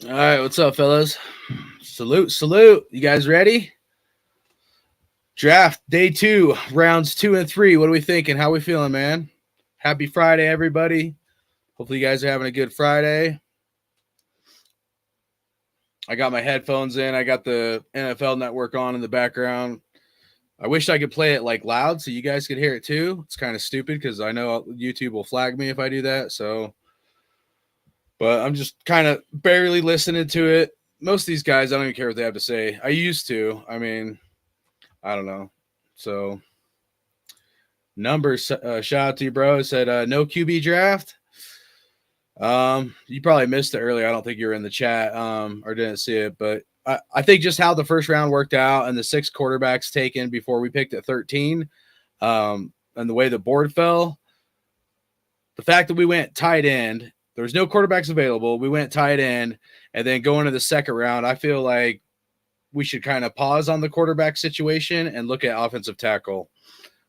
All right, what's up, fellas? Salute, salute. You guys ready? Draft day two, rounds 2 and 3. What are we thinking? How we feeling, man? Happy Friday, everybody. Hopefully, you guys are having a good Friday. I got my headphones in. I got the NFL Network on in the background. I wish I could play it like loud so you guys could hear it too. It's kind of stupid because I know YouTube will flag me if I do that. But I'm just kind of barely listening to it. Most of these guys, I don't even care what they have to say. I used to. I mean, I don't know. So numbers, shout out to you, bro. It said no QB draft. You probably missed it earlier. I don't think you were in the chat or didn't see it, but I think just how the first round worked out and the 6 quarterbacks taken before we picked at 13, and the way the board fell, the fact that we went tight end, there was no quarterbacks available. We went tight end, and then going to the second round, I feel like we should kind of pause on the quarterback situation and look at offensive tackle.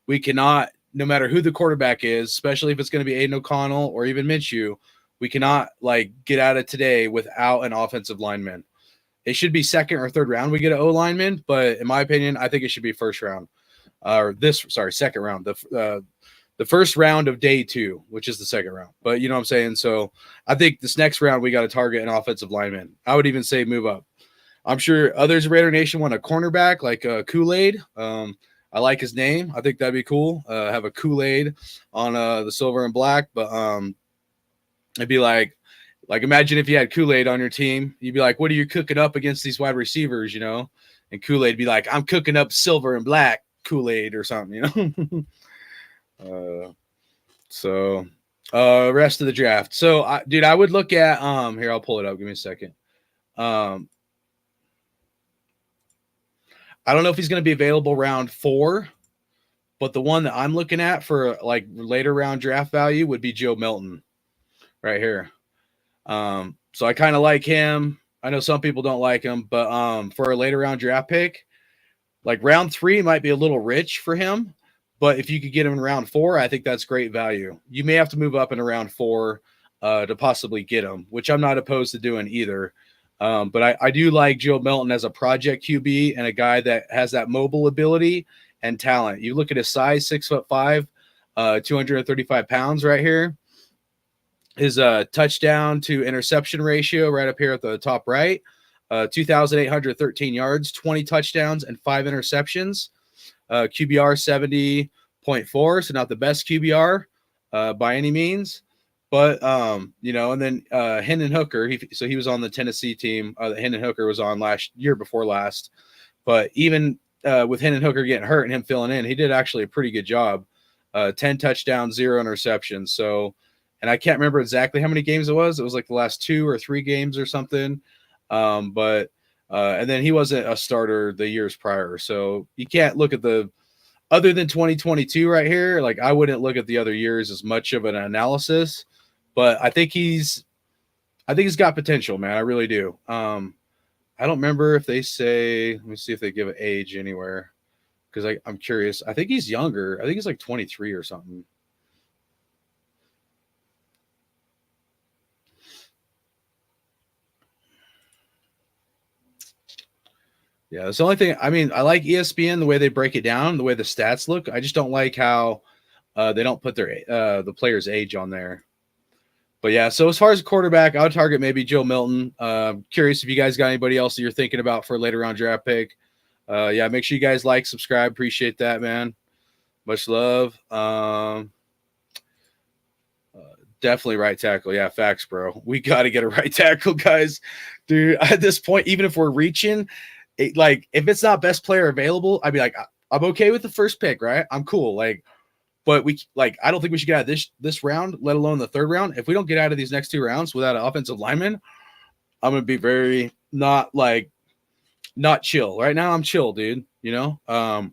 We cannot, no matter who the quarterback is, especially if it's going to be Aiden O'Connell or even Minshew, we cannot like get out of today without an offensive lineman. It should be second or third round we get an O lineman, but in my opinion, I think it should be first round or second round. The first round of day two, which is the second round. But you know what I'm saying? So I think this next round we got to target an offensive lineman. I would even say move up. I'm sure others Raider Nation want a cornerback like Kool-Aid. I like his name. I think that'd be cool. Have a Kool-Aid on the silver and black, but it'd be like imagine if you had Kool-Aid on your team. You'd be like, what are you cooking up against these wide receivers, you know? And Kool-Aid be like, I'm cooking up silver and black Kool-Aid or something, you know? Rest of the draft. So, dude, I would look at here. I'll pull it up. Give me a second. Um, I don't know if he's going to be available round 4, but the one that I'm looking at for like later round draft value would be Joe Milton right here. So I kind of like him. I know some people don't like him, but for a later round draft pick, like round 3 might be a little rich for him. But if you could get him in round 4, I think that's great value. You may have to move up in round 4 to possibly get him, which I'm not opposed to doing either. But I do like Joe Milton as a project QB and a guy that has that mobile ability and talent. You look at his size, 6'5", 235 pounds right here. His touchdown to interception ratio right up here at the top right, 2,813 yards, 20 touchdowns, and 5 interceptions. QBR 70.4, so not the best QBR by any means. But and then Hendon Hooker, he was on the Tennessee team. Hendon Hooker was on last year before last. But even with Hendon Hooker getting hurt and him filling in, he did actually a pretty good job. 10 touchdowns, 0 interceptions. So, and I can't remember exactly how many games it was. It was like the last 2 or 3 games or something. And then he wasn't a starter the years prior. So you can't look at the other than 2022 right here. Like I wouldn't look at the other years as much of an analysis, but I think he's got potential, man. I really do. I don't remember if they say. Let me see if they give an age anywhere because I'm curious. I think he's younger. I think he's like 23 or something. Yeah, that's the only thing. I mean, I like ESPN the way they break it down, the way the stats look. I just don't like how they don't put their the player's age on there. But yeah, so as far as quarterback, I would target maybe Joe Milton. Curious if you guys got anybody else that you're thinking about for a later round draft pick. Yeah, make sure you guys like, subscribe. Appreciate that, man. Much love. Definitely right tackle. Yeah, facts, bro. We got to get a right tackle, guys. Dude, at this point, even if we're reaching, like if it's not best player available, I'd be like, I'm okay with the first pick, right? I'm cool. Like, but I don't think we should get out of this round, let alone the third round. If we don't get out of these next 2 rounds without an offensive lineman, I'm gonna be very not chill. Right now, I'm chill, dude. You know,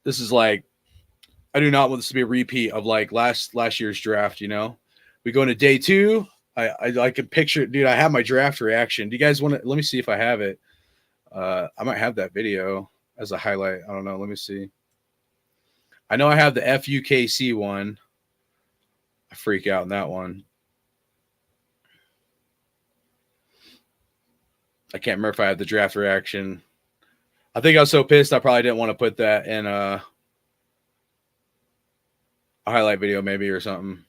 this is like I do not want this to be a repeat of like last year's draft. You know, we go into day 2. I can picture it, dude. I have my draft reaction. Do you guys want to? Let me see if I have it. I might have that video as a highlight. I don't know. Let me see. I know I have the FUKC one. I freak out in that one. I can't remember if I had the draft reaction. I think I was so pissed I probably didn't want to put that in a highlight video maybe or something.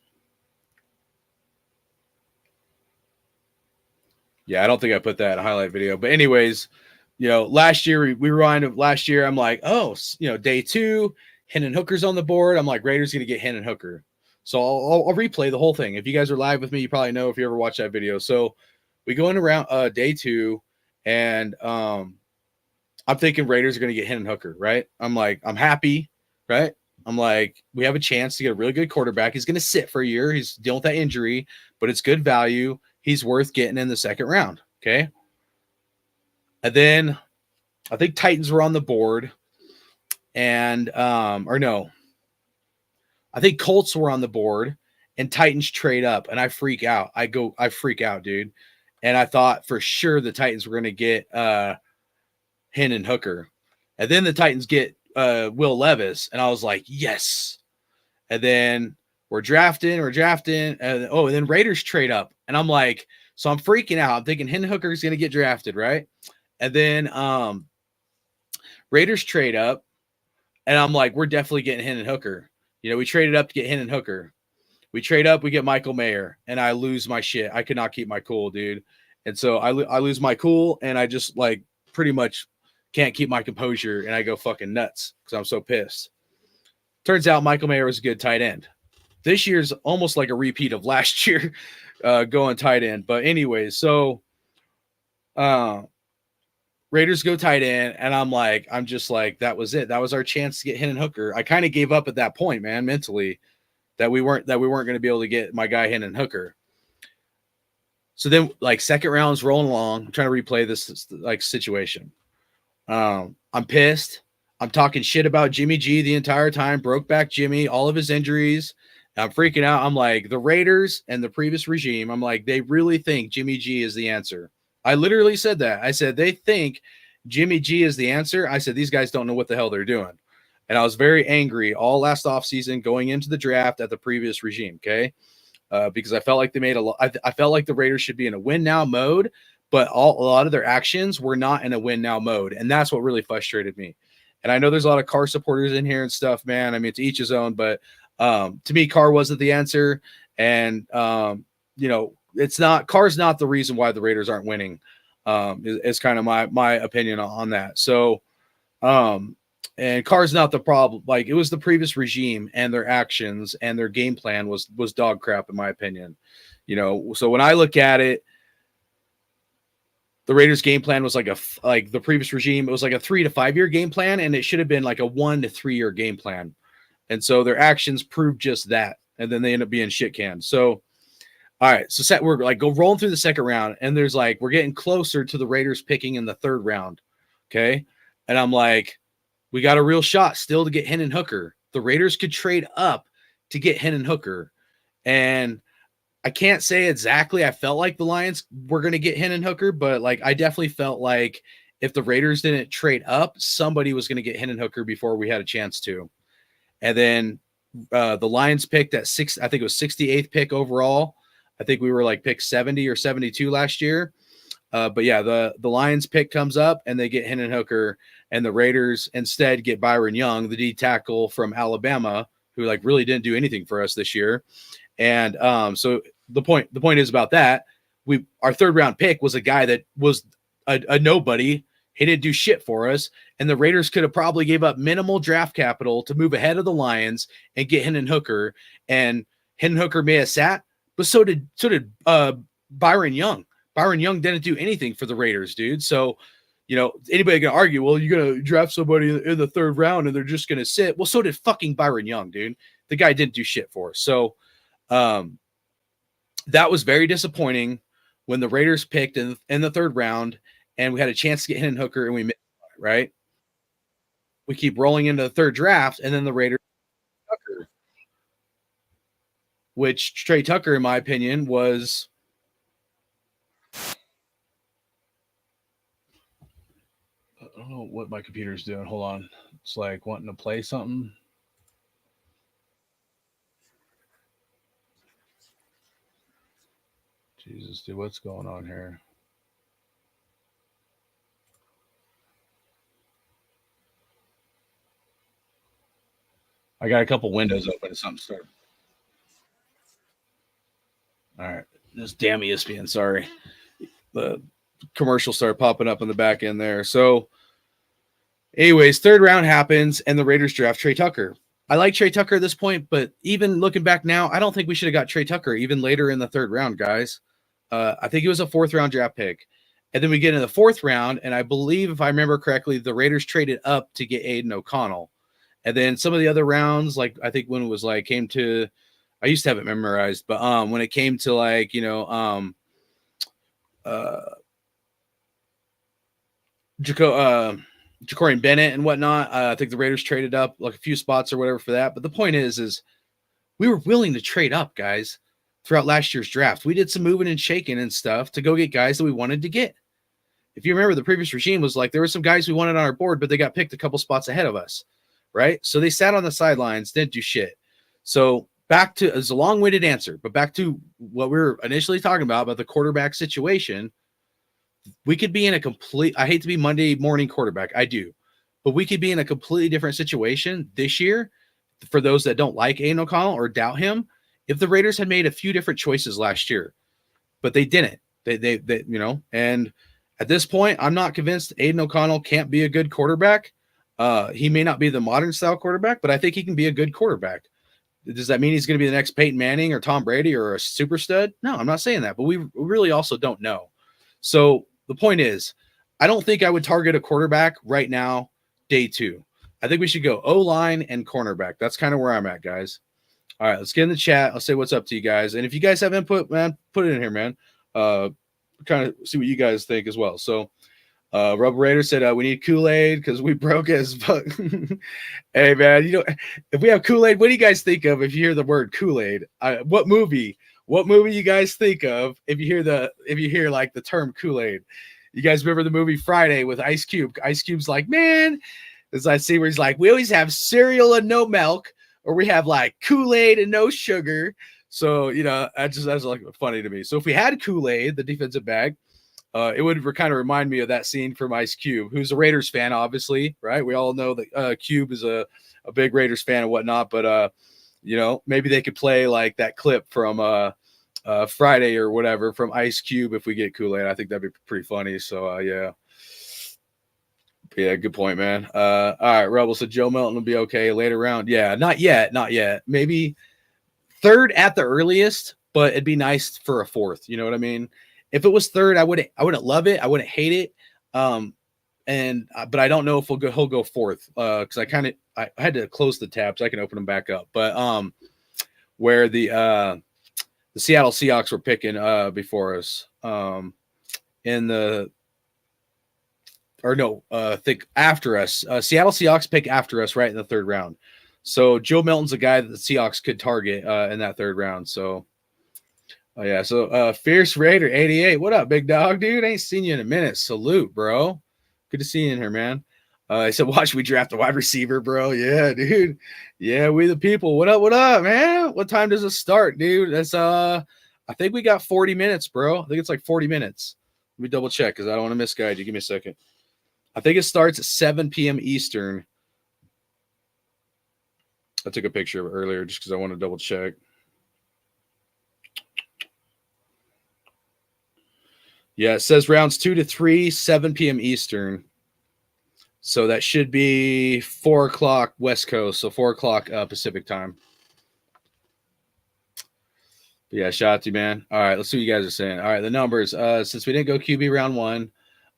Yeah, I don't think I put that in a highlight video. But anyways, last year we rewind last year. I'm like, oh, day 2, Hendon Hooker's on the board. I'm like, Raiders gonna get Hendon Hooker. So I'll replay the whole thing. If you guys are live with me, you probably know if you ever watched that video. So we go into round day 2, and I'm thinking Raiders are gonna get Hendon Hooker, right? I'm like, I'm happy, right? I'm like, we have a chance to get a really good quarterback. He's gonna sit for a year. He's dealing with that injury, but it's good value. He's worth getting in the second round. Okay. And then I think Titans were on the board, and or no, I think Colts were on the board, and Titans trade up, and I freak out. I freak out, dude. And I thought for sure the Titans were going to get Hendon Hooker, and then the Titans get Will Levis, and I was like, yes. And then we're drafting, and then Raiders trade up, and I'm like, so I'm freaking out. I'm thinking Hendon Hooker is going to get drafted, right? And then Raiders trade up, and I'm like, we're definitely getting Hendon Hooker. We traded up to get Hendon Hooker. We trade up, we get Michael Mayer, and I lose my shit. I could not keep my cool, dude. And so I lose my cool, and I just like pretty much can't keep my composure, and I go fucking nuts because I'm so pissed. Turns out Michael Mayer was a good tight end. This year's almost like a repeat of last year going tight end. But anyways, so Raiders go tight end, and I'm just like, that was it. That was our chance to get Hendon Hooker. I kind of gave up at that point, man, mentally, that we weren't going to be able to get my guy Hendon Hooker. So then, like, second round's rolling along. I'm trying to replay this like situation. I'm pissed. I'm talking shit about Jimmy G the entire time. Broke back Jimmy, all of his injuries. I'm freaking out. I'm like, the Raiders and the previous regime, I'm like, they really think Jimmy G is the answer. I literally said that. I said, they think Jimmy G is the answer. I said, these guys don't know what the hell they're doing. And I was very angry all last offseason going into the draft at the previous regime, okay? Because I felt like they made I felt like the Raiders should be in a win now mode, but a lot of their actions were not in a win now mode. And that's what really frustrated me. And I know there's a lot of Carr supporters in here and stuff, man. I mean, to each his own, but to me, Carr wasn't the answer. And, it's not, Carr's not the reason why the Raiders aren't winning. Is kind of my opinion on that. So, and Carr's not the problem. Like, it was the previous regime and their actions and their game plan was dog crap, in my opinion. So when I look at it, the Raiders game plan was like the previous regime. It was like a 3 to 5 year game plan, and it should have been like a 1 to 3 year game plan. And so their actions proved just that. And then they end up being shit canned. So, all right. So we're like rolling through the second round, and there's like, we're getting closer to the Raiders picking in the third round. Okay. And I'm like, we got a real shot still to get Hendon Hooker. The Raiders could trade up to get Hendon Hooker. And I can't say exactly I felt like the Lions were going to get Hendon Hooker, but like I definitely felt like if the Raiders didn't trade up, somebody was going to get Hendon Hooker before we had a chance to. And then the Lions picked at I think it was 68th pick overall. I think we were like pick 70 or 72 last year. But yeah, the Lions pick comes up and they get Hendon Hooker, and the Raiders instead get Byron Young, the D tackle from Alabama, who like really didn't do anything for us this year. And so the point is about that. Our third round pick was a guy that was a nobody. He didn't do shit for us. And the Raiders could have probably gave up minimal draft capital to move ahead of the Lions and get Hendon Hooker. And Hendon Hooker may have sat, but so did Byron Young. Byron Young didn't do anything for the Raiders, dude. So, anybody can argue, well, you're going to draft somebody in the third round and they're just going to sit. Well, so did fucking Byron Young, dude. The guy didn't do shit for us. So, that was very disappointing when the Raiders picked in the third round and we had a chance to get Hendon Hooker and we missed it, right? We keep rolling into the third draft, and then the Raiders Tucker, which Trey Tucker, in my opinion, was I don't know what my computer's doing. Hold on. It's like wanting to play something. Jesus, dude, what's going on here? I got a couple windows open and something started. All right. This damn ESPN, sorry. The commercial started popping up on the back end there. So, anyways, third round happens and the Raiders draft Trey Tucker. I like Trey Tucker at this point, but even looking back now, I don't think we should have got Trey Tucker even later in the third round, guys. I think it was a fourth round draft pick. And then we get in the fourth round, and I believe, if I remember correctly, the Raiders traded up to get Aiden O'Connell. And then some of the other rounds, like I think when it was like came to, I used to have it memorized, but when it came to like, you know, Jacorian Bennett and whatnot, I think the Raiders traded up like a few spots or whatever for that. But the point is we were willing to trade up, guys, throughout last year's draft. We did some moving and shaking and stuff to go get guys that we wanted to get. If you remember, the previous regime was like, there were some guys we wanted on our board, but they got picked a couple spots ahead of us, right? So they sat on the sidelines, didn't do shit. So back to, it's a long-winded answer, but back to what we were initially talking about the quarterback situation. We could be in a complete, I hate to be Monday morning quarterback, I do, but we could be in a completely different situation this year for those that don't like Aiden O'Connell or doubt him. If the Raiders had made a few different choices last year, but they didn't, they you know, and at this point, I'm not convinced Aiden O'Connell can't be a good quarterback. He may not be the modern style quarterback, but I think he can be a good quarterback. Does that mean he's going to be the next Peyton Manning or Tom Brady or a super stud? No, I'm not saying that, but we really also don't know. So the point is, I don't think I would target a quarterback right now, day 2. I think we should go O-line and cornerback. That's kind of where I'm at, guys. All right, let's get in the chat. I'll say what's up to you guys. And if you guys have input, man, put it in here, man. Kind of see what you guys think as well. So Rubber Raider said we need Kool-Aid because we broke as fuck. Hey, man, you know, if we have Kool-Aid, what do you guys think of if you hear the word Kool-Aid? What movie you guys think of if you hear like the term Kool-Aid? You guys remember the movie Friday with Ice Cube? Ice Cube's like, man, as I see where he's like, we always have cereal and no milk, or we have like Kool-Aid and no sugar. So, you know, that's like funny to me. So if we had Kool-Aid, the defensive back, it would kind of remind me of that scene from Ice Cube, who's a Raiders fan, obviously, right? We all know that Cube is a big Raiders fan and whatnot, but, you know, maybe they could play like that clip from Friday or whatever from Ice Cube if we get Kool-Aid. I think that'd be pretty funny. So, yeah. Yeah, good point, man. All right, Rebel said Joe Milton will be okay later round. Yeah, not yet. Maybe third at the earliest, but it'd be nice for a fourth. You know what I mean? If it was third, I wouldn't love it. I wouldn't hate it. But I don't know if he'll go fourth. Because I had to close the tabs. I can open them back up. But where the Seattle Seahawks were picking before us think after us. Seattle Seahawks pick after us right in the third round. So Joe Milton's a guy that the Seahawks could target in that third round. So, yeah. So Fierce Raider 88. What up, big dog, dude? Ain't seen you in a minute. Salute, bro. Good to see you in here, man. I said, watch we draft a wide receiver, bro. Yeah, dude. Yeah, we the people. What up, man? What time does it start, dude? That's I think we got 40 minutes, bro. I think it's like 40 minutes. Let me double check because I don't want to misguide you. Give me a second. I think it starts at 7 p.m. Eastern. I took a picture of it earlier just because I want to double check. Yeah, it says rounds 2 to 3, 7 p.m. Eastern. So that should be 4 o'clock West Coast, so 4 o'clock Pacific time. But yeah, shout out to you, man. All right, let's see what you guys are saying. All right, the numbers. Since we didn't go QB round 1,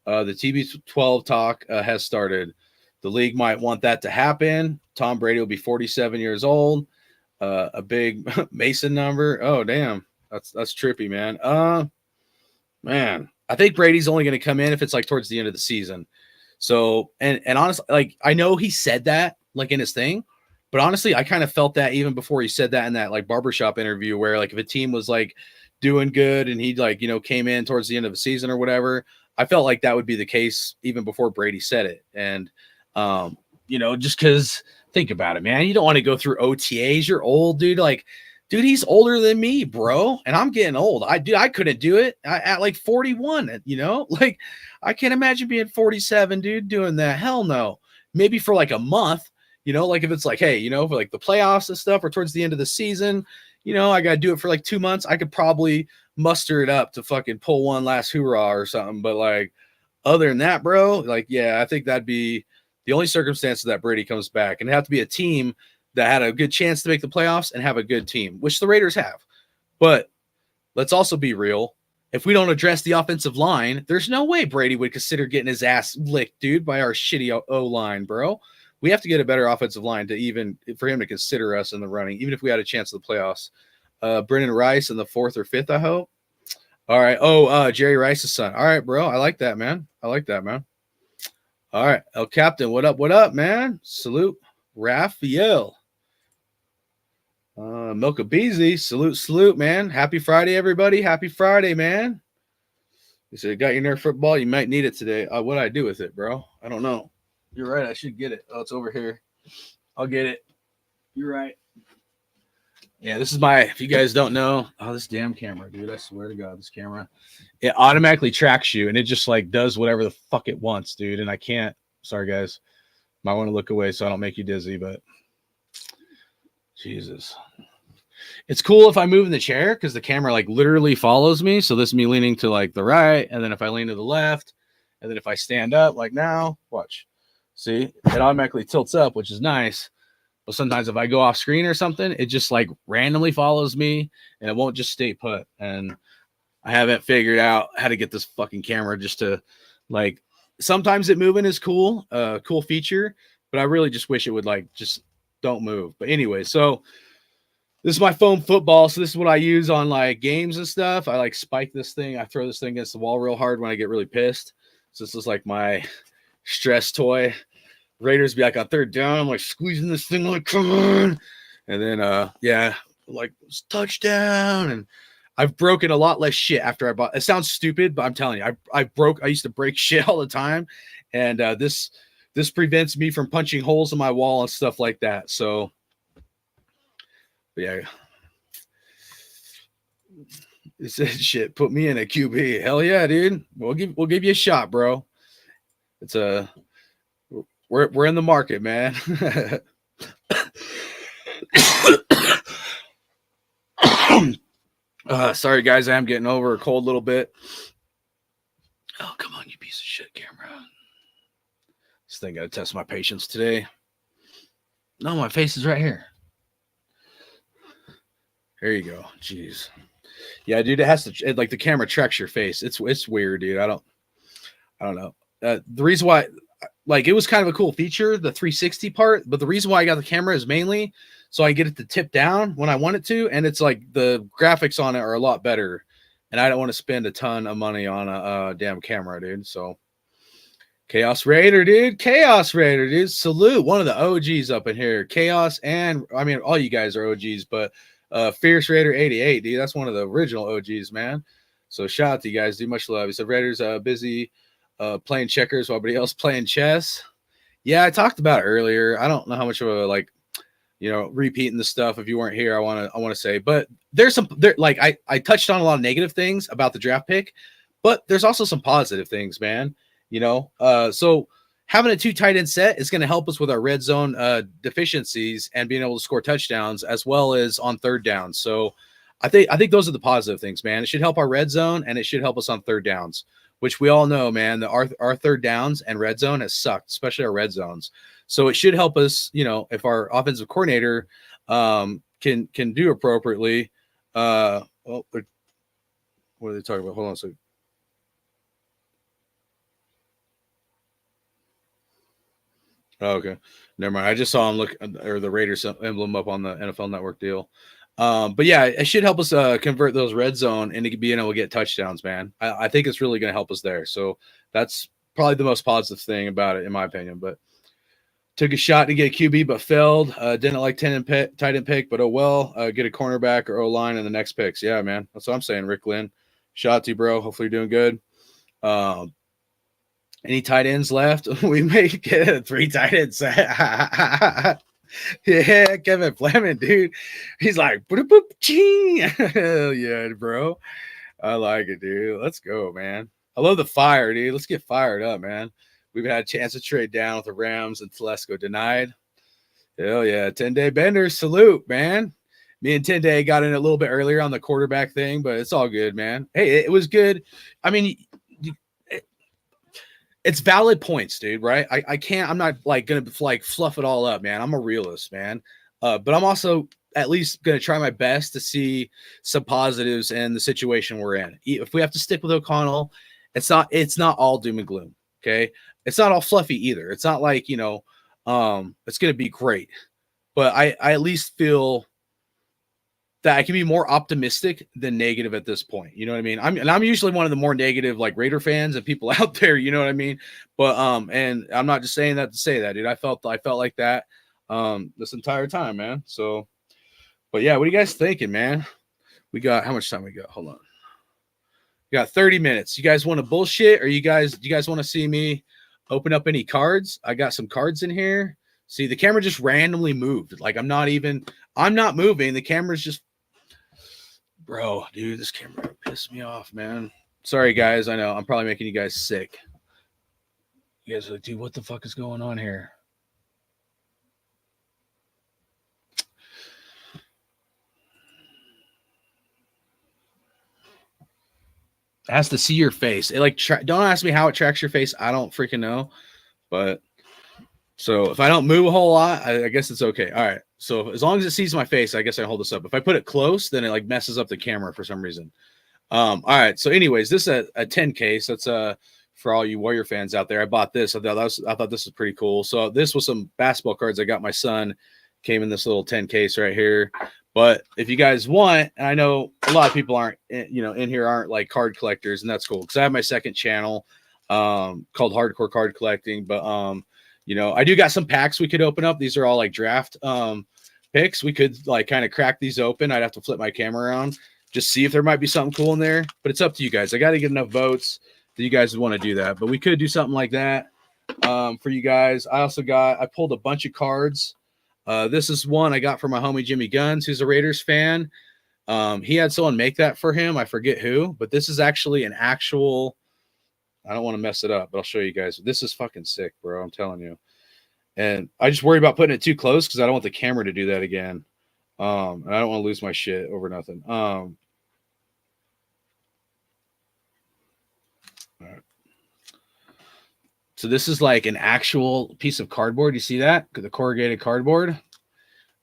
the TB12 talk has started. The league might want that to happen. Tom Brady will be 47 years old. A big Mason number. Oh, damn. That's trippy, man. Man, I think Brady's only going to come in if it's like towards the end of the season. So, and honestly, like, I know he said that like in his thing, but honestly, I kind of felt that even before he said that in that like barbershop interview where like if a team was like doing good and he like, you know, came in towards the end of the season or whatever, I felt like that would be the case even before Brady said it. And, you know, just because think about it, man, you don't want to go through OTAs. You're old, dude. Like, dude, he's older than me, bro. And I'm getting old. I couldn't do it at like 41, you know, like I can't imagine being 47, dude, doing that. Hell no. Maybe for like a month, You know, like if it's like, hey, you know, for like the playoffs and stuff or towards the end of the season, you know, I got to do it for like 2 months. I could probably muster it up to fucking pull one last hoorah or something. But like, other than that, bro, like, yeah, I think that'd be the only circumstance that Brady comes back, and it'd have to be a team that had a good chance to make the playoffs and have a good team, which the Raiders have. But let's also be real. If we don't address the offensive line, there's no way Brady would consider getting his ass licked, dude, by our shitty O line, bro. We have to get a better offensive line to even for him to consider us in the running, even if we had a chance of the playoffs. Brendan Rice in the 4th or 5th, I hope. All right. Oh, Jerry Rice's son. All right, bro. I like that, man. I like that, man. All right. El Captain, what up? What up, man? Salute. Raphael. Milka Beasley. Salute, man. Happy Friday, everybody. Happy Friday, man. You said, got your Nerf football? You might need it today. What do I do with it, bro? I don't know. You're right. I should get it. Oh, it's over here. I'll get it. You're right. Yeah, this is my, if you guys don't know, this damn camera, dude. I swear to God, this camera, it automatically tracks you and it just like does whatever the fuck it wants, dude. And I can't, sorry guys, might want to look away so I don't make you dizzy, but Jesus. It's cool if I move in the chair because the camera like literally follows me. So this is me leaning to like the right. And then if I lean to the left, and then if I stand up like now, watch, see, it automatically tilts up, which is nice. But sometimes if I go off screen or something, it just like randomly follows me and it won't just stay put. And I haven't figured out how to get this fucking camera just to like, sometimes it moving is cool, cool feature, but I really just wish it would like, just don't move. But anyway, so this is my foam football. So this is what I use on like games and stuff. I like spike this thing. I throw this thing against the wall real hard when I get really pissed. So this is like my stress toy. Raiders be like on 3rd down. I'm like squeezing this thing like, come on. And then, yeah, like touchdown. And I've broken a lot less shit after I bought. It sounds stupid, but I'm telling you, I used to break shit all the time. And this prevents me from punching holes in my wall and stuff like that. So, yeah. It said shit, put me in a QB. Hell yeah, dude. We'll give you a shot, bro. It's a we're in the market, man. Sorry, guys. I am getting over a cold a little bit. Oh, come on, you piece of shit, camera. This thing got to test my patience today. No, my face is right here. There you go. Jeez. Yeah, dude. It has to like the camera tracks your face. It's weird, dude. I don't know. The reason why. Like it was kind of a cool feature, the 360 part, but the reason why I got the camera is mainly so I get it to tip down when I want it to, and it's like the graphics on it are a lot better, and I don't want to spend a ton of money on a damn camera, dude. So Chaos Raider, dude, salute one of the OGs up in here, Chaos, and I mean all you guys are OGs, but Fierce Raider 88, dude, that's one of the original OGs, man. So shout out to you guys, dude, much love. He said Raiders busy playing checkers while everybody else playing chess. Yeah, I talked about it earlier. I don't know how much of a like, you know, repeating the stuff. If you weren't here, I want to say, but there's like I touched on a lot of negative things about the draft pick, but there's also some positive things, man. You know, so having a 2 tight end set is going to help us with our red zone deficiencies and being able to score touchdowns as well as on 3rd down. So I think those are the positive things, man. It should help our red zone and it should help us on 3rd downs, which we all know, man, our 3rd downs and red zone has sucked, especially our red zones. So it should help us, you know, if our offensive coordinator can do appropriately. What are they talking about? Hold on a second. Oh, okay, never mind. I just saw him look, or the Raiders emblem up on the NFL Network deal. But yeah, it should help us convert those red zone and being able to get touchdowns, man. I think it's really going to help us there. So that's probably the most positive thing about it, in my opinion. But took a shot to get QB, but failed. Didn't like tight end pick, but oh well. Get a cornerback or O-line in the next picks. Yeah, man. That's what I'm saying, Rick Lynn. Shout out to you, bro. Hopefully you're doing good. Any tight ends left? We may get 3 tight ends. Yeah, Kevin Fleming, dude. He's like, boop, boop, ching. Hell yeah, bro. I like it, dude. Let's go, man. I love the fire, dude. Let's get fired up, man. We've had a chance to trade down with the Rams and Telesco denied. Hell yeah. 10-day bender. Salute, man. Me and 10-day got in a little bit earlier on the quarterback thing, but it's all good, man. Hey, it was good. I mean, it's valid points, dude, right? I can't, I'm not like gonna like fluff it all up, man. I'm a realist, man. But I'm also at least gonna try my best to see some positives in the situation we're in. If we have to stick with O'Connell, it's not all doom and gloom. Okay. It's not all fluffy either. It's not like, it's gonna be great. But I at least feel that I can be more optimistic than negative at this point. You know what I mean? I'm usually one of the more negative like Raider fans and people out there, you know what I mean? But and I'm not just saying that to say that, dude. I felt like that this entire time, man. So but yeah, what are you guys thinking, man? We got how much time we got? Hold on. We got 30 minutes. You guys want to bullshit or do you guys want to see me open up any cards? I got some cards in here. See, the camera just randomly moved. Like I'm not moving. The camera's just bro, dude, this camera pissed me off, man. Sorry, guys. I know I'm probably making you guys sick. You guys are like, dude, what the fuck is going on here? It has to see your face. It like don't ask me how it tracks your face. I don't freaking know. But so if I don't move a whole lot, I guess it's okay. All right. So as long as it sees my face, I guess I hold this up. If I put it close, then it like messes up the camera for some reason. All right. So anyways, this is a 10 case. That's for all you Warrior fans out there. I bought this. I thought this was pretty cool. So this was some basketball cards I got my son. Came in this little 10 case right here. But if you guys want, and I know a lot of people aren't, in here aren't like card collectors, and that's cool because I have my second channel called Hardcore Card Collecting. But I do got some packs we could open up. These are all like draft picks. We could like kind of crack these open. I'd have to flip my camera around, just see if there might be something cool in there. But it's up to you guys. I got to get enough votes that you guys would want to do that. But we could do something like that for you guys. I pulled a bunch of cards. This is one I got from my homie Jimmy Guns, who's a Raiders fan. He had someone make that for him. I forget who, but this is actually an actual. I don't want to mess it up, but I'll show you guys. This is fucking sick, bro. I'm telling you. And I just worry about putting it too close because I don't want the camera to do that again. And I don't want to lose my shit over nothing. All right. So this is like an actual piece of cardboard. You see that? The corrugated cardboard.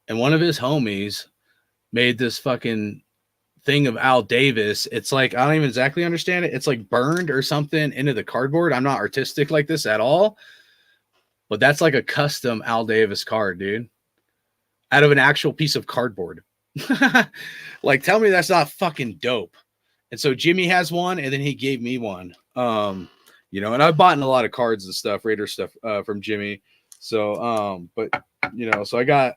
And one of his homies made this fucking thing of Al Davis. It's like, I don't even exactly understand it. It's like burned or something into the cardboard. I'm not artistic like this at all. But that's like a custom Al Davis card, dude. Out of an actual piece of cardboard. Like, tell me that's not fucking dope. And so Jimmy has one, and then he gave me one. And I've bought in a lot of cards and stuff, Raider stuff from Jimmy. So, so I got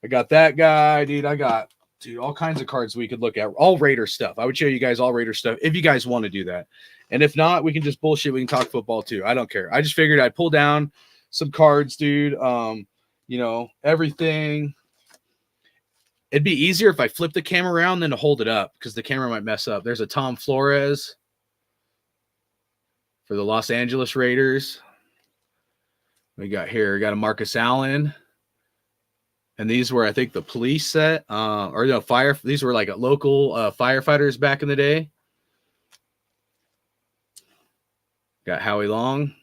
that guy, dude. I got all kinds of cards we could look at. All Raider stuff. I would show you guys all Raider stuff if you guys want to do that. And if not, we can just bullshit. We can talk football too. I don't care. I just figured I'd pull down some cards, dude. Everything. It'd be easier if I flip the camera around than to hold it up because the camera might mess up. There's a Tom Flores for the Los Angeles Raiders. We got a Marcus Allen. And these were, I think, the police set, these were like local firefighters back in the day. Got Howie Long.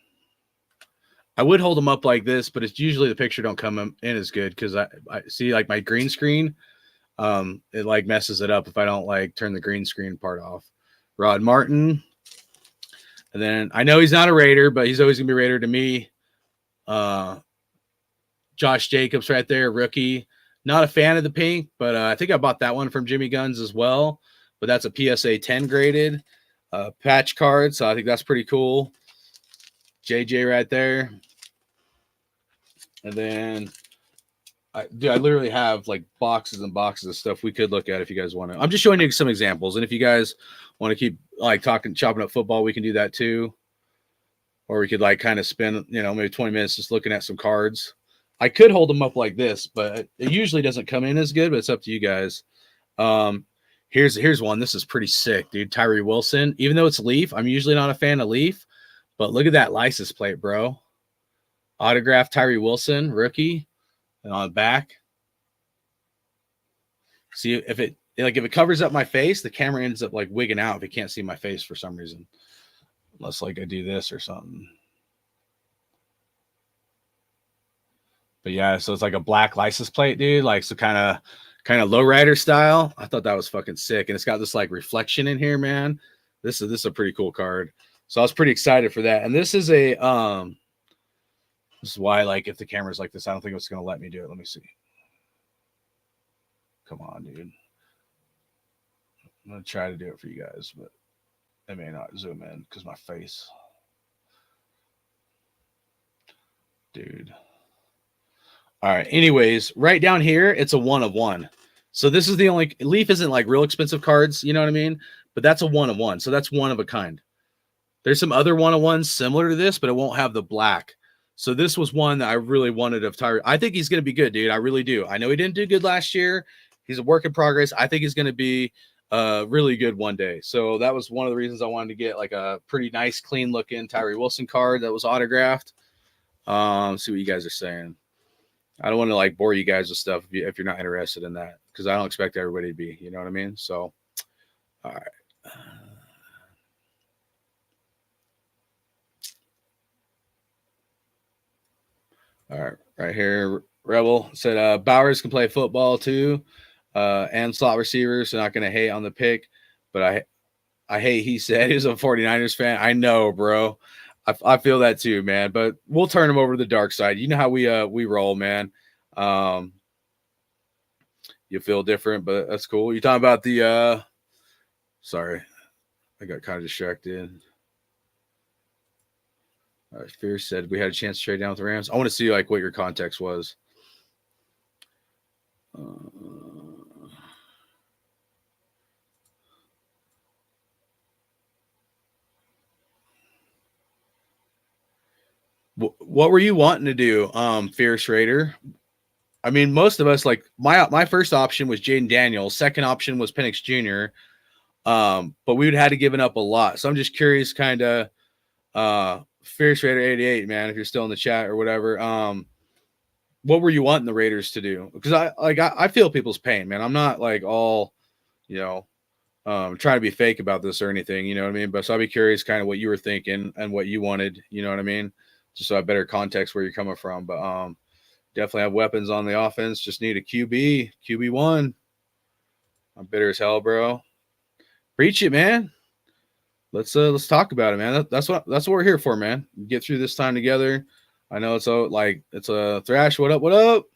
I would hold them up like this, but it's usually the picture don't come in as good because I see like my green screen. It like messes it up if I don't like turn the green screen part off. Rod Martin. And then I know he's not a Raider, but he's always gonna be a Raider to me. Josh Jacobs right there, rookie. Not a fan of the pink, but I think I bought that one from Jimmy Guns as well. But that's a PSA 10 graded patch card, so I think that's pretty cool. JJ right there. And then I literally have like boxes and boxes of stuff we could look at if you guys want to. I'm just showing you some examples, and if you guys want to keep like chopping up football, we can do that too. Or we could like kind of spend, maybe 20 minutes just looking at some cards. I could hold them up like this, but it usually doesn't come in as good, but it's up to you guys. Here's one. This is pretty sick, dude. Tyree Wilson. Even though it's Leaf, I'm usually not a fan of Leaf, but look at that license plate, bro. Autographed Tyree Wilson, rookie. and on the back. See if it covers up my face, the camera ends up like wigging out if it can't see my face for some reason. Unless like I do this or something. But yeah, so it's like a black license plate, dude. Like so kind of lowrider style. I thought that was fucking sick. And it's got this like reflection in here, man. This is a pretty cool card. So I was pretty excited for that. And this is a this is why, like, if the camera's like this, I don't think it's gonna let me do it. Let me see. Come on, dude. I'm gonna try to do it for you guys, but I may not zoom in because my face. Dude. All right. Anyways, right down here, it's a 1 of 1. So this is the only Leaf isn't like real expensive cards, you know what I mean? But that's a 1 of 1. So that's one of a kind. There's some other 1 of 1s similar to this, but it won't have the black. So this was one that I really wanted of Tyree. I think he's going to be good, dude. I really do. I know he didn't do good last year. He's a work in progress. I think he's going to be really good one day. So that was one of the reasons I wanted to get like a pretty nice, clean looking Tyree Wilson card that was autographed. See what you guys are saying. I don't want to like bore you guys with stuff if you're not interested in that, because I don't expect everybody to be, you know what I mean? So, all right. All right, right here, Rebel said Bowers can play football too, and slot receivers. So not going to hate on the pick, but I hate he said he's a 49ers fan. I know, bro. I feel that too, man. But we'll turn him over to the dark side. You know how we roll, man. You feel different, but that's cool. You're talking about the sorry, I got kind of distracted. Fierce said we had a chance to trade down with the Rams. I want to see like what your context was. What were you wanting to do, Fierce Raider? I mean, most of us, like my first option was Jaden Daniels. Second option was Penix Jr. But we would have had to given up a lot. So I'm just curious, kind of, Fierce Raider 88, man, if you're still in the chat or whatever. What were you wanting the Raiders to do? Because I feel people's pain, man. I'm not like all, you know, trying to be fake about this or anything, you know what I mean? But so I'd be curious kind of what you were thinking and what you wanted, you know what I mean? Just so I have better context where you're coming from. But definitely have weapons on the offense. Just need a QB1. I'm bitter as hell, bro. Preach it, man. Let's talk about it, man. That's what we're here for, man. Get through this time together. I know it's a Thrash. What up?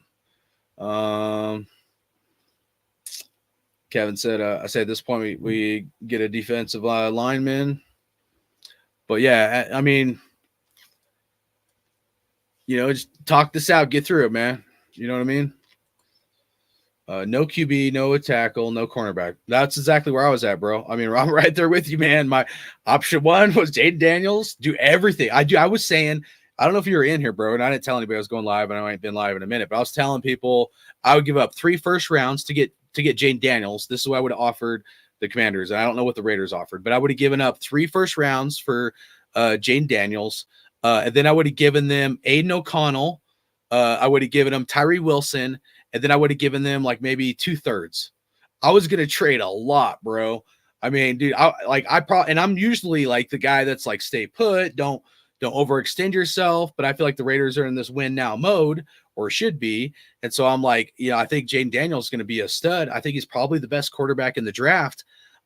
Kevin said, I say at this point we get a defensive lineman. But yeah, I mean, you know, just talk this out, get through it, man. You know what I mean? No QB, no tackle, no cornerback. That's exactly where I was at, bro. I mean, I'm right there with you, man. My option one was Jaden Daniels. Do everything. I was saying, I don't know if you were in here, bro, and I didn't tell anybody I was going live, and I ain't been live in a minute, but I was telling people I would give up 3 first rounds to get Jaden Daniels. This is what I would have offered the Commanders. And I don't know what the Raiders offered, but I would have given up 3 first rounds for Jaden Daniels. And then I would have given them Aiden O'Connell. I would have given them Tyree Wilson. And then I would have given them like maybe 2/3. I was going to trade a lot, bro. I mean, dude, and I'm usually like the guy that's like, stay put, don't overextend yourself. But I feel like the Raiders are in this win now mode, or should be. And so I'm like, you know, I think Jaden Daniels is going to be a stud. I think he's probably the best quarterback in the draft.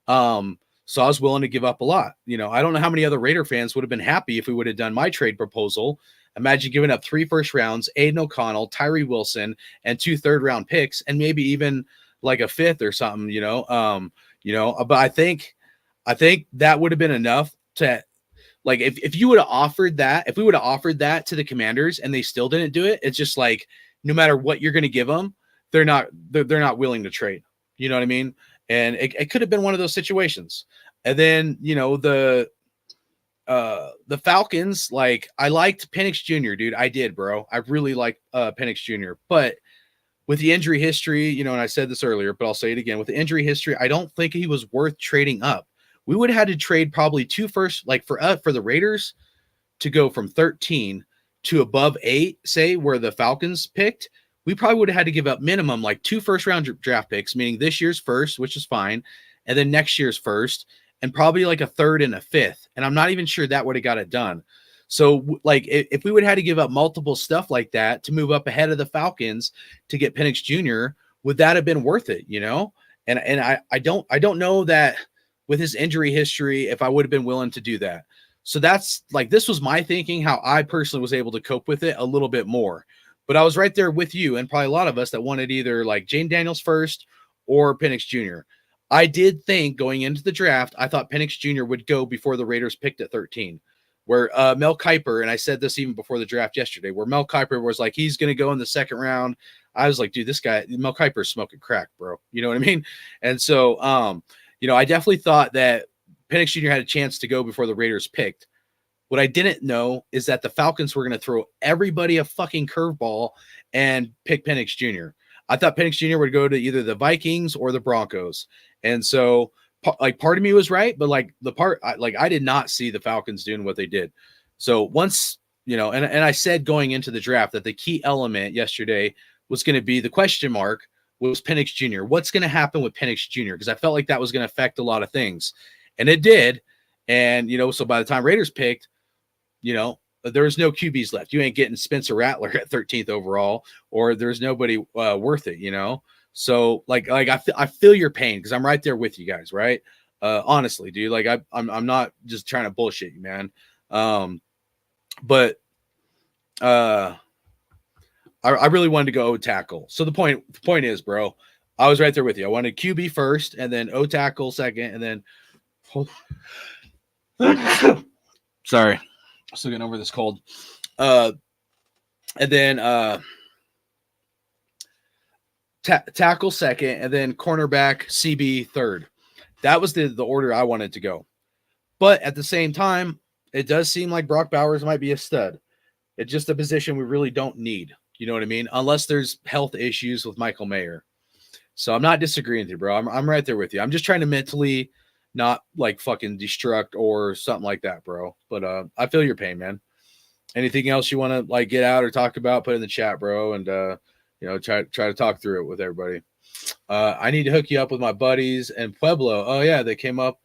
So I was willing to give up a lot. You know, I don't know how many other Raider fans would have been happy if we would have done my trade proposal. Imagine giving up 3 first rounds, Aiden O'Connell, Tyree Wilson, and 2 third-round picks, and maybe even like a 5th or something, you know. But I think that would have been enough to, like, if you would have offered that, if we would have offered that to the Commanders and they still didn't do it, it's just like no matter what you're going to give them, they're not willing to trade. You know what I mean? And it could have been one of those situations. And then, you know, the Falcons, like, I liked Penix Jr., dude. I did, bro. I really liked Penix Jr. But with the injury history, you know, and I said this earlier, but I'll say it again. With the injury history, I don't think he was worth trading up. We would have had to trade probably 2 first, like for the Raiders to go from 13 to above 8, say, where the Falcons picked. we probably would have had to give up minimum like 2 first-round draft picks, meaning this year's first, which is fine, and then next year's first, and probably like a third and a fifth. And I'm not even sure that would have got it done. So, like, if we would have had to give up multiple stuff like that to move up ahead of the Falcons to get Penix Jr., would that have been worth it? You know, and I don't know that with his injury history if I would have been willing to do that. So that's like, this was my thinking, how I personally was able to cope with it a little bit more. But I was right there with you and probably a lot of us that wanted either like Jane Daniels first or Penix Jr. I did think going into the draft, I thought Penix Jr. would go before the Raiders picked at 13. Where Mel Kiper, and I said this even before the draft yesterday, where Mel Kiper was like, he's going to go in the second round. I was like, dude, this guy, Mel Kiper's smoking crack, bro. You know what I mean? And so, I definitely thought that Penix Jr. had a chance to go before the Raiders picked. What I didn't know is that the Falcons were going to throw everybody a fucking curveball and pick Penix Jr. I thought Penix Jr. would go to either the Vikings or the Broncos. And so, like, part of me was right, but like I did not see the Falcons doing what they did. So once, and I said going into the draft that the key element yesterday was going to be the question mark was Penix Jr. What's going to happen with Penix Jr.? Because I felt like that was going to affect a lot of things. And it did. And, so by the time Raiders picked, there's no QBs left. You ain't getting Spencer Rattler at 13th overall, or there's nobody worth it, So I feel your pain because I'm right there with you guys, right? Honestly, dude, like I'm not just trying to bullshit you, man. But I really wanted to go O tackle. So the point is, bro, I was right there with you. I wanted QB first, and then O tackle second, and then sorry, I'm still getting over this cold. And then tackle second, and then cornerback CB third. That was the order I wanted to go. But at the same time, it does seem like Brock Bowers might be a stud. It's just a position we really don't need. You know what I mean? Unless there's health issues with Michael Mayer. So I'm not disagreeing with you, bro. I'm right there with you. I'm just trying to mentally not like fucking destruct or something like that, bro. But I feel your pain, man. Anything else you want to like get out or talk about, put in the chat, bro, and try to talk through it with everybody. I need to hook you up with my buddies and Pueblo. Oh yeah, they came up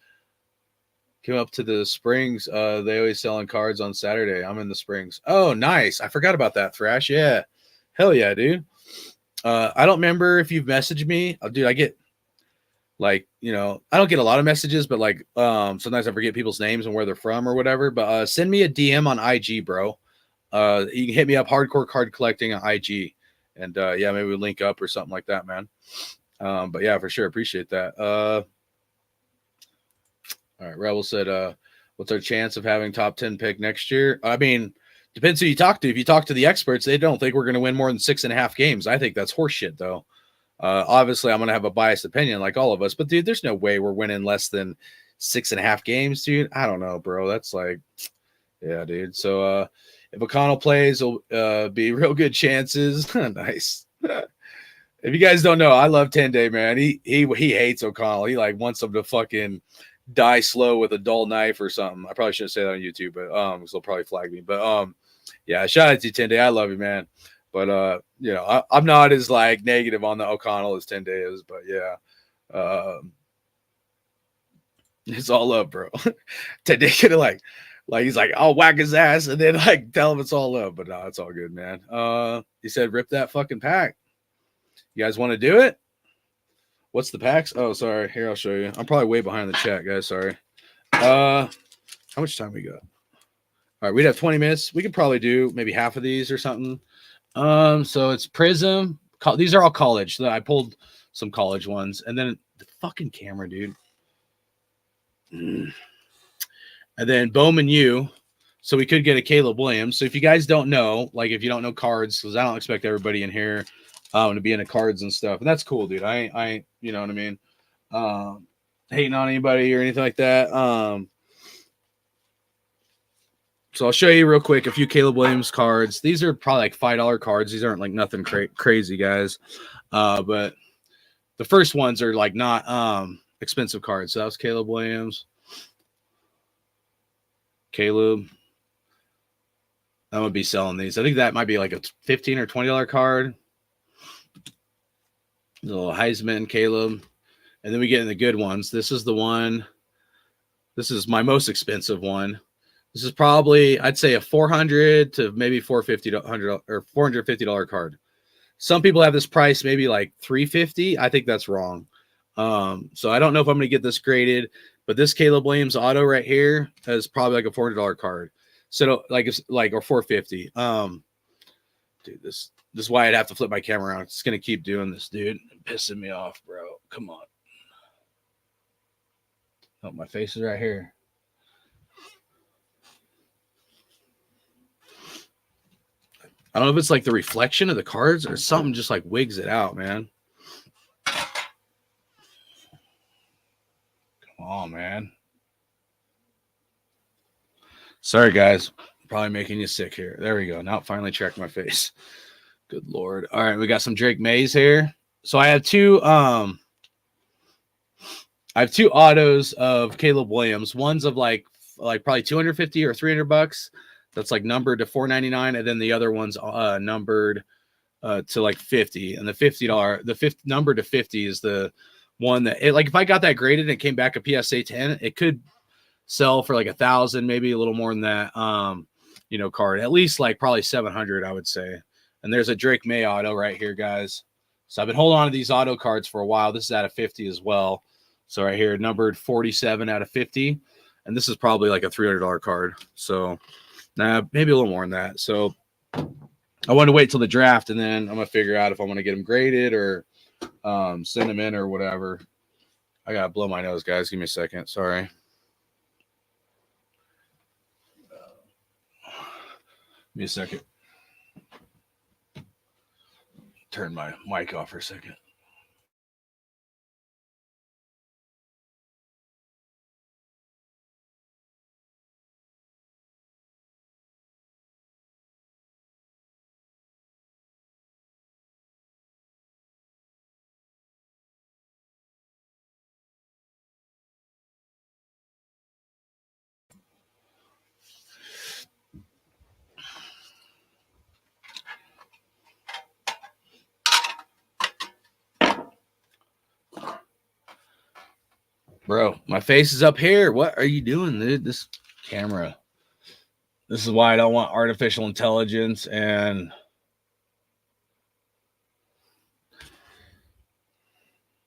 to the Springs. They always selling cards on Saturday. I'm in the Springs. Oh, nice. I forgot about that, Thrash. Yeah. Hell yeah, dude. I don't remember if you've messaged me. Dude, I get like, I don't get a lot of messages, but like sometimes I forget people's names and where they're from or whatever. But send me a DM on IG, bro. You can hit me up, Hardcore Card Collecting on IG. And maybe we link up or something like that, man. But yeah, for sure. Appreciate that. All right. Rebel said, what's our chance of having top 10 pick next year? I mean, depends who you talk to. If you talk to the experts, they don't think we're going to win more than 6.5 games. I think that's horseshit, though. Obviously, I'm going to have a biased opinion like all of us. But, dude, there's no way we're winning less than 6.5 games, dude. I don't know, bro. That's like, yeah, dude. So if O'Connell plays, it'll be real good chances. Nice. If you guys don't know, I love 10-Day, man. He hates O'Connell. He like wants him to fucking die slow with a dull knife or something. I probably shouldn't say that on YouTube, but because they'll probably flag me. But yeah, shout out to you, 10-Day. I love you, man. But I'm not as like negative on the O'Connell as 10-Day is, but yeah. It's all up, bro. 10-Day could have like he's like, I'll whack his ass and then like tell him it's all up. But no, it's all good, man. He said rip that fucking pack. You guys want to do it? What's the packs? Oh, sorry. Here, I'll show you. I'm probably way behind the chat, guys. Sorry. How much time we got? All right, we'd have 20 minutes. We could probably do maybe half of these or something. So it's Prism. These are all college. So I pulled some college ones. And then the fucking camera, dude. And then Bowman U. So we could get a Caleb Williams. So if you guys don't know, like if you don't know cards, because I don't expect everybody in here to be into cards and stuff. And that's cool, dude. I you know what I mean? Hating on anybody or anything like that. So I'll show you real quick a few Caleb Williams cards. These are probably like $5 cards. These aren't like nothing crazy, guys. But the first ones are like not expensive cards. So that was Caleb Williams. Caleb. I'm gonna be selling these. I think that might be like a $15 or $20 card. little Heisman, Caleb, and then we get in the good ones. This is the one. This is my most expensive one. This is probably, I'd say, a $400 to maybe $450 or $450 card. Some people have this price maybe like $350. I think that's wrong. So I don't know if I'm going to get this graded, but this Caleb Williams auto right here is probably like a $400 card. So like it's like or $450. Dude, this is why I'd have to flip my camera around. It's going to keep doing this, dude. Pissing me off, bro. Come on. Oh, my face is right here. I don't know if it's like the reflection of the cards or something just like wigs it out, man. Come on, man. Sorry, guys. Probably making you sick here. There we go. Now it finally checked my face. Good Lord. All right, we got some Drake Mays here. So I have two autos of Caleb Williams. One's of like probably 250 or $300. That's like numbered to $499, and then the other one's numbered to like 50. And the $50, the fifth number to 50 is the one that like if I got that graded and it came back a PSA 10, it could sell for like 1,000, maybe a little more than that. Card at least like probably 700, I would say. And there's a Drake May auto right here, guys. So I've been holding on to these auto cards for a while. This is out of 50 as well. So right here, numbered 47 out of 50. And this is probably like a $300 card. So maybe a little more than that. So I want to wait till the draft, and then I'm going to figure out if I want to get them graded or send them in or whatever. I got to blow my nose, guys. Give me a second. Sorry. Give me a second. Turn my mic off for a second. Bro, my face is up here. What are you doing, dude? This camera. This is why I don't want artificial intelligence and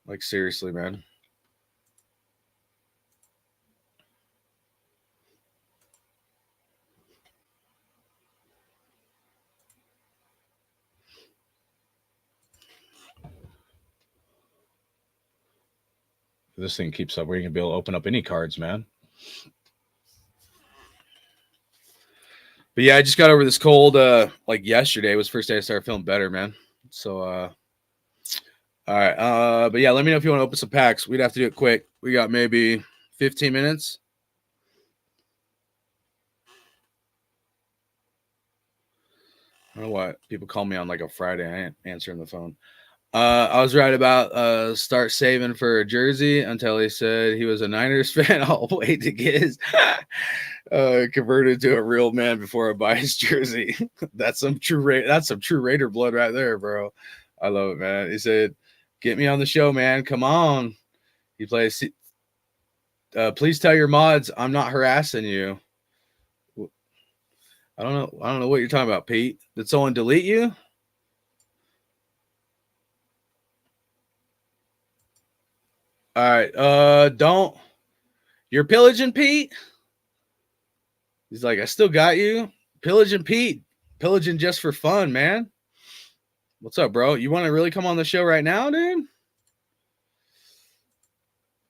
like seriously, man. If this thing keeps up, we're gonna be able to open up any cards, man. But yeah, I just got over this cold like yesterday. It was the first day I started feeling better, man. So all right. But yeah, let me know if you want to open some packs. We'd have to do it quick. We got maybe 15 minutes. I don't know why people call me on like a Friday. I ain't answering the phone. I was right about start saving for a jersey until he said he was a Niners fan. I'll wait to get his converted to a real man before I buy his jersey. That's some true Raider blood right there, bro. I love it, man. He said, "Get me on the show, man. Come on." He plays. Please tell your mods I'm not harassing you. I don't know what you're talking about, Pete. Did someone delete you? All right. Don't. You're pillaging Pete? He's like, I still got you. Pillaging Pete. Pillaging just for fun, man. What's up, bro? You want to really come on the show right now, dude?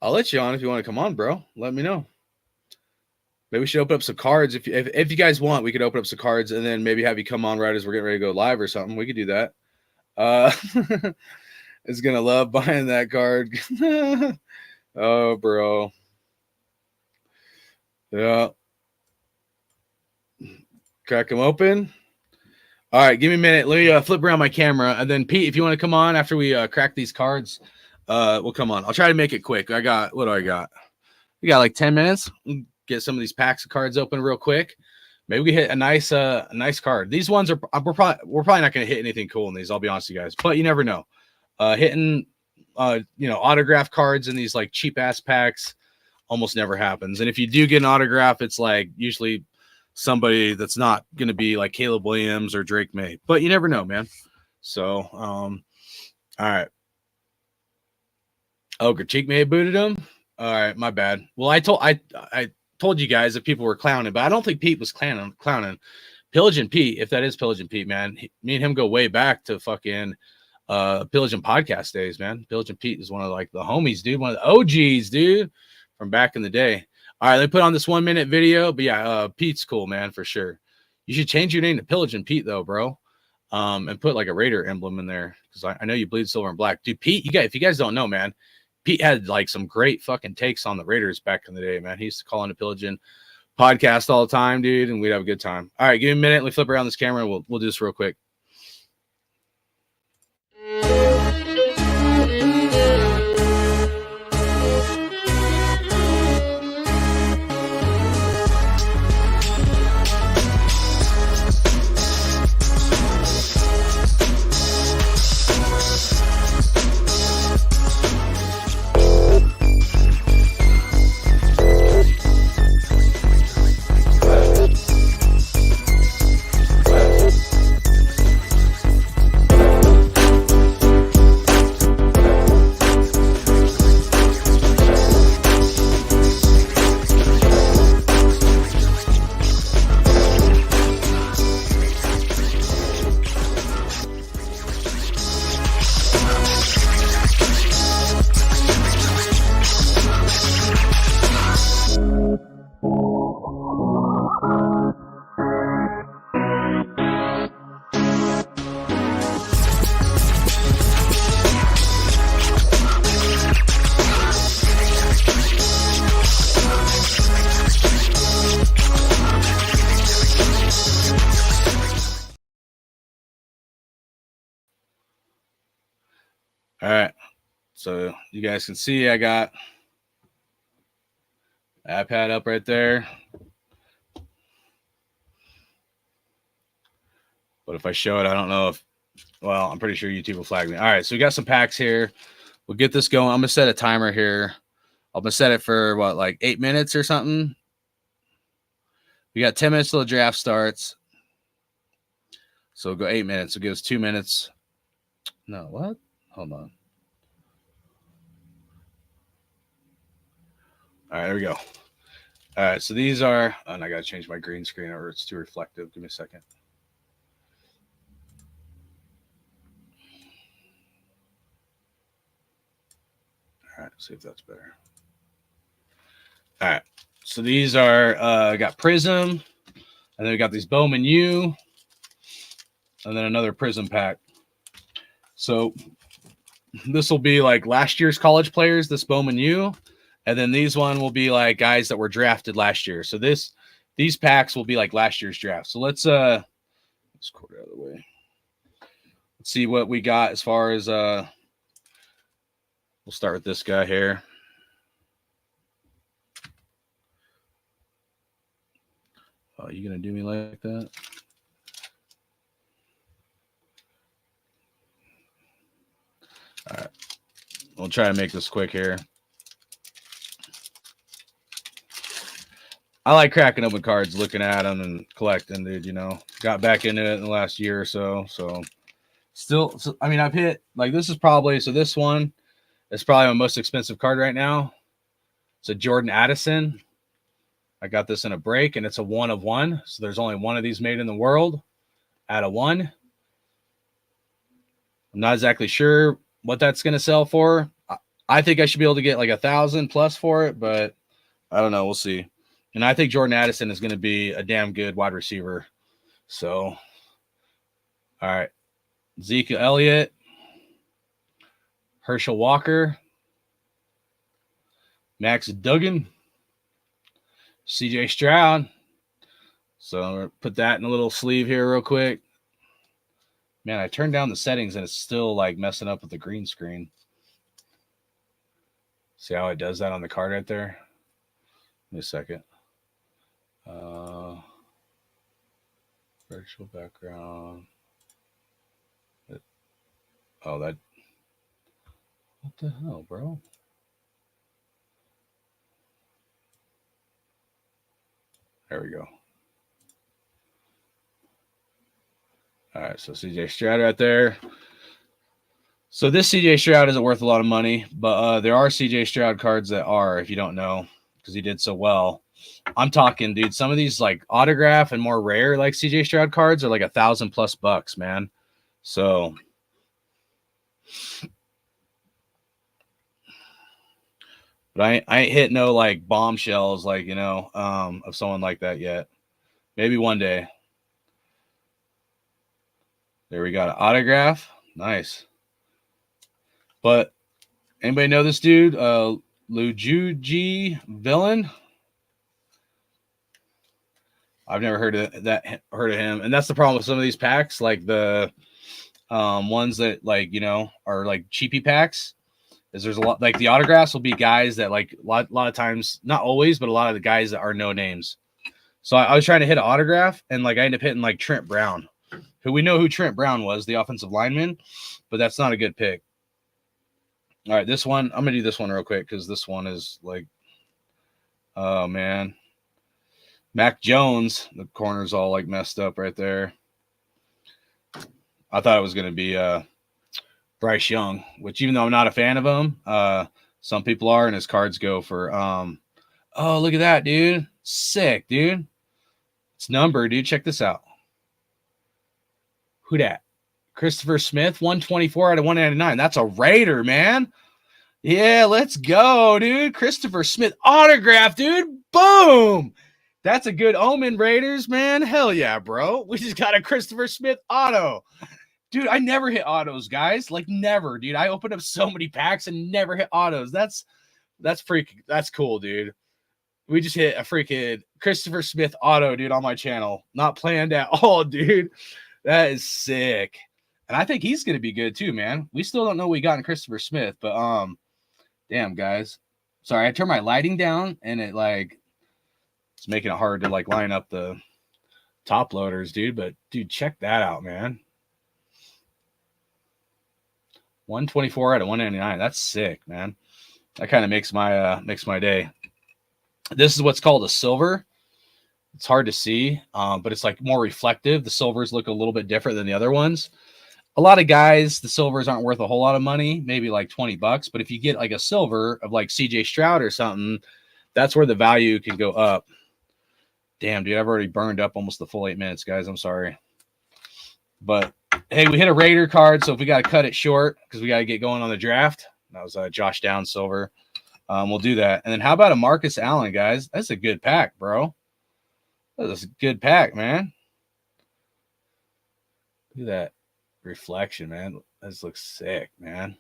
I'll let you on if you want to come on, bro. Let me know. Maybe we should open up some cards. If you guys want, we could open up some cards and then maybe have you come on right as we're getting ready to go live or something. We could do that. Is gonna love buying that card. Oh, bro. Yeah. Crack them open. All right, give me a minute. Let me flip around my camera, and then Pete, if you want to come on after we crack these cards, we'll come on. I'll try to make it quick. What do I got? We got like 10 minutes. Get some of these packs of cards open real quick. Maybe we hit a nice card. These ones we're probably not going to hit anything cool in these. I'll be honest with you guys, but you never know. Hitting autograph cards in these like cheap ass packs almost never happens. And if you do get an autograph, it's like usually somebody that's not going to be like Caleb Williams or Drake May, but you never know, man. So, all right. Oh, Cheek May booted him. All right, my bad. Well, I told you guys that people were clowning, but I don't think Pete was clowning. Pillage and Pete, if that is Pillage and Pete, man, me and him go way back to fucking Pillage and podcast days, man. Pillage and Pete is one of like the homies, dude, one of the OGs, dude, from back in the day. All right, let me put on this 1 minute video, but yeah, Pete's cool, man, for sure. You should change your name to Pillage and Pete though, bro, and put like a Raider emblem in there because I know you bleed silver and black, dude. Pete, if you guys don't know, man, Pete had like some great fucking takes on the Raiders back in the day, man. He used to call in a Pillage and podcast all the time, dude, and we'd have a good time. All right, give me a minute. Let me flip around this camera and we'll do this real quick. All right, so you guys can see I got iPad up right there. But if I show it, I don't know if, well, I'm pretty sure YouTube will flag me. All right, so we got some packs here. We'll get this going. I'm going to set a timer here. I'm going to set it for, what, like 8 minutes or something? We got 10 minutes till the draft starts. So we'll go 8 minutes. It gives 2 minutes. No, what? Hold on. All right, there we go. All right, so these are, and I got to change my green screen or it's too reflective. Give me a second. All right, see if that's better. All right, so these are, got Prism, and then we got these Bowman U, and then another Prism pack. So this will be like last year's college players, this Bowman U, and then these one will be like guys that were drafted last year. So these packs will be like last year's draft. So let's cord out of the way. Let's see what we got as far as we'll start with this guy here. Oh, you gonna do me like that? All right. We'll try to make this quick here. I like cracking open cards, looking at them and collecting, dude, you know. Got back into it in the last year or so. So still, I mean, I've hit, like, this is probably, so this one is probably my most expensive card right now. It's a Jordan Addison. I got this in a break, and it's a 1 of 1. So there's only one of these made in the world out of 1. I'm not exactly sure what that's going to sell for. I think I should be able to get like 1,000 plus for it, but I don't know. We'll see. And I think Jordan Addison is going to be a damn good wide receiver. So, all right. Zeke Elliott, Herschel Walker, Max Duggan, CJ Stroud. So I'm going to put that in a little sleeve here real quick. Man, I turned down the settings and it's still like messing up with the green screen. See how it does that on the card right there? Give me a second. Virtual background. Oh, that. What the hell, bro? There we go. All right, so CJ Stroud right there. So this CJ Stroud isn't worth a lot of money, but there are CJ Stroud cards that are, if you don't know, because he did so well. I'm talking, dude, some of these like autograph and more rare like CJ Stroud cards are like $1,000+ man. So but I ain't hit no like bombshells like, you know, of someone like that yet. Maybe one day. There we got an autograph. Nice. But anybody know this dude? Lujuji Villain? I've never heard of him. And that's the problem with some of these packs, like the ones that like, you know, are like cheapy packs. Is there's a lot like the autographs will be guys that like a lot of times, not always, but a lot of the guys that are no names. So I was trying to hit an autograph and like I ended up hitting like Trent Brown, who we know who Trent Brown was, the offensive lineman, but that's not a good pick. All right, this one, I'm gonna do this one real quick because this one is like, oh man. Mac Jones, the corner's all like messed up right there. I thought it was gonna be Bryce Young, which even though I'm not a fan of him, some people are, and his cards go for oh, look at that, dude. Sick, dude. It's numbered, dude. Check this out. Who dat? Christopher Smith, 124 out of 199. That's a Raider, man. Yeah, let's go, dude. Christopher Smith autograph, dude. Boom. That's a good omen, Raiders, man. Hell yeah, bro. We just got a Christopher Smith auto. Dude, I never hit autos, guys. Like never, dude. I opened up so many packs and never hit autos. That's freaking, that's cool, dude. We just hit a freaking Christopher Smith auto, dude, on my channel. Not planned at all, dude. That is sick. And I think he's going to be good too, man. We still don't know what we got in Christopher Smith, but damn, guys. Sorry, I turned my lighting down and it like it's making it hard to like line up the top loaders, dude. But dude, check that out, man. 124 out of 199. That's sick, man. That kind of makes my day. This is what's called a silver. It's hard to see, but it's like more reflective. The silvers look a little bit different than the other ones. A lot of guys, the silvers aren't worth a whole lot of money, maybe like $20. But if you get like a silver of like CJ Stroud or something, that's where the value can go up. Damn, dude, I've already burned up almost the full 8 minutes, guys. I'm sorry. But hey, we hit a Raider card, so if we got to cut it short because we got to get going on the draft. That was Josh Downs silver. We'll do that. And then how about a Marcus Allen, guys? That's a good pack, bro. That's a good pack, man. Look at that reflection, man. This looks sick, man.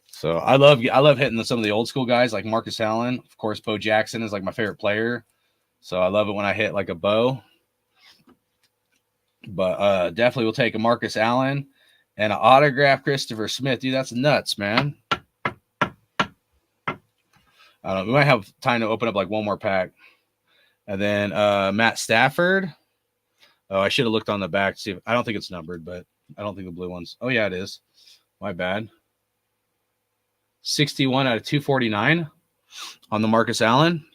So I love hitting some of the old school guys like Marcus Allen. Of course, Bo Jackson is like my favorite player. So I love it when I hit like a Bo. But definitely we'll take a Marcus Allen and an autograph Christopher Smith. Dude, that's nuts, man. I don't know. We might have time to open up like one more pack. And then Matt Stafford. Oh, I should have looked on the back to see I don't think it's numbered, but I don't think the blue ones. Oh, yeah, it is. My bad. 61 out of 249 on the Marcus Allen.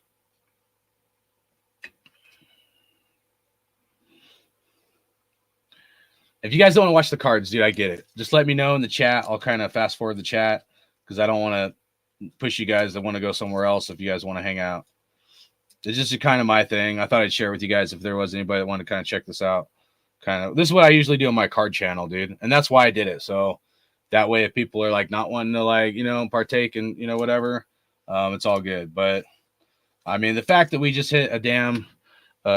If you guys don't want to watch the cards, dude, I get it. Just let me know in the chat. I'll kind of fast forward the chat because I don't want to push you guys that want to go somewhere else if you guys want to hang out. It's just kind of my thing. I thought I'd share with you guys if there was anybody that wanted to kind of check this out. This is what I usually do on my card channel, dude. And that's why I did it. So that way, if people are like not wanting to like, you know, partake in, you know, whatever, it's all good. But I mean, the fact that we just hit a damn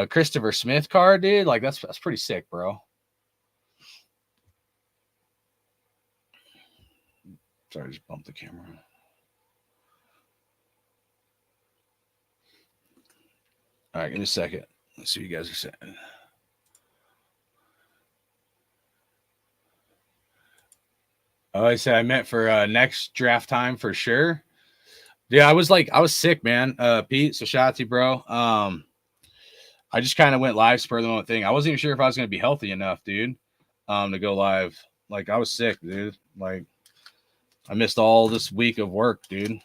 Christopher Smith card, dude, like that's pretty sick, bro. Sorry, I just bumped the camera. All right, give me a second. Let's see what you guys are saying. Oh, I said I meant for next draft time for sure. Yeah, I was sick, man. Pete, so shout out to you, bro. I just kind of went live spur of the moment thing. I wasn't even sure if I was gonna be healthy enough, dude, to go live. Like I was sick, dude. Like I missed all this week of work, dude.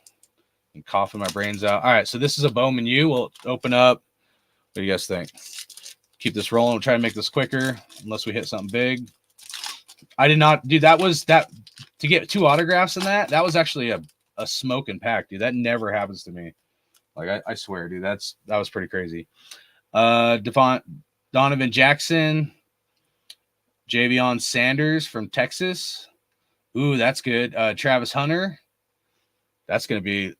I'm coughing my brains out. All right, so this is a Bowman U. We'll open up. What do you guys think? Keep this rolling. We'll try to make this quicker, unless we hit something big. I did not, dude. That was that to get 2 autographs in that. That was actually a smoking pack, dude. That never happens to me. Like I swear, dude. That was pretty crazy. Donovan Jackson, Javion Sanders from Texas. Ooh, that's good. Travis Hunter. He's gonna be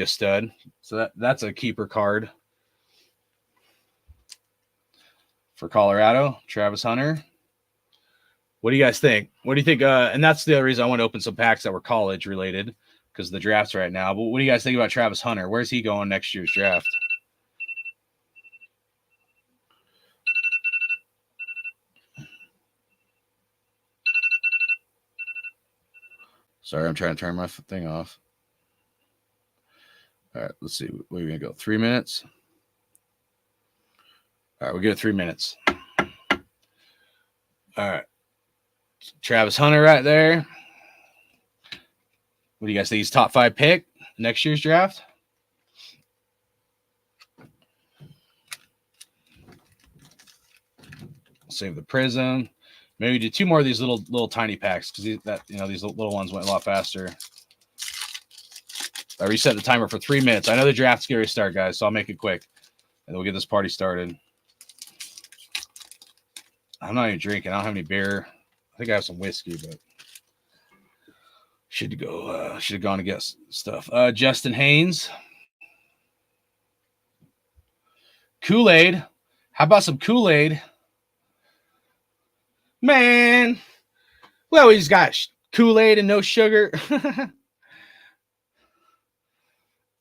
a stud. So that's a keeper card for Colorado. Travis Hunter. What do you guys think? What do you think? And that's the other reason I want to open some packs that were college related because the draft's right now. But what do you guys think about Travis Hunter? Where's he going next year's draft? Sorry, I'm trying to turn my thing off. All right, let's see. Where are we going to go? 3 minutes? All right, we'll get 3 minutes. All right. Travis Hunter right there. What do you guys think? He's top 5 pick next year's draft? Save the Prism. Maybe do 2 more of these little tiny packs because these little ones went a lot faster. I reset the timer for 3 minutes. I know the draft's going to start, guys, so I'll make it quick, and we'll get this party started. I'm not even drinking. I don't have any beer. I think I have some whiskey, but should have gone to get stuff. Justin Haynes, Kool-Aid. How about some Kool-Aid? Man, well, he's got Kool-Aid and no sugar.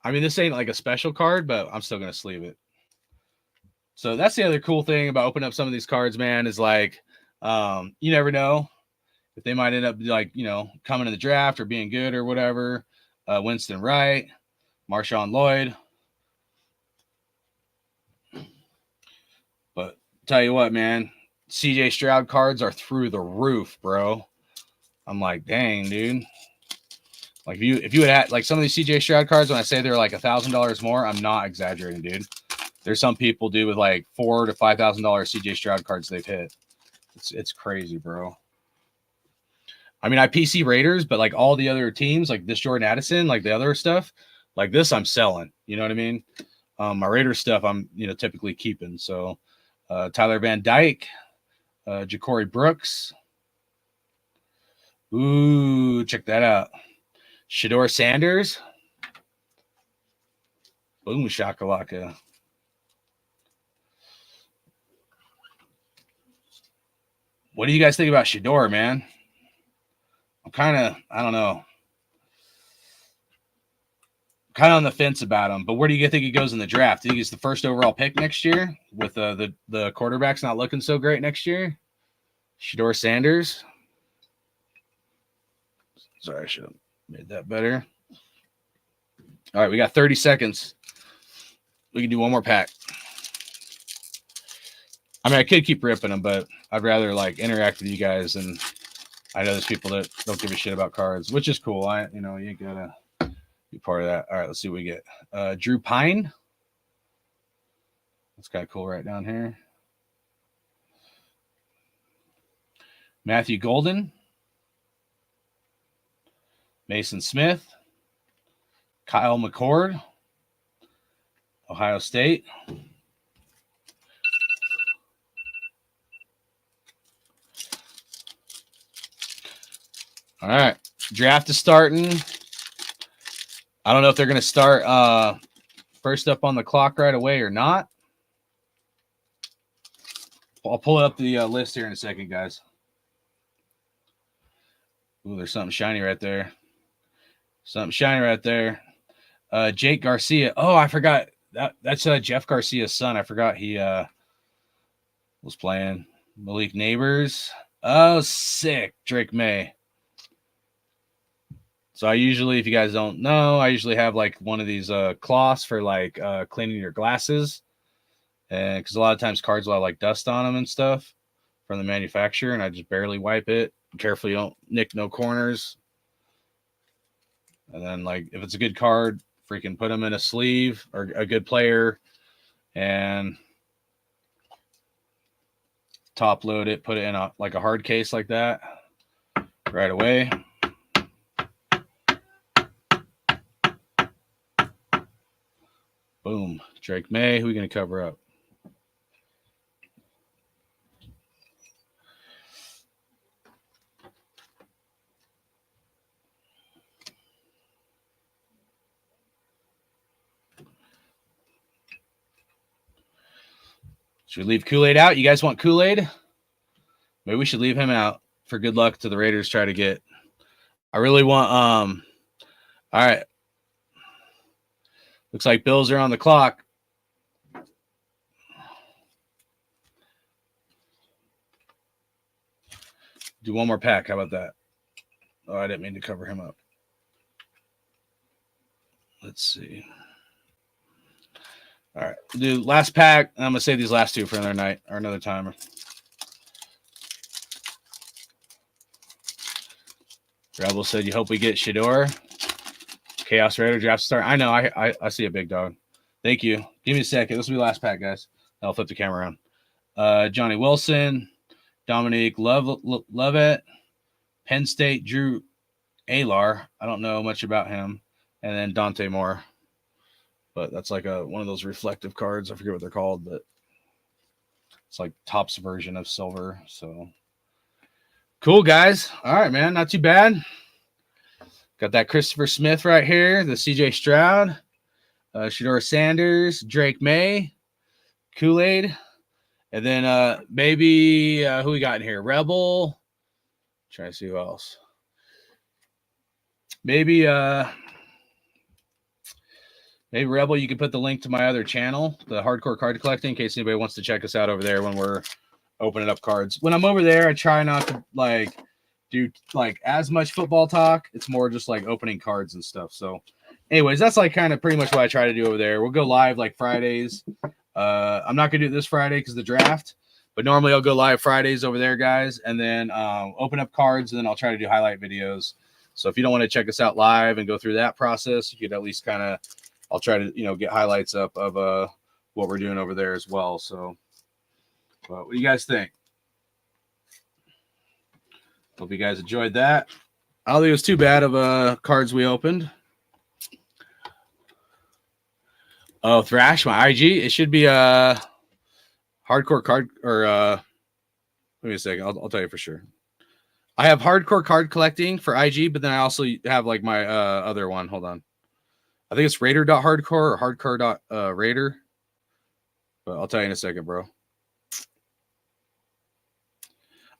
I mean, this ain't like a special card, but I'm still going to sleeve it. So that's the other cool thing about opening up some of these cards, man, is like, you never know if they might end up like, coming to the draft or being good or whatever. Winston Wright, Marshawn Lloyd. But tell you what, man, CJ Stroud cards are through the roof, bro. I'm like, dang, dude. Like if you had like some of these CJ Stroud cards, when I say they're like $1,000 more, I'm not exaggerating, dude. There's some people do with like $4,000 to $5,000 CJ Stroud cards they've hit. It's crazy, bro. I mean, I PC Raiders, but like all the other teams, like this Jordan Addison, like the other stuff, like this, I'm selling. You know what I mean? My Raiders stuff, I'm typically keeping. So Tyler Van Dyke, Ja'Cory Brooks. Ooh, check that out. Shedeur Sanders. Boom shakalaka. What do you guys think about Shedeur, man? I'm I don't know. Kind of on the fence about him, but where do you think he goes in the draft? Do you think he's the first overall pick next year with the quarterbacks not looking so great next year? Shedeur Sanders. Sorry, I should have made that better. All right, we got 30 seconds. We can do one more pack. I mean, I could keep ripping them, but I'd rather like interact with you guys. And I know there's people that don't give a shit about cards, which is cool. You ain't gotta be part of that. All right, let's see what we get. Drew Pine. That's kind of cool right down here. Matthew Golden. Mason Smith. Kyle McCord. Ohio State. All right. Draft is starting. I don't know if they're going to start first up on the clock right away or not. I'll pull up the list here in a second, guys. Ooh, there's something shiny right there. Something shiny right there. Jake Garcia. Oh, I forgot. That's Jeff Garcia's son. I forgot he was playing. Malik Neighbors. Oh, sick. Drake May. So I usually, if you guys don't know, I usually have like one of these cloths for like cleaning your glasses. And because a lot of times cards will have like dust on them and stuff from the manufacturer, and I just barely wipe it. Carefully, you don't nick no corners. And then, like, if it's a good card, freaking put them in a sleeve or a good player and top load it, put it in a hard case like that right away. Boom. Drake May. Who are we going to cover up? Should we leave Kool-Aid out? You guys want Kool-Aid? Maybe we should leave him out for good luck to the Raiders try to get. I really want all right. Looks like Bills are on the clock. Do one more pack. How about that? Oh, I didn't mean to cover him up. Let's see. All right, do last pack. I'm gonna save these last two for another night or another time. Rebel said, "You hope we get Shedeur." Chaos Raider draft start. I know. I see a big dog. Thank you. Give me a second. This will be the last pack, guys. I'll flip the camera around. Johnny Wilson, Dominique Lovett, Penn State Drew Alar. I don't know much about him, and then Dante Moore. But that's like one of those reflective cards. I forget what they're called, but it's like Topps version of silver. So cool, guys. All right, man. Not too bad. Got that Christopher Smith right here, the CJ Stroud, Shedeur Sanders, Drake May, Kool-Aid, and then maybe who we got in here? Rebel. Try to see who else. Maybe Rebel, you can put the link to my other channel, the Hardcore Card Collecting, in case anybody wants to check us out over there when we're opening up cards. When I'm over there, I try not to do as much football talk. It's more just like opening cards and stuff. So anyways, that's like kind of pretty much what I try to do over there. We'll go live like Fridays. I'm not gonna do it this Friday because the draft, but normally I'll go live Fridays over there, guys, and then open up cards, and then I'll try to do highlight videos. So if you don't want to check us out live and go through that process, you could at least kind of, I'll try to get highlights up of what we're doing over there as well. So what do you guys think? Hope you guys enjoyed that. I don't think it was too bad of cards we opened. Oh, Thrash, my IG. It should be a hardcore card or wait a second. I'll tell you for sure. I have hardcore card collecting for IG, but then I also have like my other one. Hold on. I think it's Raider.hardcore or hardcore.raider. But I'll tell you in a second, bro.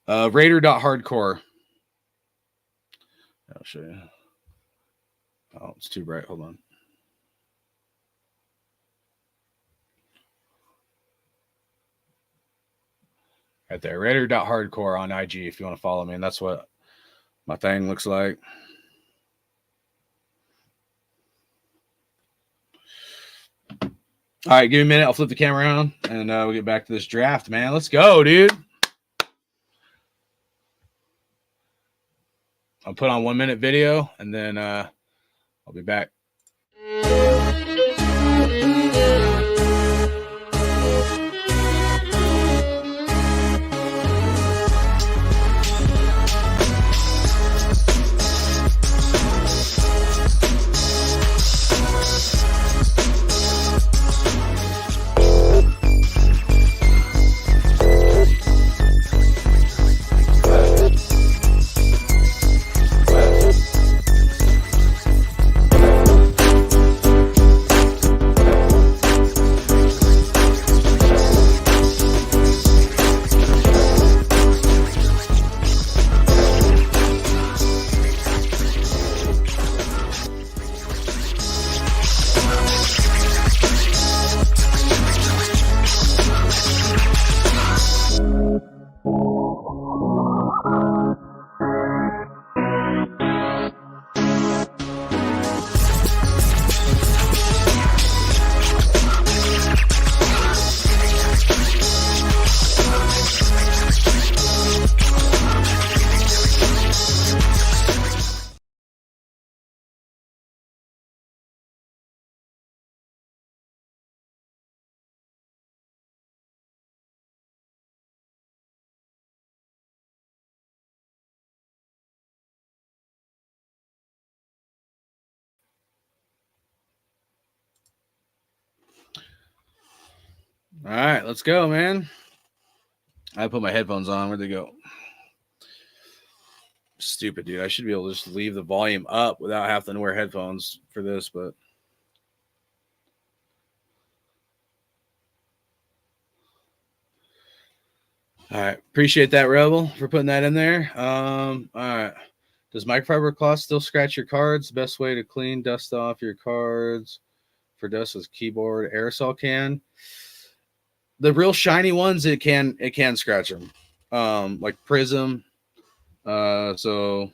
Raider.hardcore. I'll show you. Oh, it's too bright. Hold on. Right there. Raider.hardcore on IG if you want to follow me. And that's what my thing looks like. All right, give me a minute. I'll flip the camera around and we'll get back to this draft, man. Let's go, dude. I'll put on 1 minute video and then I'll be back. All right, let's go, man. I put my headphones on. Where'd they go? Stupid, dude. I should be able to just leave the volume up without having to wear headphones for this, but all right. Appreciate that, Rebel, for putting that in there. All right. Does microfiber cloth still scratch your cards? Best way to clean dust off your cards for dust is keyboard aerosol can. The real shiny ones, it can scratch them. Like Prism. So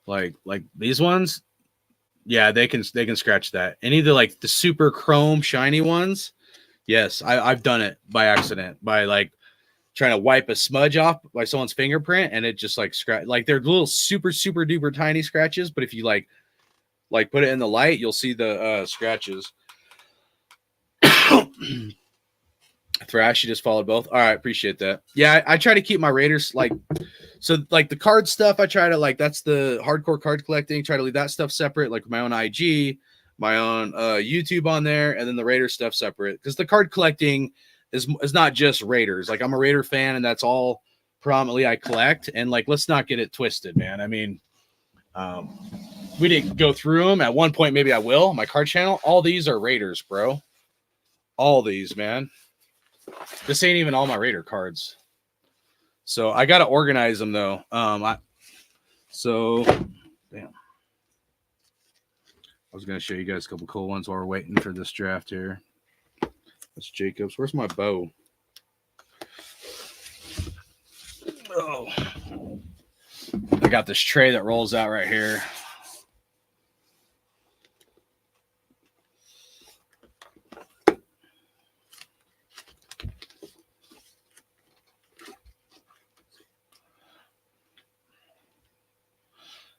like these ones, yeah, they can scratch that. Any of the like the super chrome shiny ones, yes, I've done it by accident by like trying to wipe a smudge off by someone's fingerprint, and it just like scratch. Like they're little super duper tiny scratches, but if you like put it in the light, you'll see the scratches. Thrash, you just followed both. All right, appreciate that. Yeah, I try to keep my Raiders like so like the card stuff. I try to like that's the hardcore card collecting. Try to leave that stuff separate, like my own IG, my own YouTube on there, and then the Raider stuff separate because the card collecting is not just Raiders. Like I'm a Raider fan, and that's all predominantly I collect. And like let's not get it twisted, man. I mean, we didn't go through them at one point. Maybe I will. My card channel. All these are Raiders, bro. All these, man. This ain't even all my Raider cards. So I got to organize them though. Damn. I was going to show you guys a couple cool ones while we're waiting for this draft here. That's Jacobs. Where's my bow? Oh, I got this tray that rolls out right here.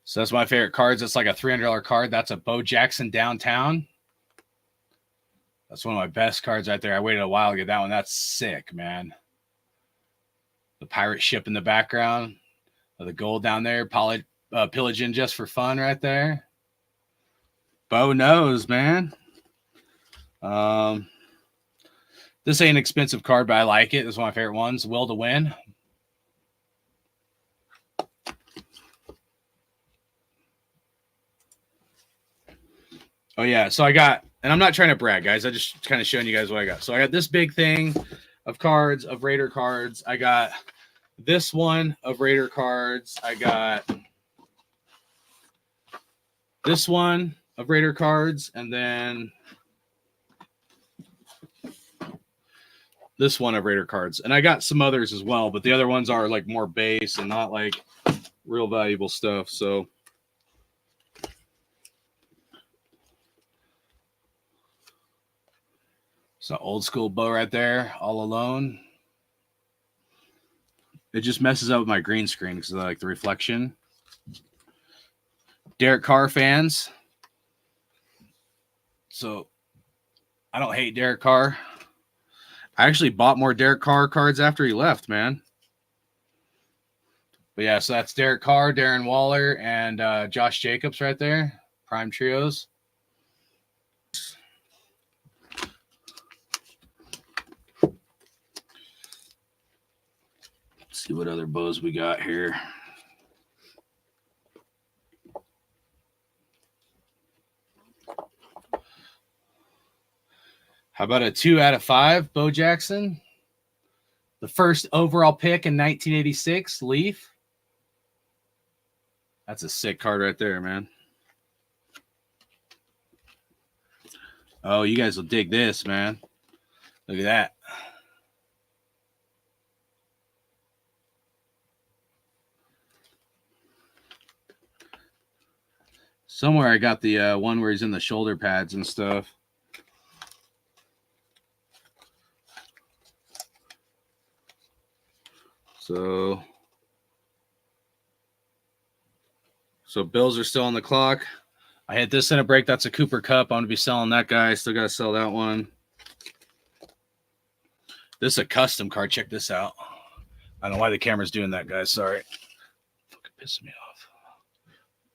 So that's my favorite cards. It's like a $300 card. That's a Bo Jackson Downtown. That's one of my best cards right there. I waited a while to get that one. That's sick, man. The pirate ship in the background. The gold down there. Pillaging just for fun right there. Bo knows, man. This ain't an expensive card, but I like it. It's one of my favorite ones. Will to Win. Oh, yeah. So I got, and I'm not trying to brag, guys. I just kind of showing you guys what I got. So I got this big thing of cards, of Raider cards. I got this one of Raider cards. I got this one of Raider cards. And then this one of Raider cards. And I got some others as well, but the other ones are like more base and not like real valuable stuff. So old school Bo right there, all alone. It just messes up with my green screen because of like the reflection. Derek Carr fans. So I don't hate Derek Carr. I actually bought more Derek Carr cards after he left, man. But yeah, so that's Derek Carr, Darren Waller, and Josh Jacobs right there. Prime trios. See what other bows we got here. How about a 2 out of 5, Bo Jackson? The first overall pick in 1986, Leaf. That's a sick card right there, man. Oh, you guys will dig this, man. Look at that. Somewhere I got the one where he's in the shoulder pads and stuff. So Bills are still on the clock. I hit this in a break. That's a Cooper Kupp. I'm going to be selling that guy. Still got to sell that one. This is a custom card. Check this out. I don't know why the camera's doing that, guys. Sorry. Fucking pissing me off.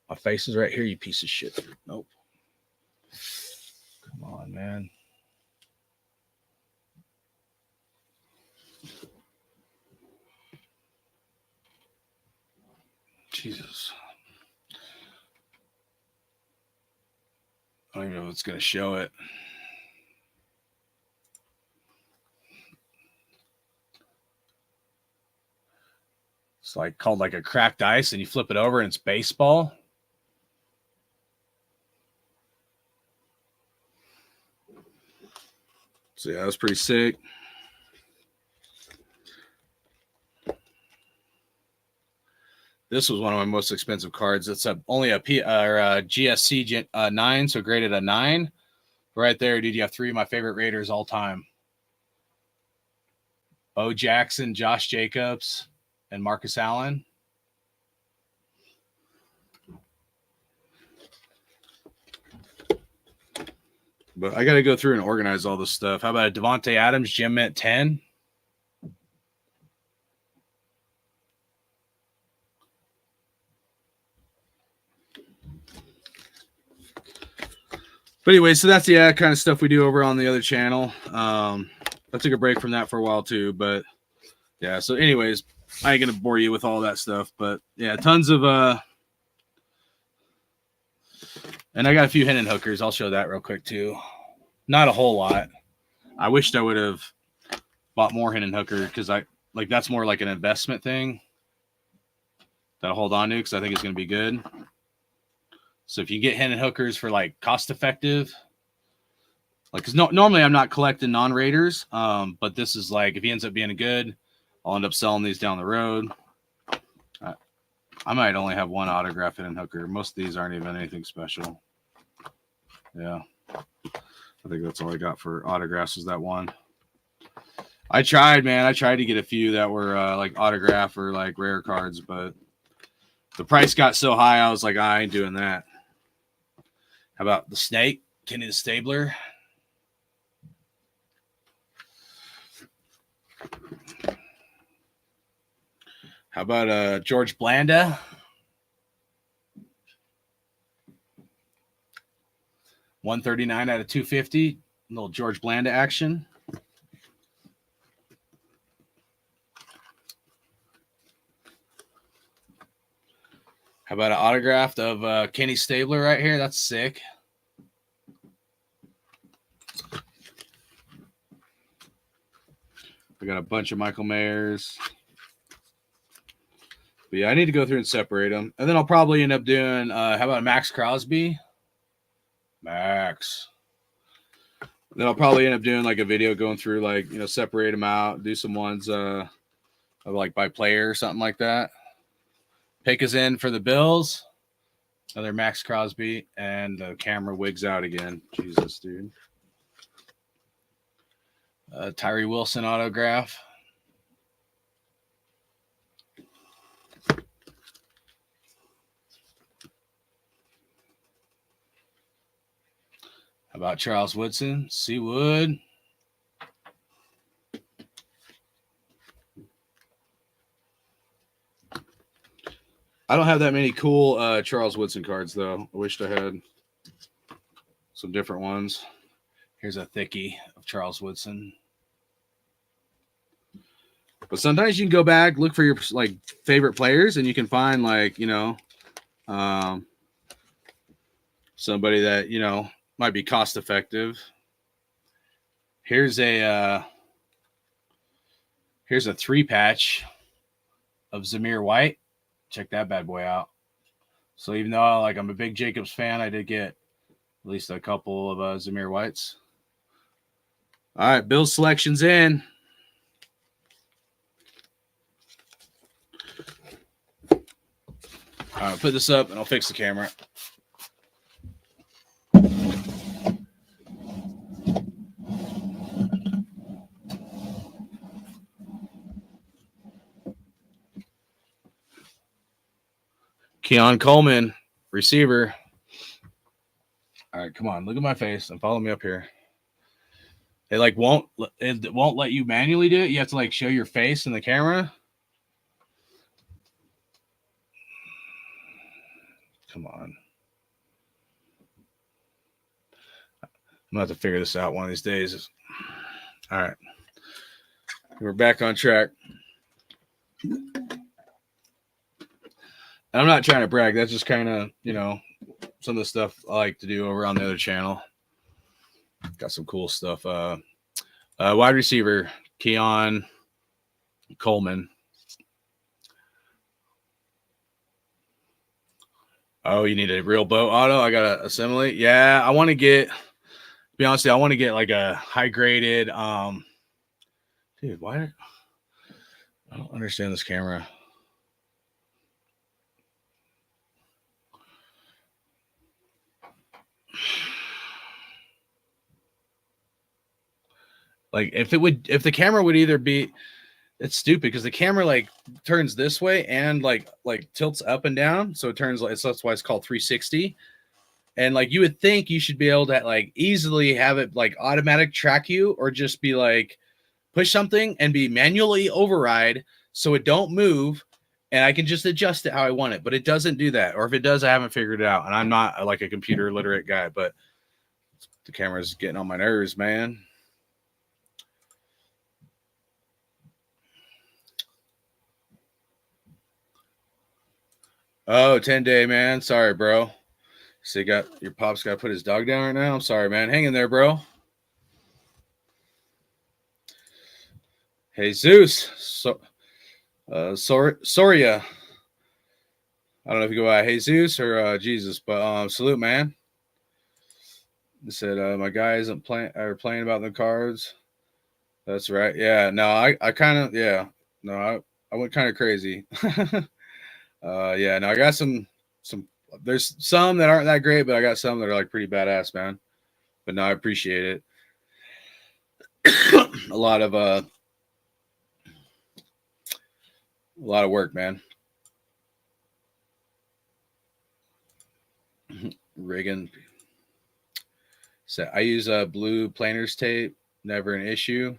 My face is right here, you piece of shit. Nope. on, man. Jesus. I don't even know if it's going to show it. It's like called like a cracked ice, and you flip it over and it's baseball. So yeah, that was pretty sick. This was one of my most expensive cards. It's only a GSC 9, so graded a 9. Right there, dude, you have 3 of my favorite Raiders all time. Bo Jackson, Josh Jacobs, and Marcus Allen. But I got to go through and organize all this stuff. How about a Devontae Adams, Gem Mint 10? But anyway, so that's the kind of stuff we do over on the other channel. I took a break from that for a while too, but yeah. So anyways, I ain't going to bore you with all that stuff, but yeah, tons of, and I got a few Hendon hookers. I'll show that real quick too. Not a whole lot. I wished I would have bought more Hendon hooker because that's more like an investment thing that I'll hold on to because I think it's going to be good. So if you get Hendon hookers for like cost effective, like because normally I'm not collecting non-Raiders, but this is like if he ends up being good, I'll end up selling these down the road. I might only have one autograph Hendon hooker. Most of these aren't even anything special. Yeah, I think that's all I got for autographs is that one. I tried, man. I tried to get a few that were like autograph or like rare cards, but the price got so high, I was like, I ain't doing that. How about the Snake, Kenny the Stabler? How about George Blanda? $139 out of 250. Little George Blanda action. How about an autograph of Kenny Stabler right here? That's sick. I got a bunch of Michael Mayers. But yeah, I need to go through and separate them. And then I'll probably end up doing, how about Max Crosby? Max. Then I'll probably end up doing like a video going through like, separate them out, do some ones of like by player or something like that. Pick us in for the Bills. Another Max Crosby, and the camera wigs out again. Jesus, dude. Tyree Wilson autograph. How about Charles Woodson? Seawood. I don't have that many cool Charles Woodson cards, though. I wished I had some different ones. Here's a thickie of Charles Woodson. But sometimes you can go back, look for your like favorite players, and you can find like, somebody that, might be cost effective. Here's a 3-patch of Zamir White. Check that bad boy out. So even though like I'm a big Jacobs fan, I did get at least a couple of Zamir Whites. All right, Bill's selection's in. All right, put this up and I'll fix the camera. Keon Coleman, receiver. All right, come on, look at my face and follow me up here. It won't let you manually do it. You have to like show your face in the camera. Come on. I'm gonna have to figure this out one of these days. All right, we're back on track. And I'm not trying to brag. That's just kind of, you know, some of the stuff I like to do over on the other channel. Got some cool stuff. Wide receiver, Keon Coleman. Oh, you need a real boat auto? I got to assimilate. Yeah, I want to get, to be honest, I want to get like a high graded. Dude, why? I don't understand this camera. Like if the camera would either be, it's stupid because the camera like turns this way and like tilts up and down, so it turns like, so that's why it's called 360. And like you would think you should be able to like easily have it like automatic track you, or just be like push something and be manually override so it don't move, and I can just adjust it how I want it. But it doesn't do that, or if it does, I haven't figured it out. And I'm not like a computer literate guy, but the camera's getting on my nerves, man. Oh, 10-day, man. Sorry, bro. So you got your pop's got to put his dog down right now. I'm sorry, man. Hang in there, bro. Hey, Zeus. Soria. I don't know if you go by Jesus or Jesus, but salute, man. He said my guy isn't playing about the cards. That's right. Yeah. No, I kind of, yeah. No, I went kind of crazy. Yeah. No, I got some. There's some that aren't that great, but I got some that are like pretty badass, man. But no, I appreciate it. A lot of work, man. Reagan said, I use blue planers tape, never an issue.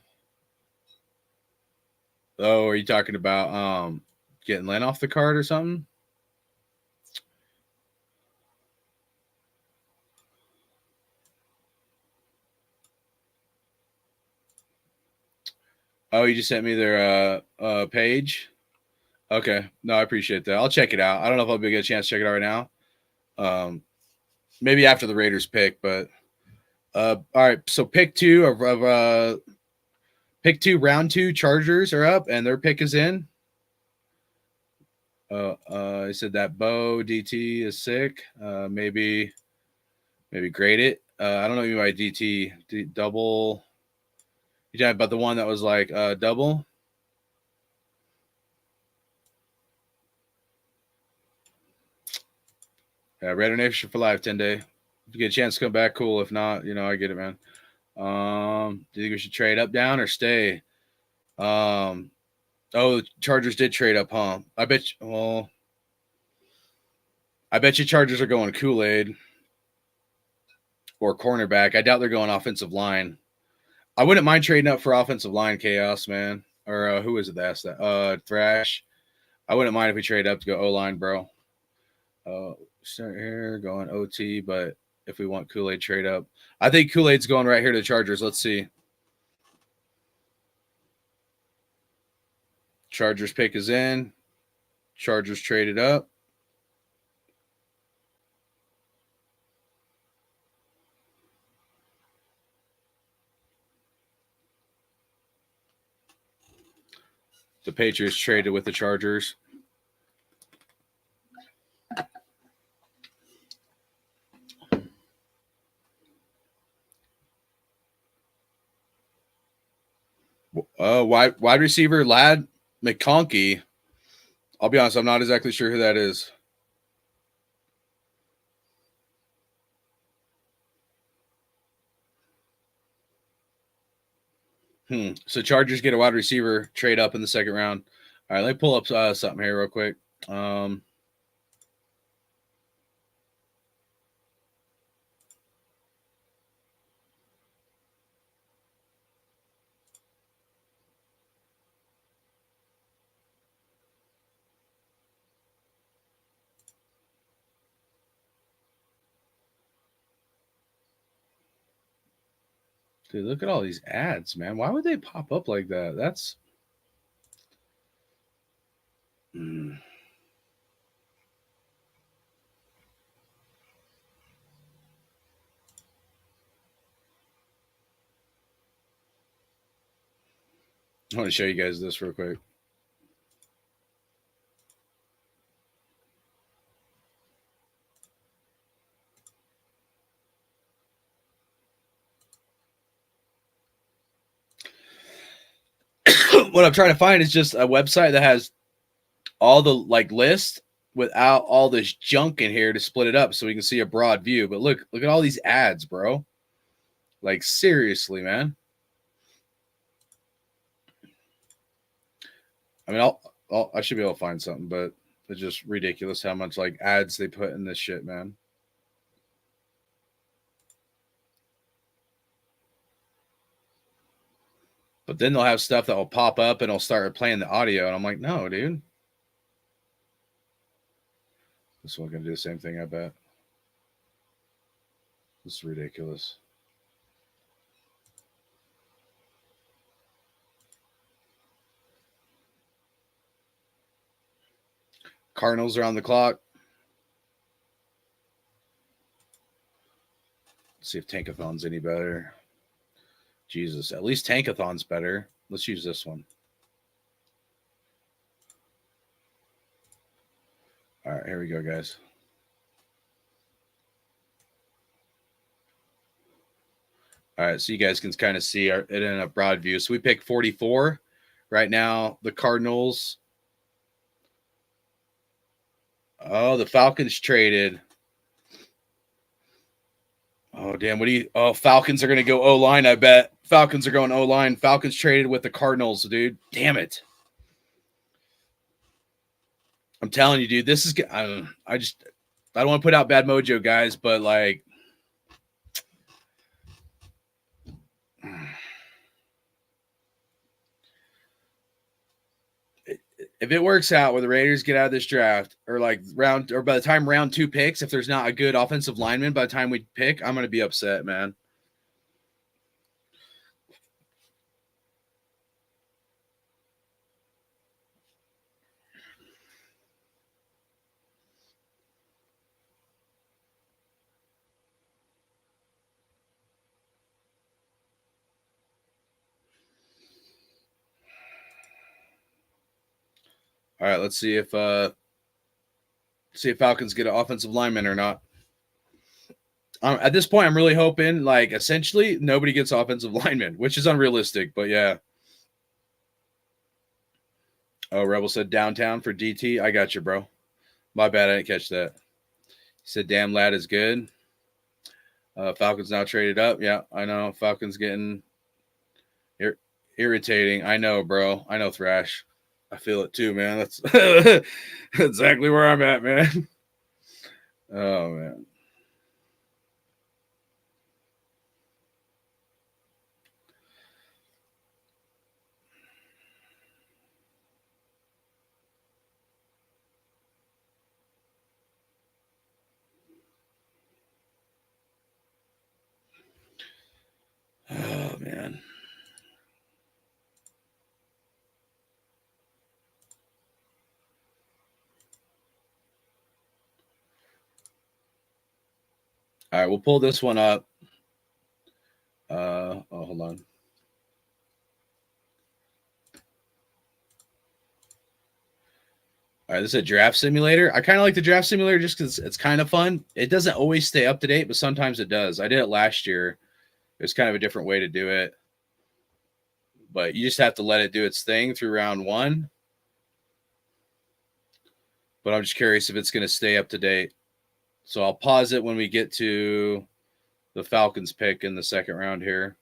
Oh, are you talking about getting Len off the card or something? Oh, you just sent me their page. Okay, no, I appreciate that. I'll check it out. I don't know if I'll get a chance to check it out right now. Maybe after the Raiders pick, but all right. So pick two of round 2 Chargers are up, and their pick is in. I said that Bo DT is sick. Maybe grade it. I don't know what you mean by DT. Double. You talking about the one that was like double? Raider Nation for life, 10-day. If you get a chance to come back, cool. If not, you know, I get it, man. Do you think we should trade up, down, or stay? Oh, the Chargers did trade up, huh? I bet you Chargers are going Kool-Aid or cornerback. I doubt they're going offensive line. I wouldn't mind trading up for offensive line, Chaos, man. Or who is it that asked that? Thrash. I wouldn't mind if we trade up to go O-line, bro. Start here, going OT, but if we want Kool-Aid, trade up. I think Kool-Aid's going right here to the Chargers. Let's see. Chargers pick is in. Chargers traded up. The Patriots traded with the Chargers. Wide receiver Ladd McConkey. I'll be honest, I'm not exactly sure who that is. So Chargers get a wide receiver, trade up in the second round. All right, let me pull up something here real quick. Dude, look at all these ads, man. Why would they pop up like that? That's. Mm. I want to show you guys this real quick. What I'm trying to find is just a website that has all the like list without all this junk in here to split it up so we can see a broad view. But look at all these ads, bro. Like seriously, man. I mean, I should be able to find something, but it's just ridiculous how much like ads they put in this shit, man. But then they'll have stuff that will pop up and it'll start playing the audio, and I'm like, no, dude. This one's gonna do the same thing, I bet. This is ridiculous. Cardinals are on the clock. Let's see if Tankathon's any better. Jesus, at least Tankathon's better. Let's use this one. All right, here we go, guys. All right, so you guys can kind of see it in a broad view. So we picked 44. Right now, the Cardinals. Oh, the Falcons traded. Oh, damn. What do you... Oh, Falcons are going to go O-line, I bet. Falcons are going O-line. Falcons traded with the Cardinals, dude. Damn it. I'm telling you, dude, this is... I don't want to put out bad mojo, guys, but like... If it works out where the Raiders get out of this draft, or like by the time round 2 picks, if there's not a good offensive lineman by the time we pick, I'm going to be upset, man. All right, let's see if Falcons get an offensive lineman or not. At this point, I'm really hoping, like, essentially nobody gets offensive linemen, which is unrealistic, but yeah. Oh, Rebel said downtown for DT. I got you, bro. My bad, I didn't catch that. He said, damn, lad is good. Falcons now traded up. Yeah, I know. Falcons getting irritating. I know, bro. I know, Thrash. I feel it too, man. That's exactly where I'm at, man. Oh, man. Oh, man. All right, we'll pull this one up. Hold on. All right, this is a draft simulator. I kind of like the draft simulator just because it's kind of fun. It doesn't always stay up to date, but sometimes it does. I did it last year. It's kind of a different way to do it. But you just have to let it do its thing through round 1. But I'm just curious if it's going to stay up to date. So I'll pause it when we get to the Falcons pick in the second round here.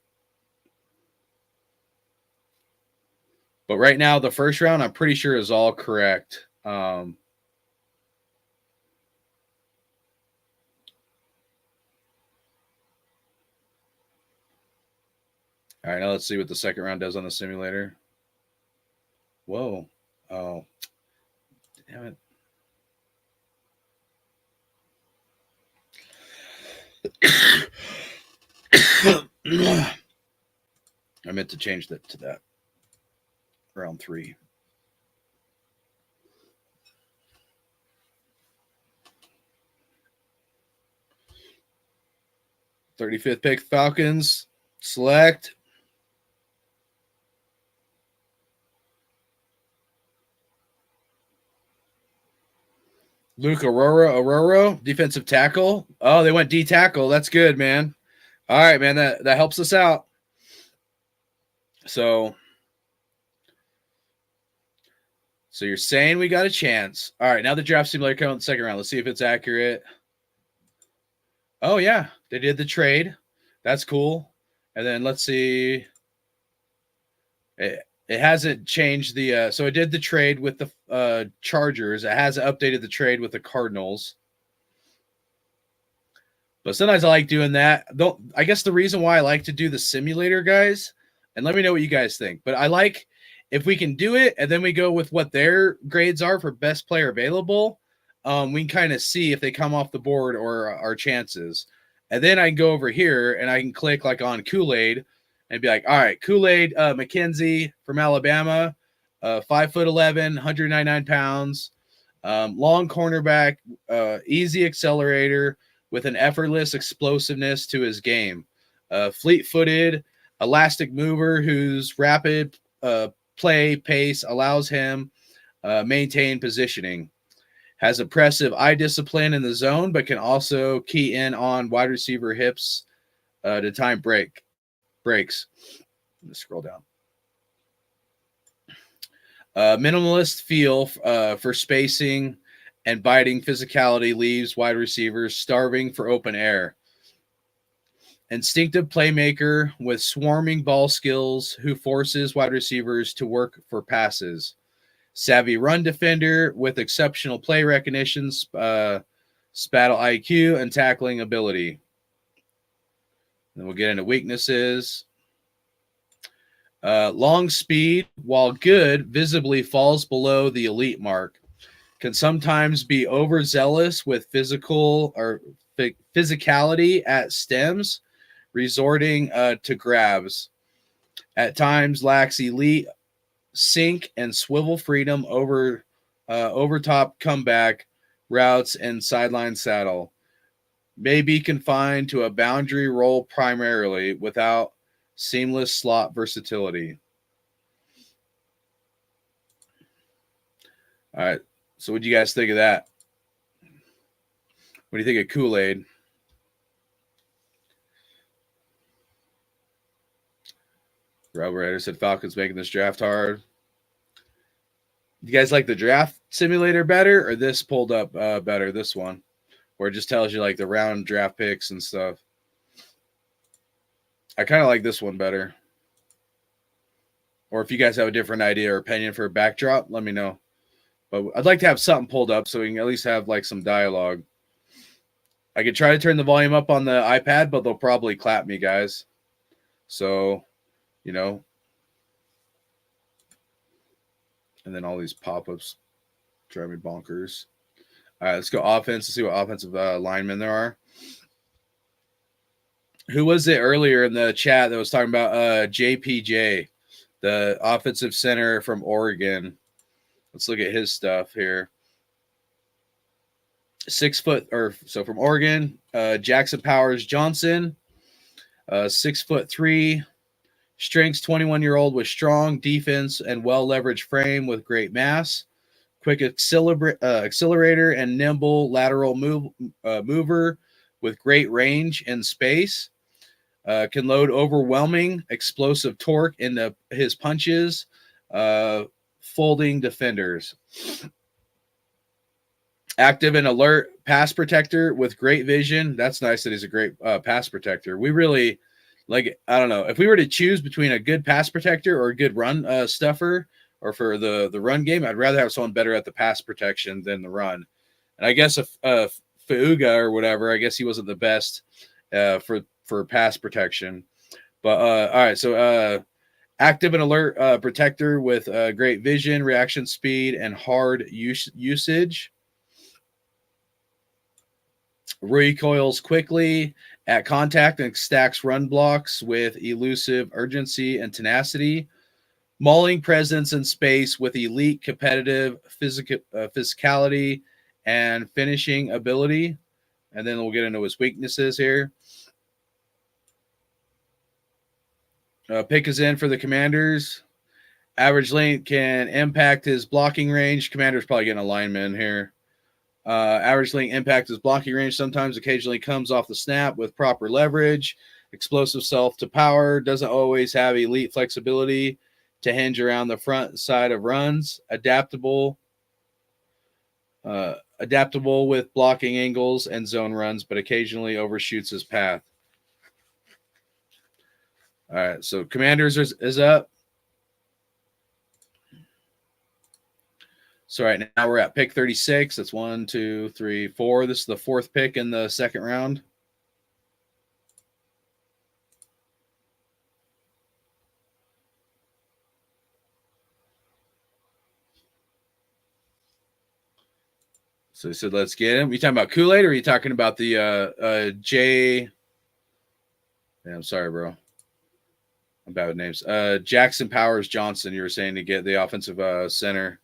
But right now, the first round, I'm pretty sure is all correct. All right, now let's see what the second round does on the simulator. Whoa. Oh. Damn it. I meant to change that to that. Round 3. $35th pick, Falcons. Select. Luke Aurora, defensive tackle. Oh, they went D tackle. That's good, man. All right, man. That helps us out. So you're saying we got a chance. All right, now the draft simulator coming in the second round. Let's see if it's accurate. Oh, yeah. They did the trade. That's cool. And then let's see. It hasn't changed the so it did the trade with the Chargers. It hasn't updated the trade with the Cardinals. But sometimes I like doing that. I guess the reason why I like to do the simulator, guys, and let me know what you guys think. But I like if we can do it and then we go with what their grades are for best player available, we can kind of see if they come off the board or our chances. And then I can go over here and I can click like on Kool-Aid and be like, all right, Kool-Aid McKenzie from Alabama, 5'11", 199 pounds, long cornerback, easy accelerator with an effortless explosiveness to his game. Fleet-footed, elastic mover whose rapid play pace allows him maintain positioning. Has impressive eye discipline in the zone, but can also key in on wide receiver hips to time breaks. Let me scroll down. Minimalist feel for spacing and biting physicality leaves wide receivers starving for open air. Instinctive playmaker with swarming ball skills who forces wide receivers to work for passes. Savvy run defender with exceptional play recognition, spattle IQ, and tackling ability. Then we'll get into weaknesses. Long speed, while good, visibly falls below the elite mark. Can sometimes be overzealous with physical or physicality at stems, resorting to grabs. At times lacks elite sink and swivel freedom over top comeback routes and sideline saddle. May be confined to a boundary role primarily without seamless slot versatility. All right. So what do you guys think of that? What do you think of Kool-Aid? Robert Ryder said Falcons making this draft hard. You guys like the draft simulator better or this pulled up better, this one? Where it just tells you like the round draft picks and stuff. I kind of like this one better. Or if you guys have a different idea or opinion for a backdrop, let me know. But I'd like to have something pulled up so we can at least have like some dialogue. I could try to turn the volume up on the iPad, but they'll probably clap me, guys. So, you know. And then all these pop-ups drive me bonkers. All right, let's go offense to see what offensive linemen there are. Who was it earlier in the chat that was talking about JPJ, the offensive center from Oregon? Let's look at his stuff here. 6 foot, or so from Oregon, Jackson Powers Johnson, 6'3", strengths 21-year-old with strong defense and well-leveraged frame with great mass, quick accelerator and nimble lateral mover with great range and space. Can load overwhelming explosive torque into his punches, folding defenders. Active and alert pass protector with great vision. That's nice that he's a great pass protector. We really, like, I don't know. If we were to choose between a good pass protector or a good run stuffer or for the run game, I'd rather have someone better at the pass protection than the run. And I guess if Fauga or whatever, I guess he wasn't the best for pass protection. But all right, so active and alert protector with great vision, reaction speed, and hard usage. Recoils quickly At contact and stacks run blocks with elusive urgency and tenacity. Mauling presence in space with elite competitive physicality and finishing ability. And then we'll get into his weaknesses here. Pick is in for the Commanders. Average length can impact his blocking range. Commander's probably getting a lineman here. Average length impact his blocking range. Sometimes occasionally comes off the snap with proper leverage. Explosive self to power. Doesn't always have elite flexibility to hinge around the front side of runs. Adaptable with blocking angles and zone runs, but occasionally overshoots his path. All right, so Commanders is up. So right now we're at pick 36. That's 1, 2, 3, 4. This is the fourth pick in the second round. So he said, let's get him. Are you talking about Kool-Aid or are you talking about the J? Yeah, I'm sorry, bro. I'm bad with names. Jackson Powers Johnson, you were saying to get the offensive center.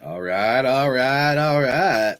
All right.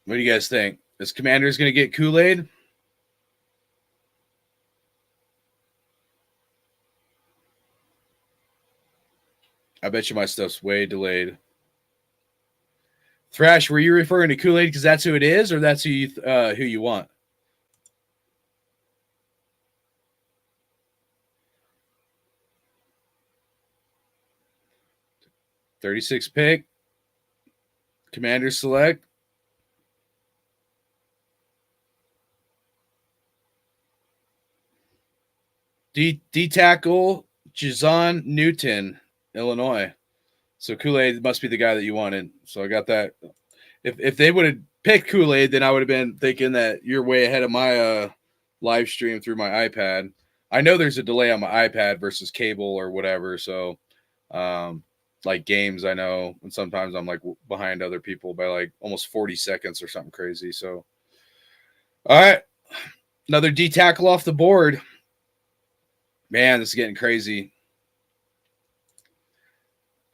What do you guys think? Is Commanders going to get Kool-Aid? I bet you my stuff's way delayed. Thrash, were you referring to Kool-Aid because that's who it is, or that's who you want? $36 pick. Commanders select. D tackle Jazon Newton, Illinois. So Kool-Aid must be the guy that you wanted. So I got that. If they would have picked Kool-Aid, then I would have been thinking that you're way ahead of my live stream through my iPad. I know there's a delay on my iPad versus cable or whatever. So, like games, I know, and sometimes I'm like behind other people by like almost 40 seconds or something crazy. So, all right, another D tackle off the board. Man, this is getting crazy.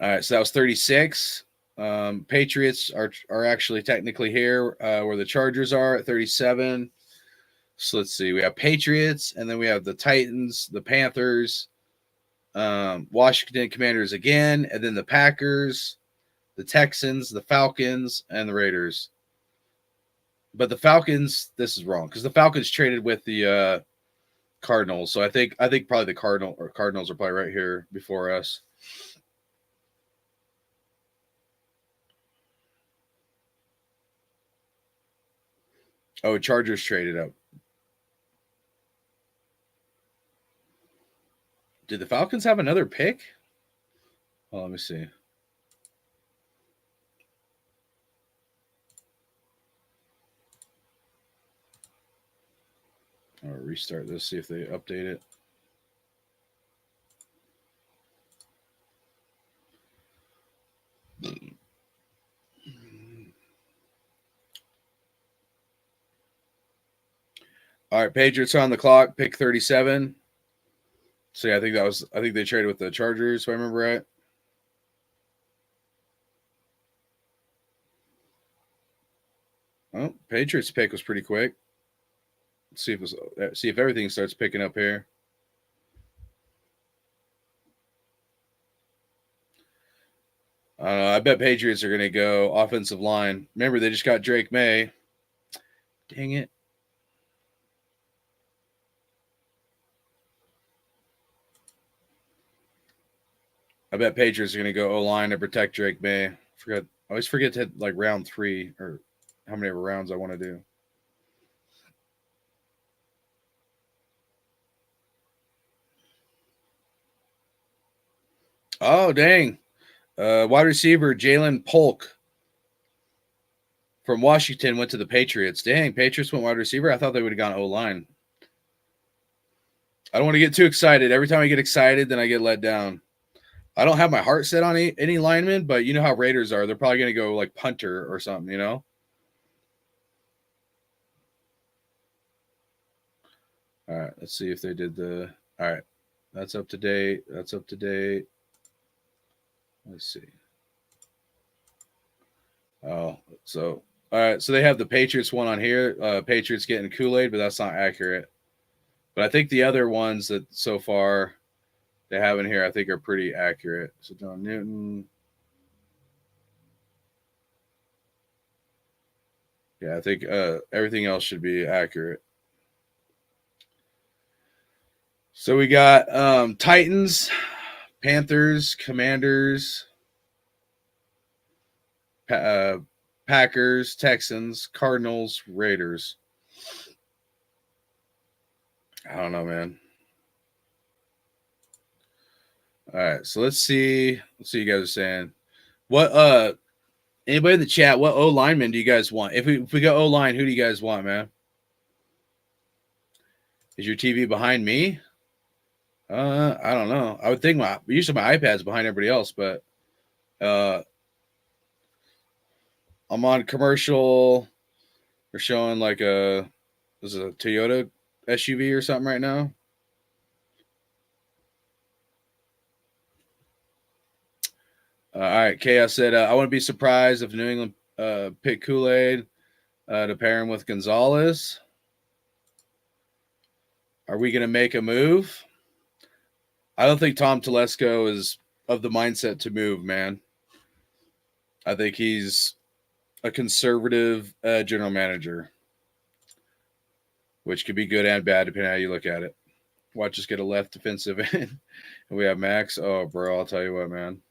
All right, so that was 36. Patriots are actually technically here where the Chargers are at 37. So let's see. We have Patriots, and then we have the Titans, the Panthers, Washington Commanders again, and then the Packers, the Texans, the Falcons, and the Raiders. But the Falcons, this is wrong because the Falcons traded with the Cardinals. So I think probably the Cardinals are probably right here before us. Oh, Chargers traded up. Did the Falcons have another pick? Oh, let me see. I'll restart this, see if they update it. All right, Patriots are on the clock. Pick 37. So yeah, I think they traded with the Chargers, if I remember right. Oh, Patriots pick was pretty quick. Let's see if everything starts picking up here. I bet Patriots are going to go offensive line. Remember, they just got Drake May. Dang it. I bet Patriots are going to go O line to protect Drake May. I always forget to hit like round 3 or how many rounds I want to do. Oh, dang. Wide receiver Jalen Polk from Washington went to the Patriots. Dang, Patriots went wide receiver. I thought they would have gone O line. I don't want to get too excited. Every time I get excited, then I get let down. I don't have my heart set on any lineman, but you know how Raiders are. They're probably going to go like punter or something, you know? All right, let's see if they did the. All right, that's up to date. That's up to date. Let's see. Oh, so all right, so they have the Patriots one on here. Patriots getting Kool-Aid, but that's not accurate. But I think the other ones that so far they have in here, I think are pretty accurate. So John Newton. Yeah, I think everything else should be accurate. So we got Titans, Panthers, Commanders, Packers, Texans, Cardinals, Raiders. I don't know, man. All right, so let's see. Let's see what you guys are saying. What anybody in the chat, what O lineman do you guys want? If we go O line, who do you guys want, man? Is your TV behind me? I don't know. I would think usually my iPad's behind everybody else, but I'm on commercial. We're showing like this is a Toyota SUV or something right now. All right, Chaos said, I wouldn't be surprised if New England picked Kool-Aid to pair him with Gonzalez. Are we going to make a move? I don't think Tom Telesco is of the mindset to move, man. I think he's a conservative general manager, which could be good and bad depending on how you look at it. Watch us get a left defensive end. And we have Max. Oh, bro, I'll tell you what, man.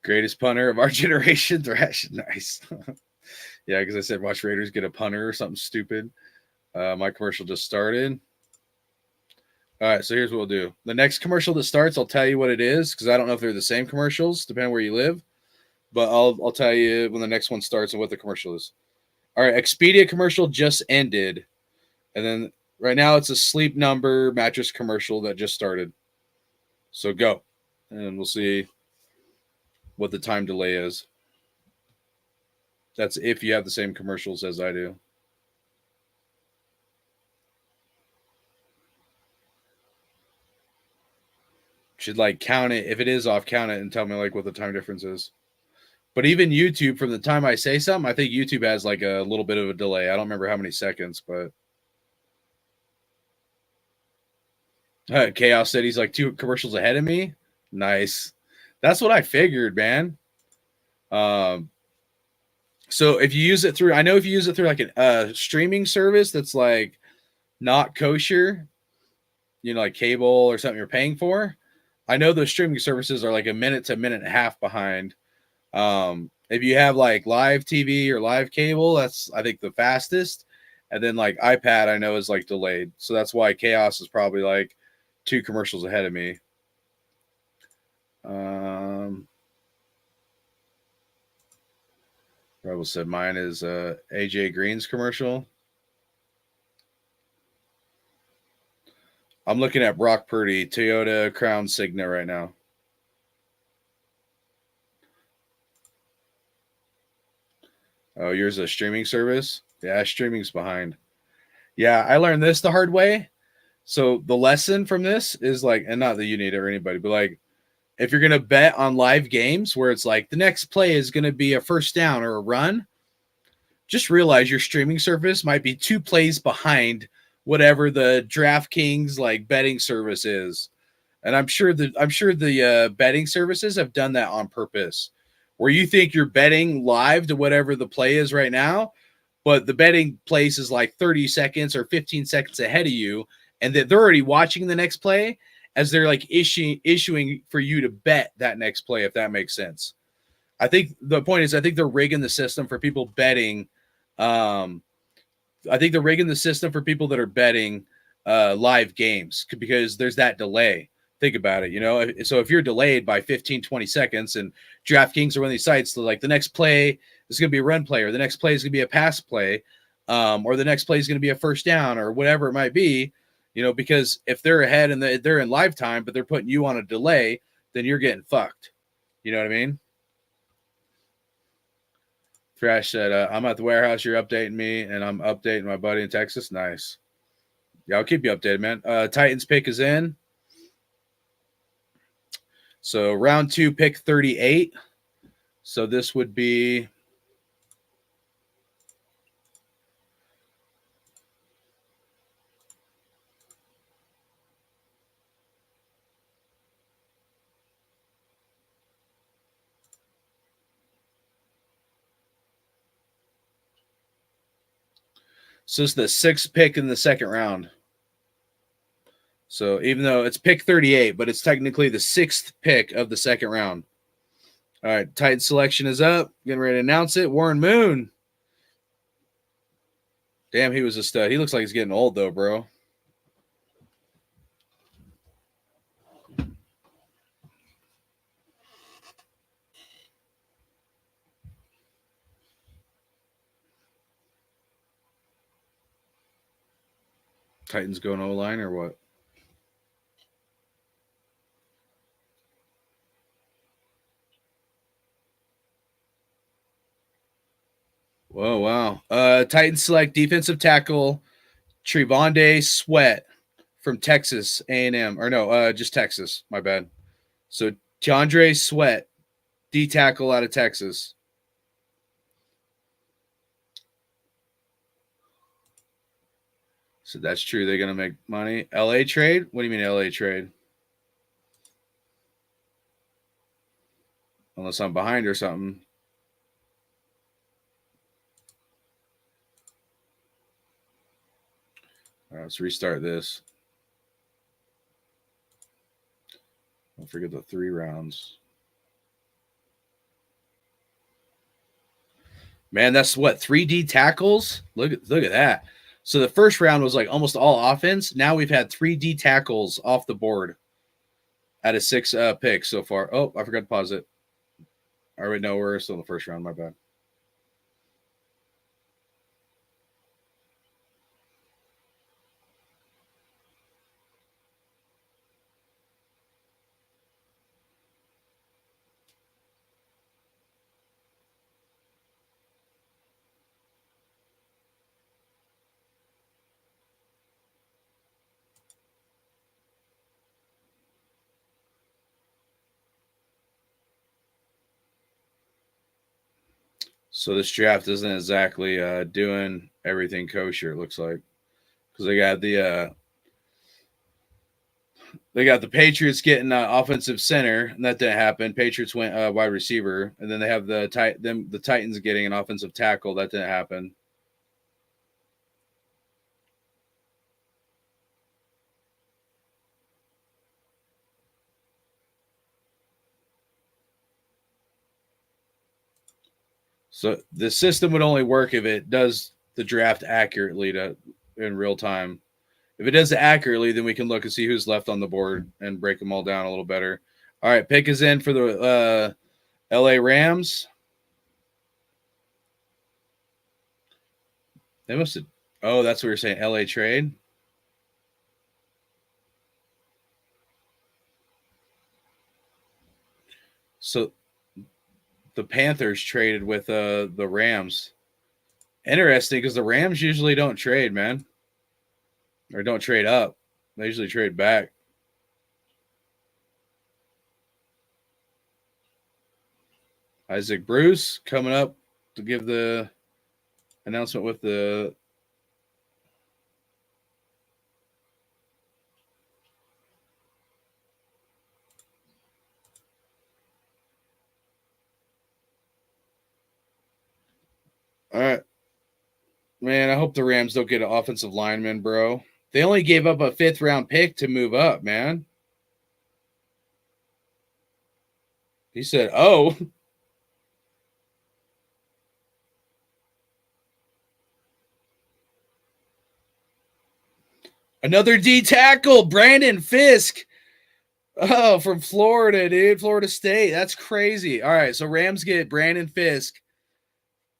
Greatest punter of our generation. Thrash. Nice. Yeah, because I said watch Raiders get a punter or something stupid. My commercial just started. All right, so here's what we'll do. The next commercial that starts, I'll tell you what it is because I don't know if they're the same commercials, depending where you live. But I'll tell you when the next one starts and what the commercial is. All right, Expedia commercial just ended, and then right now it's a Sleep Number mattress commercial that just started. So go, and we'll see what the time delay is. That's if you have the same commercials as I do. Should like count it. If it is off, count it and tell me like what the time difference is. But even YouTube, from the time I say something, I think YouTube has like a little bit of a delay. I don't remember how many seconds, but Chaos said he's like 2 commercials ahead of me. Nice. That's what I figured, man. So if you use it through, I know if you use it through like a streaming service that's like not kosher, you know, like cable or something you're paying for, I know those streaming services are like a minute to a minute and a half behind. If you have like live TV or live cable, that's I think the fastest. And then like iPad, I know is like delayed. So that's why Chaos is probably like 2 commercials ahead of me. Rebel said mine is AJ Green's commercial. I'm looking at Brock Purdy, Toyota Crown Signa right now. Oh, yours is a streaming service? Yeah, streaming's behind. Yeah, I learned this the hard way. So the lesson from this is like, and not that you need it or anybody, but like, if you're gonna bet on live games where it's like the next play is gonna be a first down or a run, just realize your streaming service might be 2 plays behind whatever the DraftKings like betting service is. And I'm sure the betting services have done that on purpose, where you think you're betting live to whatever the play is right now, but the betting place is like 30 seconds or 15 seconds ahead of you, and that they're already watching the next play as they're like issuing for you to bet that next play, if that makes sense. I think the point is, I think they're rigging the system for people betting. Um, I think they're rigging the system for people that are betting live games because there's that delay. Think about it, you know. So if you're delayed by 15, 20 seconds, and DraftKings are one of these sites, so like the next play is going to be a run play, or the next play is going to be a pass play, or the next play is going to be a first down, or whatever it might be, you know, because if they're ahead and they're in live time, but they're putting you on a delay, then you're getting fucked. You know what I mean? Thrash said, I'm at the warehouse. You're updating me, and I'm updating my buddy in Texas. Nice. Yeah, I'll keep you updated, man. Titans pick is in. So round 2, pick 38. So this would be so it's the 6th pick in the second round. So even though it's pick 38, but it's technically the 6th pick of the second round. All right, Titan selection is up. Getting ready to announce it. Warren Moon. Damn, he was a stud. He looks like he's getting old though, bro. Titans going O-line or what? Whoa, wow. Titans select defensive tackle Trevonde Sweat from Texas A&M. Or no, just Texas. My bad. So T'Vondre Sweat, D tackle out of Texas. So that's true. They're gonna make money. LA trade? What do you mean LA trade? Unless I'm behind or something. All right, let's restart this. Don't forget the 3 rounds. Man, that's what 3D tackles. Look at that. So the first round was like almost all offense. Now we've had 3D tackles off the board out of 6 picks so far. Oh, I forgot to pause it. All right, no, we're still in the first round. My bad. So this draft isn't exactly doing everything kosher. It looks like because they got the Patriots getting offensive center, and that didn't happen. Patriots went wide receiver, and then they have the Titans getting an offensive tackle. That didn't happen. So the system would only work if it does the draft accurately in real time. If it does it accurately, then we can look and see who's left on the board and break them all down a little better. All right, pick is in for the LA Rams. They must have. Oh, that's what you're saying. LA trade. So the Panthers traded with the Rams. Interesting because the Rams usually don't trade, man. or don't trade up. They usually trade back. Isaac Bruce coming up to give the announcement with the all right. Man, I hope the Rams don't get an offensive lineman, bro. They only gave up a 5th round pick to move up, man. He said, oh. Another D tackle, Brandon Fisk. Oh, from Florida, dude. Florida State. That's crazy. All right, so Rams get Brandon Fisk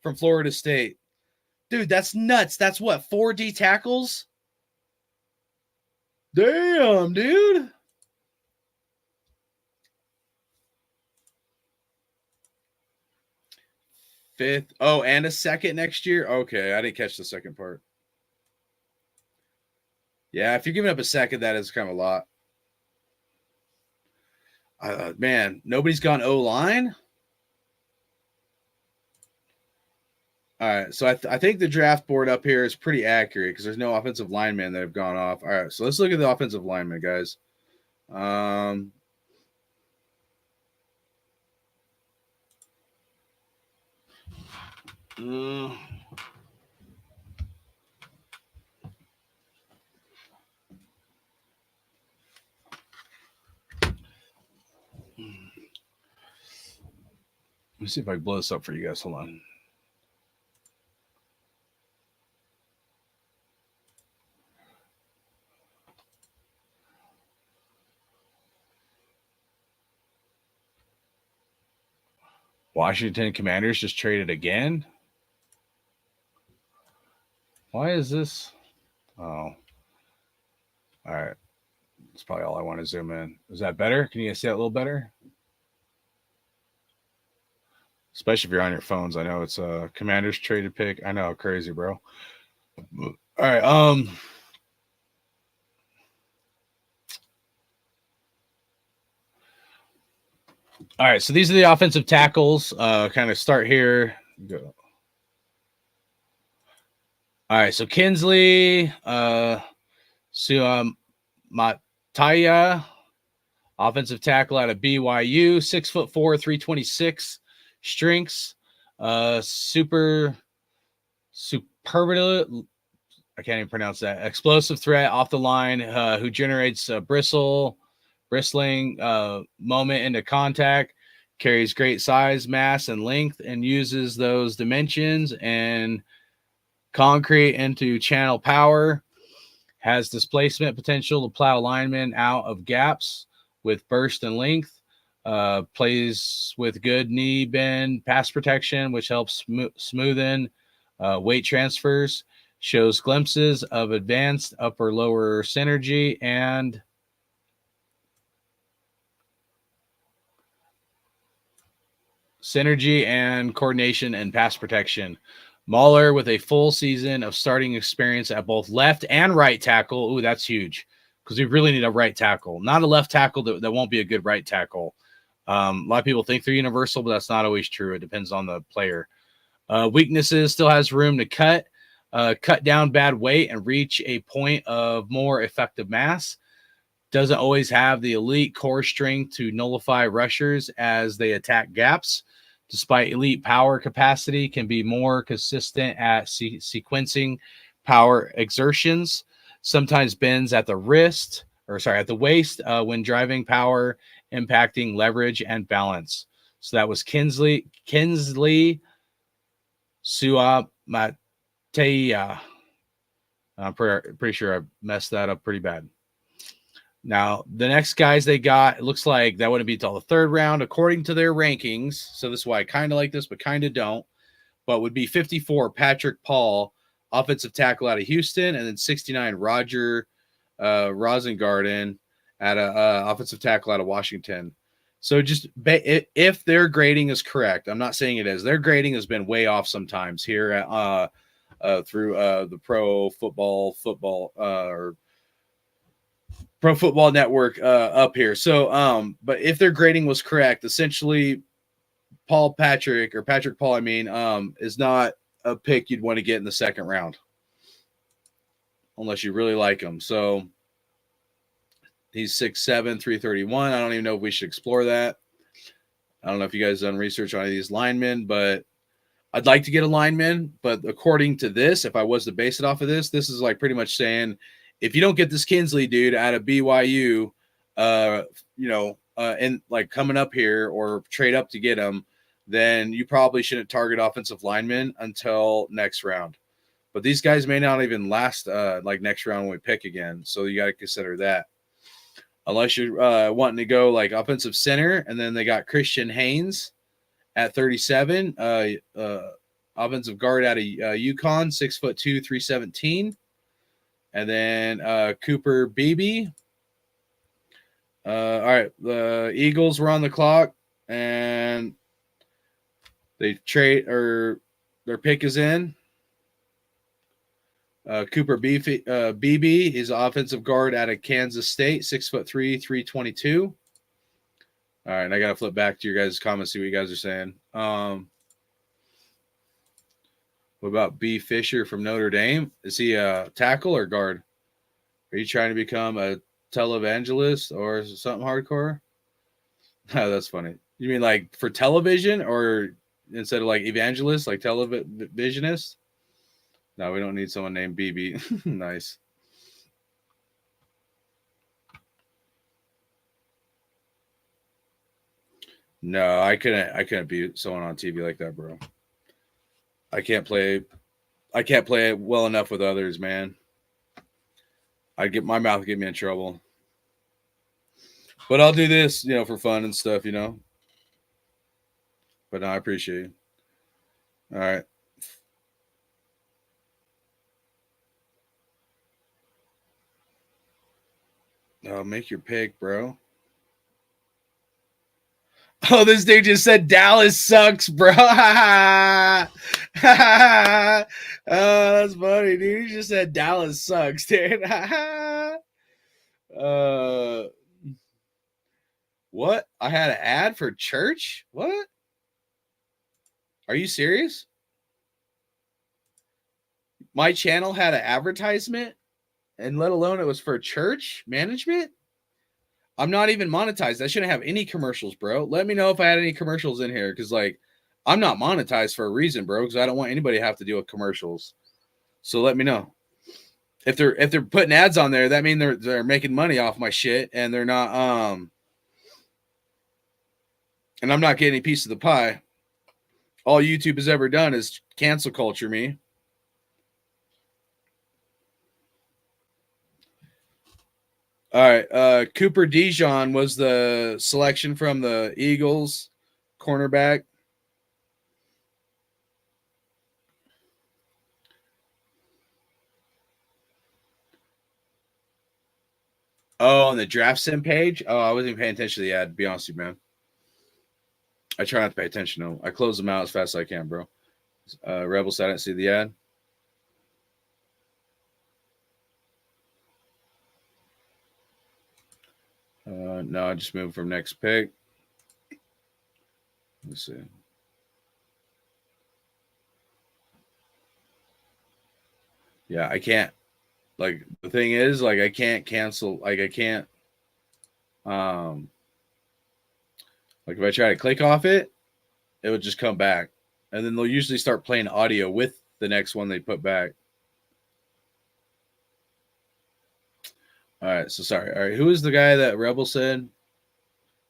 from Florida State. Dude, that's nuts. That's what, 4 D tackles? Damn, dude. Fifth. Oh, and a second next year? Okay, I didn't catch the second part. Yeah, if you're giving up a second, that is kind of a lot. Man, nobody's gone O-line? All right, so I think the draft board up here is pretty accurate because there's no offensive linemen that have gone off. All right, so let's look at the offensive linemen, guys. Let me see if I can blow this up for you guys. Hold on. Washington Commanders just traded again. Why is this? Oh. All right. That's probably all I want to zoom in. Is that better? Can you guys see that a little better? Especially if you're on your phones. I know it's a Commanders traded pick. I know, crazy, bro. All right. All right. So these are the offensive tackles. Kind of start here. Go. All right. So Kinsley, Mataya, offensive tackle out of BYU, 6'4", 326 strengths. Superlative. I can't even pronounce that. Explosive threat off the line, who generates bristling moment into contact, carries great size, mass, and length, and uses those dimensions and concrete into channel power. Has displacement potential to plow linemen out of gaps with burst and length. Plays with good knee bend pass protection, which helps smoothen weight transfers. Shows glimpses of advanced upper-lower synergy and coordination and pass protection. Mahler with a full season of starting experience at both left and right tackle. Ooh, that's huge because we really need a right tackle, not a left tackle that won't be a good right tackle. A lot of people think they're universal, but that's not always true. It depends on the player. Weaknesses, still has room to cut down bad weight and reach a point of more effective mass. Doesn't always have the elite core strength to nullify rushers as they attack gaps. Despite elite power capacity, can be more consistent at sequencing power exertions. Sometimes bends at the waist when driving power, impacting leverage and balance. So that was Kinsley Suamataia. I'm pretty sure I messed that up pretty bad. Now, the next guys they got, it looks like that wouldn't be until the 3rd round, according to their rankings. So this is why I kind of like this, but kind of don't. But would be 54, Patrick Paul, offensive tackle out of Houston, and then 69, Roger Rosengarten at a offensive tackle out of Washington. So just if their grading is correct, I'm not saying it is. Their grading has been way off sometimes here at through the pro football or Pro Football Network up here. So, but if their grading was correct, essentially Patrick Paul, I mean, is not a pick you'd want to get in the second round unless you really like him. So he's 6'7", 331. I don't even know if we should explore that. I don't know if you guys done research on any of these linemen, but I'd like to get a lineman. But according to this, if I was to base it off of this, this is like pretty much saying if you don't get this Kinsley dude out of BYU, and like coming up here or trade up to get him, then you probably shouldn't target offensive linemen until next round. But these guys may not even last like next round when we pick again. So you got to consider that. Unless you're wanting to go like offensive center, and then they got Christian Haynes at 37, offensive guard out of UConn, 6'2", 317. And then Cooper Beebe. All right, the Eagles were on the clock, and they trade, or their pick is in. Cooper Beebe, he's an offensive guard out of Kansas State, 6'3", 322. All right, and I got to flip back to your guys' comments, see what you guys are saying. What about B. Fisher from Notre Dame? Is he a tackle or guard? Are you trying to become a televangelist or something hardcore? Oh, that's funny. You mean like for television, or instead of like evangelist, like televisionist? No, we don't need someone named BB. Nice. No, I couldn't be someone on TV like that, bro. I can't play it well enough with others, man. My mouth would get me in trouble. But I'll do this, for fun and stuff, But no, I appreciate it. All right. Make your pick, bro. Oh, this dude just said Dallas sucks, bro. Oh, that's funny, dude. He just said Dallas sucks, dude. What? I had an ad for church? What? Are you serious? My channel had an advertisement, and let alone it was for church management? I'm not even monetized. I shouldn't have any commercials, bro. Let me know if I had any commercials in here, because like I'm not monetized for a reason, bro, because I don't want anybody to have to deal with commercials. So let me know. If they're putting ads on there, that means they're making money off my shit, and they're not and I'm not getting any piece of the pie. All YouTube has ever done is cancel culture me. All right. Cooper DeJean was the selection from the Eagles, cornerback. Oh, on the draft sim page? Oh, I wasn't even paying attention to the ad, to be honest with you, man. I try not to pay attention to them. I close them out as fast as I can, bro. Rebels, I didn't see the ad. No, I just moved from next pick. Let's see. Yeah, I can't. Like, the thing is, like, I can't cancel. Like, I can't. Like, if I try to click off it, it would just come back. And then they'll usually start playing audio with the next one they put back. All right, so sorry. All right, who is the guy that Rebel said?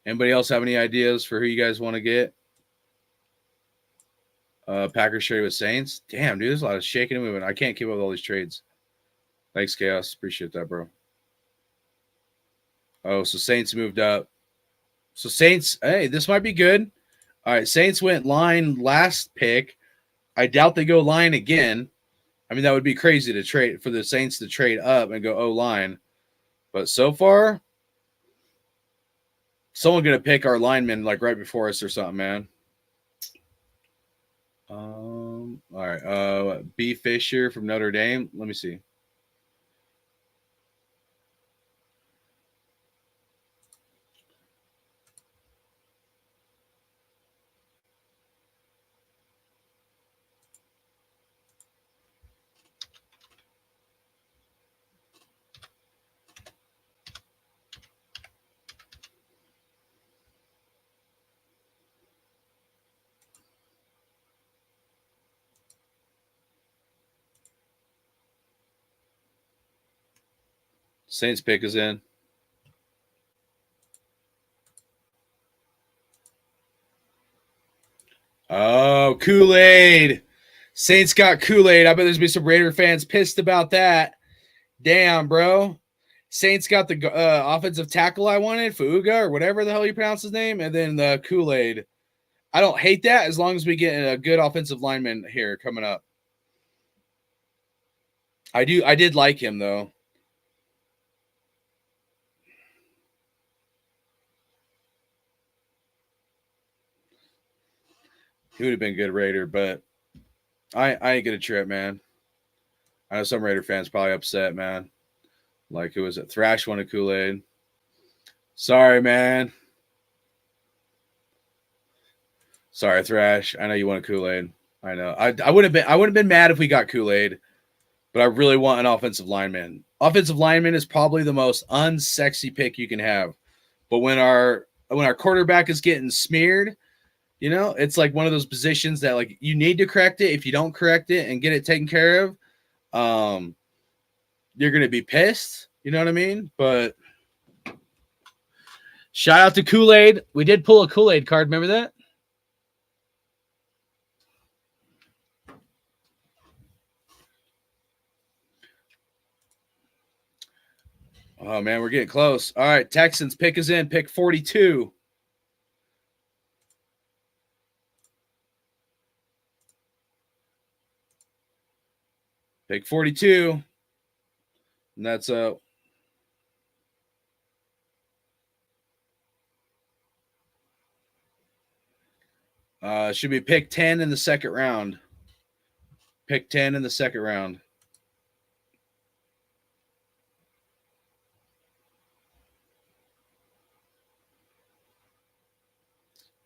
Anybody else have any ideas for who you guys want to get? Packers trade with Saints. Damn, dude, there's a lot of shaking and moving. I can't keep up with all these trades. Thanks, Chaos. Appreciate that, bro. Oh, so Saints moved up. So Saints, hey, this might be good. All right, Saints went line last pick. I doubt they go line again. I mean, that would be crazy to trade for the Saints to trade up and go O line. But so far, someone gonna pick our lineman like right before us or something, man. All right. B. Fisher from Notre Dame. Let me see. Saints pick is in. Oh, Kool-Aid. Saints got Kool-Aid. I bet there's be some Raider fans pissed about that. Damn, bro. Saints got the offensive tackle I wanted, Fuuga, or whatever the hell you pronounce his name, and then the Kool-Aid. I don't hate that as long as we get a good offensive lineman here coming up. I did like him, though. He would have been a good Raider, but I ain't get a trip, man. I know some Raider fans probably upset, man. Like, who was it? Thrash wanted Kool-Aid. Sorry, man. Sorry, Thrash. I know you wanted Kool-Aid. I know. I would have been mad if we got Kool-Aid, but I really want an offensive lineman. Offensive lineman is probably the most unsexy pick you can have. But when our quarterback is getting smeared, you know, it's like one of those positions that like you need to correct it. If you don't correct it and get it taken care of, you're gonna be pissed. You know what I mean? But shout out to Kool-Aid. We did pull a Kool-Aid card. Remember that? Oh man, we're getting close. All right, Texans pick is in. Pick 42. Pick 42. And that's should be pick 10 in the second round. Pick 10 in the second round.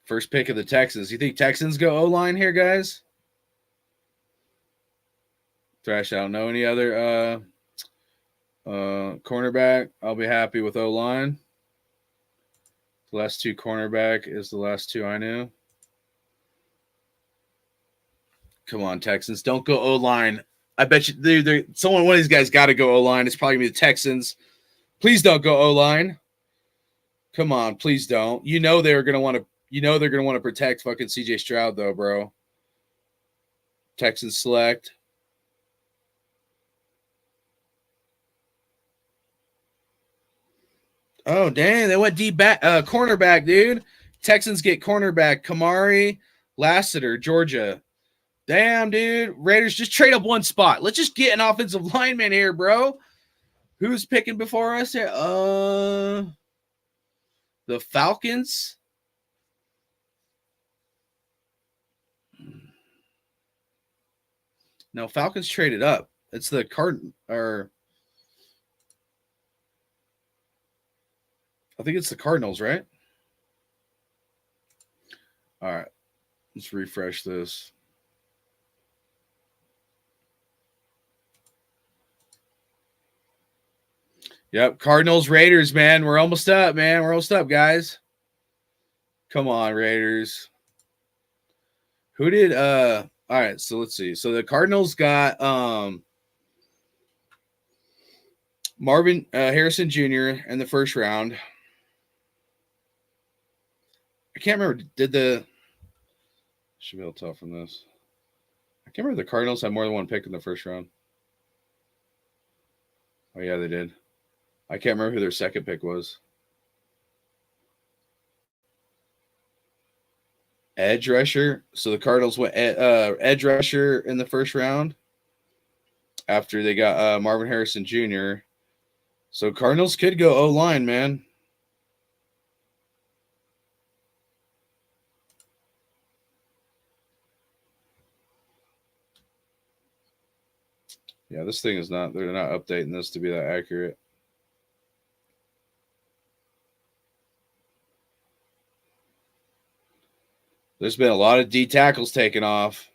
First pick of the Texans. You think Texans go O-line here, guys? Thrash, I don't know any other cornerback. I'll be happy with O-line. The last two cornerback is the last two I knew. Come on, Texans. Don't go O-line. I bet you one of these guys got to go O-line. It's probably going to be the Texans. Please don't go O-line. Come on, please don't. You know they're going to want to protect fucking CJ Stroud though, bro. Texans select. Oh, dang. They went deep back, cornerback, dude. Texans get cornerback. Kamari Lassiter, Georgia. Damn, dude. Raiders, just trade up one spot. Let's just get an offensive lineman here, bro. Who's picking before us here? The Falcons. No, Falcons traded up. It's the I think it's the Cardinals, right? All right. Let's refresh this. Yep, Cardinals, Raiders, man. We're almost up, man. We're almost up, guys. Come on, Raiders. Who did all right, so let's see. So the Cardinals got Marvin Harrison Jr. in the first round. I can't remember. Should be able to tell from this. I can't remember if the Cardinals had more than one pick in the first round. Oh yeah, they did. I can't remember who their second pick was. Edge rusher. So the Cardinals went edge rusher in the first round after they got Marvin Harrison Jr. So Cardinals could go O-line, man. Yeah, this thing is not, they're not updating this to be that accurate. There's been a lot of D tackles taken off.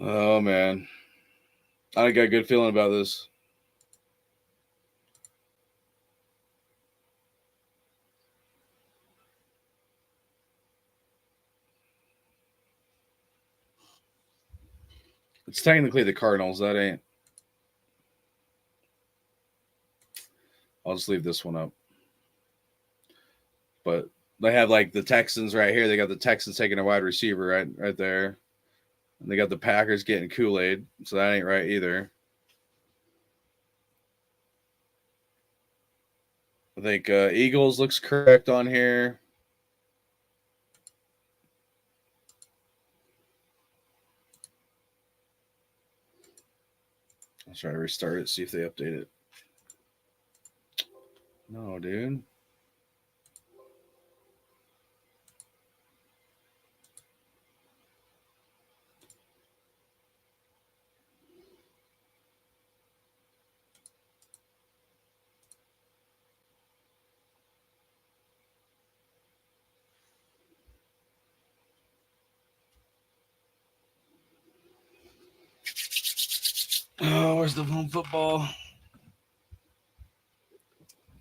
Oh, man. I got a good feeling about this. It's technically the Cardinals. That ain't. I'll just leave this one up. But they have like the Texans right here. They got the Texans taking a wide receiver right there. And they got the Packers getting Kool-Aid. So that ain't right either. I think Eagles looks correct on here. I'll try to restart it, see if they update it. No, dude. Oh, where's the home football?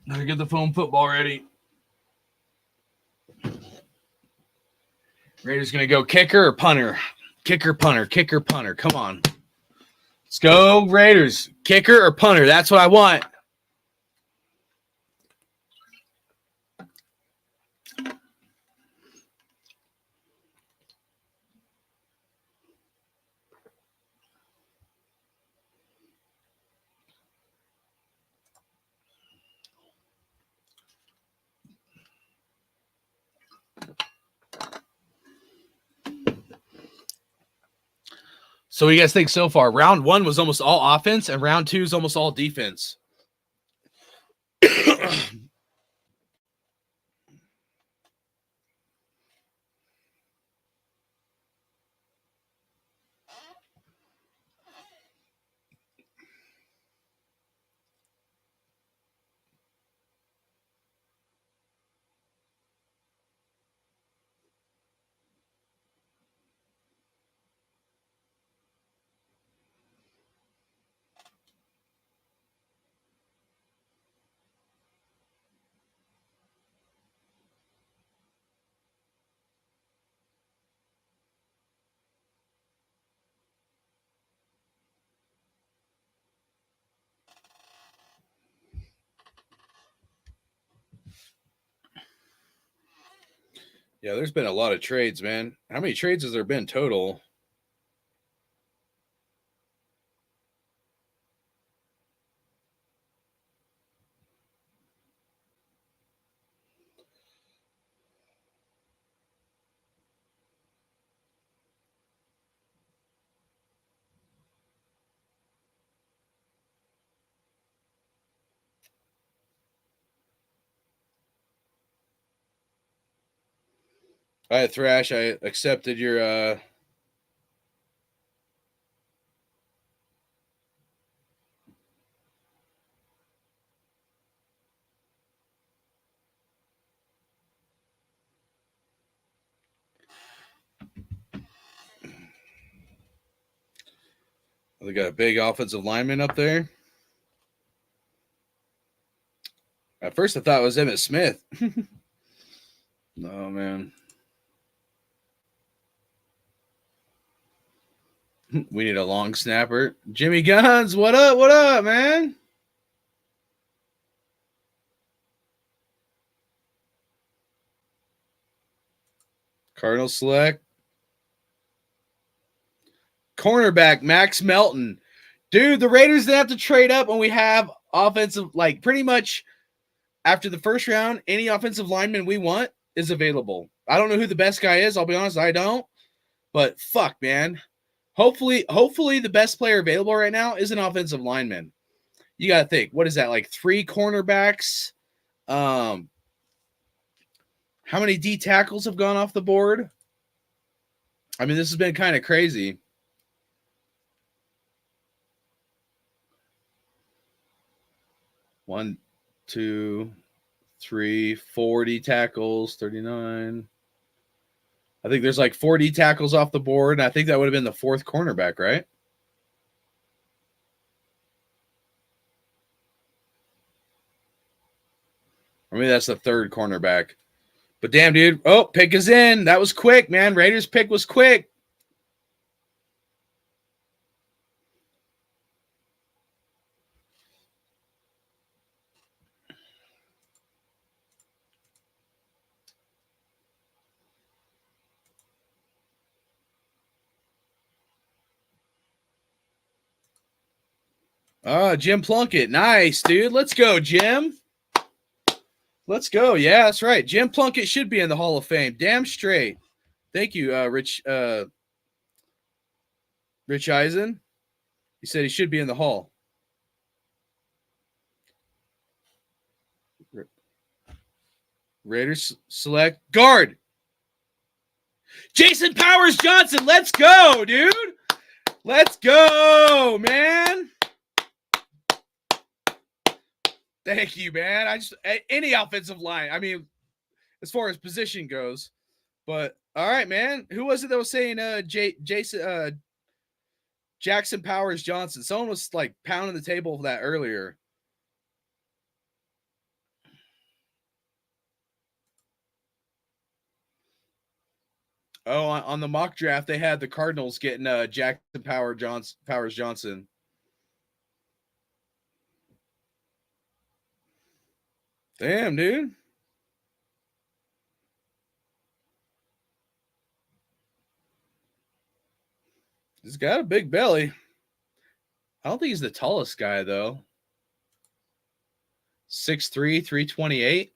Gotta get the foam football ready. Raiders gonna go kicker or punter? Kicker, punter, kicker, punter. Come on. Let's go, Raiders. Kicker or punter? That's what I want. So what do you guys think so far? Round 1 was almost all offense, and round 2 is almost all defense. Yeah, there's been a lot of trades, man. How many trades has there been total? All right, Thrash, I accepted your they got a big offensive lineman up there. At first I thought it was Emmitt Smith. No, man. We need a long snapper. Jimmy Guns, what up? What up, man? Cardinal select. Cornerback, Max Melton. Dude, the Raiders didn't have to trade up when we have offensive, like pretty much after the first round, any offensive lineman we want is available. I don't know who the best guy is. I'll be honest, I don't. But fuck, man. Hopefully the best player available right now is an offensive lineman. You got to think, what is that, like 3 cornerbacks? How many D tackles have gone off the board? I mean, this has been kind of crazy. One, 2, 3, 40 tackles, 39. I think there's like 40 tackles off the board, and I think that would have been the 4th cornerback, right? I mean, that's the 3rd cornerback. But damn, dude. Oh, pick is in. That was quick, man. Raiders pick was quick. Jim Plunkett. Nice, dude. Let's go, Jim. Let's go. Yeah, that's right. Jim Plunkett should be in the Hall of Fame. Damn straight. Thank you, Rich Eisen. He said he should be in the Hall. Raiders select guard. Jason Powers Johnson. Let's go, dude. Let's go, man. Thank you, man. I just any offensive line. I mean, as far as position goes, but all right, man. Who was it that was saying Jackson Powers Johnson? Someone was like pounding the table for that earlier. Oh, on the mock draft, they had the Cardinals getting Jackson Powers Johnson. Damn, dude. He's got a big belly. I don't think he's the tallest guy, though. 6'3", 328.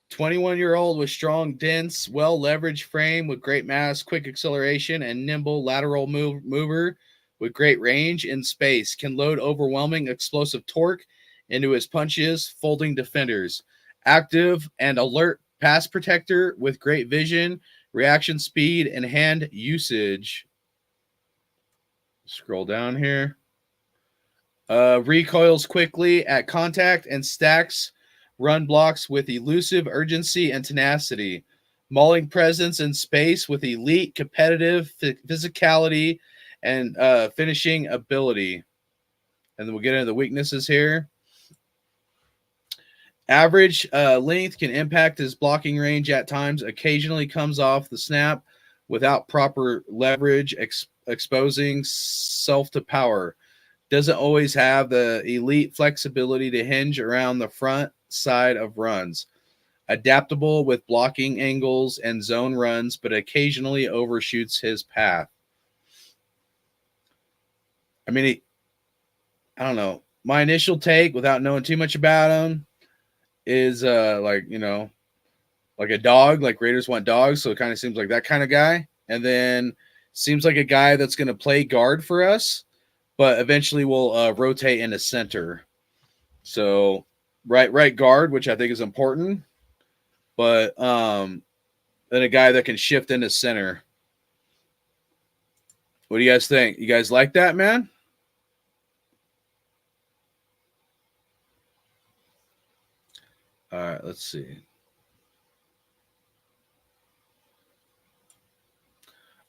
21-year-old with strong, dense, well-leveraged frame with great mass, quick acceleration, and nimble lateral mover with great range in space. Can load overwhelming explosive torque into his punches, folding defenders. Active and alert pass protector with great vision, reaction speed, and hand usage. Scroll down here. Recoils quickly at contact and stacks run blocks with elusive urgency and tenacity, mauling presence in space with elite competitive physicality and finishing ability. And then we'll get into the weaknesses here. Average length can impact his blocking range at times, occasionally comes off the snap without proper leverage, exposing self to power. Doesn't always have the elite flexibility to hinge around the front side of runs. Adaptable with blocking angles and zone runs, but occasionally overshoots his path. I mean, I don't know. My initial take, without knowing too much about him, is like a dog. Like Raiders want dogs, so it kind of seems like that kind of guy. And then seems like a guy that's going to play guard for us, but eventually will rotate into center. So right guard, which I think is important, but then a guy that can shift into center. What do you guys think? You guys like that, man? All right, let's see.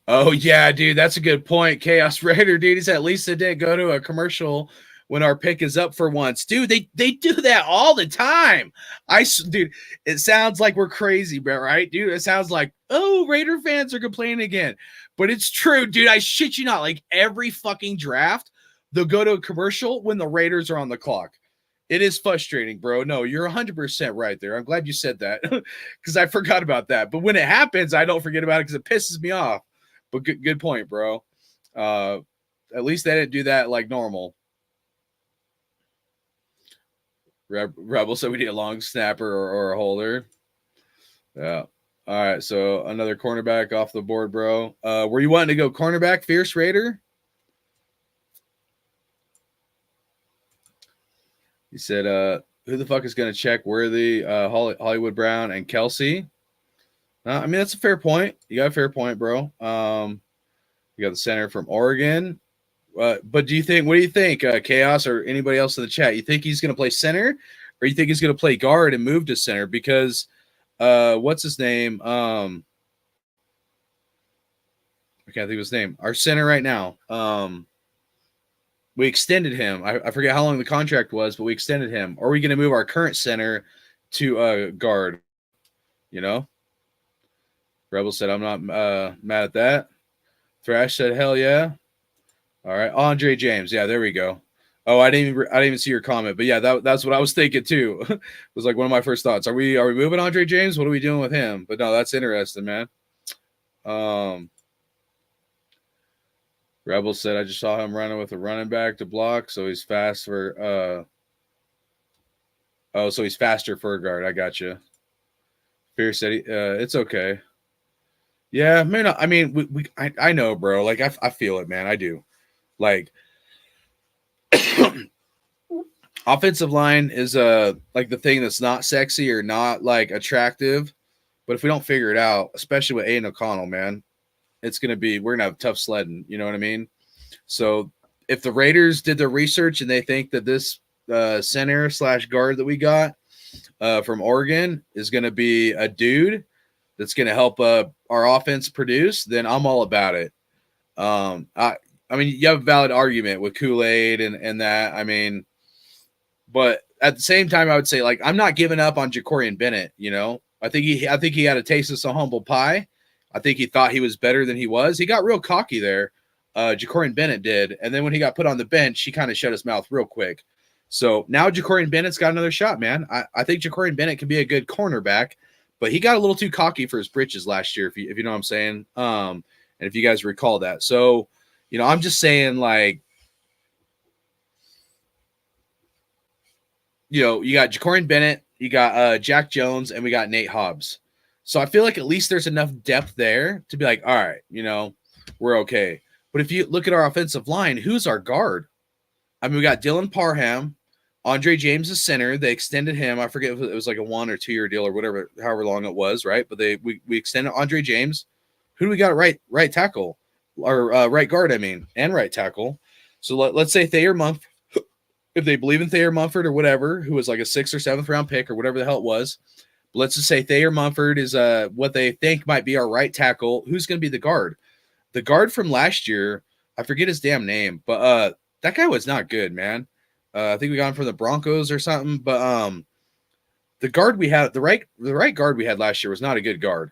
Oh yeah, dude, that's a good point. Chaos Raider, dude. He said at least it didn't go to a commercial when our pick is up for once. Dude, they do that all the time. Dude, it sounds like we're crazy, bro, right? Dude, it sounds like, oh, Raider fans are complaining again. But it's true, dude. I shit you not. Like every fucking draft, they'll go to a commercial when the Raiders are on the clock. It is frustrating, bro. No, you're 100% right there. I'm glad you said that because I forgot about that. But when it happens, I don't forget about it because it pisses me off. But good point, bro. At least they didn't do that like normal. Rebel said we need a long snapper or a holder. Yeah. All right. So another cornerback off the board, bro. Were you wanting to go cornerback, Fierce Raider? He said, who the fuck is going to check Worthy, Hollywood Brown, and Kelsey? I mean, that's a fair point. You got a fair point, bro. You got the center from Oregon. But do you think, what do you think, Chaos or anybody else in the chat? You think he's going to play center or you think he's going to play guard and move to center? Because what's his name? I can't think of his name. Our center right now. we extended him. I forget how long the contract was, but we extended him. Are we going to move our current center to a guard? You know, Rebel said, I'm not mad at that. Thrash said, hell yeah. All right. Andre James. Yeah, there we go. Oh, I didn't even see your comment, but yeah, that's what I was thinking too. It was like one of my first thoughts. Are we moving Andre James? What are we doing with him? But no, that's interesting, man. Rebel said, I just saw him running with a running back to block, so he's fast for so he's faster for a guard. I got you. Pierce said, it's okay. Yeah, man. I mean, I know, bro. Like, I feel it, man. I do. Like, offensive line is like the thing that's not sexy or not like attractive, but if we don't figure it out, especially with Aiden O'Connell, man, we're gonna have tough sledding. You know what I mean? So if the Raiders did their research and they think that this center / guard that we got from Oregon is gonna be a dude that's gonna help our offense produce, then I'm all about it. I mean, you have a valid argument with Kool-Aid and that. I mean, but at the same time, I would say, like, I'm not giving up on Jacorian Bennett. You know, I think he had a taste of some humble pie. I think he thought he was better than he was. He got real cocky there. Jacorian Bennett did, and then when he got put on the bench, he kind of shut his mouth real quick. So now Jacorian Bennett's got another shot, man. I think Jacorian Bennett can be a good cornerback, but he got a little too cocky for his britches last year, if you know what I'm saying. And if you guys recall that, so you know, I'm just saying, like, you know, you got Jacorian Bennett, you got Jack Jones, and we got Nate Hobbs. So I feel like at least there's enough depth there to be like, all right, you know, we're okay. But if you look at our offensive line, who's our guard? I mean, we got Dylan Parham, Andre James is center. They extended him. I forget if it was like a 1 or 2 year deal or whatever, however long it was, right? But we extended Andre James. Who do we got right tackle or right guard? I mean, and right tackle. So let's say Thayer Mumford. If they believe in Thayer Mumford or whatever, who was like a 6th or 7th round pick or whatever the hell it was, but let's just say Thayer Mumford is what they think might be our right tackle. Who's going to be the guard? The guard from last year, I forget his damn name, but that guy was not good, man. I think we got him from the Broncos or something. But the guard we had, the right guard we had last year was not a good guard.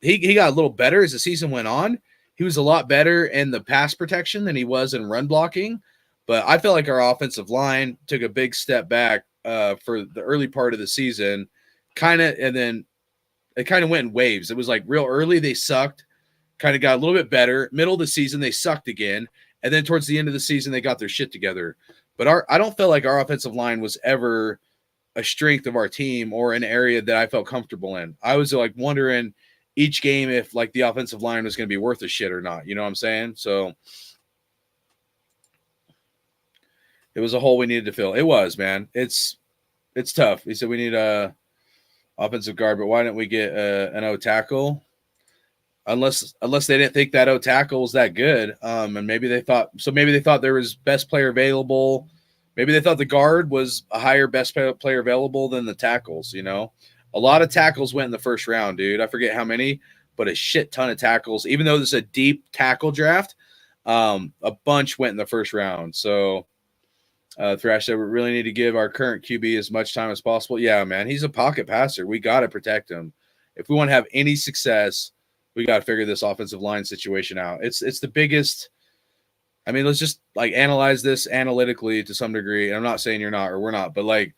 He got a little better as the season went on. He was a lot better in the pass protection than he was in run blocking. But I felt like our offensive line took a big step back for the early part of the season, and then it kind of went in waves. It was like real early they sucked, kind of got a little bit better. Middle of the season they sucked again, and then towards the end of the season they got their shit together. But I don't feel like our offensive line was ever a strength of our team or an area that I felt comfortable in. I was like wondering each game if like the offensive line was going to be worth a shit or not. You know what I'm saying? So it was a hole we needed to fill. It was, man. It's tough. He said we need a offensive guard, but why didn't we get an O tackle? Unless they didn't think that O tackle was that good, and maybe they thought there was best player available. Maybe they thought the guard was a higher best player available than the tackles. You know, a lot of tackles went in the first round, dude. I forget how many, but a shit ton of tackles. Even though this is a deep tackle draft, a bunch went in the first round. So. Thrash said we really need to give our current QB as much time as possible. Yeah, man, he's a pocket passer. We got to protect him. If we want to have any success, we got to figure this offensive line situation out. It's the biggest. I mean, let's just like analyze this analytically to some degree. And I'm not saying you're not or we're not, but like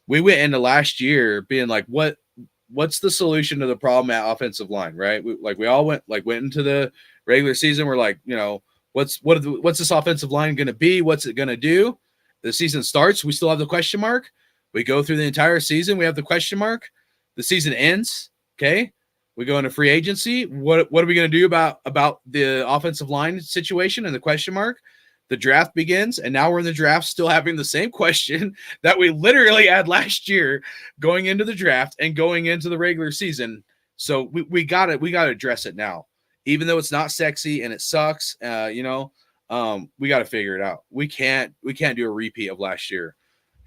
we went into last year being like, what's the solution to the problem at offensive line, right? We all went into the regular season. We're like, you know, what's this offensive line going to be? What's it going to do? The season starts, we still have the question mark. We go through the entire season, we have the question mark. The season ends, okay? We go into free agency. What are we going to do about the offensive line situation and the question mark? The draft begins, and now we're in the draft still having the same question that we literally had last year going into the draft and going into the regular season. So we got to address it now. Even though it's not sexy and it sucks, you know, we got to figure it out. We can't do a repeat of last year,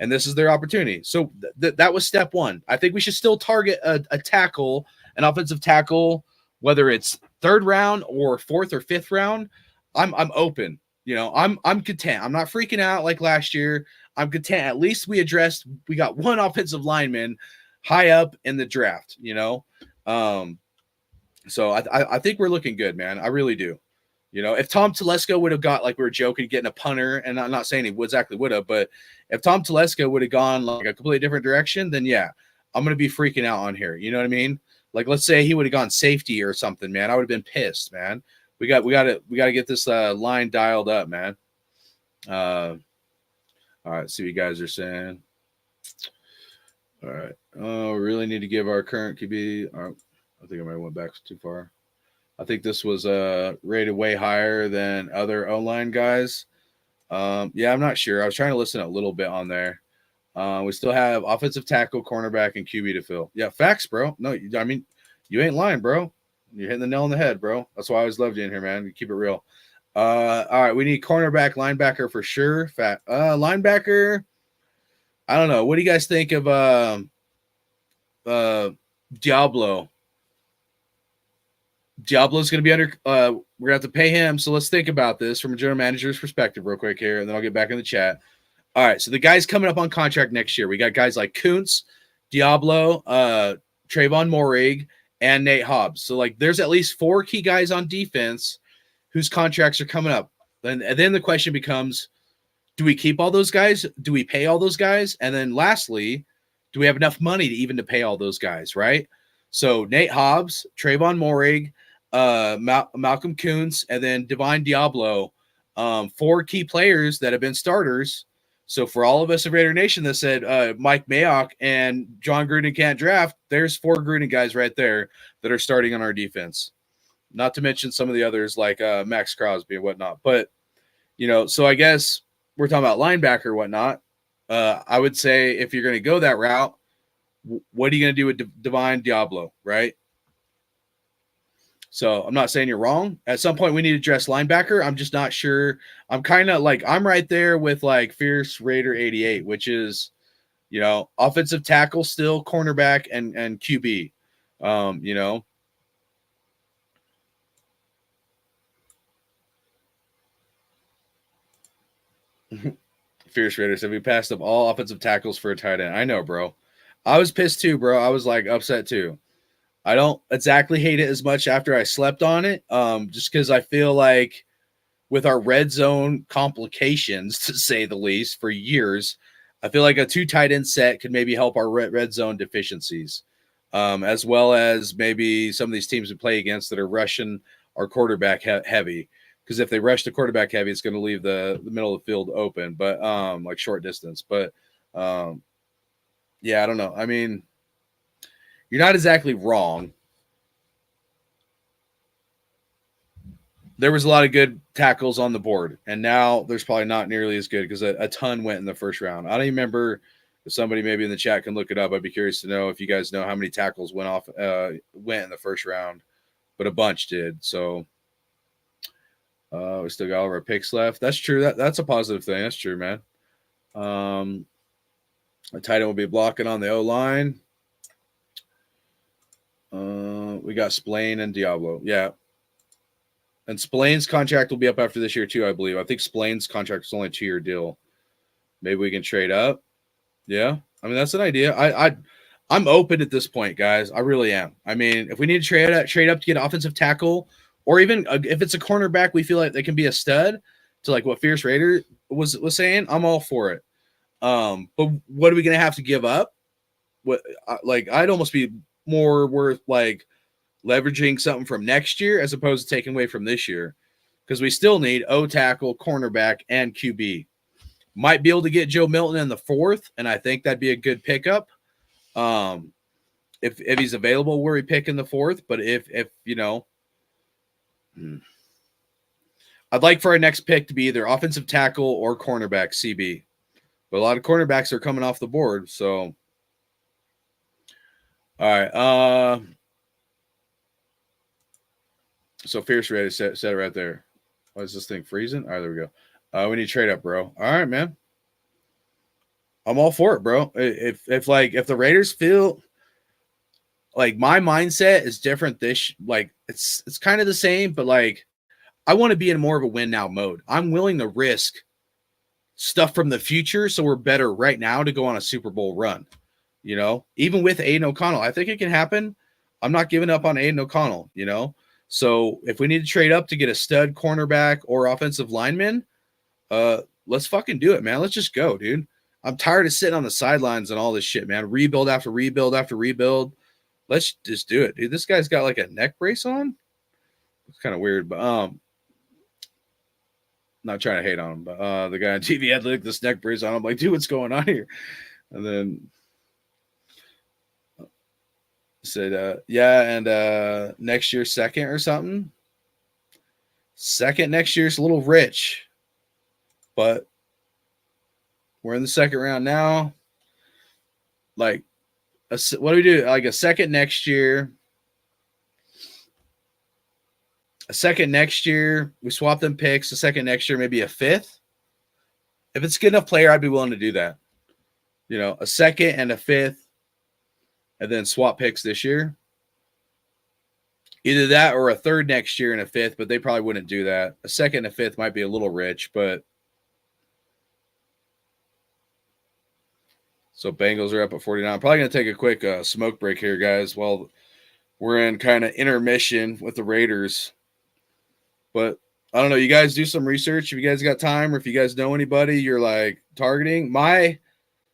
and this is their opportunity. So that was step one. I think we should still target a tackle, an offensive tackle, whether it's 3rd round or 4th or 5th round. I'm open. You know, I'm content. I'm not freaking out like last year. I'm content. At least we got one offensive lineman high up in the draft, you know. So I think we're looking good, man. I really do. You know, if Tom Telesco would have got, like we were joking, getting a punter, and I'm not saying he exactly would have, but if Tom Telesco would have gone like a completely different direction, then yeah, I'm gonna be freaking out on here. You know what I mean? Like, let's say he would have gone safety or something, man. I would have been pissed, man. We got to get this line dialed up, man. All right, see what you guys are saying. All right. Oh, we really need to give our current QB. I think I might have went back too far. I think this was rated way higher than other O-line guys. Yeah, I'm not sure. I was trying to listen a little bit on there. We still have offensive tackle, cornerback, and QB to fill. Yeah, facts, bro. No, I mean, you ain't lying, bro. You're hitting the nail on the head, bro. That's why I always loved you in here, man. You keep it real. All right, we need cornerback, linebacker for sure. Linebacker, I don't know. What do you guys think of Diablo? Diablo's going to be under. We're going to have to pay him. So let's think about this from a general manager's perspective, real quick here, and then I'll get back in the chat. All right, so the guys coming up on contract next year, we got guys like Kuntz, Diablo, Trayvon Moehrig, and Nate Hobbs. So like, there's at least 4 key guys on defense whose contracts are coming up. And then the question becomes, do we keep all those guys? Do we pay all those guys? And then lastly, do we have enough money to pay all those guys, right? So Nate Hobbs, Trayvon Moehrig, Malcolm Kuntz, and then Divine Diablo, 4 key players that have been starters. So for all of us at Raider Nation that said Mike Mayock and John Gruden can't draft, there's 4 Gruden guys right there that are starting on our defense. Not to mention some of the others like Max Crosby and whatnot. But, you know, so I guess we're talking about linebacker or whatnot. I would say if you're going to go that route, what are you going to do with Divine Diablo, right? So I'm not saying you're wrong. At some point, we need to address linebacker. I'm just not sure. I'm kind of like, I'm right there with like Fierce Raider 88, which is, you know, offensive tackle still, cornerback, and QB. You know. Fierce Raider said we passed up all offensive tackles for a tight end. I know, bro. I was pissed too, bro. I was like upset too. I don't exactly hate it as much after I slept on it, just because I feel like with our red zone complications, to say the least, for years, I feel like a 2 tight end set could maybe help our red zone deficiencies, as well as maybe some of these teams we play against that are rushing our quarterback heavy. Because if they rush the quarterback heavy, it's going to leave the middle of the field open, but like short distance. But yeah, I don't know. I mean, you're not exactly wrong. There was a lot of good tackles on the board, and now there's probably not nearly as good because a ton went in the first round. I don't even remember. If somebody maybe in the chat can look it up, I'd be curious to know if you guys know how many tackles went in the first round, but a bunch did. So we still got all of our picks left. That's true. That's a positive thing. That's true, man. A tight end will be blocking on the O-line. We got Splain and Diablo. Yeah. And Splain's contract will be up after this year too, I believe. I think Splain's contract is only a 2-year deal. Maybe we can trade up. Yeah. I mean, that's an idea. I'm open at this point, guys. I really am. I mean, if we need to trade up to get an offensive tackle, or even if it's a cornerback, we feel like they can be a stud to like what Fierce Raider was saying, I'm all for it. But what are we going to have to give up? What, like, I'd almost be more worth like leveraging something from next year as opposed to taking away from this year, because we still need O tackle, cornerback, and QB. Might be able to get Joe Milton in the 4th, and I think that'd be a good pickup. If he's available, where we pick in the 4th, but if you know, I'd like for our next pick to be either offensive tackle or cornerback CB. But a lot of cornerbacks are coming off the board, so all right. So Fierce Raider said it right there. Why is this thing freezing? All right, there we go. We need to trade up, bro. All right, man. I'm all for it, bro. If the Raiders feel like my mindset is different, it's kind of the same, but like I want to be in more of a win now mode. I'm willing to risk stuff from the future so we're better right now to go on a Super Bowl run. You know, even with Aiden O'Connell, I think it can happen. I'm not giving up on Aiden O'Connell, you know. So if we need to trade up to get a stud cornerback or offensive lineman, let's fucking do it, man. Let's just go, dude. I'm tired of sitting on the sidelines and all this shit, man. Rebuild after rebuild after rebuild. Let's just do it, dude. This guy's got like a neck brace on. It's kind of weird, but not trying to hate on him, but the guy on TV had like this neck brace on. I'm like, dude, what's going on here? And then said, yeah, and next year second or something. Second next year's a little rich, but we're in the second round now. Like, what do we do? Like a second next year. A second next year, we swap them picks. A second next year, maybe a fifth. If it's a good enough player, I'd be willing to do that. You know, a second and a fifth, and then swap picks this year. Either that or a third next year and a fifth, but they probably wouldn't do that. A second and a fifth might be a little rich, but so Bengals are up at 49. I'm probably going to take a quick smoke break here, guys, while we're in kind of intermission with the Raiders. But I don't know. You guys do some research if you guys got time, or if you guys know anybody you're like targeting.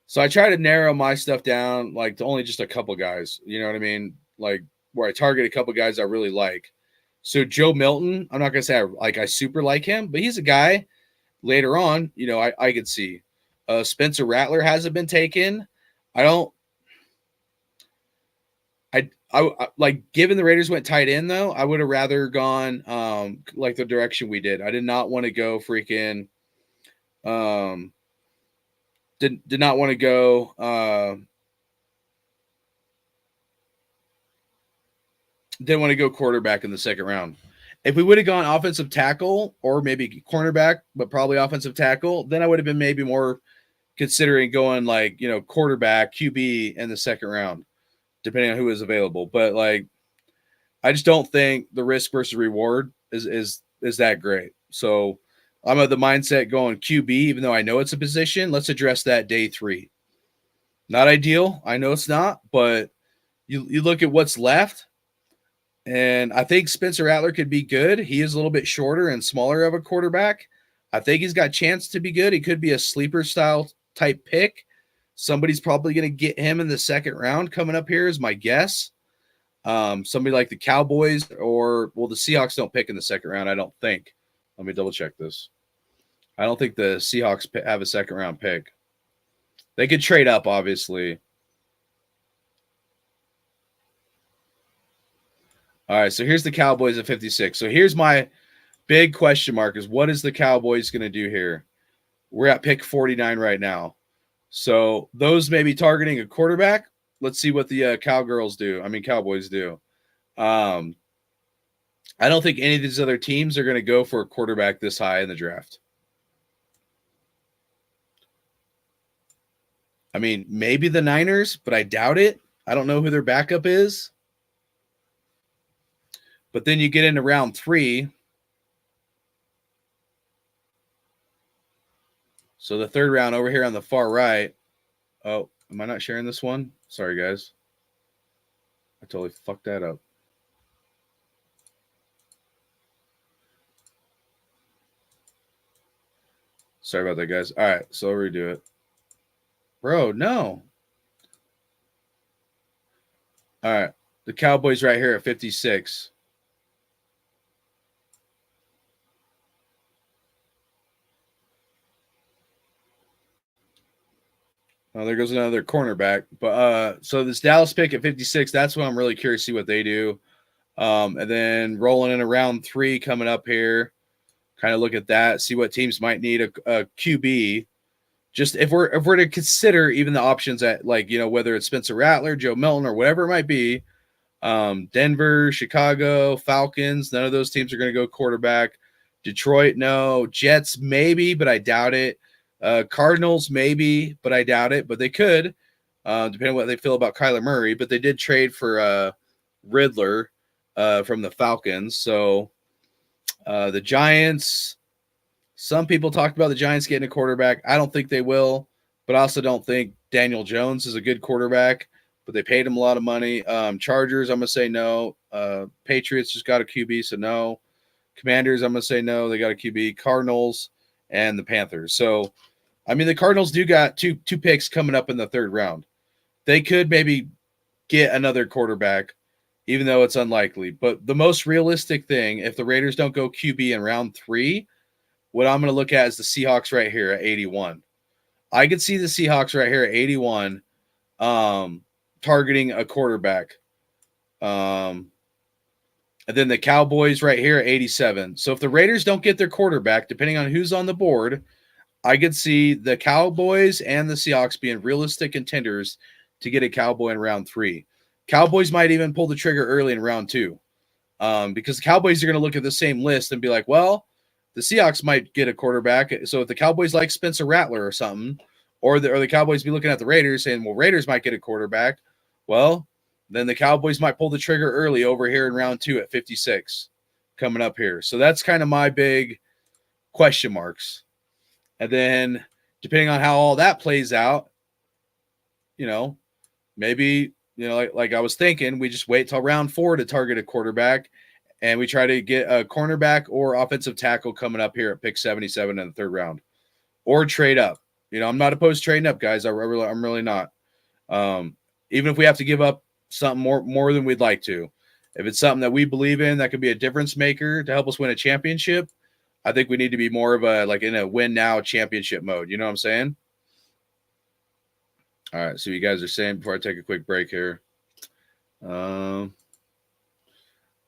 So I try to narrow my stuff down like to only just a couple guys. You know what I mean? Like where I target a couple guys I really like. So Joe Milton, I'm not gonna say I super like him, but he's a guy later on, you know, I could see. Spencer Rattler hasn't been taken. I like, given the Raiders went tight end though, I would have rather gone like the direction we did. I did not want to go freaking did not want to go didn't want to go quarterback in the second round. If we would have gone offensive tackle or maybe cornerback, but probably offensive tackle, then I would have been maybe more considering going like, you know, quarterback, QB in the second round, depending on who is available. But like, I just don't think the risk versus reward is that great. So I'm of the mindset going QB, even though I know it's a position. Let's address that day 3. Not ideal. I know it's not, but you look at what's left. And I think Spencer Rattler could be good. He is a little bit shorter and smaller of a quarterback. I think he's got a chance to be good. He could be a sleeper style type pick. Somebody's probably going to get him in the second round coming up here is my guess. Somebody like the Cowboys or, well, the Seahawks don't pick in the second round, I don't think. Let me double check this. I don't think the Seahawks have a second round pick. They could trade up, obviously. All right, so here's the Cowboys at 56. So here's my big question mark is what is the Cowboys going to do here? We're at pick 49 right now. So those may be targeting a quarterback. Let's see what the Cowboys do. I don't think any of these other teams are going to go for a quarterback this high in the draft. I mean, maybe the Niners, but I doubt it. I don't know who their backup is. But then you get into round 3. So the third round over here on the far right. Oh, am I not sharing this one? Sorry, guys. I totally fucked that up. Sorry about that, guys. All right, so I'll redo it. Bro, no. All right. The Cowboys right here at 56. Oh, there goes another cornerback. But so this Dallas pick at 56, that's what I'm really curious to see what they do. And then rolling in round 3 coming up here. Kind of look at that, see what teams might need a QB. Just if we're to consider even the options at, like, you know, whether it's Spencer Rattler, Joe Milton, or whatever it might be, Denver, Chicago, Falcons, none of those teams are going to go quarterback. Detroit, no. Jets, maybe, but I doubt it. Cardinals, maybe, but I doubt it. But they could, depending on what they feel about Kyler Murray. But they did trade for Riddler from the Falcons. So The Giants, some people talked about the Giants getting a quarterback. I don't think they will, but I also don't think Daniel Jones is a good quarterback, but they paid him a lot of money. Chargers, I'm going to say no. Patriots just got a QB, so no. Commanders, I'm going to say no. They got a QB. Cardinals and the Panthers. So, I mean, the Cardinals do got two picks coming up in the third round. They could maybe get another quarterback, even though it's unlikely. But the most realistic thing, if the Raiders don't go QB in round 3, what I'm going to look at is the Seahawks right here at 81. I could see the Seahawks right here at 81 targeting a quarterback. And then the Cowboys right here at 87. So if the Raiders don't get their quarterback, depending on who's on the board, I could see the Cowboys and the Seahawks being realistic contenders to get a Cowboy in round 3. Cowboys might even pull the trigger early in round 2 because the Cowboys are going to look at the same list and be like, well, the Seahawks might get a quarterback. So if the Cowboys like Spencer Rattler or something, or the Cowboys be looking at the Raiders saying, well, Raiders might get a quarterback. Well, then the Cowboys might pull the trigger early over here in round 2 at 56 coming up here. So that's kind of my big question marks. And then depending on how all that plays out, maybe, like I was thinking, we just wait till round 4 to target a quarterback and we try to get a cornerback or offensive tackle coming up here at pick 77 in the third round or trade up. I'm not opposed to trading up, guys. I'm really not. Even if we have to give up something more than we'd like to, if it's something that we believe in that could be a difference maker to help us win a championship, I think we need to be more of in a win now championship mode. You know what I'm saying? All right. So you guys are saying before I take a quick break here. All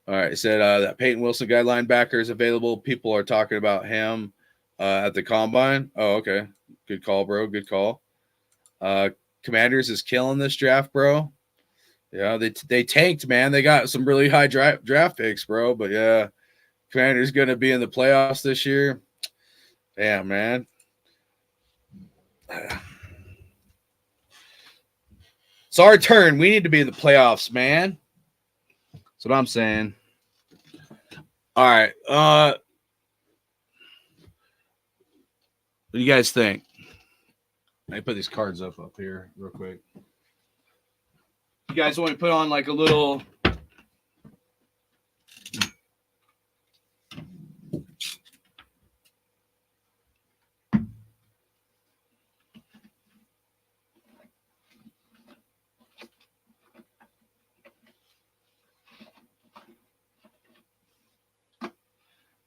right. It said that Peyton Wilson guy linebacker is available. People are talking about him at the combine. Oh, okay. Good call, bro. Good call. Commanders is killing this draft, bro. Yeah, they tanked, man. They got some really high draft picks, bro. But yeah, Commanders going to be in the playoffs this year. Damn, man. It's our turn. We need to be in the playoffs, man. That's what I'm saying. All right. What do you guys think? Let me put these cards up here real quick. You guys want to put on like a little...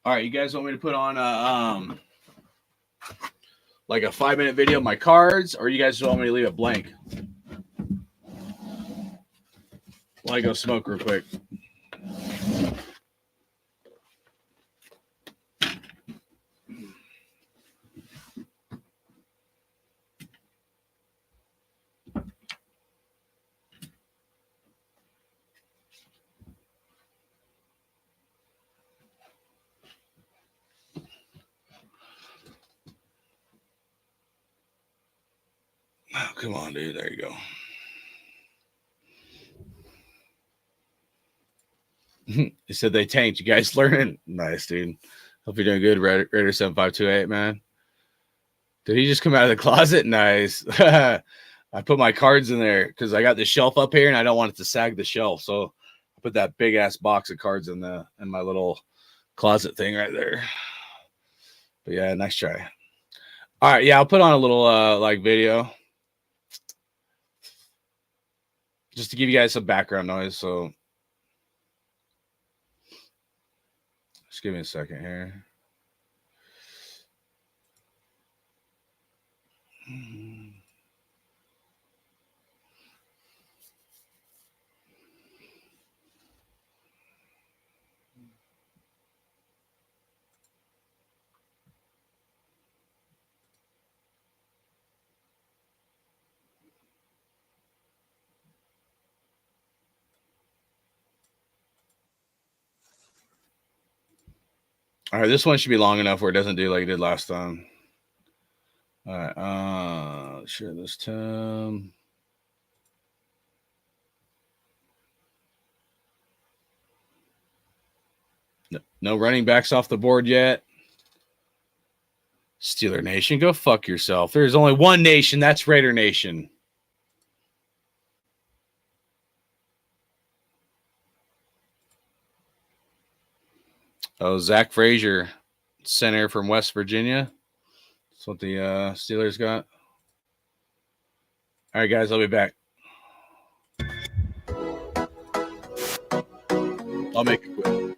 All right, you guys want me to put on like a 5-minute video of my cards, or you guys just want me to leave it blank? Well, I go smoke real quick. Oh, come on, dude. There you go. He said they tanked. You guys learning? Nice, dude. Hope you're doing good, Raider 7528, man. Did he just come out of the closet? Nice. I put my cards in there because I got the shelf up here and I don't want it to sag the shelf. So I put that big ass box of cards in my little closet thing right there. But yeah, nice try. All right, yeah, I'll put on a little video just to give you guys some background noise. So just give me a second here. All right, this one should be long enough where it doesn't do like it did last time. All right, share this time. No running backs off the board yet. Steeler Nation, go fuck yourself. There's only one nation. That's Raider Nation. Oh, Zach Frazier, center from West Virginia. That's what the Steelers got. All right, guys, I'll be back. I'll make it quick.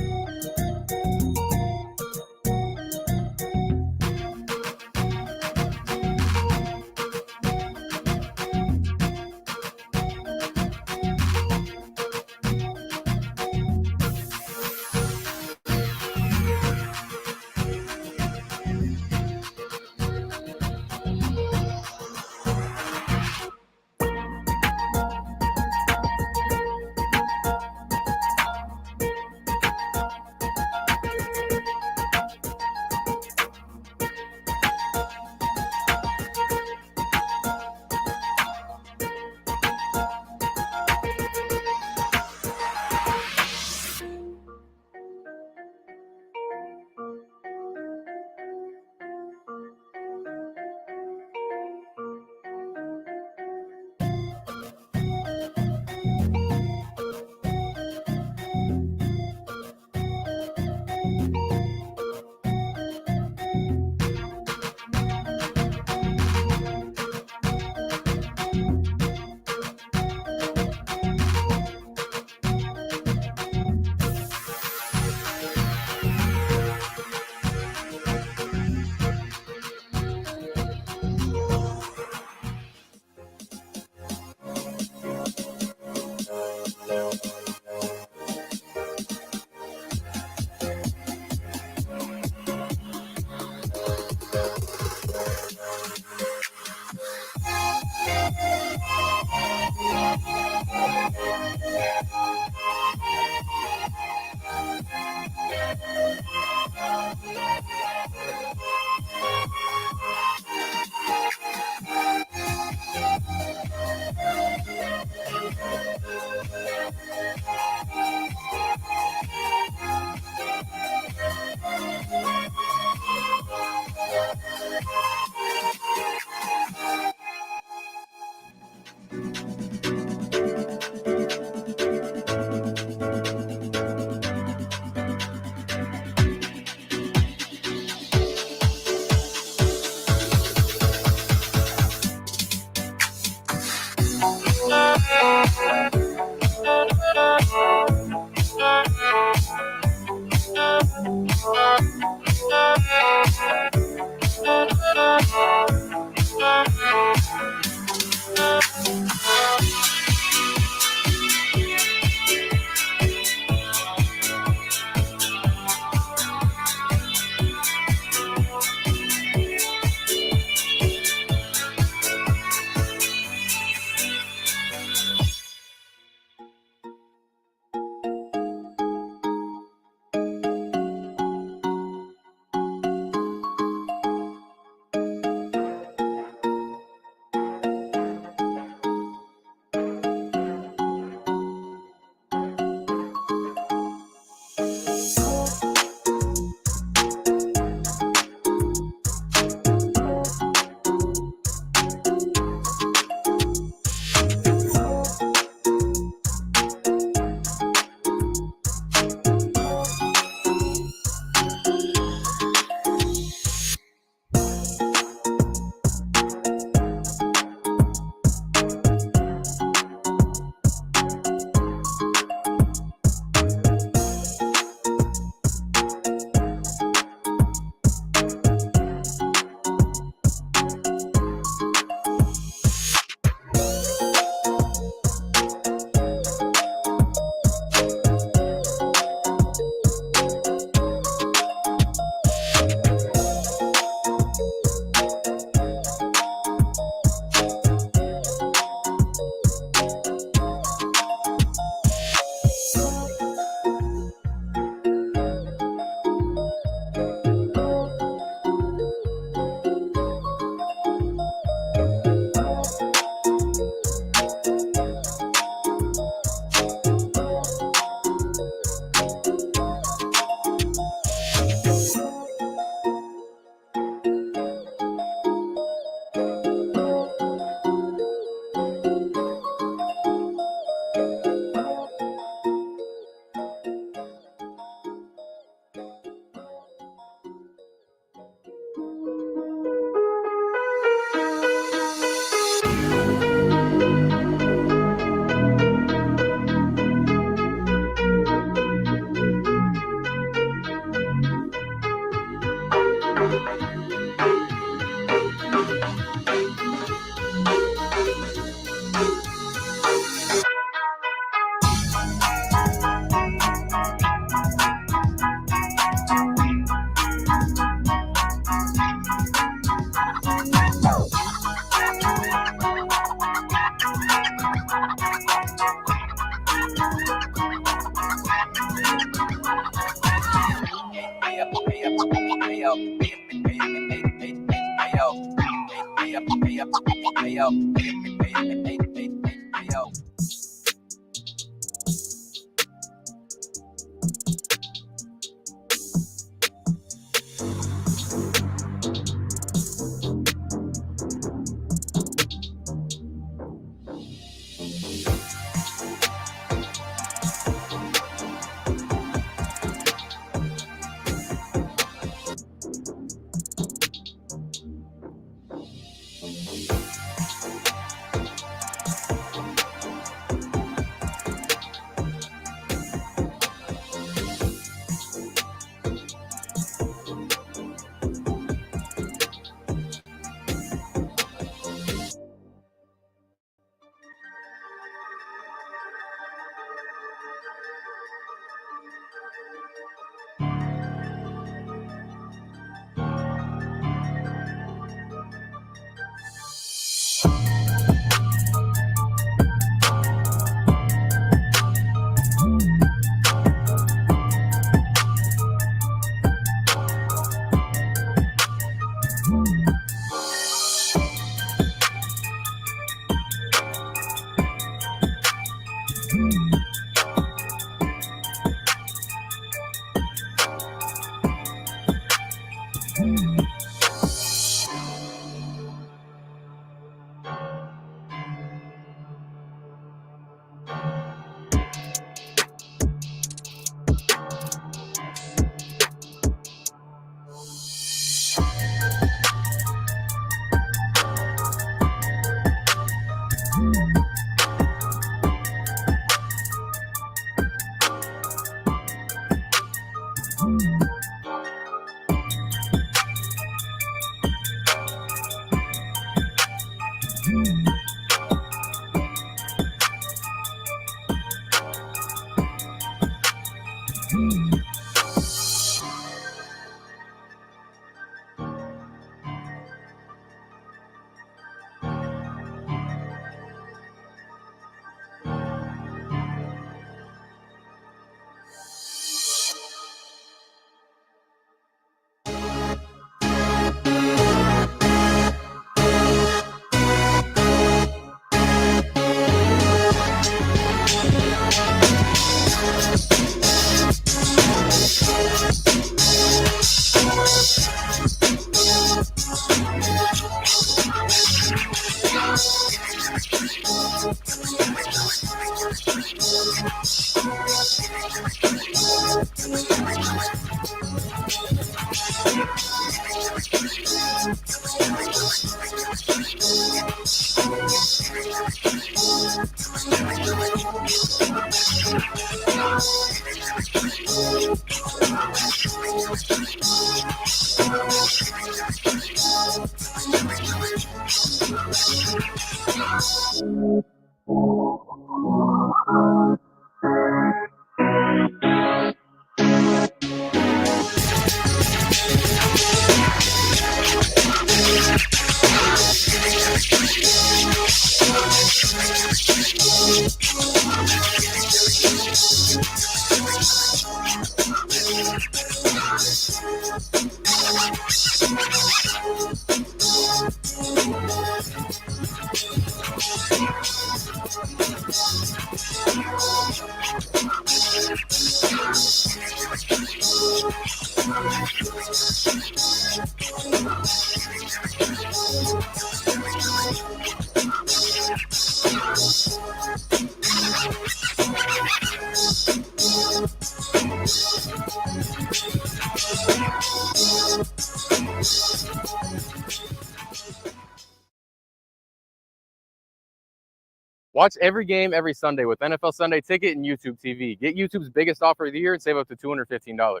Watch every game every Sunday with NFL Sunday Ticket and YouTube TV. Get YouTube's biggest offer of the year and save up to $215. God,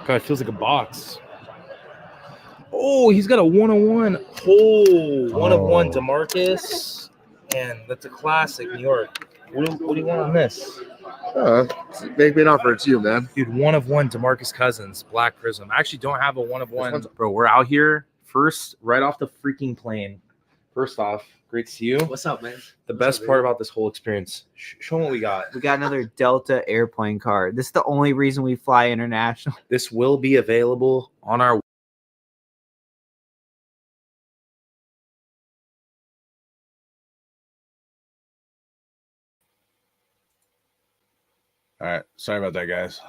it feels like a box. Oh, he's got a 101. Oh, 101 DeMarcus. And that's a classic, New York. What do you want on this? Make me an offer. It's you, man. Dude, 101 DeMarcus Cousins, Black Prism. I actually don't have a 101. Bro, we're out here first, right off the freaking plane. First off, great to see you. What's up, man? The best part about this whole experience, show them what we got. We got another Delta airplane card. This is the only reason we fly international. This will be available on our All right. Sorry about that, guys.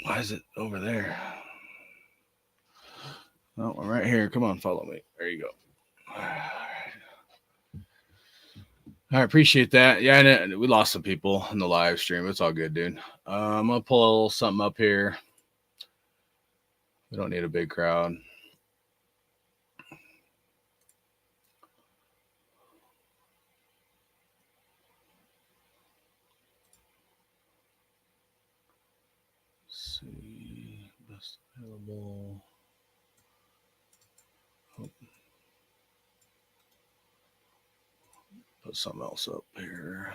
Why is it over there? Oh, I'm right here. Come on, follow me. There you go. All right. I appreciate that. Yeah, we lost some people in the live stream. It's all good, dude. I'm going to pull a little something up here. We don't need a big crowd. Let's see. Best available. Oh. Put something else up here.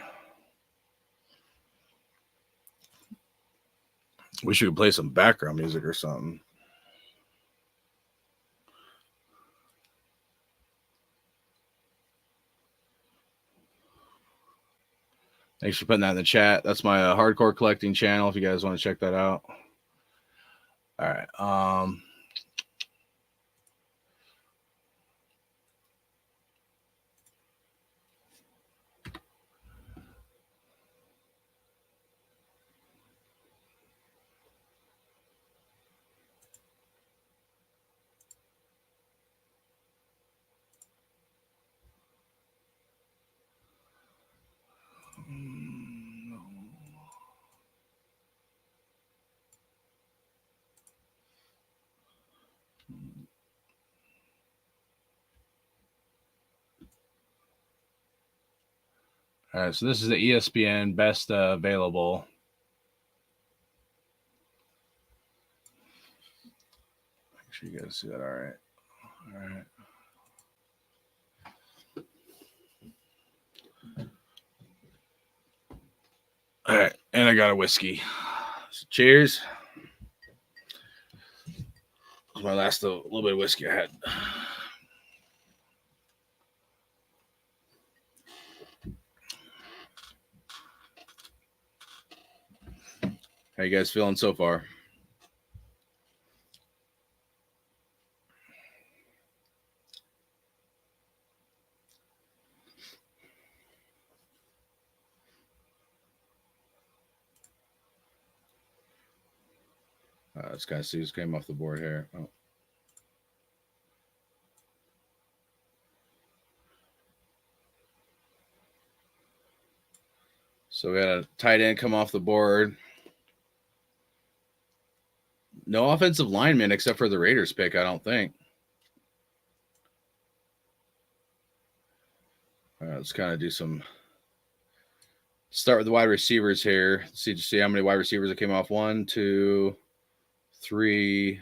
Wish you could play some background music or something. Thanks for putting that in the chat. That's my hardcore collecting channel if you guys want to check that out. All right. All right, so this is the ESPN best available. Make sure you guys see that. All right. All right. All right, and I got a whiskey. So cheers. That was my last little bit of whiskey I had. How you guys feeling so far? Let's kind of see who's came off the board here. Oh. So we had a tight end come off the board. No offensive lineman except for the Raiders pick, I don't think. All right, let's kind of do some. Start with the wide receivers here. See how many wide receivers that came off. 1, 2, 3.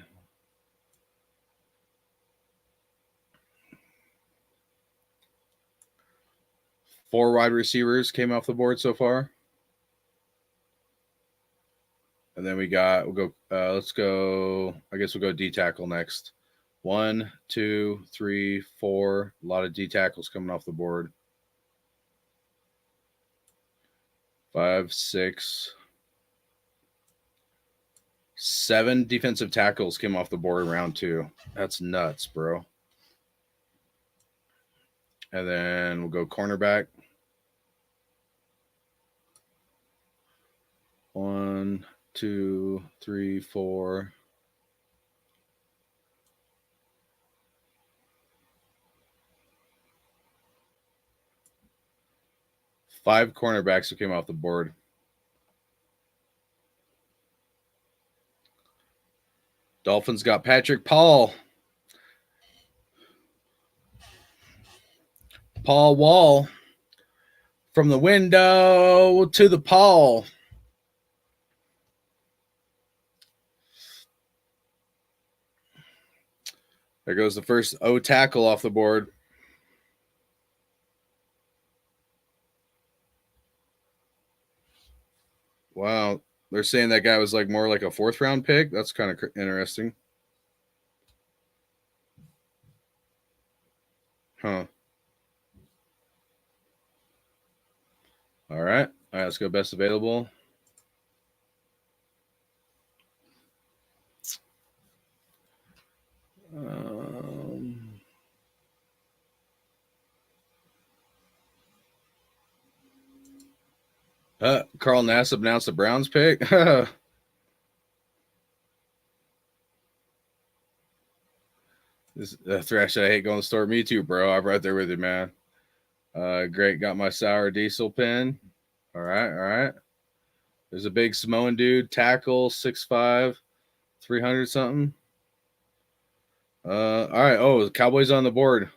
Four wide receivers came off the board so far. And then we'll go, let's go, I guess we'll go D tackle next. 1, 2, 3, 4. A lot of D tackles coming off the board. 5, 6, 7 defensive tackles came off the board in round 2. That's nuts, bro. And then we'll go cornerback. 1, 2, 3, 4. Five cornerbacks who came off the board. Dolphins got Patrick Paul. Paul Wall. From the window to the Paul. There goes the first O tackle off the board. Wow. They're saying that guy was like more like a 4th round pick. That's kind of interesting. Huh. All right. All right, let's go best available. Carl Nassib announced the Browns pick. This Thrash, I hate going to the store. Me too, bro. I'm right there with you, man. Great. Got my sour diesel pin. All right. All right. There's a big Samoan dude, tackle, 6'5", 300 something. All right. Oh, the Cowboys on the board.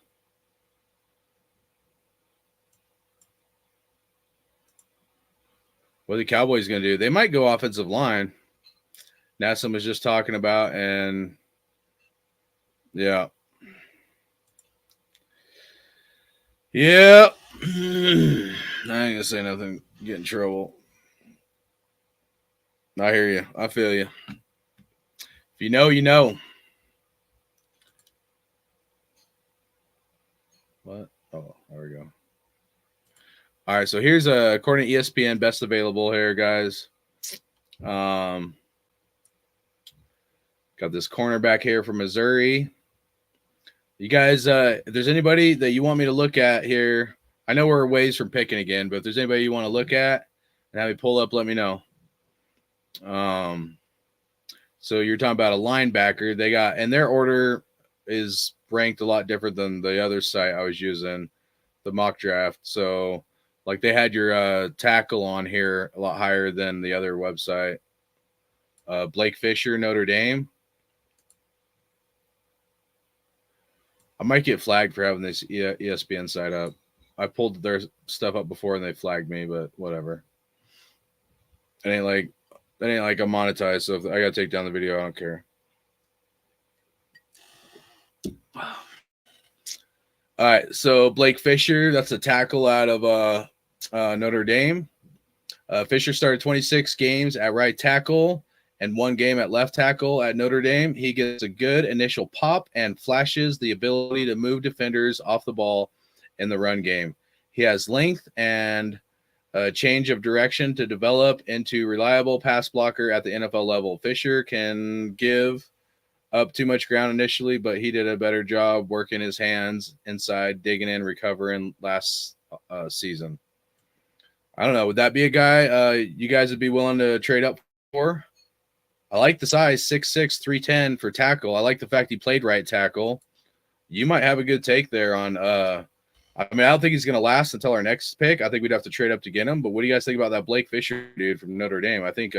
What are the Cowboys going to do? They might go offensive line. Nassib was just talking about, and yeah. Yeah. I ain't going to say nothing. Get in trouble. I hear you. I feel you. If you know, you know. What? Oh, there we go. All right, so here's according to ESPN, best available here, guys. Got this cornerback here from Missouri. You guys, if there's anybody that you want me to look at here, I know we're ways from picking again, but if there's anybody you want to look at and have me pull up, let me know. So you're talking about a linebacker. They got, and their order is ranked a lot different than the other site I was using, the mock draft. So like they had your tackle on here a lot higher than the other website. Blake Fisher, Notre Dame. I might get flagged for having this ESPN site up. I pulled their stuff up before and they flagged me, but whatever. It ain't like I'm monetized, so if I gotta take down the video, I don't care. All right, so Blake Fisher, that's a tackle out of Notre Dame. Fisher started 26 games at right tackle and 1 game at left tackle at Notre Dame. He gets a good initial pop and flashes the ability to move defenders off the ball in the run game. He has length and a change of direction to develop into reliable pass blocker at the NFL level. Fisher can give up too much ground initially, but he did a better job working his hands inside, digging in, recovering last season. I don't know. Would that be a guy you guys would be willing to trade up for? I like the size, 6'6", 310 for tackle. I like the fact he played right tackle. You might have a good take there on I don't think he's going to last until our next pick. I think we'd have to trade up to get him. But what do you guys think about that Blake Fisher dude from Notre Dame? I think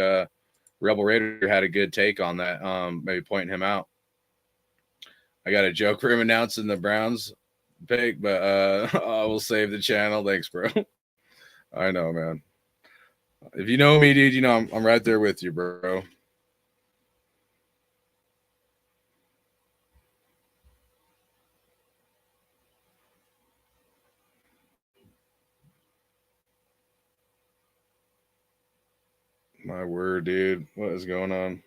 Rebel Raider had a good take on that, maybe pointing him out. I got a joke for him announcing the Browns pick, but I will save the channel. Thanks, bro. I know, man. If you know me, dude, you know I'm right there with you, bro. My word, dude. What is going on?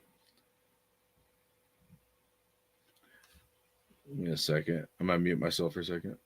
Give me a second. I'm going to mute myself for a second.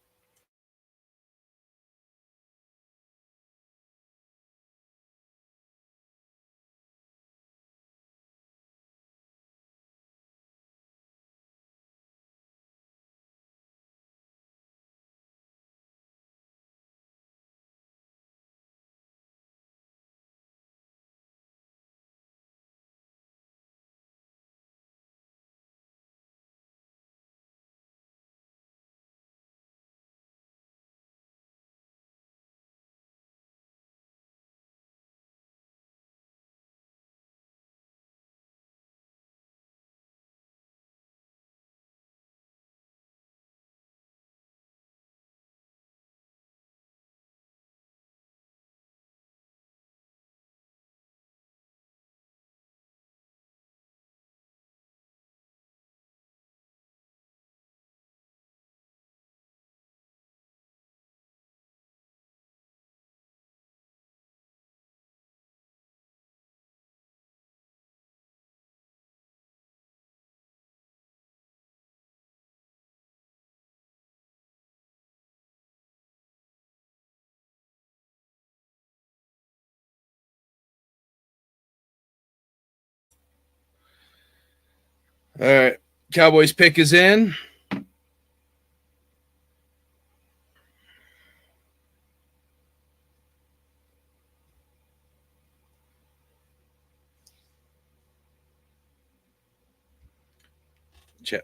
All right. Cowboys pick is in.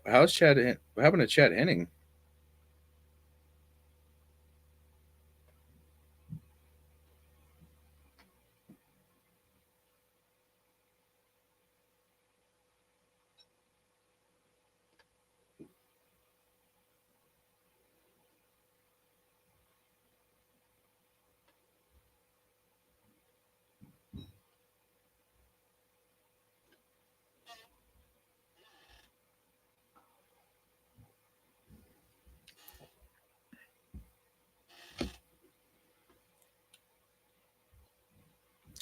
How's Chad? What happened to Chad Henning?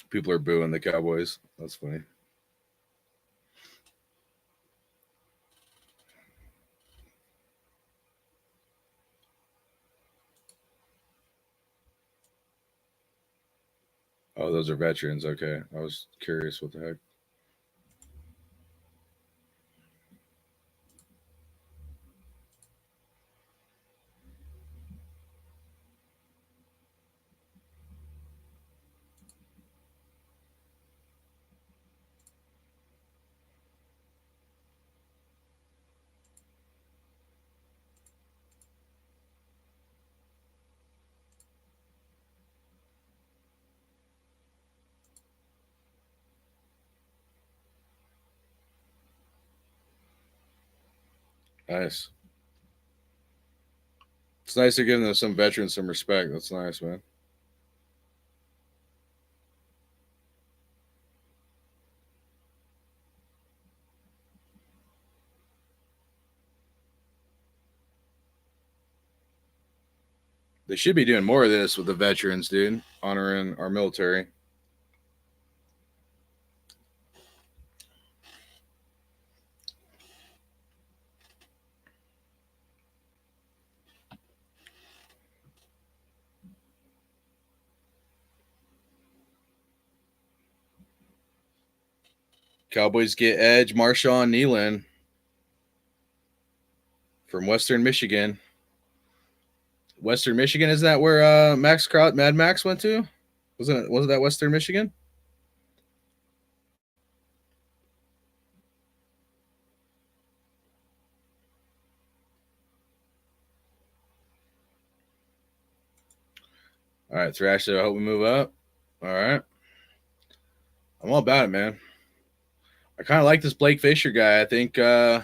People are booing the Cowboys. That's funny. Oh, those are veterans. Okay. I was curious what the heck. Nice. It's nice to give some veterans some respect. That's nice, man. They should be doing more of this with the veterans, dude. Honoring our military. Cowboys get edge Marshawn Nealon from Western Michigan. Western Michigan, isn't that where Mad Max went to? Wasn't that Western Michigan? All right, Thrash, I hope we move up. All right. I'm all about it, man. I kind of like this Blake Fisher guy. I think Rebel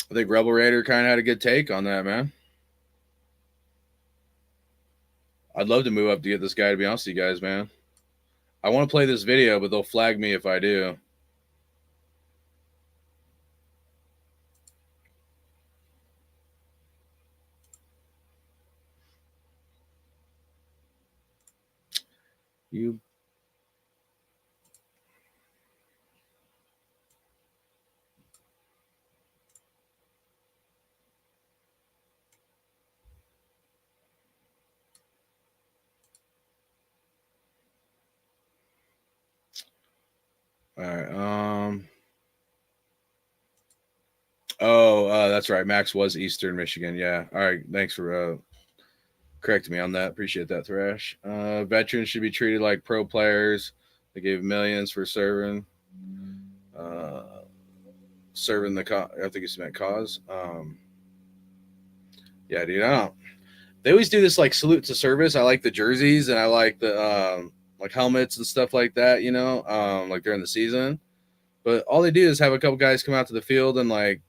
Raider kind of had a good take on that, man. I'd love to move up to get this guy, to be honest with you guys, man. I want to play this video, but they'll flag me if I do. You. All right. That's right. Max was Eastern Michigan. Yeah. All right. Thanks for correcting me on that. Appreciate that, Thrash. Veterans should be treated like pro players. They gave millions for serving. Serving the cause. I think it's meant cause. Yeah, dude. I don't. They always do this like salute to service. I like the jerseys and I like the like helmets and stuff like that, you know, like during the season. But all they do is have a couple guys come out to the field and like,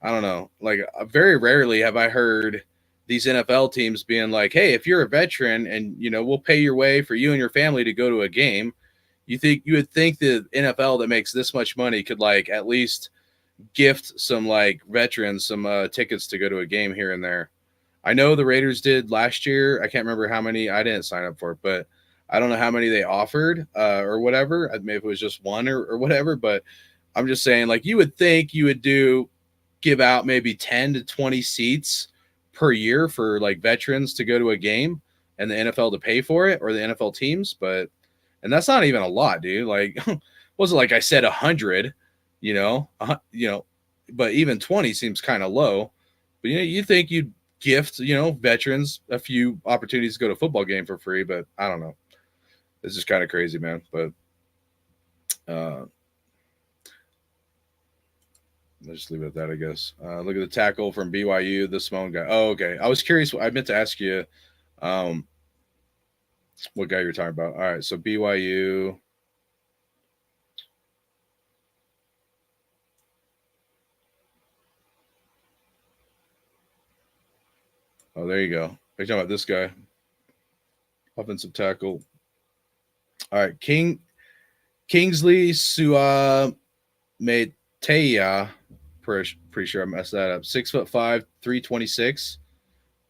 I don't know, like very rarely have I heard these NFL teams being like, hey, if you're a veteran and, you know, we'll pay your way for you and your family to go to a game. You would think the NFL that makes this much money could like at least gift some like veterans some tickets to go to a game here and there. I know the Raiders did last year. I can't remember how many. I didn't sign up for it, but I don't know how many they offered or whatever. Maybe it was just one or whatever. But I'm just saying, like, you would think you would give out maybe 10 to 20 seats per year for like veterans to go to a game and the NFL to pay for it or the NFL teams. And that's not even a lot, dude. Like, wasn't like I said 100, you know, but even 20 seems kind of low. But, you know, you think you'd gift, you know, veterans a few opportunities to go to a football game for free, but I don't know. It's just kind of crazy, man. But let's just leave it at that, I guess. Look at the tackle from BYU, the Simone guy. Oh, okay. I was curious. I meant to ask you what guy you're talking about. All right, so BYU. Oh, there you go. Are you talking about this guy? Offensive tackle. All right, Kingsley Suamataia. Pretty sure I messed that up. 6'5", 326.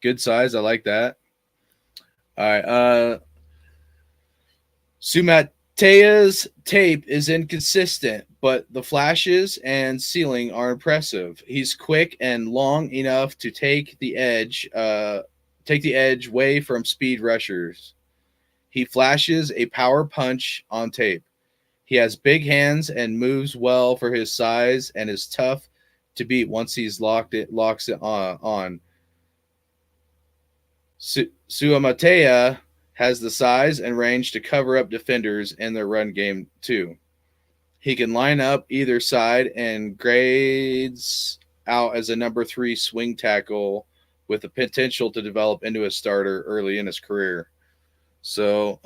Good size. I like that. All right. Suamataia's tape is inconsistent, but the flashes and ceiling are impressive. He's quick and long enough to take the edge away from speed rushers. He flashes a power punch on tape. He has big hands and moves well for his size and is tough to beat once he's locks it on. Suamataia has the size and range to cover up defenders in their run game too. He can line up either side and grades out as a number 3 swing tackle with the potential to develop into a starter early in his career. So,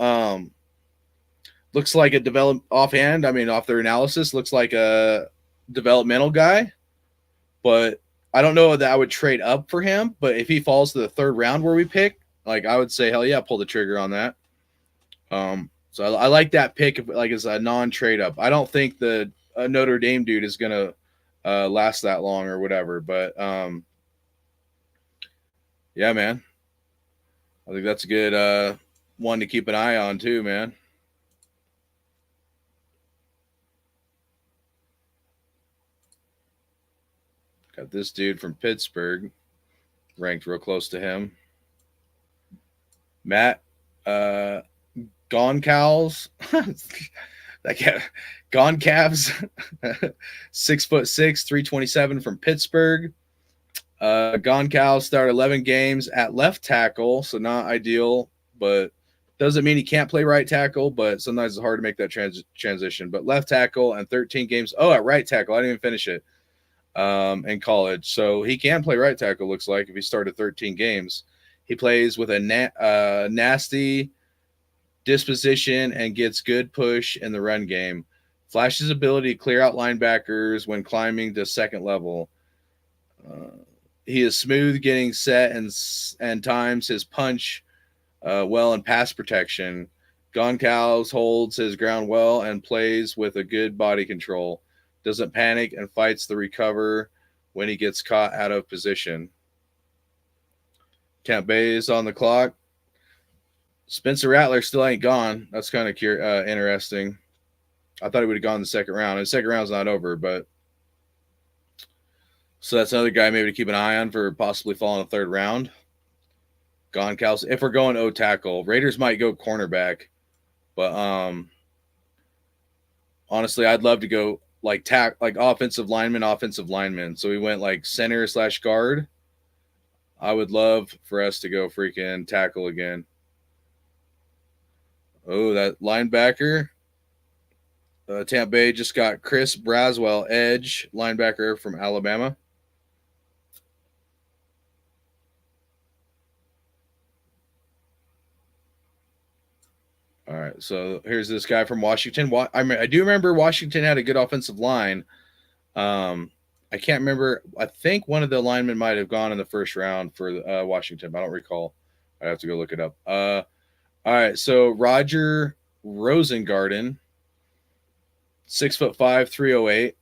looks like a off their analysis, looks like a developmental guy, but I don't know that I would trade up for him, but if he falls to the third round where we pick, like I would say, hell yeah, pull the trigger on that. So I like that pick, like as a non-trade up. I don't think the Notre Dame dude is gonna last that long or whatever, but yeah, man, I think that's a good one to keep an eye on too, man. Got this dude from Pittsburgh ranked real close to him. Matt Goncalves. Goncalves, 6'6", 327 from Pittsburgh. Goncalves started 11 games at left tackle, so not ideal, but doesn't mean he can't play right tackle, but sometimes it's hard to make that transition. But left tackle and 13 games. Oh, at right tackle. I didn't even finish it in college. So he can play right tackle, looks like, if he started 13 games. He plays with a nasty disposition and gets good push in the run game. Flashes ability to clear out linebackers when climbing to second level. He is smooth getting set and times his punch well in pass protection. Goncalves holds his ground well and plays with a good body control. Doesn't panic and fights the recover when he gets caught out of position. Tampa Bay is on the clock. Spencer Rattler still ain't gone. That's kind of interesting. I thought he would have gone in the second round. And the second round's not over, but so that's another guy maybe to keep an eye on for possibly falling the third round. Goncalves. If we're going O tackle, Raiders might go cornerback, but honestly, I'd love to go like offensive lineman. So we went like center / guard. I would love for us to go freaking tackle again. Oh, that linebacker. Tampa Bay just got Chris Braswell, edge linebacker from Alabama. All right, so here's this guy from Washington. I do remember Washington had a good offensive line. I can't remember. I think one of the linemen might have gone in the first round for Washington, but I don't recall. I have to go look it up. All right, so Roger Rosengarten, 6'5", 308.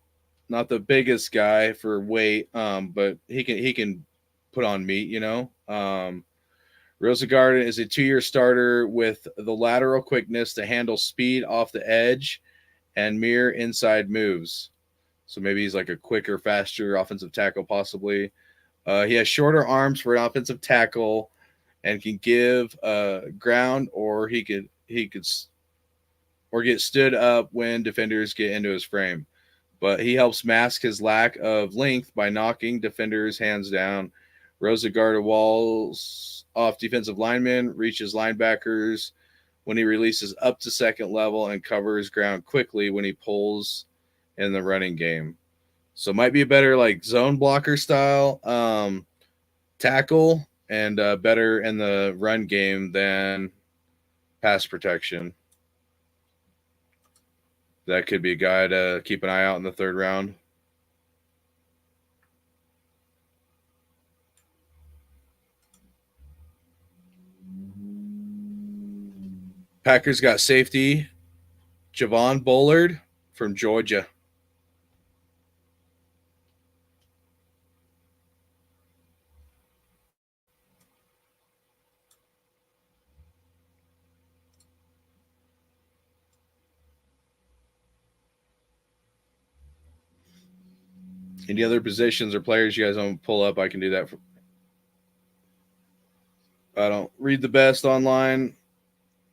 Not the biggest guy for weight, but he can put on meat, you know. Rosengarten is a 2-year starter with the lateral quickness to handle speed off the edge and mirror inside moves. So maybe he's like a quicker, faster offensive tackle, possibly. He has shorter arms for an offensive tackle and can give ground, or he could get stood up when defenders get into his frame. But he helps mask his lack of length by knocking defenders' hands down. Rosengarten walls off defensive linemen, reaches linebackers when he releases up to second level, and covers ground quickly when he pulls in the running game. So might be a better like zone blocker style tackle, and better in the run game than pass protection. That could be a guy to keep an eye out in the third round. Packers got safety Javon Bullard from Georgia. Any other positions or players you guys want to pull up? I can do that. I don't read the best online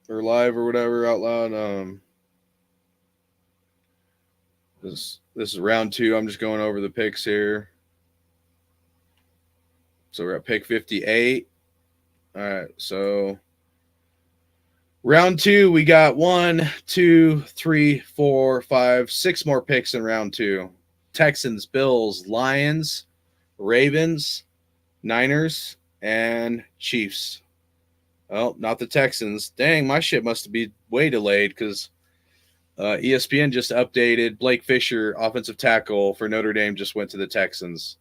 or live or whatever out loud. This is round 2. I'm just going over the picks here. So we're at pick 58. All right, so round 2, we got 1, 2, 3, 4, 5, 6 more picks in round 2. Texans, Bills, Lions, Ravens, Niners, and Chiefs. Oh, not the Texans. Dang, my shit must be way delayed because ESPN just updated Blake Fisher, offensive tackle for Notre Dame, just went to the Texans.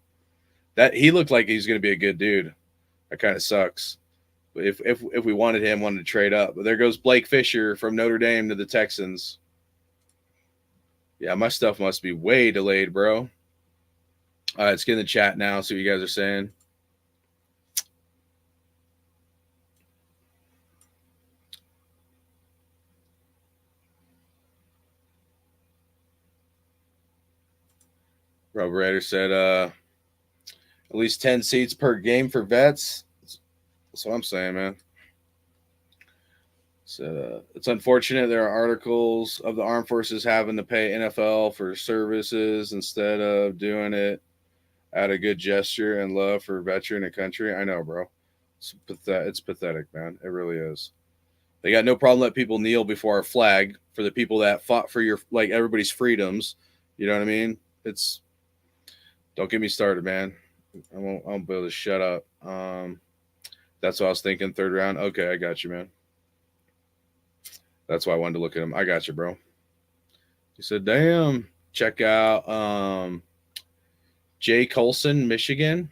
That he looked like he's going to be a good dude. That kind of sucks. But if we wanted to trade up. But there goes Blake Fisher from Notre Dame to the Texans. Yeah, my stuff must be way delayed, bro. All right, let's get in the chat now. See what you guys are saying. Rob Raider said at least 10 seats per game for vets. That's what I'm saying, man. So it's unfortunate there are articles of the armed forces having to pay NFL for services instead of doing it out of good gesture and love for veteran and country. I know, bro. It's pathetic, man. It really is. They got no problem letting people kneel before our flag for the people that fought for your everybody's freedoms. You know what I mean? Don't get me started, man. I won't be able to shut up. That's what I was thinking. Third round. Okay, I got you, man. That's why I wanted to look at him. I got you, bro. He said, damn. Check out Jay Colson, Michigan.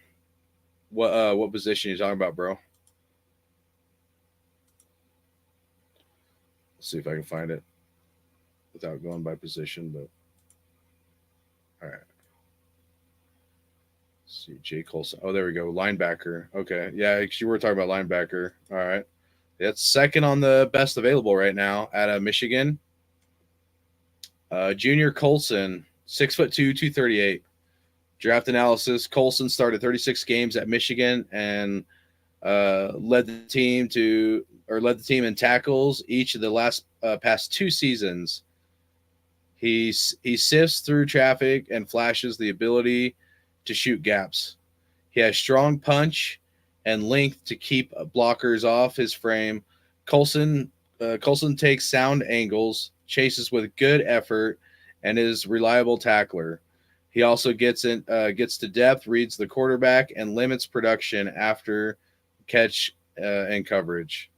What position are you talking about, bro? Let's see if I can find it without going by position, but all right. Let's see, Jay Colson. Oh, there we go. Linebacker. Okay. Yeah, you were talking about linebacker. All right. That's second on the best available right now at Michigan. Junior Colson, 6'2", 238. Draft analysis: Colson started 36 games at Michigan and led the team in tackles each of the past 2 seasons. He sifts through traffic and flashes the ability to shoot gaps. He has strong punch and length to keep blockers off his frame. Colson takes sound angles, chases with good effort, and is reliable tackler. He also gets to depth, reads the quarterback, and limits production after catch and coverage.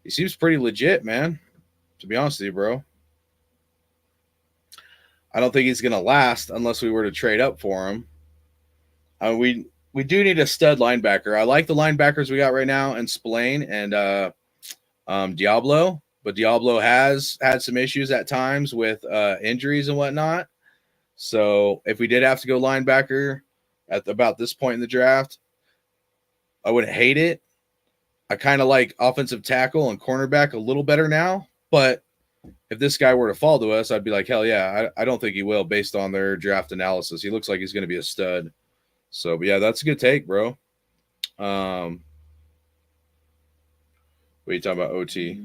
He seems pretty legit, man. To be honest with you, bro. I don't think he's going to last unless we were to trade up for him. We do need a stud linebacker. I like the linebackers we got right now, and Spillane and Diablo. But Diablo has had some issues at times with injuries and whatnot. So if we did have to go linebacker at about this point in the draft, I wouldn't hate it. I kind of like offensive tackle and cornerback a little better now. But if this guy were to fall to us, I'd be like, hell yeah. I don't think he will based on their draft analysis. He looks like he's going to be a stud. So, but yeah, that's a good take, bro. What are you talking about, OT?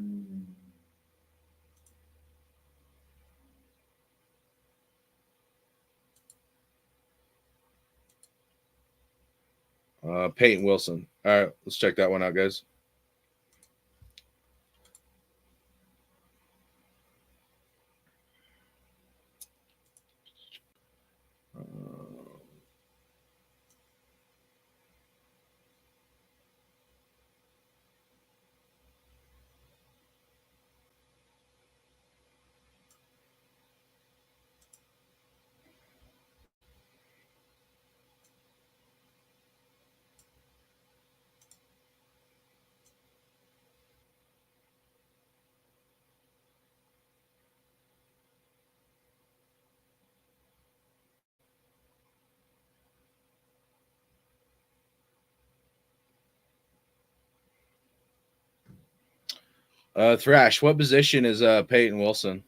Peyton Wilson. All right, let's check that one out, guys. Thrash, what position is Peyton Wilson?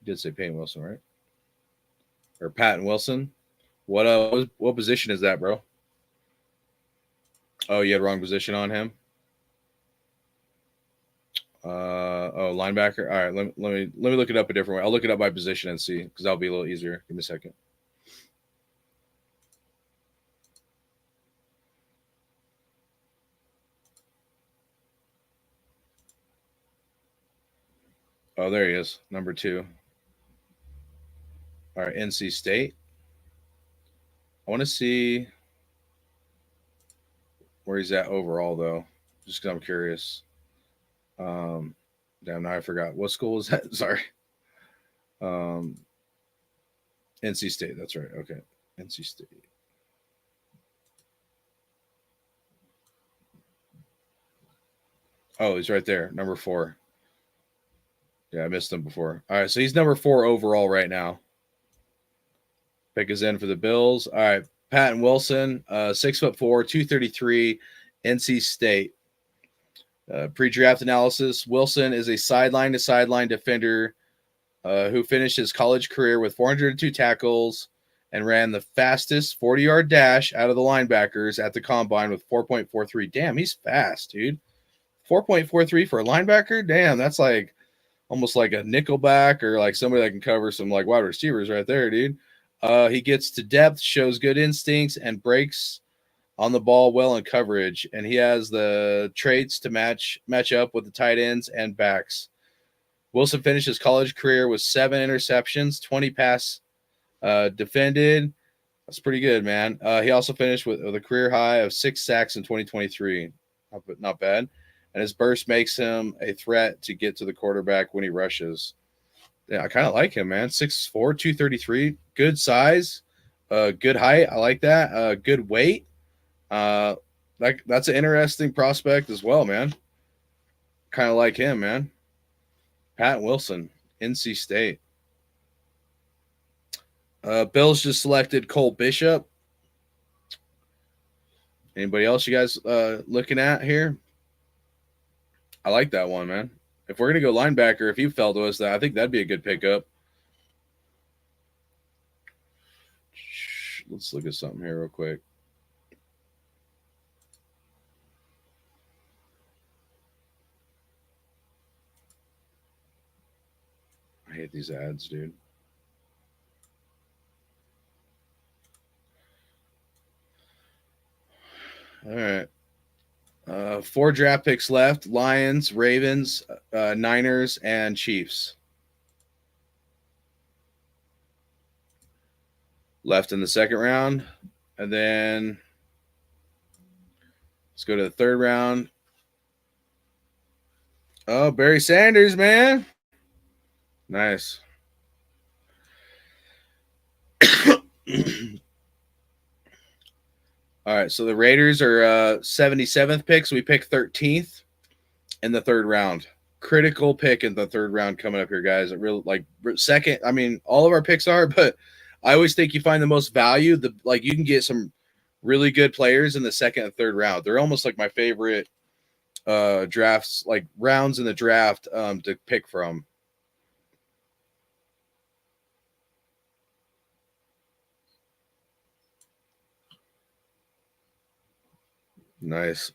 You did say Peyton Wilson, right? Or Patton Wilson? What position is that, bro? Oh, you had wrong position on him. Linebacker. All right, let me look it up a different way. I'll look it up by position and see, because that'll be a little easier. Give me a second. Oh, there he is, number 2. All right, NC State. I want to see where he's at overall, though, just because I'm curious. Damn, now I forgot. What school is that? Sorry. NC State. That's right. Okay, NC State. Oh, he's right there, number 4. Yeah, I missed him before. All right, so he's number 4 overall right now. Pick is in for the Bills. All right, Patton Wilson, 6'4", 233, NC State. Pre-draft analysis: Wilson is a sideline-to-sideline defender who finished his college career with 402 tackles and ran the fastest 40-yard dash out of the linebackers at the combine with 4.43. Damn, he's fast, dude. 4.43 for a linebacker? Damn, that's like almost like a nickelback or like somebody that can cover some like wide receivers right there, dude. He gets to depth, shows good instincts, and breaks on the ball well in coverage, and he has the traits to match up with the tight ends and backs. Wilson finished his college career with 7 interceptions, 20 pass defended. That's pretty good, man. He also finished with a career high of 6 sacks in 2023. Not bad. And his burst makes him a threat to get to the quarterback when he rushes. Yeah, I kind of like him, man. 6'4", 233. Good size. Good height. I like that. Good weight. That's an interesting prospect as well, man. Kind of like him, man. Pat Wilson, NC State. Bills just selected Cole Bishop. Anybody else you guys looking at here? I like that one, man. If we're gonna go linebacker, if you fell to us, I think that'd be a good pickup. Let's look at something here real quick. I hate these ads, dude. All right. 4 draft picks left: Lions, Ravens, Niners, and Chiefs. Left in the second round. And then let's go to the third round. Oh, Barry Sanders, man. Nice. All right, so the Raiders are 77th pick, so we pick 13th in the third round. Critical pick in the third round coming up here, guys. It really like second. I mean, all of our picks are, but I always think you find the most value. You can get some really good players in the second and third round. They're almost like my favorite drafts, like rounds in the draft to pick from. Nice.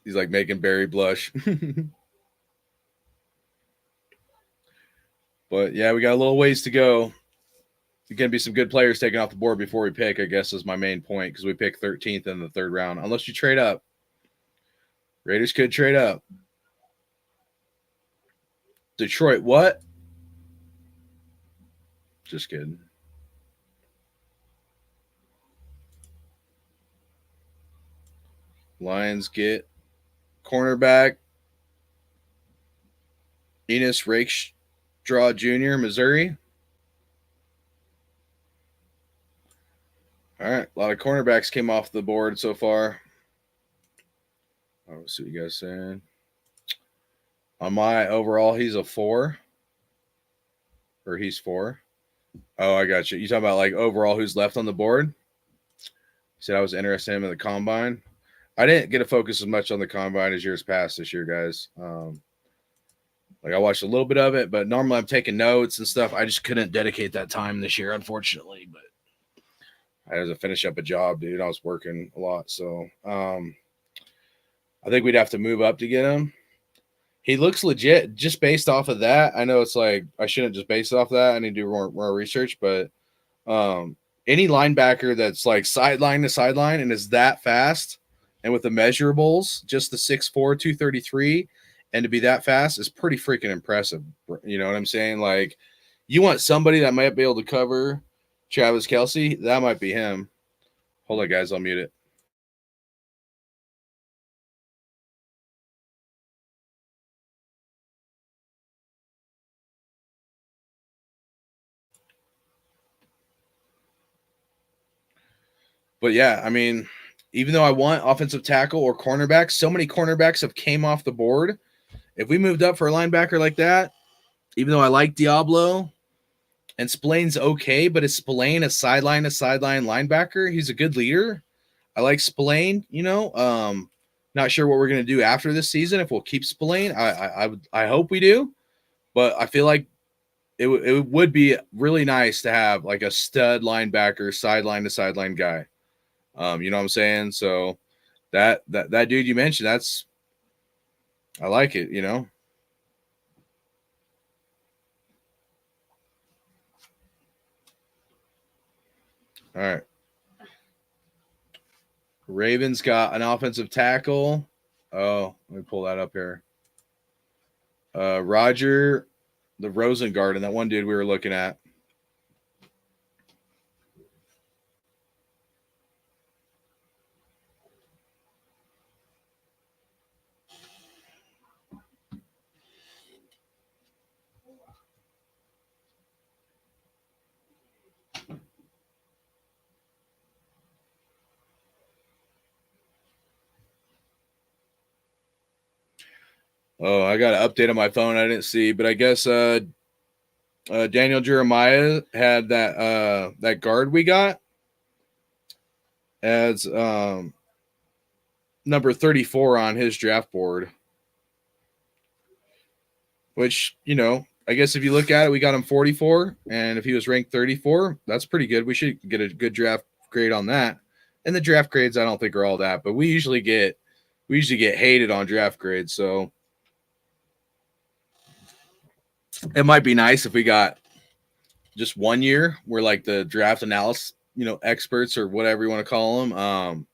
He's like making Barry blush. But yeah, we got a little ways to go. There's going to be some good players taken off the board before we pick, I guess, is my main point, because we pick 13th in the third round, unless you trade up. Raiders could trade up. Detroit, what? Just kidding. Lions get cornerback Enos Rakestraw Jr., Missouri. All right, a lot of cornerbacks came off the board so far. Let's see what you guys saying. On my overall, he's a 4. Or he's 4. Oh, I got you. You talking about like overall who's left on the board? You said I was interested in him in the combine. I didn't get to focus as much on the combine as years past this year, guys. Like I watched a little bit of it, but normally I'm taking notes and stuff. I just couldn't dedicate that time this year, unfortunately. But I had to finish up a job, dude. I was working a lot. So I think we'd have to move up to get him. He looks legit just based off of that. I know it's like I shouldn't just base it off that. I need to do more research, but any linebacker that's like sideline to sideline and is that fast and with the measurables, just the 6'4", 233, and to be that fast is pretty freaking impressive. You know what I'm saying? Like, you want somebody that might be able to cover Travis Kelce, that might be him. Hold on, guys. I'll mute it. But yeah, I mean, even though I want offensive tackle or cornerback, so many cornerbacks have came off the board. If we moved up for a linebacker like that, even though I like Diablo and Spillane's okay, but is Spillane a sideline linebacker? He's a good leader. I like Spillane, not sure what we're going to do after this season. If we'll keep Spillane, I hope we do, but I feel like it would be really nice to have like a stud linebacker, sideline to sideline guy. You know what I'm saying? So that dude you mentioned, I like it, All right. Ravens got an offensive tackle. Oh, let me pull that up here. Roger, the Rosengarten, that one dude we were looking at. Oh, I got an update on my phone. I didn't see, but I guess Daniel Jeremiah had that guard we got as number 34 on his draft board. Which, I guess if you look at it, we got him 44, and if he was ranked 34, that's pretty good. We should get a good draft grade on that. And the draft grades I don't think are all that, but we usually get hated on draft grades, so it might be nice if we got just 1 year where like the draft analysis, experts or whatever you want to call them,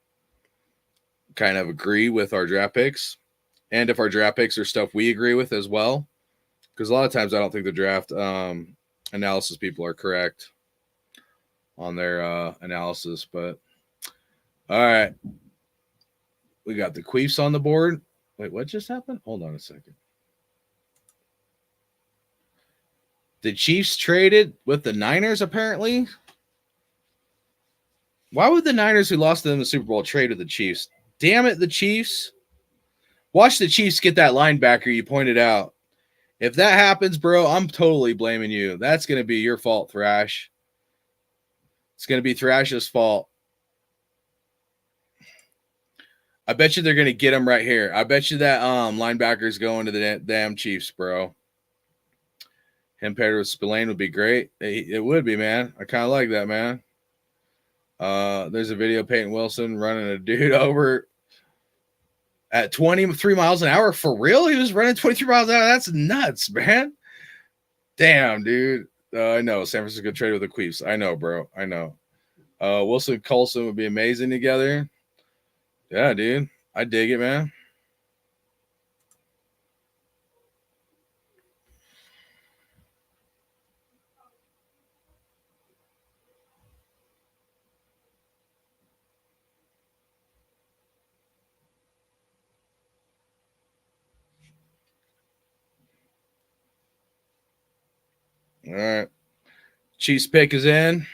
kind of agree with our draft picks. And if our draft picks are stuff we agree with as well, because a lot of times I don't think the draft analysis people are correct on their analysis. But all right, we got the Queefs on the board. Wait, what just happened? Hold on a second. The Chiefs traded with the Niners, apparently. Why would the Niners, who lost to them in the Super Bowl, trade with the Chiefs? Damn it, the Chiefs. Watch the Chiefs get that linebacker you pointed out. If that happens, bro, I'm totally blaming you. That's going to be your fault, Thrash. It's going to be Thrash's fault. I bet you they're going to get him right here. I bet you that linebacker's going to the damn Chiefs, bro. Him paired with Spillane would be great. It would be, man. I kind of like that, man. There's a video of Peyton Wilson running a dude over at 23 miles an hour. For real? He was running 23 miles an hour? That's nuts, man. Damn, dude. I know. San Francisco traded with the Queefs. I know, bro. I know. Wilson Colson would be amazing together. Yeah, dude. I dig it, man. All right. Chiefs pick is in.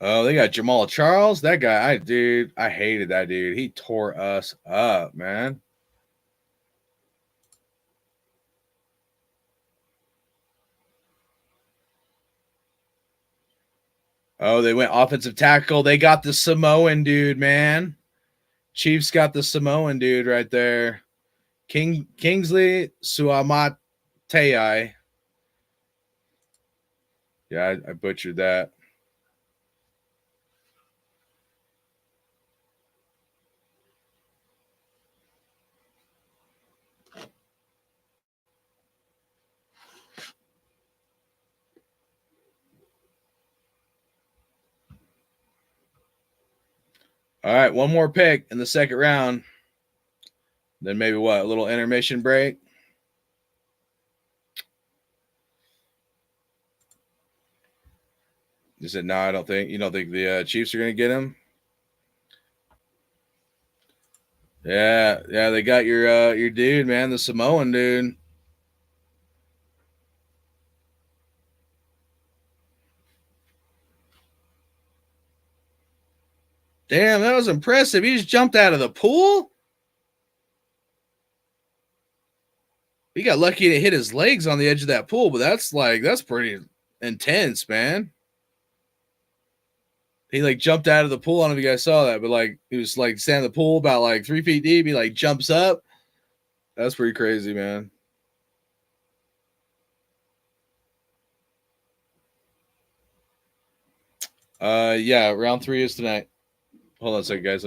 Oh, they got Jamal Charles. That guy, I hated that dude. He tore us up, man. Oh, they went offensive tackle. They got the Samoan dude, man. Chiefs got the Samoan dude right there. Kingsley Suamataei. Yeah, I butchered that. All right, one more pick in the second round. Then maybe what? A little intermission break. You said no. I don't think you don't think the Chiefs are going to get him. Yeah, they got your dude, man, the Samoan dude. Damn, that was impressive. He just jumped out of the pool. He got lucky to hit his legs on the edge of that pool, but that's pretty intense, man. He like jumped out of the pool. I don't know if you guys saw that, but like he was like standing in the pool about like 3 feet deep. He like jumps up. That's pretty crazy, man. Yeah, round 3 is tonight. Hold on a second, guys.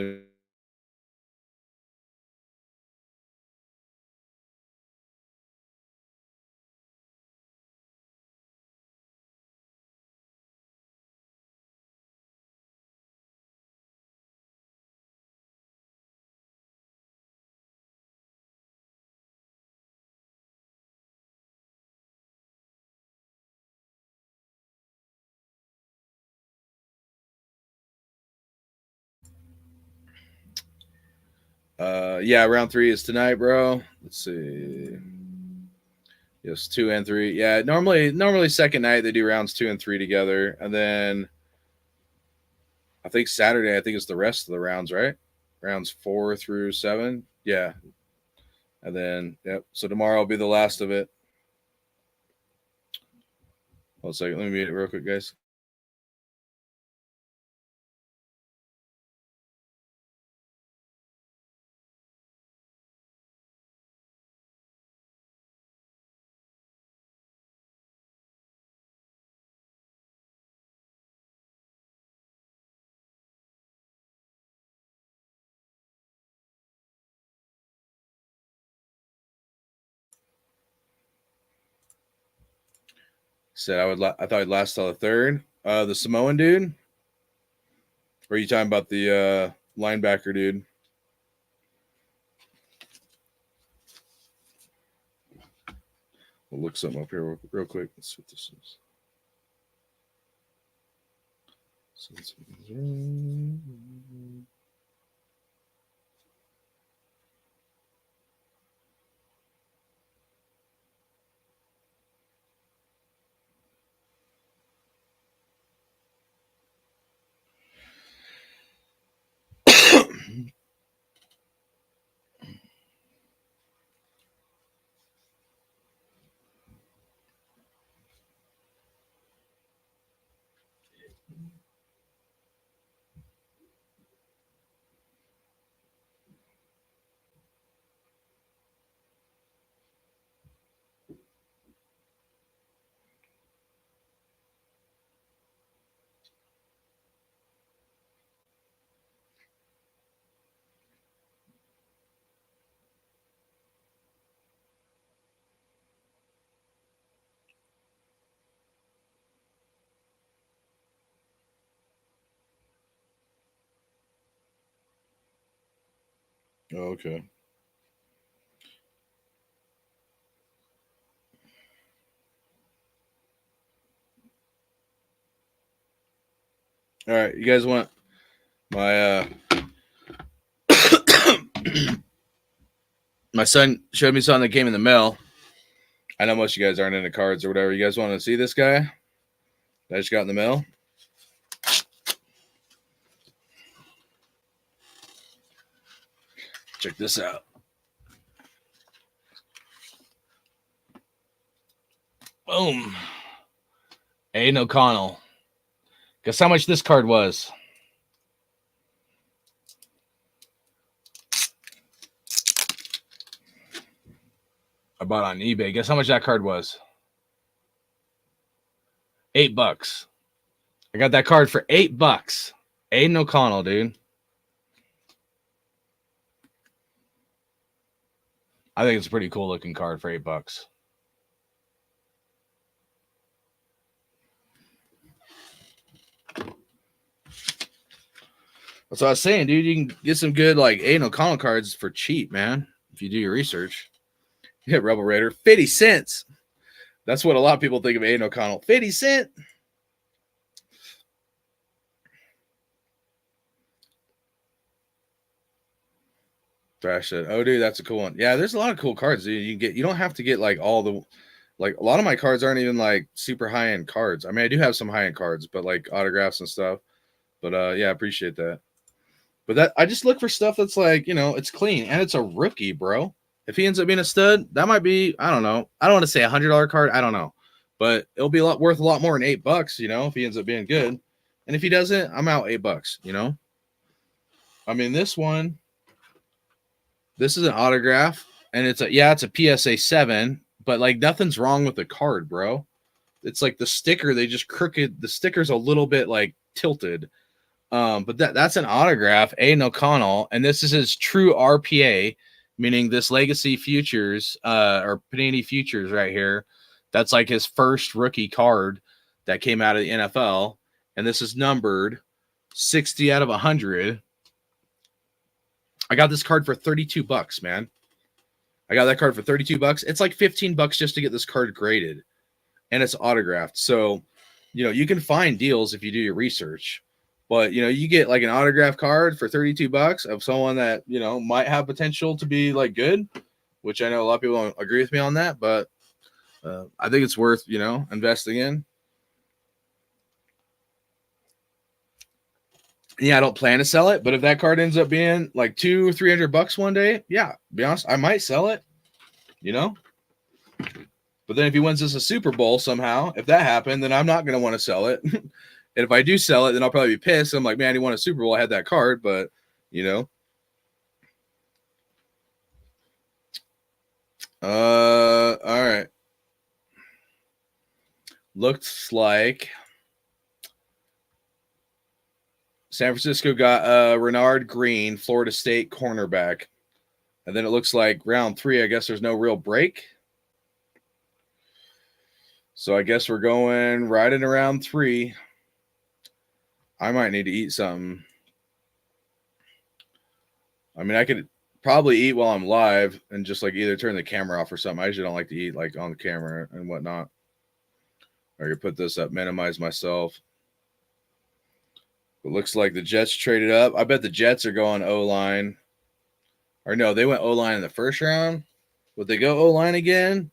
Yeah, round 3 is tonight, bro. Let's see. Yes, 2 and 3. Yeah, normally second night they do rounds 2 and 3 together, and then I think Saturday it's the rest of the rounds, right? Rounds 4 through 7. Yeah, and then yep. So tomorrow will be the last of it. Hold on a second. Let me mute it real quick, guys. Said I thought I'd last till the 3rd. The Samoan dude. Or are you talking about the linebacker dude? We'll look something up here real quick. Let's see what this is. Oh, okay. All right, you guys want my my son showed me something that came in the mail. I know most of you guys aren't into cards or whatever. You guys want to see this guy that I just got in the mail? Check this out. Boom. Aiden O'Connell. Guess how much this card was? I bought on eBay. Guess how much that card was? $8. I got that card for $8. Aiden O'Connell, dude. I think it's a pretty cool looking card for $8. That's what I was saying, dude. You can get some good like Aiden O'Connell cards for cheap, man. If you do your research. You hit Rebel Raider, 50 cents. That's what a lot of people think of Aiden O'Connell. 50 cents. Thrash it. Oh, dude, that's a cool one. Yeah, there's a lot of cool cards, dude. You don't have to get like all the like a lot of my cards aren't even like super high-end cards. I mean, I do have some high-end cards, but like autographs and stuff. But yeah, I appreciate that. But that I just look for stuff that's like, it's clean and it's a rookie, bro. If he ends up being a stud, that might be, I don't know. I don't want to say $100 card. I don't know. But it'll be worth a lot more than $8, if he ends up being good. And if he doesn't, I'm out $8, I mean, this is an autograph, and it's a PSA 7, but like nothing's wrong with the card, bro. It's like the sticker, they just crooked. The sticker's a little bit like tilted. But that's an autograph, Aiden O'Connell, and this is his true RPA, meaning this Legacy Futures or Panini Futures right here. That's like his first rookie card that came out of the NFL, and this is numbered 60 out of 100. I got this card for $32, man. I got that card for $32. It's like $15 just to get this card graded, and it's autographed. So, you can find deals if you do your research. But, you get like an autograph card for $32 of someone that, might have potential to be like good, which I know a lot of people don't agree with me on that, but I think it's worth, investing in. Yeah, I don't plan to sell it, but if that card ends up being like $200 or $300 one day, yeah, to be honest, I might sell it, But then if he wins us a Super Bowl somehow, if that happened, then I'm not going to want to sell it. And if I do sell it, then I'll probably be pissed. I'm like, man, he won a Super Bowl. I had that card, but, all right. Looks like San Francisco got Renard Green, Florida State cornerback. And then it looks like round 3, I guess there's no real break. So I guess we're going right in around 3. I might need to eat something. I mean, I could probably eat while I'm live and just like either turn the camera off or something. I usually don't like to eat like on the camera and whatnot. Or I could put this up, minimize myself. It looks like the Jets traded up. I bet the Jets are going O-line. Or no, they went O-line in the first round. Would they go O-line again?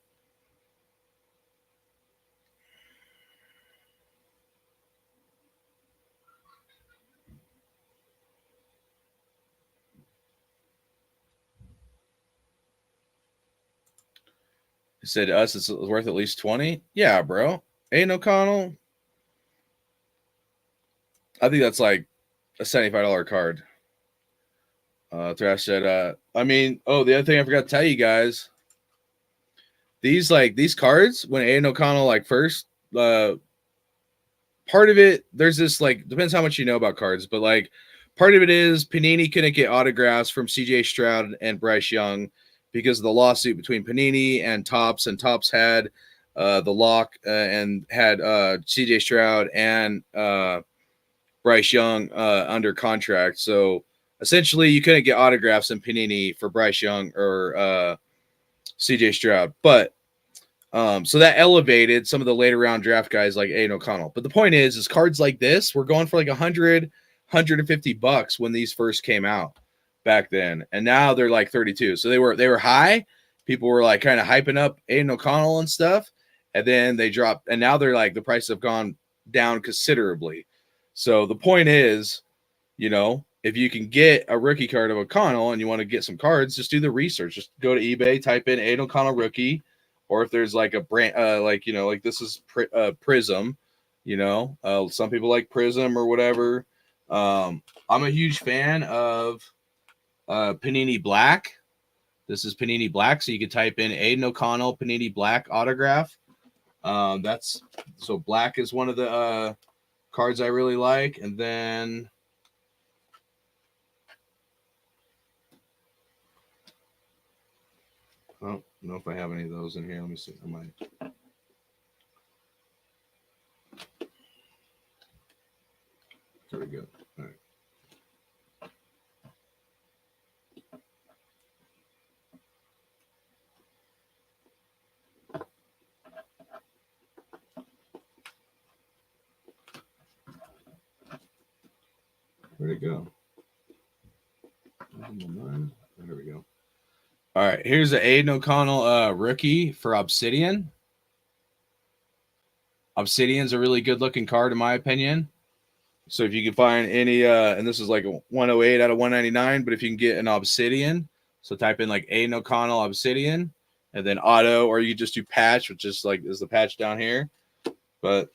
He said to us it's worth at least 20. Yeah, bro. Aiden O'Connell. I think that's like a $75 card. Thrash said, I mean, the other thing I forgot to tell you guys, these cards, when Aiden O'Connell first, part of it, there's this depends how much you know about cards, but part of it is Panini couldn't get autographs from CJ Stroud and Bryce Young because of the lawsuit between Panini and Topps had the lock and had CJ Stroud and Bryce Young under contract. So essentially you couldn't get autographs in Panini for Bryce Young or CJ Stroud. But so that elevated some of the later round draft guys like Aiden O'Connell. But the point is cards like this were going for like $100, $150 when these first came out back then, and now they're like 32. So they were high. People were like kind of hyping up Aiden O'Connell and stuff, and then they dropped, and now they're like the prices have gone down considerably. So the point is, if you can get a rookie card of O'Connell and you want to get some cards, just do the research. Just go to eBay, type in Aiden O'Connell rookie, or if there's like a brand, like this is Prism, some people like Prism or whatever. I'm a huge fan of Panini Black. This is Panini Black, so you could type in Aiden O'Connell Panini Black autograph. So Black is one of the cards I really like, and then I don't know if I have any of those in here. Let me see. I might. There we go. All right. Where'd it go? There we go. All right, here's the Aiden O'Connell rookie for Obsidian. Obsidian's a really good looking card in my opinion. So if you can find any, and this is like a 108 out of 199, but if you can get an Obsidian, so type in like Aiden O'Connell Obsidian, and then auto, or you just do patch, which is like is the patch down here. But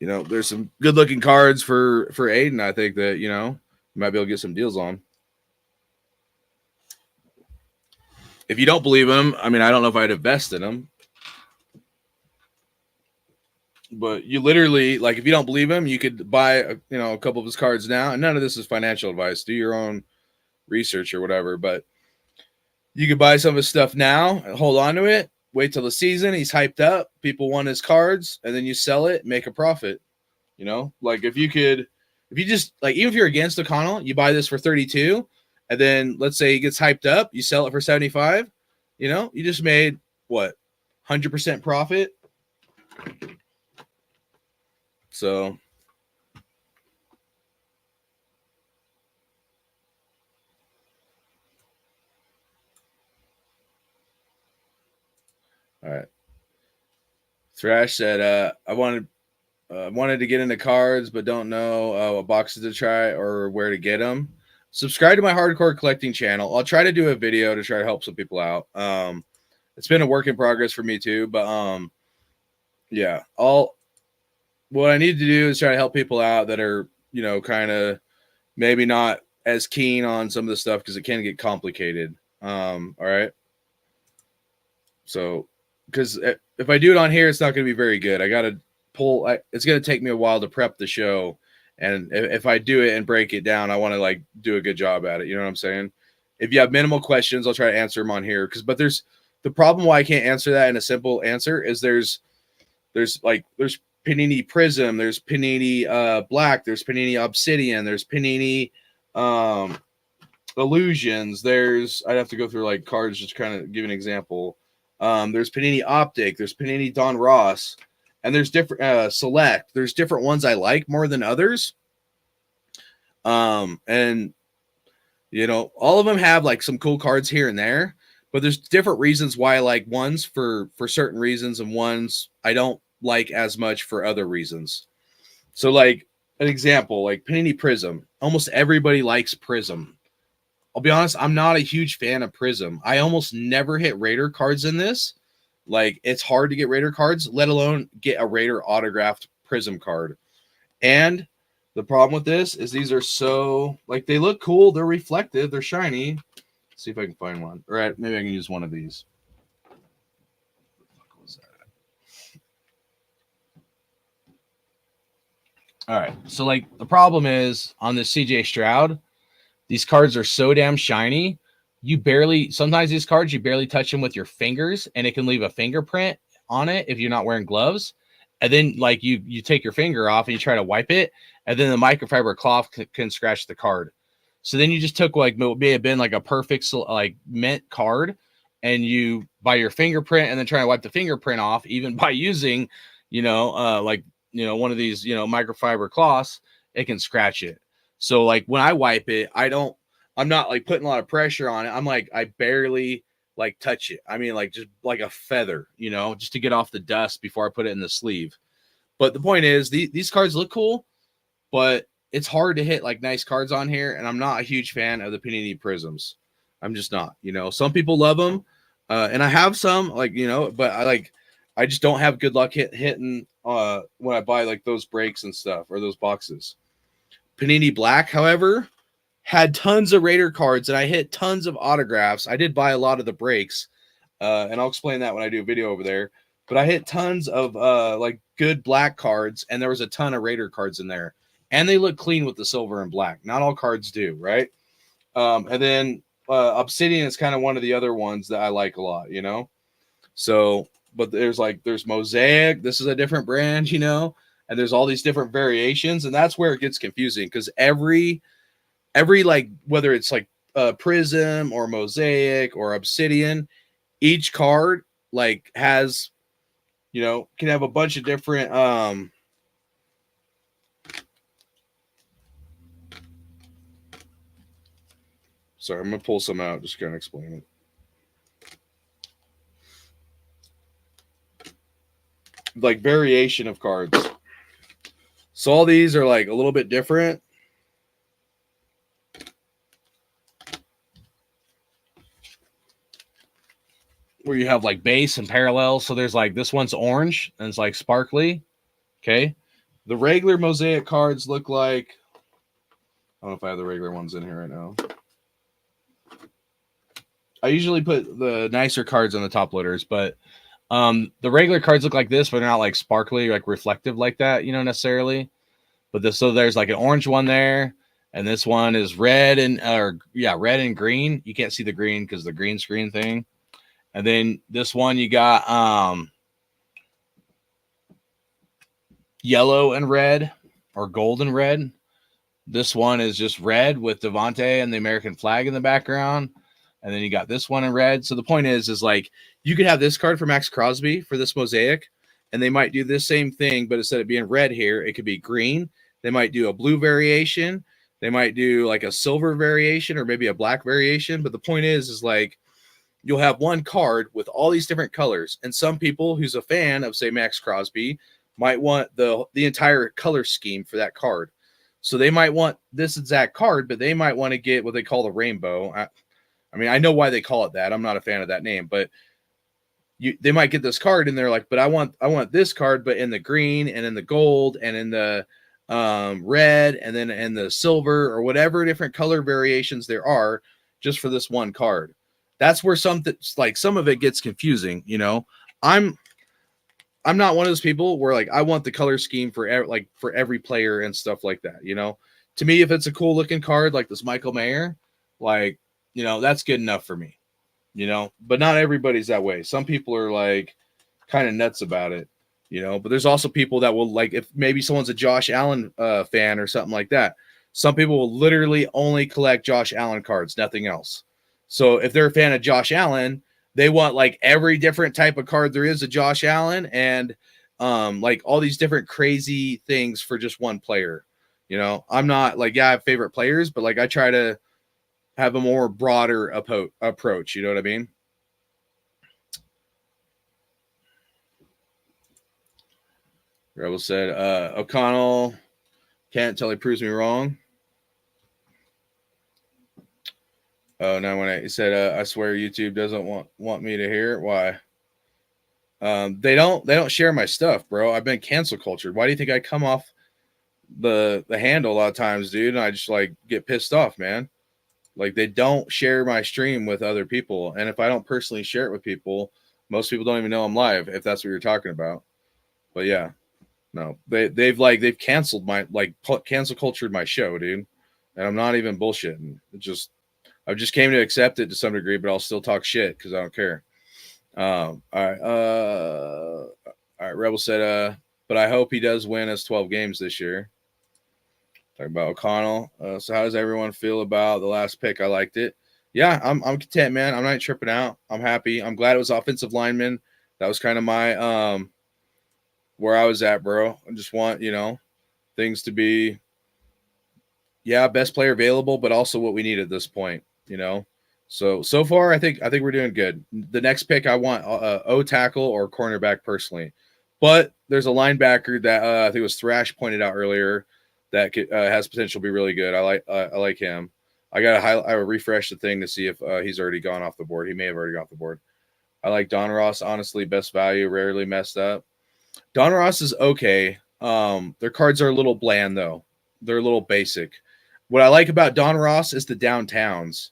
you know, there's some good looking cards for Aiden. I think that you know you might be able to get some deals on. If you don't believe him, I mean, I don't know if I'd invest in him. But you literally, like, if you don't believe him, you could buy, you know, a couple of his cards now. And none of this is financial advice. Do your own research or whatever. But you could buy some of his stuff now and hold on to it. Wait till the season. He's hyped up. People want his cards. And then you sell it, make a profit. You know, like if you just, like, even if you're against O'Connell, you buy this for 32. And then let's say he gets hyped up. You sell it for 75. You know, you just made, what, 100% profit? So, all right. Thrash said, I wanted to get into cards, but don't know what boxes to try or where to get them. Subscribe to my hardcore collecting channel. I'll try to do a video to try to help some people out. It's been a work in progress for me too, but yeah, what I need to do is try to help people out that are, you know, kind of maybe not as keen on some of the stuff because it can get complicated. All right. So, because if I do it on here, it's not going to be very good. I got to it's going to take me a while to prep the show. And if I do it and break it down, I want to like do a good job at it. You know what I'm saying? If you have minimal questions, I'll try to answer them on here. But there's the problem why I can't answer that in a simple answer is there's Panini Prism, there's Panini Black, there's Panini Obsidian, there's Panini Illusions. I'd have to go through like cards just kind of give an example. There's Panini Optic, there's Panini Don Ross, and there's different Select. There's different ones I like more than others. And you know, all of them have like some cool cards here and there, but there's different reasons why I like ones for certain reasons and ones I don't like as much for other reasons. So like an example, like Panini Prism. Almost everybody likes Prism. I'll be honest, I'm not a huge fan of Prism. I almost never hit Raider cards in this. Like it's hard to get Raider cards, let alone get a Raider autographed Prism card. And the problem with this is these are so like they look cool, they're reflective, they're shiny. Let's see if I can find one. All right, maybe I can use one of these. All right. So like the problem is on this CJ Stroud, these cards are so damn shiny. Sometimes these cards, you barely touch them with your fingers and it can leave a fingerprint on it if you're not wearing gloves. And then like you take your finger off and you try to wipe it. And then the microfiber cloth can scratch the card. So then you just took like what may have been like a perfect like mint card and you by your fingerprint and then try to wipe the fingerprint off even by using, one of these, microfiber cloths, it can scratch it. So like when I wipe it, I'm not like putting a lot of pressure on it. I'm like, I barely like touch it. I mean, like just like a feather, just to get off the dust before I put it in the sleeve. But the point is these cards look cool, but it's hard to hit like nice cards on here. And I'm not a huge fan of the Panini Prisms. I'm just not, some people love them. And I have some but I just don't have good luck hitting when I buy like those breaks and stuff or those boxes. Panini Black, however, had tons of Raider cards and I hit tons of autographs. I did buy a lot of the breaks, and I'll explain that when I do a video over there. But I hit tons of like good black cards, and there was a ton of Raider cards in there, and they look clean with the silver and black. Not all cards do, right? And then Obsidian is kind of one of the other ones that I like a lot, So, but there's Mosaic. This is a different brand, and there's all these different variations, and that's where it gets confusing because every like whether it's like Prism or Mosaic or Obsidian, each card like has can have a bunch of different sorry, I'm gonna pull some out just kind of explain it. Like variation of cards. So all these are like a little bit different. Where you have like base and parallel. So there's like this one's orange and it's like sparkly. Okay. The regular mosaic cards look like, I don't know if I have the regular ones in here right now. I usually put the nicer cards on the top loaders, but the regular cards look like this, but they're not like sparkly, like reflective like that, necessarily. But this, so there's like an orange one there, and this one is red and red and green. You can't see the green because the green screen thing. And then this one you got yellow and red or gold and red. This one is just red with Devontae and the American flag in the background. And then you got this one in red. So the point is like you could have this card for Max Crosby for this mosaic, and they might do this same thing, but instead of being red here, it could be green. They might do a blue variation. They might do like a silver variation or maybe a black variation. But the point is like you'll have one card with all these different colors. And some people who's a fan of, say, Max Crosby might want the entire color scheme for that card. So they might want this exact card, but they might want to get what they call the rainbow. I mean, I know why they call it that. I'm not a fan of that name, but they might get this card and they're like, but I want this card, but in the green and in the gold and in the red and then in the silver or whatever different color variations there are just for this one card. That's where some of it gets confusing. I'm not one of those people where like I want the color scheme for every player and stuff like that. To me, if it's a cool looking card like this Michael Mayer, like that's good enough for me. But not everybody's that way. Some people are like kind of nuts about it. But there's also people that will like if maybe someone's a Josh Allen fan or something like that. Some people will literally only collect Josh Allen cards, nothing else. So if they're a fan of Josh Allen, they want like every different type of card there is of Josh Allen and like all these different crazy things for just one player. I'm not like, I have favorite players, but like I try to have a more broader approach. You know what I mean? Rebel said, O'Connell can't tell he proves me wrong. Oh, 918. He said, I swear YouTube doesn't want me to hear it. Why? They don't share my stuff, bro. I've been cancel cultured. Why do you think I come off the handle a lot of times, dude? And I just like get pissed off, man. Like they don't share my stream with other people. And if I don't personally share it with people, most people don't even know I'm live, if that's what you're talking about. But yeah, no, they've canceled cancel cultured my show, dude. And I'm not even bullshitting. I just came to accept it to some degree, but I'll still talk shit because I don't care. All right. Rebel said, but I hope he does win us 12 games this year. Talking about O'Connell. So how does everyone feel about the last pick? I liked it. Yeah, I'm content, man. I'm not tripping out. I'm happy. I'm glad it was offensive lineman. That was kind of my where I was at, bro. I just want, things to be best player available, but also what we need at this point. So far I think we're doing good. The next pick I want O tackle or cornerback personally, but there's a linebacker that I think it was Thrash pointed out earlier that has potential to be really good. I like him. I refresh the thing to see if he's already gone off the board. He may have already gone off the board. I like Don Ross, honestly, best value, rarely messed up. Don Ross is okay. Their cards are a little bland though. They're a little basic. What I like about Don Ross is the downtowns.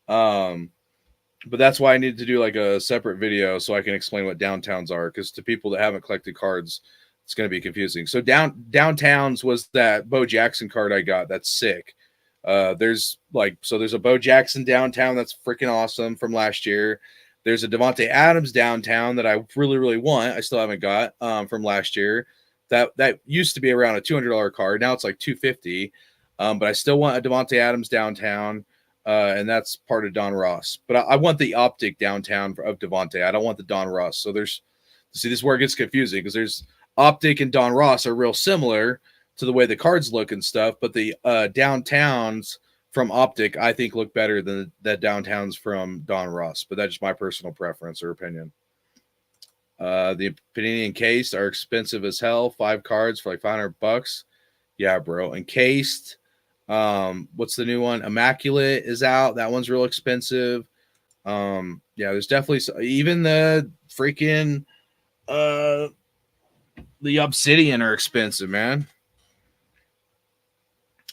But that's why I need to do like a separate video so I can explain what downtowns are, because to people that haven't collected cards, it's going to be confusing. So downtowns was that Bo Jackson card I got. That's sick. There's a Bo Jackson downtown that's freaking awesome from last year. There's a Devontae Adams downtown that I really, really want. I still haven't got from last year. That used to be around a $200 card. Now it's like $250. But I still want a Devontae Adams downtown, and that's part of Don Ross. But I want the optic downtown of Devontae. I don't want the Don Ross. So this is where it gets confusing, because there's optic and Don Ross are real similar to the way the cards look and stuff, but the downtowns from optic I think look better than the downtowns from Don Ross. But that's just my personal preference or opinion. The Panini case are expensive as hell. 5 cards for like $500. Yeah, bro. Encased. What's the new one? Immaculate is out. That one's real expensive. Yeah, there's definitely even the freaking the Obsidian are expensive, man.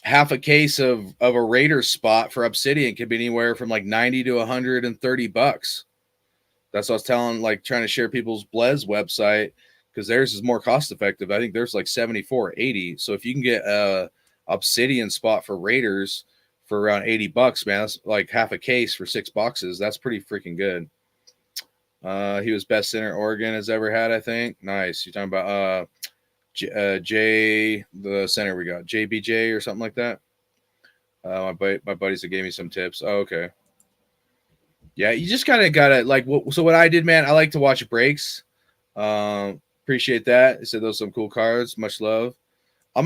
Half a case of a Raiders spot for Obsidian could be anywhere from like 90 to $130. That's what I was telling, like trying to share people's Blez website because theirs is more cost effective. I think there's like 74, 80. So if you can get a Obsidian spot for Raiders for around $80, man, that's like half a case for 6 boxes. That's pretty freaking good. He was best center Oregon has ever had, I think. Nice. You're talking about Jay, the center we got, JBJ or something like that. My buddies that gave me some tips. Oh, okay. Yeah, you just gotta like. So what I did, man, I like to watch breaks. Appreciate that. They said those are some cool cards. Much love. I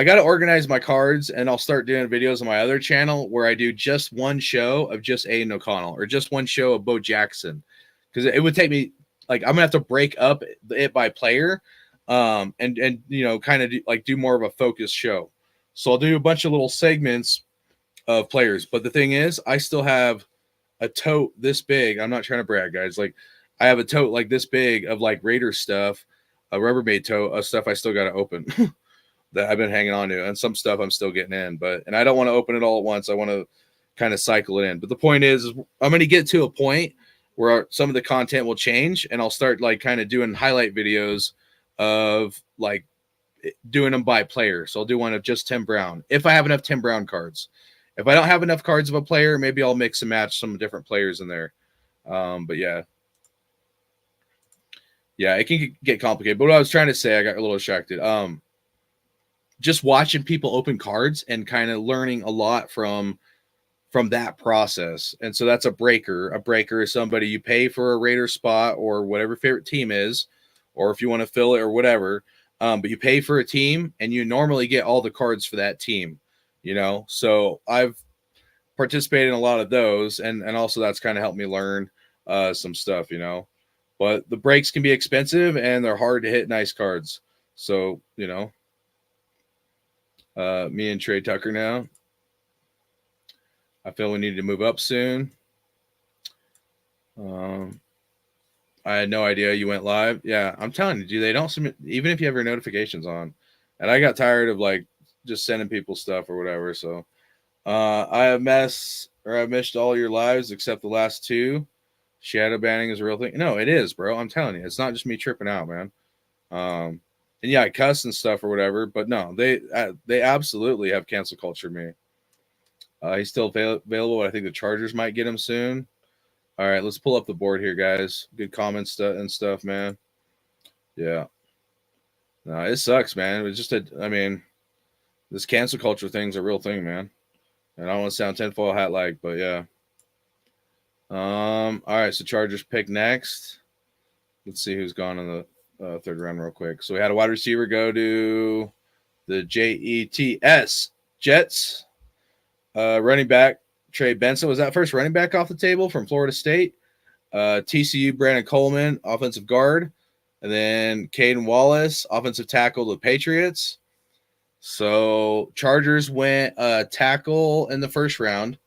gotta organize my cards, and I'll start doing videos on my other channel where I do just one show of just Aiden O'Connell or just one show of Bo Jackson, because it would take me like I'm gonna have to break up it by player, and you know, kind of do more of a focused show. So I'll do a bunch of little segments of players. But the thing is, I still have a tote this big. I'm not trying to brag, guys. Like I have a tote like this big of like Raider stuff, a Rubbermaid tote of stuff I still got to open that I've been hanging on to, and some stuff I'm still getting in. And I don't want to open it all at once. I want to kind of cycle it in. But the point is I'm going to get to a point where some of the content will change, and I'll start like kind of doing highlight videos of like doing them by player. So I'll do one of just Tim Brown if I have enough Tim Brown cards. If I don't have enough cards of a player, maybe I'll mix and match some different players in there. But yeah, it can get complicated. But what I was trying to say, I got a little distracted. Just watching people open cards and kind of learning a lot from that process. And so that's a breaker. A breaker is somebody you pay for a Raider spot or whatever favorite team is, or if you want to fill it or whatever. But you pay for a team and you normally get all the cards for that team, you know? So I've participated in a lot of those. And also that's kind of helped me learn some stuff, you know, but the breaks can be expensive and they're hard to hit nice cards. So, you know, me and Trey Tucker now, I feel we need to move up soon. I had no idea you went live. Yeah, I'm telling you, dude, they don't submit, even if you have your notifications on. And I got tired of like just sending people stuff or whatever. So I've missed all your lives except the last 2. Shadow banning is a real thing. No, it is, bro. I'm telling you, it's not just me tripping out, man. And yeah, I cuss and stuff or whatever, but no, they absolutely have cancel culture me. He's still available. I think the Chargers might get him soon. All right, let's pull up the board here, guys. Good comments and stuff, man. Yeah. No, it sucks, man. It's just this cancel culture thing's a real thing, man. And I don't want to sound tinfoil hat like, but yeah. All right, so Chargers pick next. Let's see who's gone in the third round real quick. So we had a wide receiver go to the Jets. Running back Trey Benson was that first running back off the table from Florida State. TCU Brandon Coleman, offensive guard, and then Caden Wallace, offensive tackle to the Patriots. So Chargers went tackle in the first round.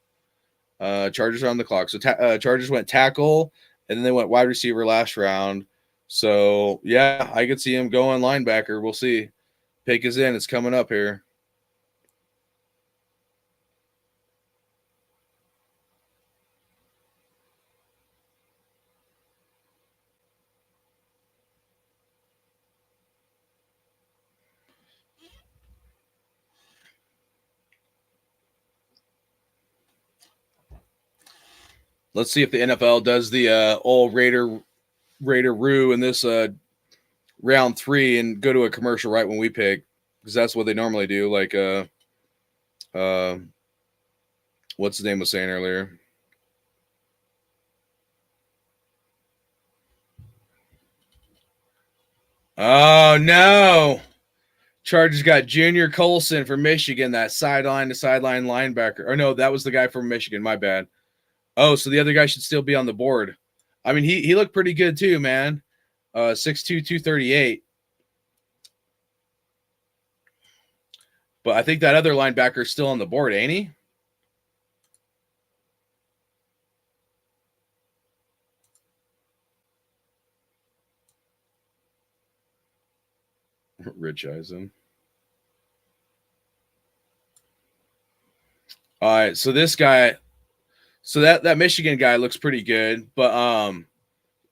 Chargers are on the clock. So Chargers went tackle, and then they went wide receiver last round. So yeah, I could see him going linebacker. We'll see. Pick is in. It's coming up here. Let's see if the NFL does the old Raider Roo in this round 3 and go to a commercial right when we pick, because that's what they normally do. Like what's the name was saying earlier? Oh no! Chargers got Junior Colson from Michigan, that sideline to sideline linebacker. Or no, that was the guy from Michigan. My bad. Oh, so the other guy should still be on the board. I mean, he looked pretty good too, man. 6'2", 238. But I think that other linebacker's still on the board, ain't he? Rich Eisen. All right, so this guy, so that Michigan guy looks pretty good, but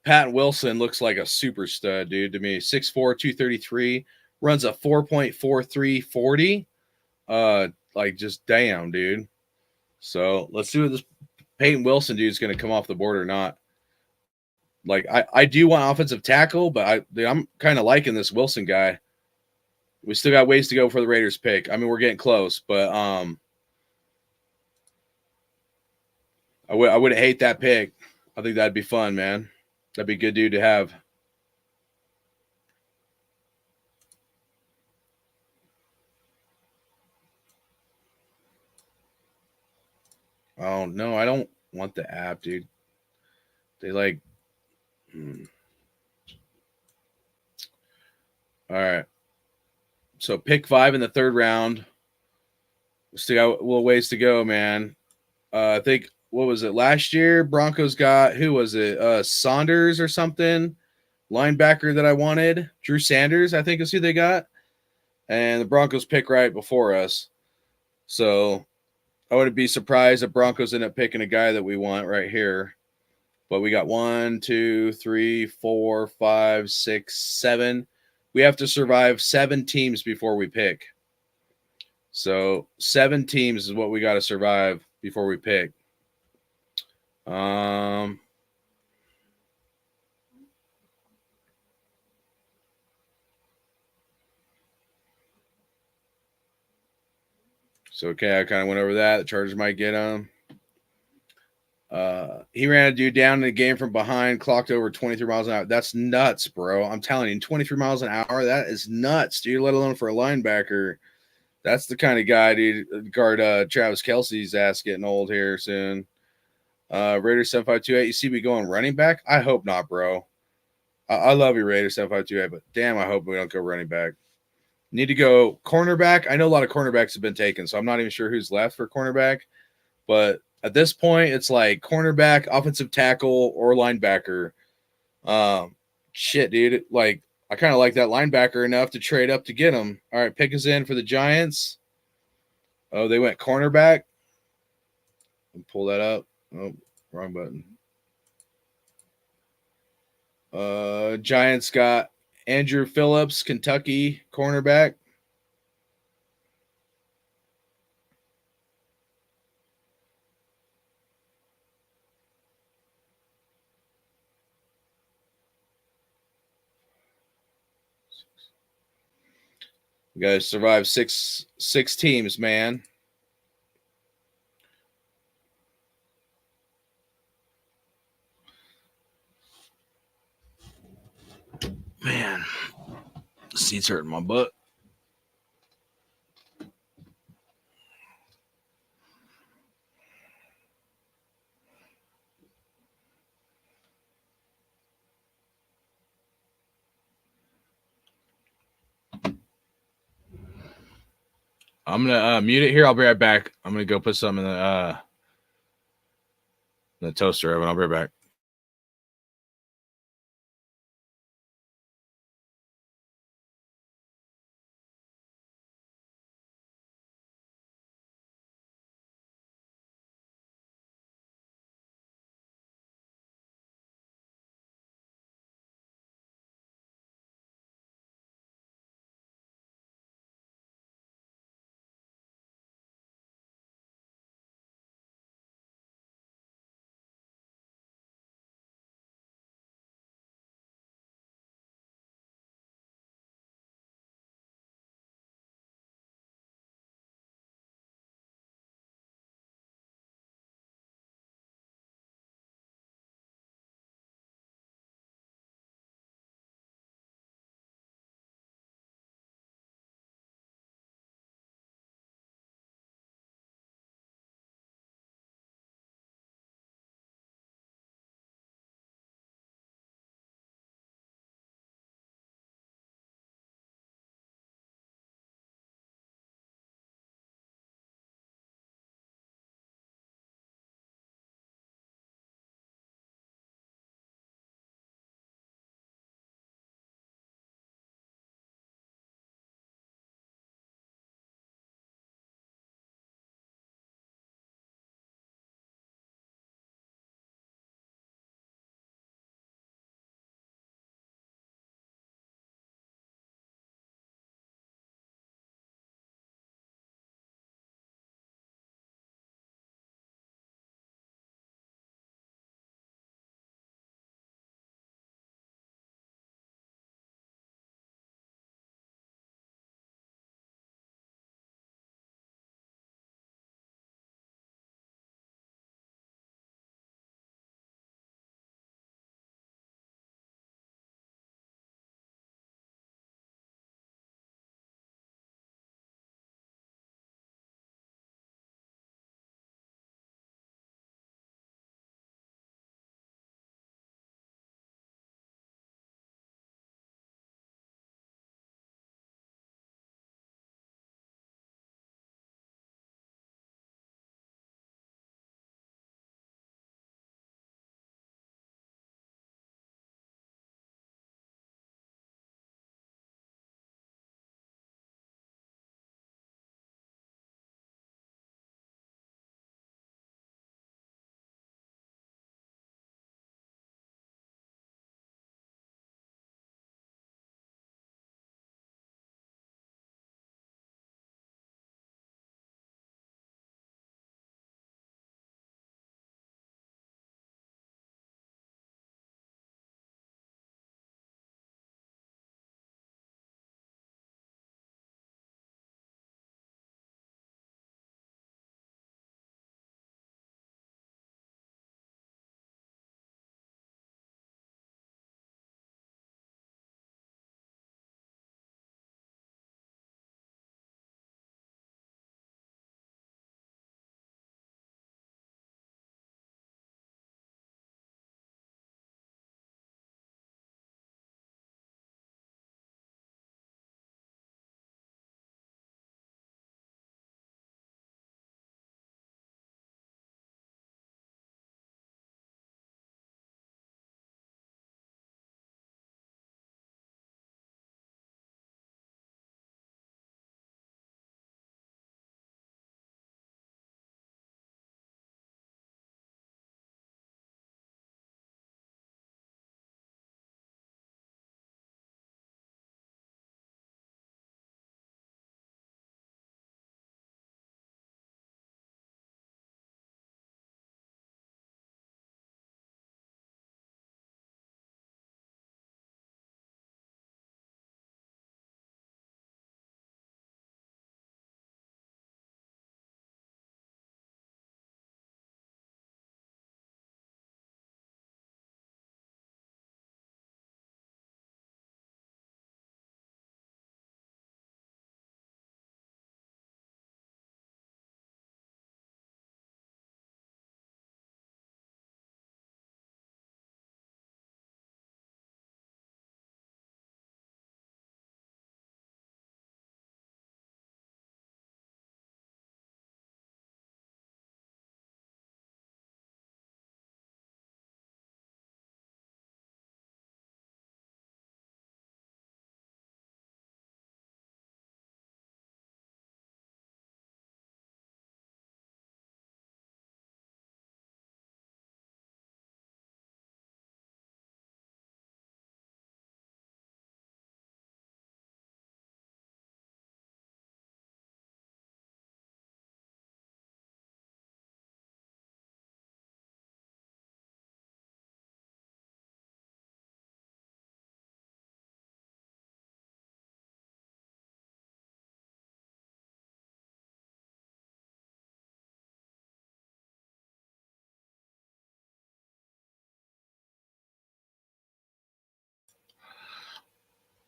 Patton Wilson looks like a super stud, dude, to me. 6'4", 233, runs a 4.43 40. Like just damn, dude. So let's see what this Peyton Wilson dude is going to come off the board or not. Like I do want offensive tackle, but I'm kind of liking this Wilson guy. We still got ways to go for the Raiders pick. I mean, we're getting close, but I wouldn't hate that pick. I think that'd be fun, man. That'd be a good dude to have. Oh no, I don't want the app, dude. They like. All right. So pick 5 in the 3rd round. We still got a little ways to go, man. I think what was it last year? Broncos got who was it? Saunders or something, linebacker that I wanted. Drew Sanders, I think is who they got, and the Broncos pick right before us. So I wouldn't be surprised if Broncos end up picking a guy that we want right here. But we got 1, 2, 3, 4, 5, 6, 7. We have to survive 7 teams before we pick. So 7 teams is what we got to survive before we pick. So okay, I kind of went over that. The Chargers might get him. He ran a dude down in the game from behind, clocked over 23 miles an hour. That's nuts, bro. I'm telling you, 23 miles an hour, that is nuts, dude, let alone for a linebacker. That's the kind of guy, dude, guard Travis Kelce's ass getting old here soon. Raiders 7528. You see me going running back? I hope not, bro. I love you, Raiders 7528, but damn, I hope we don't go running back. Need to go cornerback. I know a lot of cornerbacks have been taken, so I'm not even sure who's left for cornerback. But at this point, it's like cornerback, offensive tackle, or linebacker. Shit, dude. Like, I kind of like that linebacker enough to trade up to get him. All right, pick us in for the Giants. Oh, they went cornerback. Pull that up. Oh, wrong button. Giants got Andrew Phillips, Kentucky, cornerback. You guys survived six teams, man. Man, the seat's hurting my butt. I'm gonna mute it here. I'll be right back. I'm gonna go put something in the toaster oven. I'll be right back.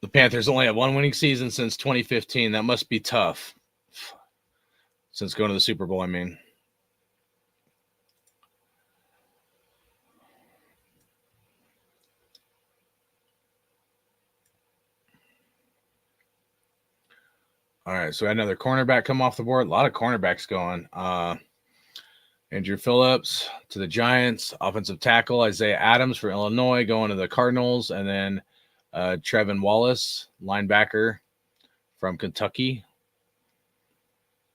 The Panthers only have one winning season since 2015. That must be tough. Since going to the Super Bowl, I mean. All right, so another cornerback come off the board. A lot of cornerbacks going. Andrew Phillips to the Giants. Offensive tackle Isaiah Adams for Illinois going to the Cardinals. And then Trevin Wallace, linebacker from Kentucky.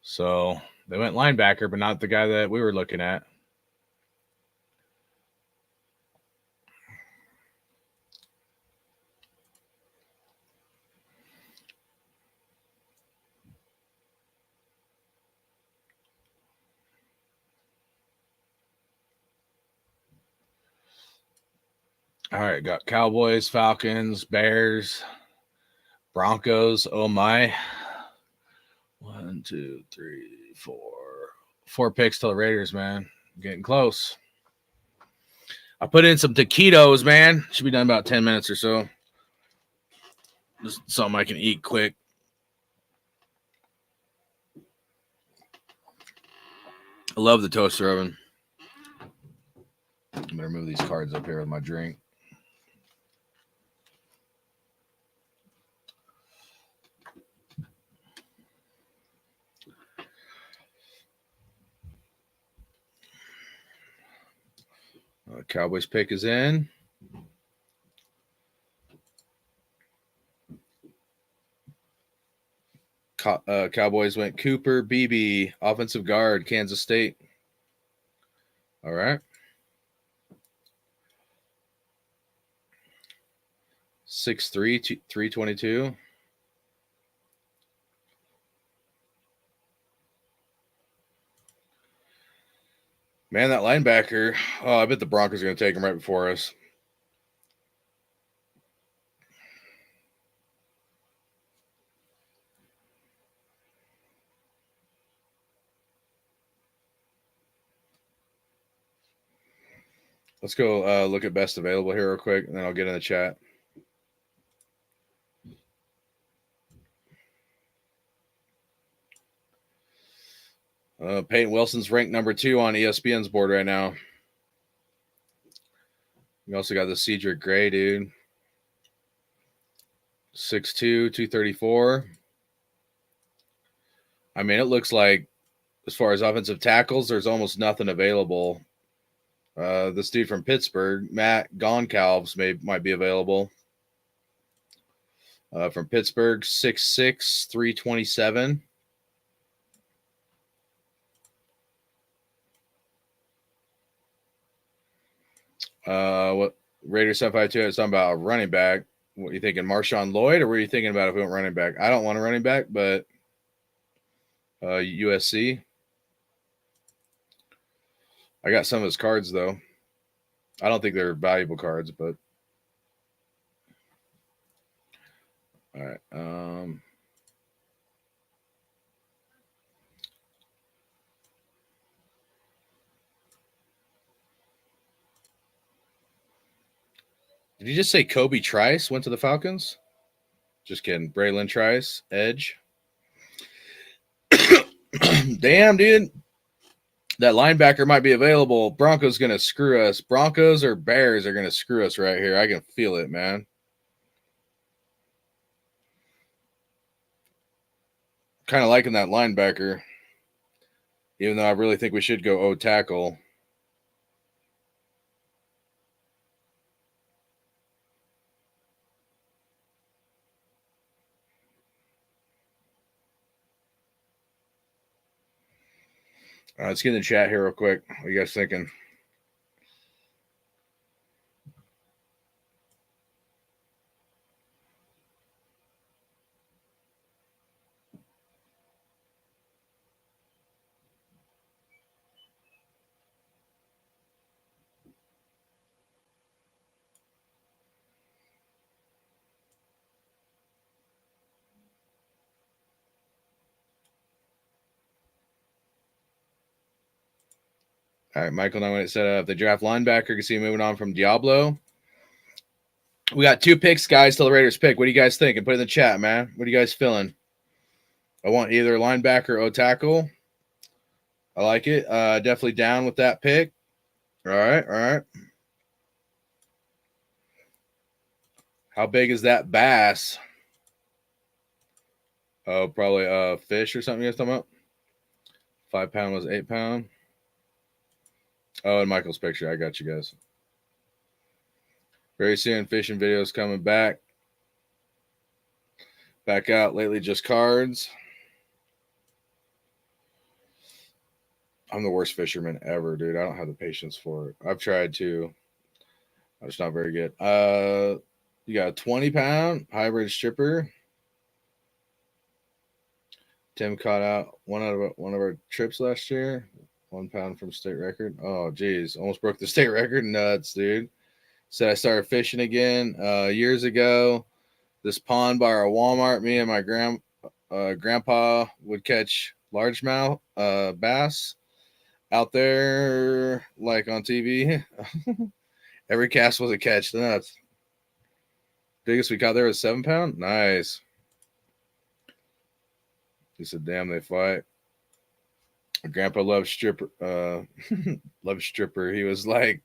So they went linebacker, but not the guy that we were looking at. All right, got Cowboys, Falcons, Bears, Broncos. Oh my. 1, 2, 3, 4. 4 picks to the Raiders, man. Getting close. I put in some taquitos, man. Should be done about 10 minutes or so. Just something I can eat quick. I love the toaster oven. I'm going to move these cards up here with my drink. Cowboys pick is in. Cowboys went Cooper, Beebe, offensive guard, Kansas State. All right. 6'3", 322. Man, that linebacker. Oh, I bet the Broncos are going to take him right before us. Let's go look at best available here real quick, and then I'll get in the chat. Peyton Wilson's ranked number 2 on ESPN's board right now. We also got the Cedric Gray, dude. 6'2", 234. I mean, it looks like as far as offensive tackles, there's almost nothing available. This dude from Pittsburgh, Matt Goncalves, might be available. From Pittsburgh, 6'6", 327. What Raiders 752 is talking about a running back. What are you thinking, Marshawn Lloyd, or what are you thinking about if we went running back? I don't want a running back, but USC. I got some of his cards though. I don't think they're valuable cards, but all right. Did you just say Kobe Trice went to the Falcons? Just kidding. Braylon Trice, edge. Damn, dude. That linebacker might be available. Broncos going to screw us. Broncos or Bears are going to screw us right here. I can feel it, man. Kind of liking that linebacker, even though I really think we should go O tackle. Let's get in the chat here real quick. What are you guys thinking? All right, Michael, now when it said if they draft linebacker, you can see moving on from Diablo. We got 2 picks, guys, till the Raiders pick. What do you guys think? And put it in the chat, man. What are you guys feeling? I want either linebacker or tackle. I like it. Definitely down with that pick. All right. How big is that bass? Oh, probably fish or something you guys talking about? 5 pound was 8 pound. Oh, and Michael's picture. I got you guys. Very soon, fishing videos coming back. Back out. Lately, just cards. I'm the worst fisherman ever, dude. I don't have the patience for it. I've tried to. I'm just not very good. You got a 20 pound hybrid stripper. Tim caught out one of our trips last year. 1 pound from state record. Oh, geez. Almost broke the state record. Nuts, dude. Said I started fishing again years ago. This pond by our Walmart, me and my grandpa would catch largemouth bass out there like on TV. Every cast was a catch. Nuts. Biggest we caught there was 7 pound. Nice. He said, damn, they fight. Grandpa loved stripper. Loved stripper. He was like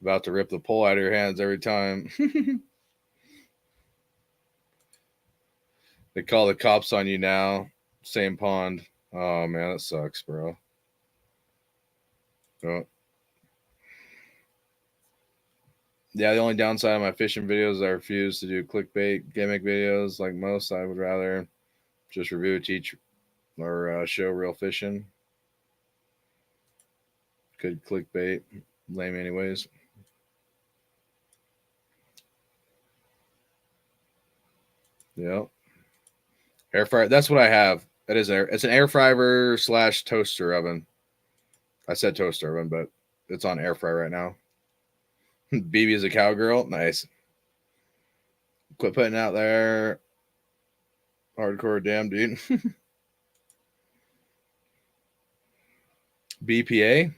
about to rip the pole out of your hands every time. They call the cops on you now. Same pond. Oh man, that sucks, bro. Oh. Yeah, the only downside of my fishing videos is I refuse to do clickbait gimmick videos like most. I would rather just review, teach, or show real fishing. Good clickbait. Lame anyways. Yep. Air fryer. That's what I have. That is it's an air fryer / toaster oven. I said toaster oven, but it's on air fry right now. BB is a cowgirl. Nice. Quit putting out there. Hardcore damn dude. BPA.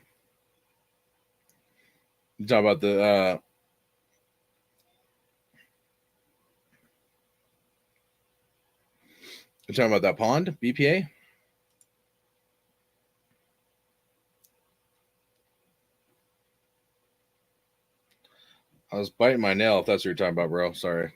You talking about the you're talking about that pond? BPA? I was biting my nail if that's what you're talking about, bro. Sorry.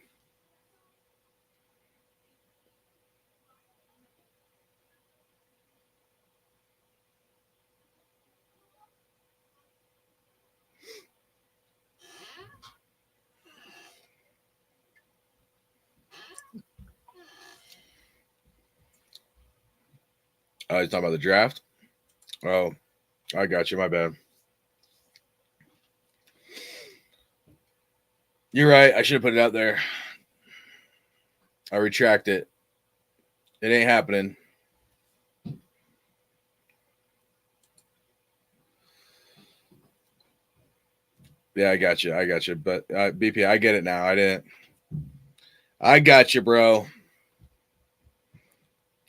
Oh, he's talking about the draft? Oh, I got you. My bad. You're right. I should have put it out there. I retract it. It ain't happening. Yeah, I got you. But BP, I get it now. I got you, bro.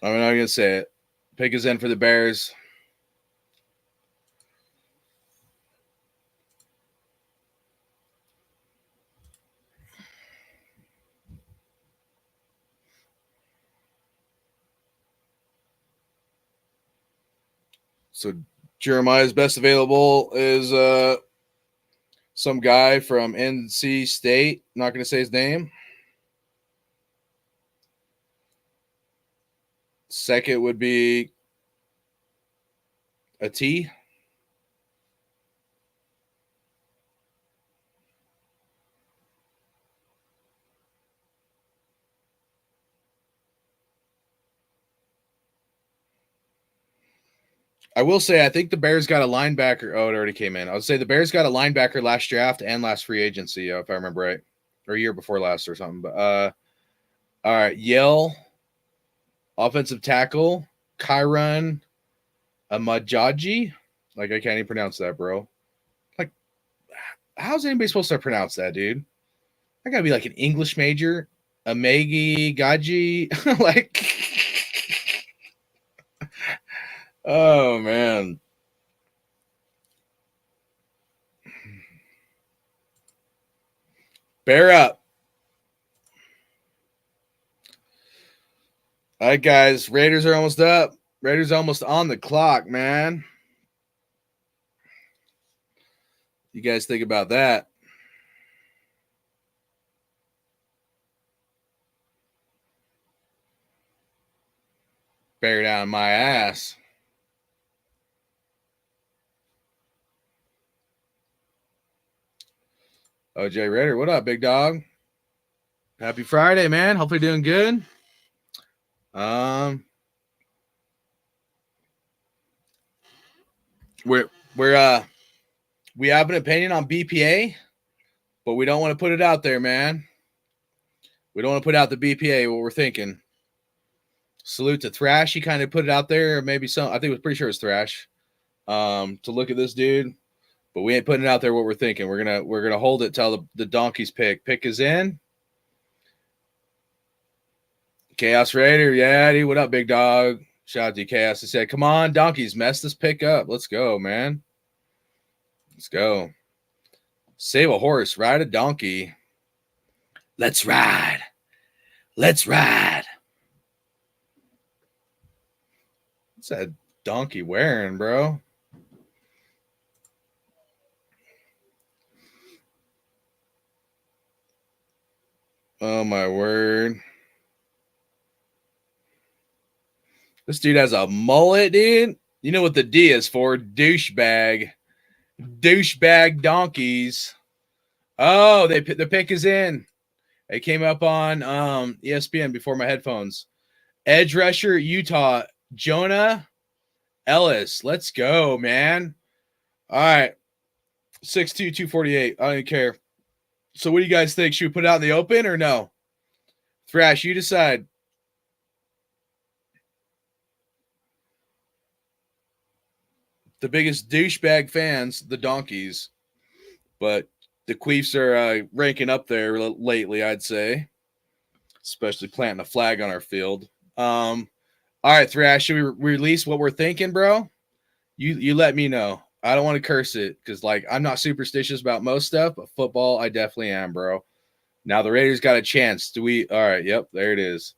I'm not gonna say it. Pick is in for the Bears. So Jeremiah's best available is some guy from NC State. Not going to say his name. Second would be a T. I will say, I think the Bears got a linebacker. Oh, it already came in. I would say the Bears got a linebacker last draft and last free agency, if I remember right, or a year before last or something. But all right, Yale, offensive tackle, Kyron Amajaji. Like I can't even pronounce that, bro. Like, how's anybody supposed to pronounce that, dude? I gotta be like an English major, Amagi Gaji, like. Oh man. Bear up. All right, guys. Raiders are almost up. Raiders almost on the clock, man. You guys think about that? Bear down my ass. OJ Raider, what up, big dog? Happy Friday, man. Hopefully doing good. We have an opinion on BPA, but we don't want to put it out there, man. We don't want to put out the BPA, what we're thinking. Salute to Thrash. He kind of put it out there, or maybe some. I think it was pretty sure it was Thrash. To look at this dude, but we ain't putting it out there what we're thinking. We're gonna hold it till the donkeys pick. Pick is in. Chaos Raider, yeah, dude. What up, big dog? Shout out to Chaos. He said, "Come on, donkeys, mess this pick up. Let's go, man. Let's go. Save a horse, ride a donkey. Let's ride. Let's ride." What's that donkey wearing, bro? Oh, my word. This dude has a mullet, dude. You know what the D is for? Douchebag. Douchebag donkeys. Oh, the pick is in. It came up on ESPN before my headphones. Edge rusher, Utah. Jonah Ellis. Let's go, man. All right. 6'2", 248. I don't even care. So what do you guys think? Should we put it out in the open or no? Thrash, you decide. The biggest douchebag fans, the donkeys. But the Queefs are ranking up there lately, I'd say. Especially planting a flag on our field. All right, Thrash, should we release what we're thinking, bro? You let me know. I don't want to curse it because, like, I'm not superstitious about most stuff, but football, I definitely am, bro. Now the Raiders got a chance. Do we? All right, yep, there it is.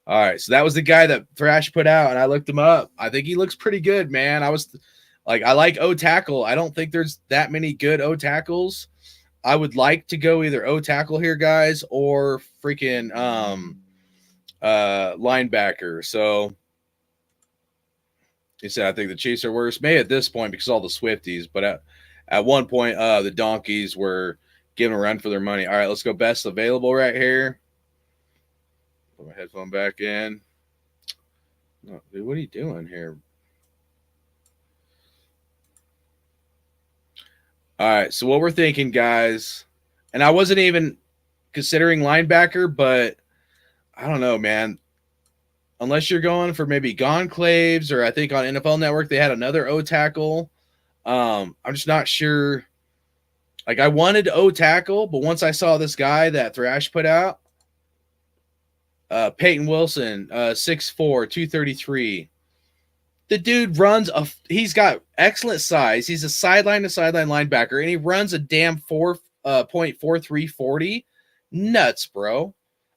All right, so that was the guy that Thrash put out, and I looked him up. I think he looks pretty good, man. I like O tackle. I don't think there's that many good O tackles. I would like to go either O tackle here, guys, or freaking linebacker. So he said, I think the Chiefs are worse. Maybe at this point because all the Swifties, but at one point, the Donkeys were giving a run for their money. All right, let's go best available right here. Put my headphone back in. Oh, dude, what are you doing here? All right, so what we're thinking, guys, and I wasn't even considering linebacker, but I don't know, man. Unless you're going for maybe Gonclaves, or I think on NFL Network they had another O tackle. I'm just not sure. Like, I wanted O tackle, but once I saw this guy that Thrash put out, Peyton Wilson, 6'4", 233. The dude runs he's got excellent size. He's a sideline to sideline linebacker, and he runs a damn 4.4340. Nuts, bro.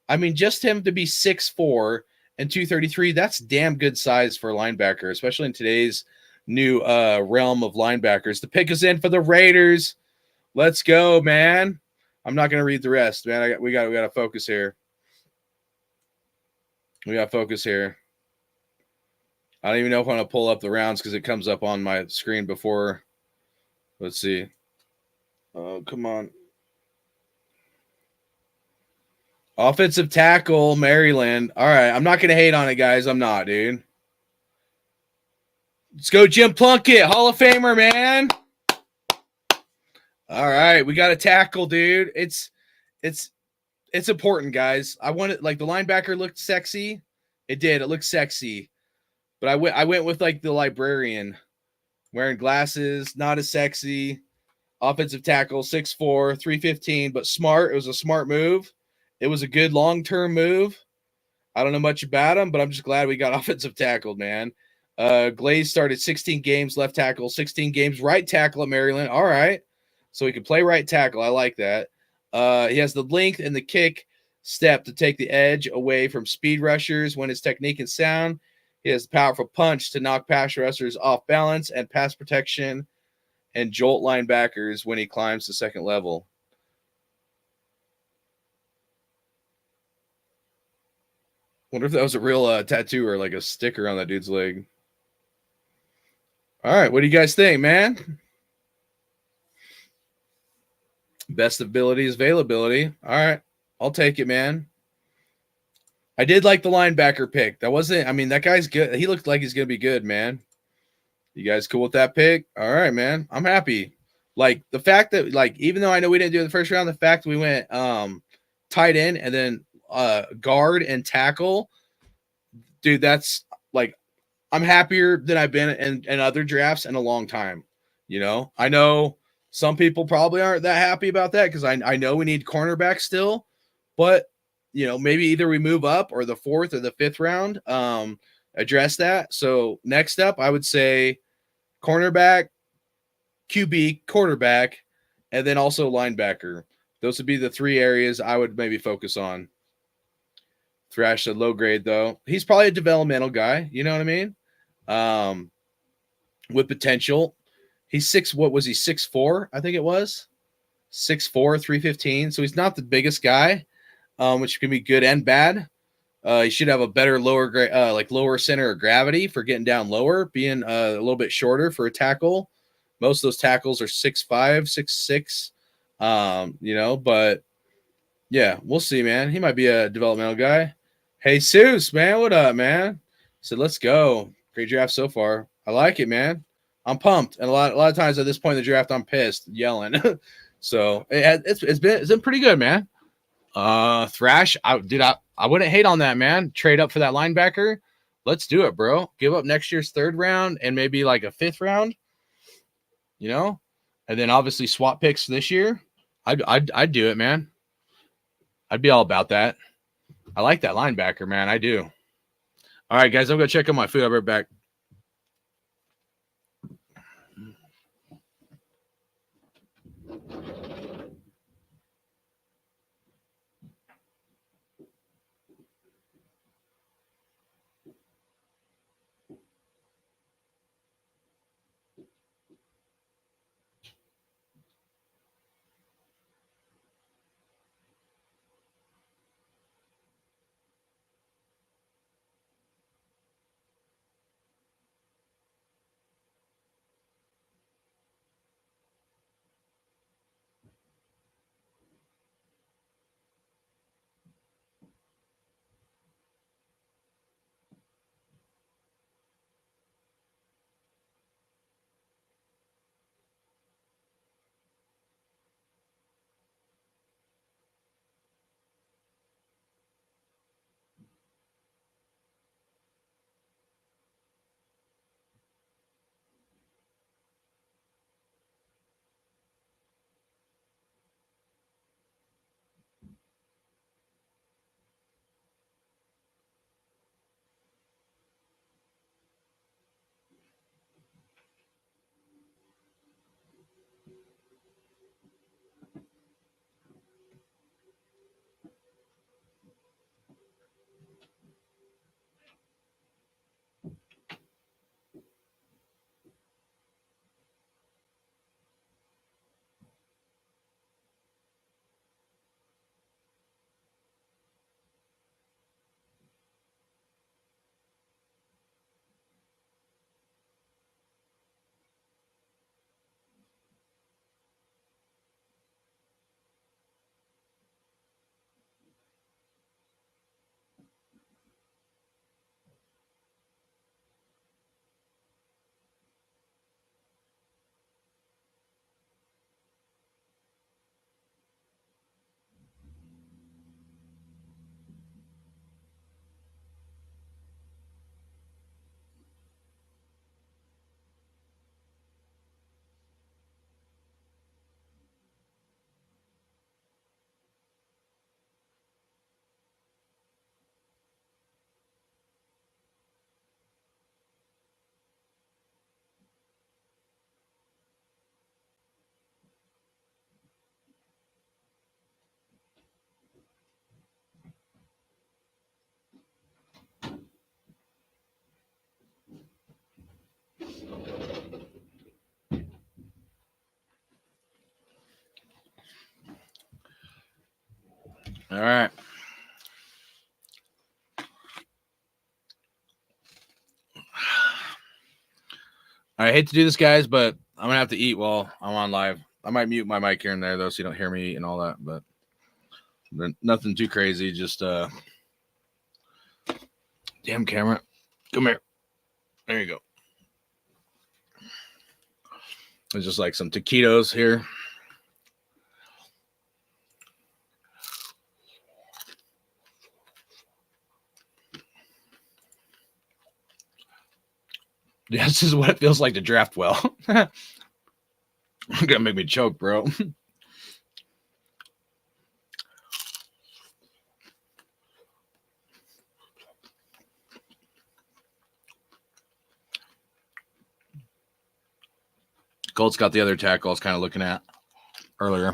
I mean, just him to be 6'4" and 233, that's damn good size for a linebacker, especially in today's new realm of linebackers. The pick is in for the Raiders. Let's go, man. I'm not going to read the rest, man. We got to focus here. We got to focus here. I don't even know if I want to pull up the rounds because it comes up on my screen before. Let's see. Oh, come on. Offensive tackle, Maryland. All right, I'm not going to hate on it, guys. I'm not, dude. Let's go, Jim Plunkett, Hall of Famer, man. All right, we got a tackle, dude. It's important, guys. I wanted, like, the linebacker looked sexy. It did. It looked sexy. But I went with, like, the librarian, wearing glasses, not as sexy. Offensive tackle, 6'4", 315, but smart. It was a smart move. It was a good long-term move. I don't know much about him, but I'm just glad we got offensive tackle, man. Glaze started 16 games, left tackle, 16 games, right tackle at Maryland. All right. So he can play right tackle. I like that. He has the length and the kick, step to take the edge away from speed rushers when his technique is sound. He has a powerful punch to knock pass rushers off balance and pass protection and jolt linebackers when he climbs the second level. Wonder if that was a real tattoo or like a sticker on that dude's leg. All right, what do you guys think, man? Best ability is availability. All right, I'll take it, man. I did like the linebacker pick. That wasn't, I mean, that guy's good. He looked like he's going to be good, man. You guys cool with that pick? All right, man. I'm happy. Like the fact that, like, even though I know we didn't do it the first round, the fact we went tight end and then guard and tackle, dude, that's like, I'm happier than I've been in other drafts in a long time. You know, I know some people probably aren't that happy about that because I know we need cornerback still, but you know, maybe either we move up or the 4th or the 5th round, address that. So next up, I would say cornerback, QB, quarterback, and then also linebacker. Those would be the 3 areas I would maybe focus on. Thrash said low grade though. He's probably a developmental guy. You know what I mean? With potential. He's what was he? 6'4", I think it was. 6'4", 315. So he's not the biggest guy, which can be good and bad. He should have a better lower center of gravity for getting down lower, being a little bit shorter for a tackle. Most of those tackles are 6'5", 6'6". You know, but yeah, we'll see, man. He might be a developmental guy. Hey, Seuss, man, what up, man? Said, let's go. Great draft so far. I like it, man. I'm pumped, and a lot of times at this point in the draft, I'm pissed, yelling. So it's been pretty good, man. Thrash, I wouldn't hate on that, man. Trade up for that linebacker. Let's do it, bro. Give up next year's 3rd round and maybe like a 5th round. You know, and then obviously swap picks this year. I'd do it, man. I'd be all about that. I like that linebacker, man. I do. All right, guys, I'm gonna check on my food. I'll be right back. All right. I hate to do this, guys, but I'm gonna have to eat while I'm on live. I might mute my mic here and there though, so you don't hear me eat and all that. But nothing too crazy. Just damn camera, come here. There you go. It's just like some taquitos here. Yeah, this is what it feels like to draft well. Gonna make me choke, bro. Colt's got the other tackle I was kind of looking at earlier.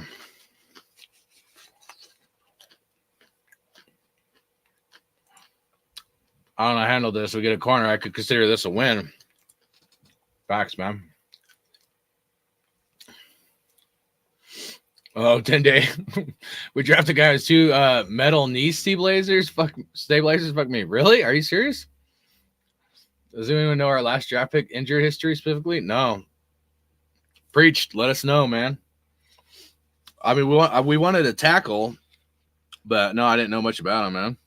I don't know how to handle this. We get a corner. I could consider this a win. Facts, man. Oh, 10-day. We drafted a guy with 2 metal knee stabilizers. Fuck me. Really? Are you serious? Does anyone know our last draft pick injury history specifically? No. Preached. Let us know, man. I mean, we wanted a tackle, but no, I didn't know much about him, man.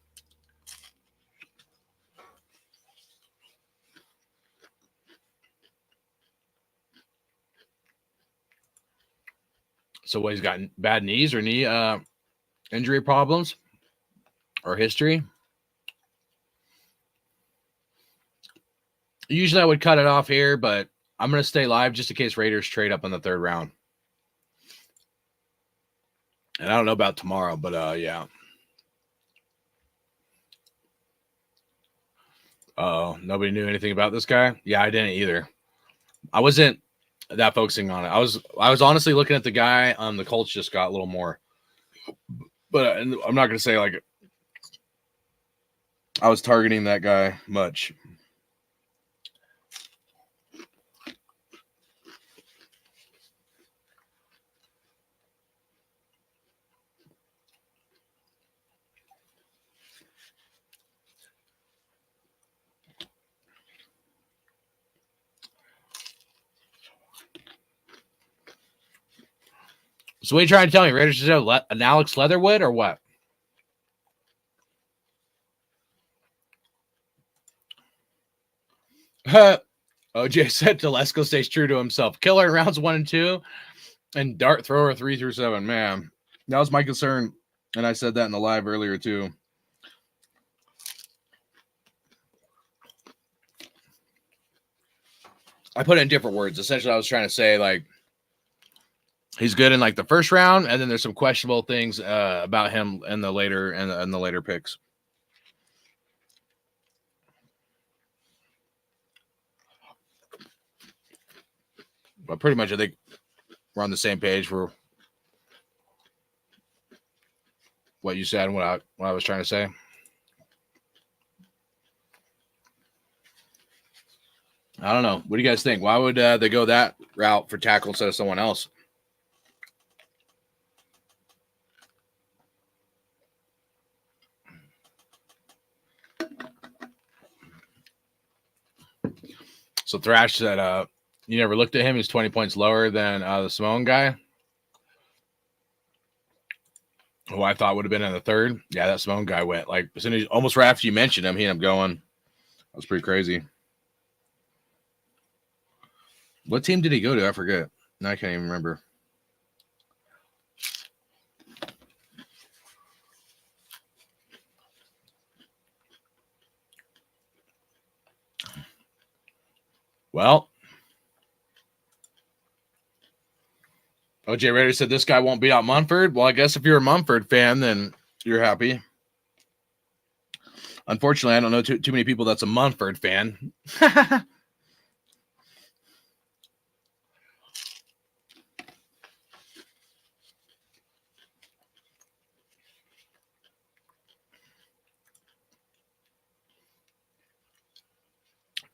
So what, he's got bad knees or knee injury problems or history? Usually I would cut it off here, but I'm going to stay live just in case Raiders trade up in the 3rd round. And I don't know about tomorrow, but yeah. Oh, nobody knew anything about this guy? Yeah, I didn't either. I wasn't that focusing on it. I was honestly looking at the guy. The Colts just got a little more, but I'm not going to say like I was targeting that guy much. So what are you trying to tell me? Raiders should have an Alex Leatherwood or what? OJ said Telesco stays true to himself. Killer in rounds 1 and 2 and dart thrower 3 through 7. Man, that was my concern. And I said that in the live earlier too. I put it in different words. Essentially, I was trying to say like he's good in like the 1st round, and then there's some questionable things about him in the later picks. But pretty much, I think we're on the same page for what you said and what I was trying to say. I don't know. What do you guys think? Why would they go that route for tackle instead of someone else? So Thrash said, you never looked at him. He's 20 points lower than the Simone guy, who I thought would have been in the 3rd. Yeah, that Simone guy went like as soon as almost right after you mentioned him, he ended up going. That was pretty crazy. What team did he go to? I forget. No, I can't even remember. Well, OJ Raider said this guy won't beat out Munford. Well, I guess if you're a Munford fan, then you're happy. Unfortunately, I don't know too many people that's a Munford fan.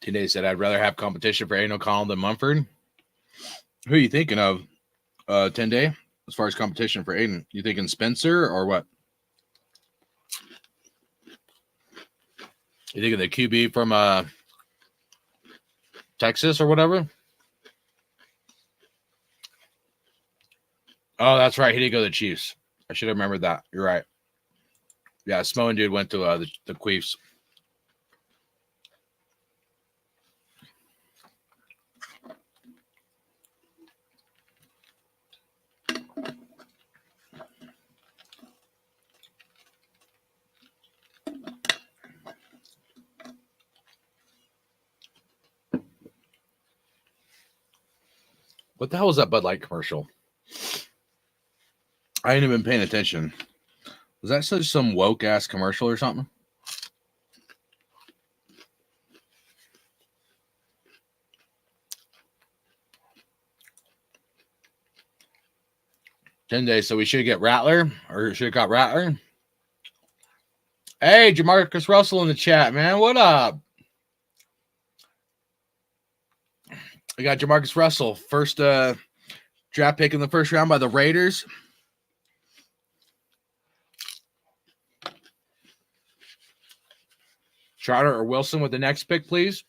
Today said I'd rather have competition for Aiden O'Connell than Munford. Who are you thinking of, 10-day, as far as competition for Aiden? You thinking Spencer or what? You think of the QB from Texas or whatever? Oh, that's right. He did go to the Chiefs. I should have remembered that. You're right. Yeah, Samoan dude went to the Queefs. What the hell was that Bud Light commercial? I ain't even paying attention. Was that such some woke ass commercial or something? $10, so we should get Rattler, or should have got Rattler. Hey, Jamarcus Russell in the chat, man. What up? We got Jamarcus Russell, first draft pick in the first round by the Raiders. Trotter or Wilson with the next pick, please.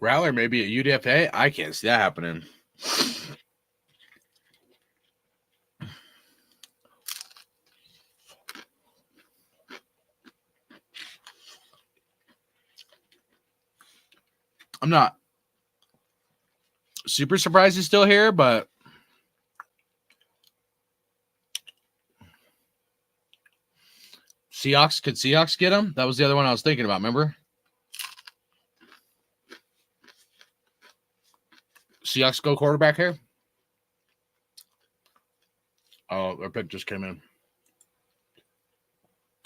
Rattler maybe at UDFA. I can't see that happening. I'm not super surprised he's still here, but could Seahawks get him? That was the other one I was thinking about, remember? Seahawks go quarterback here? Oh, their pick just came in.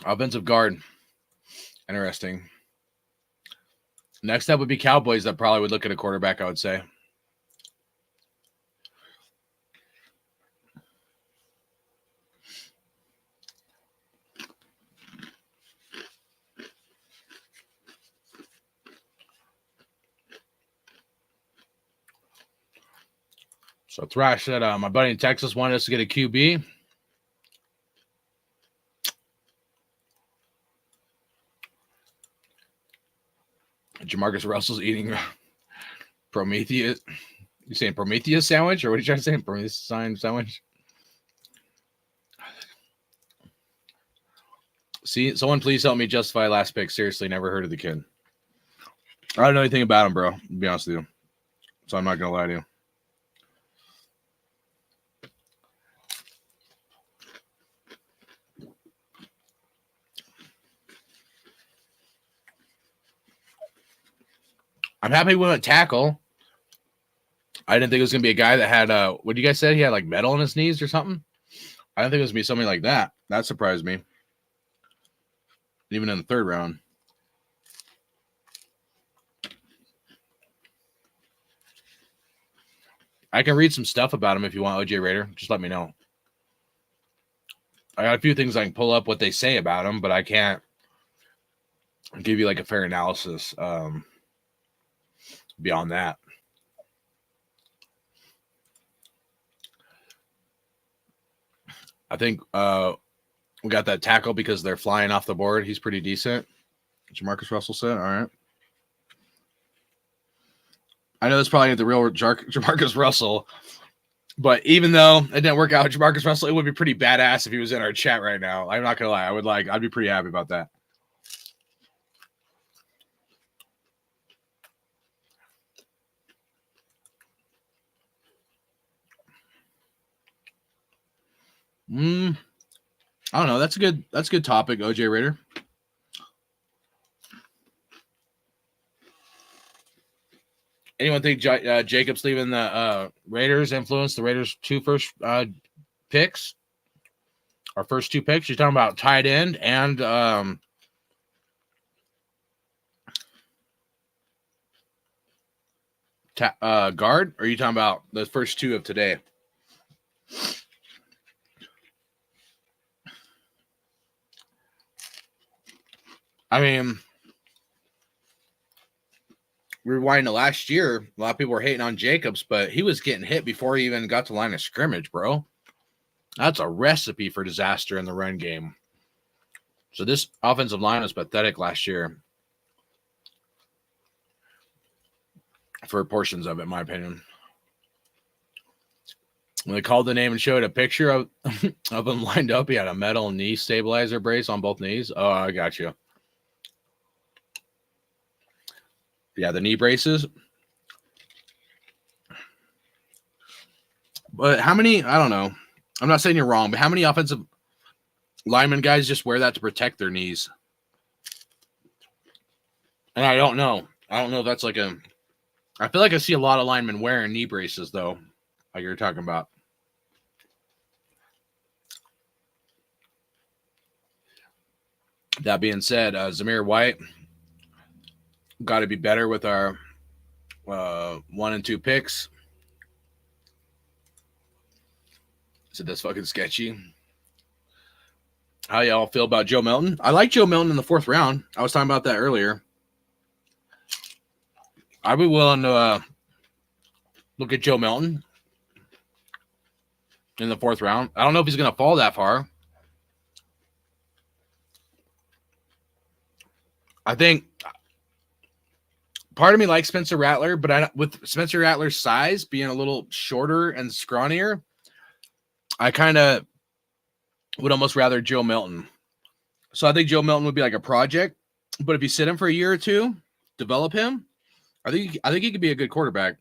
Offensive guard. Interesting. Next up would be Cowboys that probably would look at a quarterback, I would say. So Thrash said, my buddy in Texas wanted us to get a QB. Jamarcus Russell's eating Prometheus. You saying Prometheus sandwich, or what are you trying to say? Prometheus sandwich? See, someone please help me justify last pick. Seriously, never heard of the kid. I don't know anything about him, bro. To be honest with you. So I'm not going to lie to you. I'm happy we went tackle. I didn't think it was going to be a guy that had, what you guys said? He had like metal in his knees or something? I didn't think it was going to be something like that. That surprised me. Even in the third round. I can read some stuff about him if you want, OJ Raider. Just let me know. I got a few things I can pull up what they say about him, but I can't give you like a fair analysis beyond that. I think we got that tackle because they're flying off the board. He's pretty decent. Jamarcus Russell said, all right. I know that's probably the real Jamarcus Russell. But even though it didn't work out, Jamarcus Russell, it would be pretty badass if he was in our chat right now. I'm not gonna lie, I'd be pretty happy about that. I don't know. That's a good topic, OJ Raider. Anyone think Jacobs leaving the Raiders influenced the Raiders' two first picks? Our first two picks. You're talking about tight end and guard, or are you talking about the first two of today? I mean, rewind to last year, a lot of people were hating on Jacobs, but he was getting hit before he even got to line of scrimmage, bro. That's a recipe for disaster in the run game. So this offensive line was pathetic last year for portions of it, in my opinion. When they called the name and showed a picture of him lined up, he had a metal knee stabilizer brace on both knees. Oh, I got you. Yeah, the knee braces. But how many, I don't know. I'm not saying you're wrong, but how many offensive lineman guys just wear that to protect their knees? And I don't know. I don't know if that's like I feel like I see a lot of linemen wearing knee braces, though, like you're talking about. That being said, Zamir White got to be better with our 1 and 2 picks. So that's fucking sketchy. How y'all feel about Joe Milton? I like Joe Milton in the 4th round. I was talking about that earlier. I'd be willing to look at Joe Milton in the 4th round. I don't know if he's going to fall that far. I think part of me likes Spencer Rattler, but with Spencer Rattler's size being a little shorter and scrawnier, I kind of would almost rather Joe Milton. So I think Joe Milton would be like a project, but if you sit him for a year or two, develop him, I think he could be a good quarterback.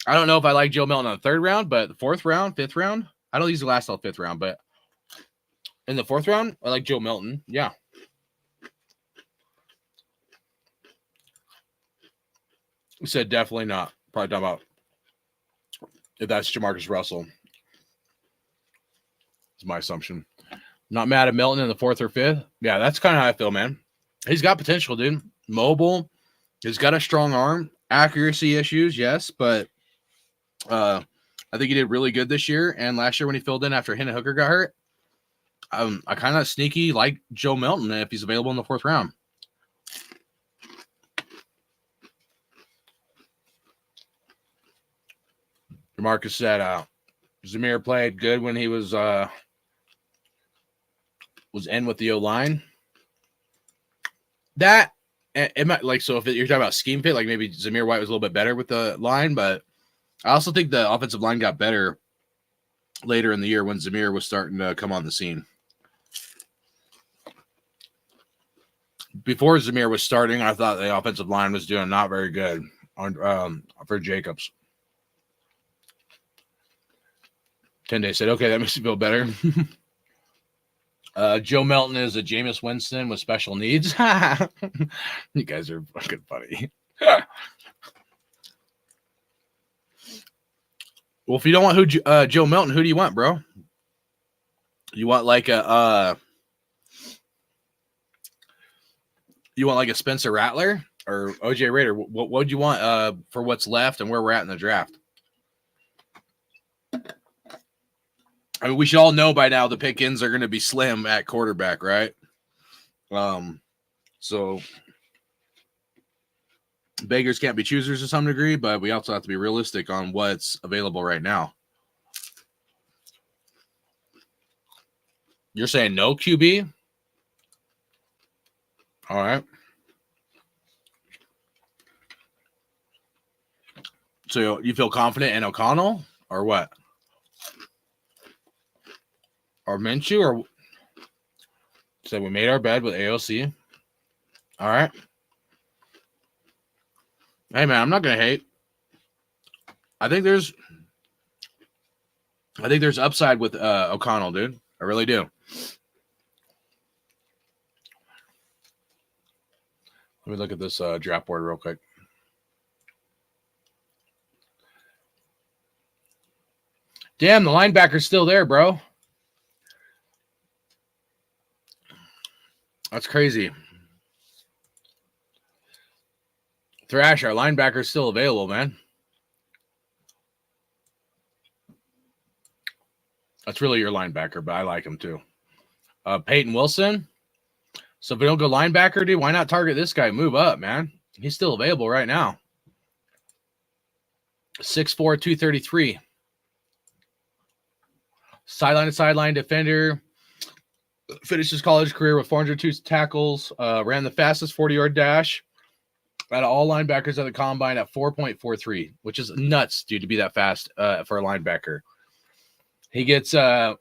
I don't know if I like Joe Milton in the 3rd round, but the 4th round, 5th round, I don't think he's the last till 5th round, but in the 4th round, I like Joe Milton. Yeah. We said definitely not. Probably talking about if that's Jamarcus Russell. Is my assumption. Not mad at Milton in the 4th or 5th. Yeah, that's kind of how I feel, man. He's got potential, dude. Mobile. He's got a strong arm. Accuracy issues, yes, but I think he did really good this year. And last year when he filled in after Hendon Hooker got hurt, I kind of sneaky like Joe Milton if he's available in the 4th round. Marcus said Zamir played good when he was in with the O-line. That it might like so if you're talking about scheme fit, like maybe Zamir White was a little bit better with the line, but I also think the offensive line got better later in the year when Zamir was starting to come on the scene. Before Zamir was starting, I thought the offensive line was doing not very good on for Jacobs. 10 days said, okay, that makes you feel better. Joe Milton is a Jameis Winston with special needs. You guys are fucking funny. Well, if you don't want Joe Milton, who do you want, bro? You want like a Spencer Rattler or OJ Raider? What would you want for what's left and where we're at in the draft? I mean, we should all know by now the pick-ins are going to be slim at quarterback, right? So beggars can't be choosers to some degree, but we also have to be realistic on what's available right now. You're saying no QB? All right. So you feel confident in O'Connell Or what? Or Minshew? Or so we made our bed with AOC. All right. Hey, man, I'm not going to hate. I think there's upside with O'Connell, dude. I really do. Let me look at this draft board real quick. Damn, the linebacker's still there, bro. That's crazy. Thrash, our linebacker's still available, man. That's really your linebacker, but I like him too. Peyton Wilson. So if we don't go linebacker, dude, why not target this guy? Move up, man. He's still available right now. 6'4", 233. Sideline to sideline defender. Finished his college career with 402 tackles. Ran the fastest 40-yard dash out of all linebackers at the combine at 4.43, which is nuts, dude, to be that fast for a linebacker. He gets to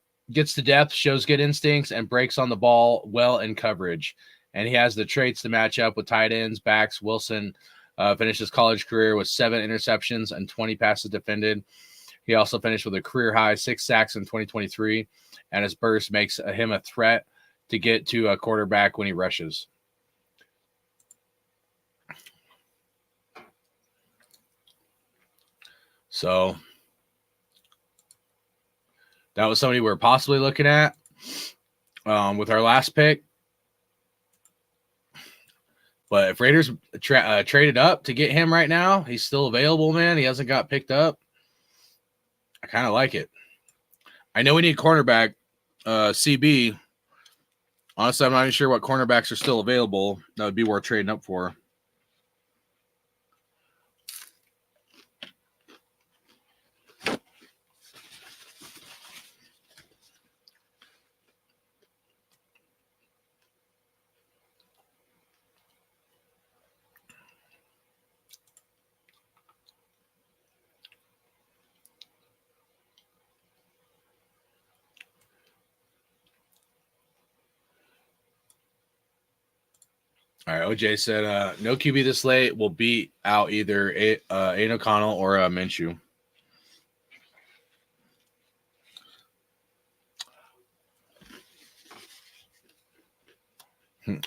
depth, shows good instincts, and breaks on the ball well in coverage. And he has the traits to match up with tight ends, backs. Wilson finished his college career with 7 interceptions and 20 passes defended. He also finished with a career high 6 sacks in 2023, and his burst makes him a threat to get to a quarterback when he rushes. So that was somebody we were possibly looking at with our last pick. But if Raiders traded up to get him right now, he's still available, man. He hasn't got picked up. I kind of like it. I know we need cornerback, CB. Honestly, I'm not even sure what cornerbacks are still available. That would be worth trading up for. All right, OJ said, no QB this late will beat out either Aiden O'Connell or Minshew.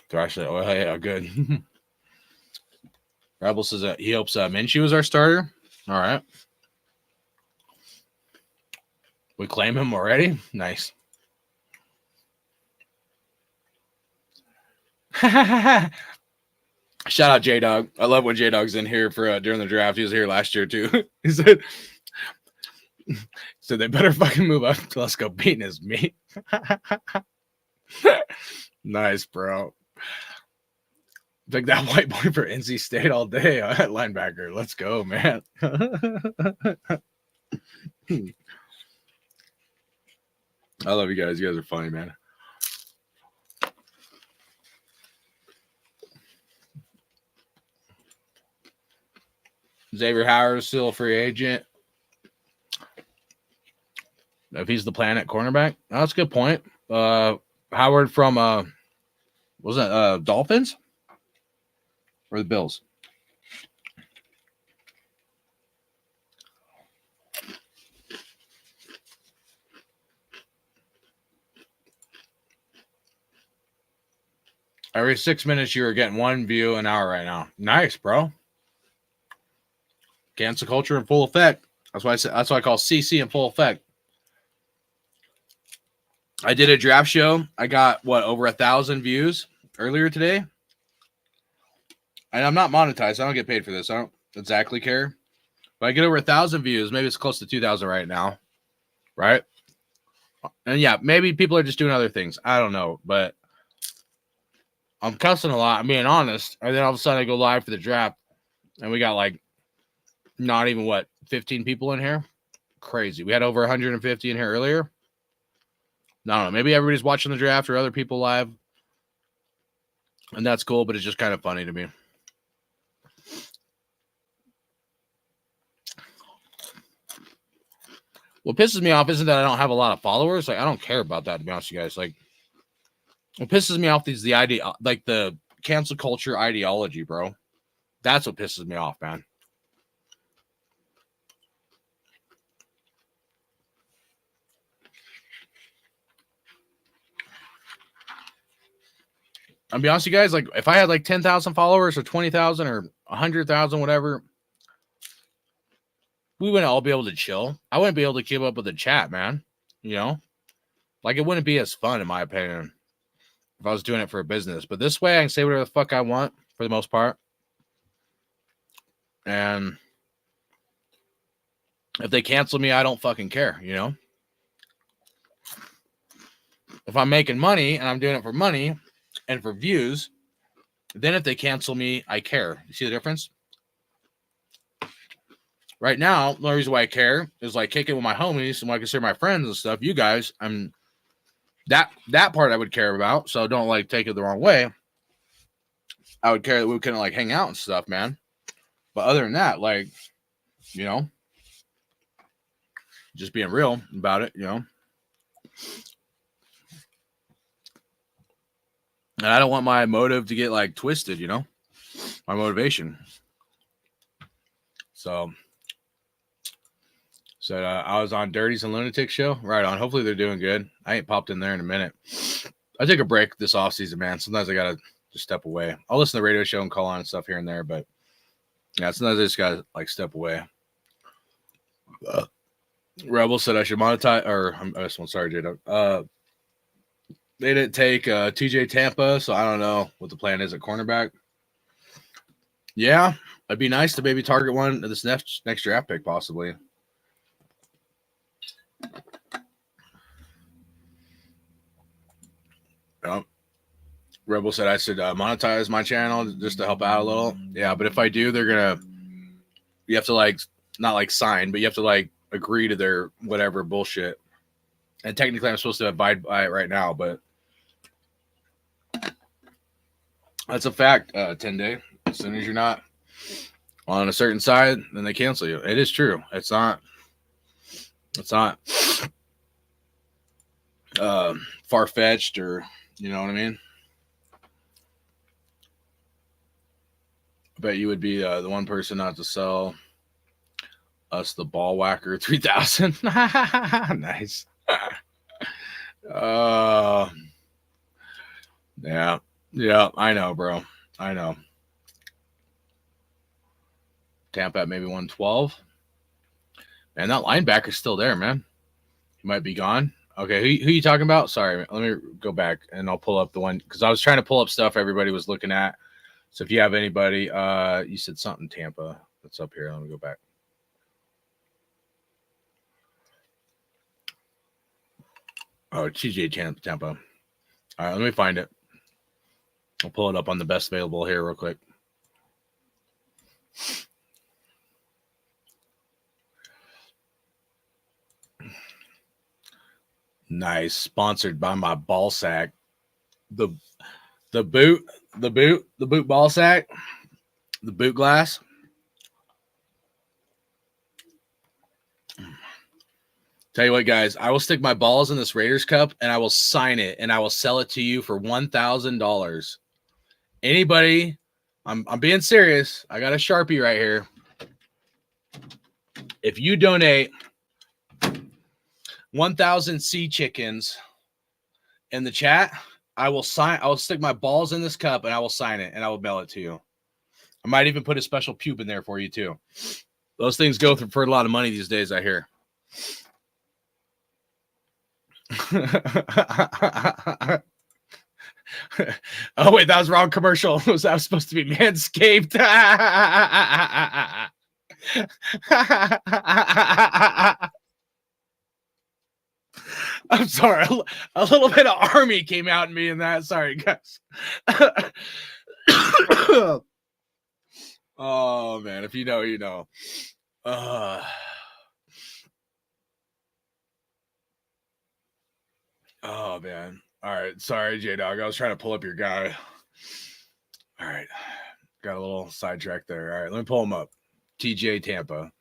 Thrash said, oh, yeah, good. Rebel says that he hopes Minshew is our starter. All right. We claim him already? Nice. Shout out J-Dog. I love when J-Dog's in here for during the draft. He was here last year too. He said they better fucking move up. Let's go beating his meat. Nice, bro. Take that white boy for NC State all day at linebacker. Let's go, man. I love you guys. You guys are funny, man. Xavier Howard is still a free agent. If he's the plan at cornerback, that's a good point. Howard from was that Dolphins or the Bills? Every 6 minutes, you are getting 1 view an hour right now. Nice, bro. Cancel culture in full effect. That's why I call CC in full effect. I did a draft show. I got over 1,000 views earlier today. And I'm not monetized. I don't get paid for this. I don't exactly care. But I get over 1,000 views. Maybe it's close to 2,000 right now. Right? And yeah, maybe people are just doing other things. I don't know. But I'm cussing a lot. I'm being honest. And then all of a sudden I go live for the draft. And we got not even 15 people in here. Crazy. We had over 150 in here earlier. I don't know. Maybe everybody's watching the draft or other people live. And that's cool, but it's just kind of funny to me. What pisses me off isn't that I don't have a lot of followers. Like, I don't care about that, to be honest with you guys. Like, what pisses me off is the idea, like the cancel culture ideology, bro. That's what pisses me off, man. I'll be honest with you guys, like if I had like 10,000 followers or 20,000 or 100,000, whatever, we wouldn't all be able to chill. I wouldn't be able to keep up with the chat, man. You know, like it wouldn't be as fun, in my opinion, if I was doing it for a business. But this way, I can say whatever the fuck I want for the most part. And if they cancel me, I don't fucking care, you know? If I'm making money and I'm doing it for money and for views, then if they cancel me, I care. You see the difference? Right now, the only reason why I care is like kicking with my homies and what I consider my friends and stuff. You guys, I'm that part I would care about. So don't like take it the wrong way. I would care that we couldn't like hang out and stuff, man. But other than that, like, you know, just being real about it, you know. And I don't want my motive to get like twisted, you know, my motivation. So I was on Dirties and Lunatics show. Right on. Hopefully they're doing good. I ain't popped in there in a minute. I take a break this off season, man. Sometimes I got to just step away. I'll listen to the radio show and call on and stuff here and there, but yeah, sometimes I just got to like step away. Rebel said I should monetize, or this one, sorry, J-Dog. They didn't take TJ Tampa, so I don't know what the plan is at cornerback. Yeah, it'd be nice to maybe target one of this next draft pick, possibly. Rebel said I should monetize my channel just to help out a little. Yeah, but if I do, you have to like, not like sign, but you have to like agree to their whatever bullshit. And technically I'm supposed to abide by it right now, but that's a fact, 10-day. As soon as you're not on a certain side, then they cancel you. It is true. It's not far-fetched, or you know what I mean? I bet you would be the one person not to sell us the ball whacker 3000. Nice. Yeah, I know, bro. I know. Tampa at maybe 112. Man, that linebacker's still there, man. He might be gone. Okay, who you talking about? Sorry, let me go back and I'll pull up the one, because I was trying to pull up stuff everybody was looking at. So if you have anybody, you said something Tampa that's up here. Let me go back. Oh, TJ Tampa. All right, let me find it. I'll pull it up on the best available here real quick. Nice. Sponsored by my ball sack. The boot ball sack. The boot glass. Tell you what, guys, I will stick my balls in this Raiders cup and I will sign it and I will sell it to you for $1,000. Anybody, I'm being serious. I got a Sharpie right here. If you donate 1,000 sea chickens in the chat, I will stick my balls in this cup and I will sign it and I will mail it to you. I might even put a special pube in there for you too. Those things go for a lot of money these days, I hear. Oh wait, that was wrong commercial. That was supposed to be Manscaped. I'm sorry, a little bit of army came out in me in that. Sorry, guys. Oh man, if you know, you know. Oh man. All right. Sorry, J-Dog. I was trying to pull up your guy. All right. Got a little sidetrack there. All right. Let me pull him up. TJ Tampa.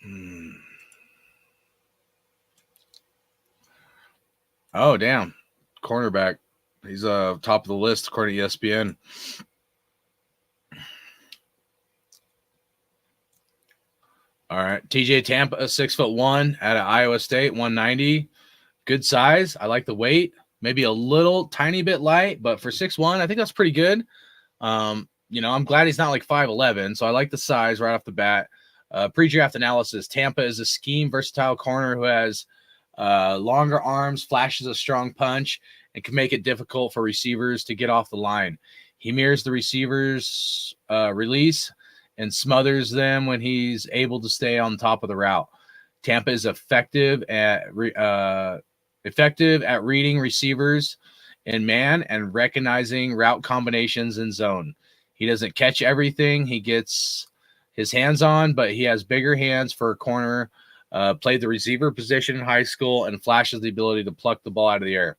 Hmm. Oh, damn. Cornerback. He's top of the list according to ESPN. All right. TJ Tampa, 6'1" out of Iowa State, 190. Good size. I like the weight. Maybe a little tiny bit light, but for 6'1", I think that's pretty good. You know, I'm glad he's not like 5'11", so I like the size right off the bat. Pre-draft analysis. Tampa is a scheme versatile corner who has longer arms, flashes a strong punch, and can make it difficult for receivers to get off the line. He mirrors the receiver's release and smothers them when he's able to stay on top of the route. Tampa is effective at reading receivers in man and recognizing route combinations in zone. He doesn't catch everything he gets his hands on, but he has bigger hands for a corner. Played the receiver position in high school and flashes the ability to pluck the ball out of the air.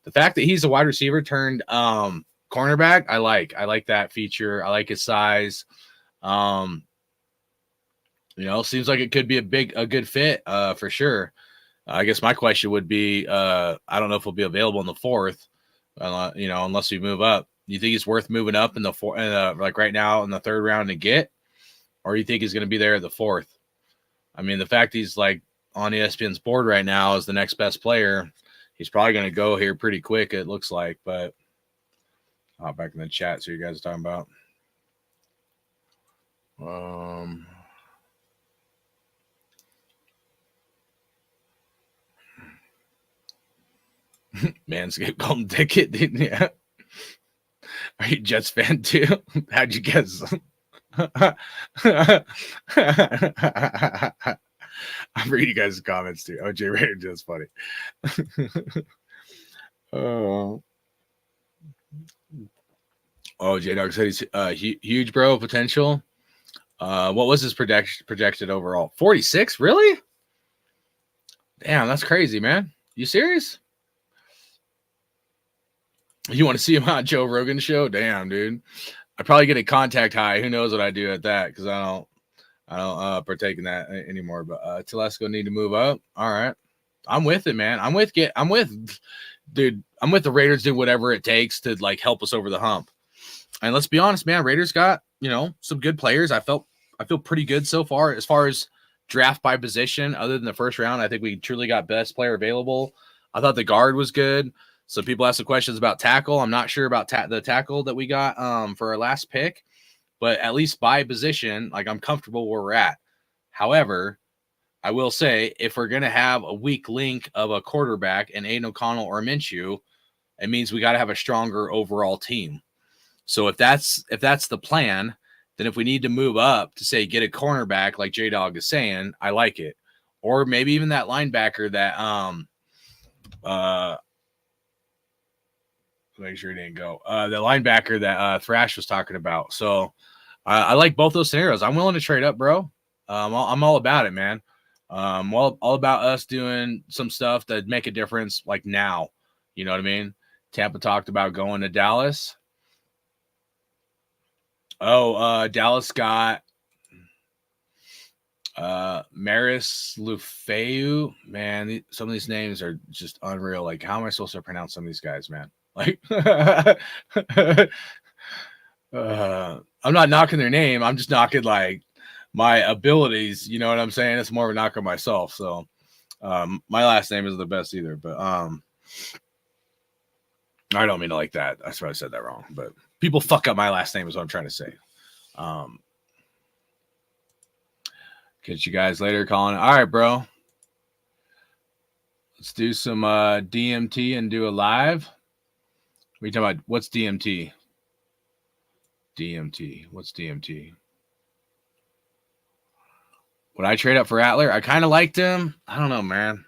The fact that he's a wide receiver turned cornerback, I like. I like that feature. I like his size. You know, seems like it could be a good fit for sure. I guess my question would be, I don't know if he'll be available in the 4th, you know, unless we move up. You think it's worth moving up in the like right now in the 3rd round to get, or you think he's going to be there at the 4th? I mean, the fact he's like on ESPN's board right now as the next best player, he's probably going to go here pretty quick, it looks like. But I'll hop back in the chat. So you guys are talking about. Manscaped Golden Ticket, dude. Yeah. Are you a Jets fan too? How'd you guess? I'm reading you guys' comments too. OJ Raider just funny. J Dog said he's huge, bro. Potential. What was his projected overall? 46? Really? Damn, that's crazy, man. You serious? You want to see him on Joe Rogan's show? Damn, dude. I'd probably get a contact high. Who knows what I do at that? Because I don't partake in that anymore. But Telesco need to move up. All right. I'm with it, man. I'm with the Raiders do whatever it takes to like help us over the hump. And let's be honest, man, Raiders got, you know, some good players. I feel pretty good so far as draft by position. Other than the first round, I think we truly got best player available. I thought the guard was good. So people ask some questions about tackle. I'm not sure about the tackle that we got for our last pick, but at least by position, like I'm comfortable where we're at. However, I will say if we're going to have a weak link of a quarterback in Aiden O'Connell or Minshew, it means we got to have a stronger overall team. So if that's the plan, then if we need to move up to say get a cornerback like J-Dog is saying, I like it. Or maybe even that linebacker that make sure he didn't go. The linebacker that Thrash was talking about. So I like both those scenarios. I'm willing to trade up, bro. I'm all about it, man. All about us doing some stuff that make a difference like now. You know what I mean? Tampa talked about going to Dallas. Dallas got Maris Lufeu. Man, some of these names are just unreal. Like, how am I supposed to pronounce some of these guys, man? Like, I'm not knocking their name. I'm just knocking like my abilities. You know what I'm saying? It's more of a knock on myself. So, my last name isn't the best either, but I don't mean to like that. That's why I said that wrong. But people fuck up my last name is what I'm trying to say. Catch you guys later, Colin. All right, bro. Let's do some DMT and do a live. What are you talking about? What's DMT? DMT. What's DMT? Would I trade up for Rattler? I kind of liked him. I don't know, man.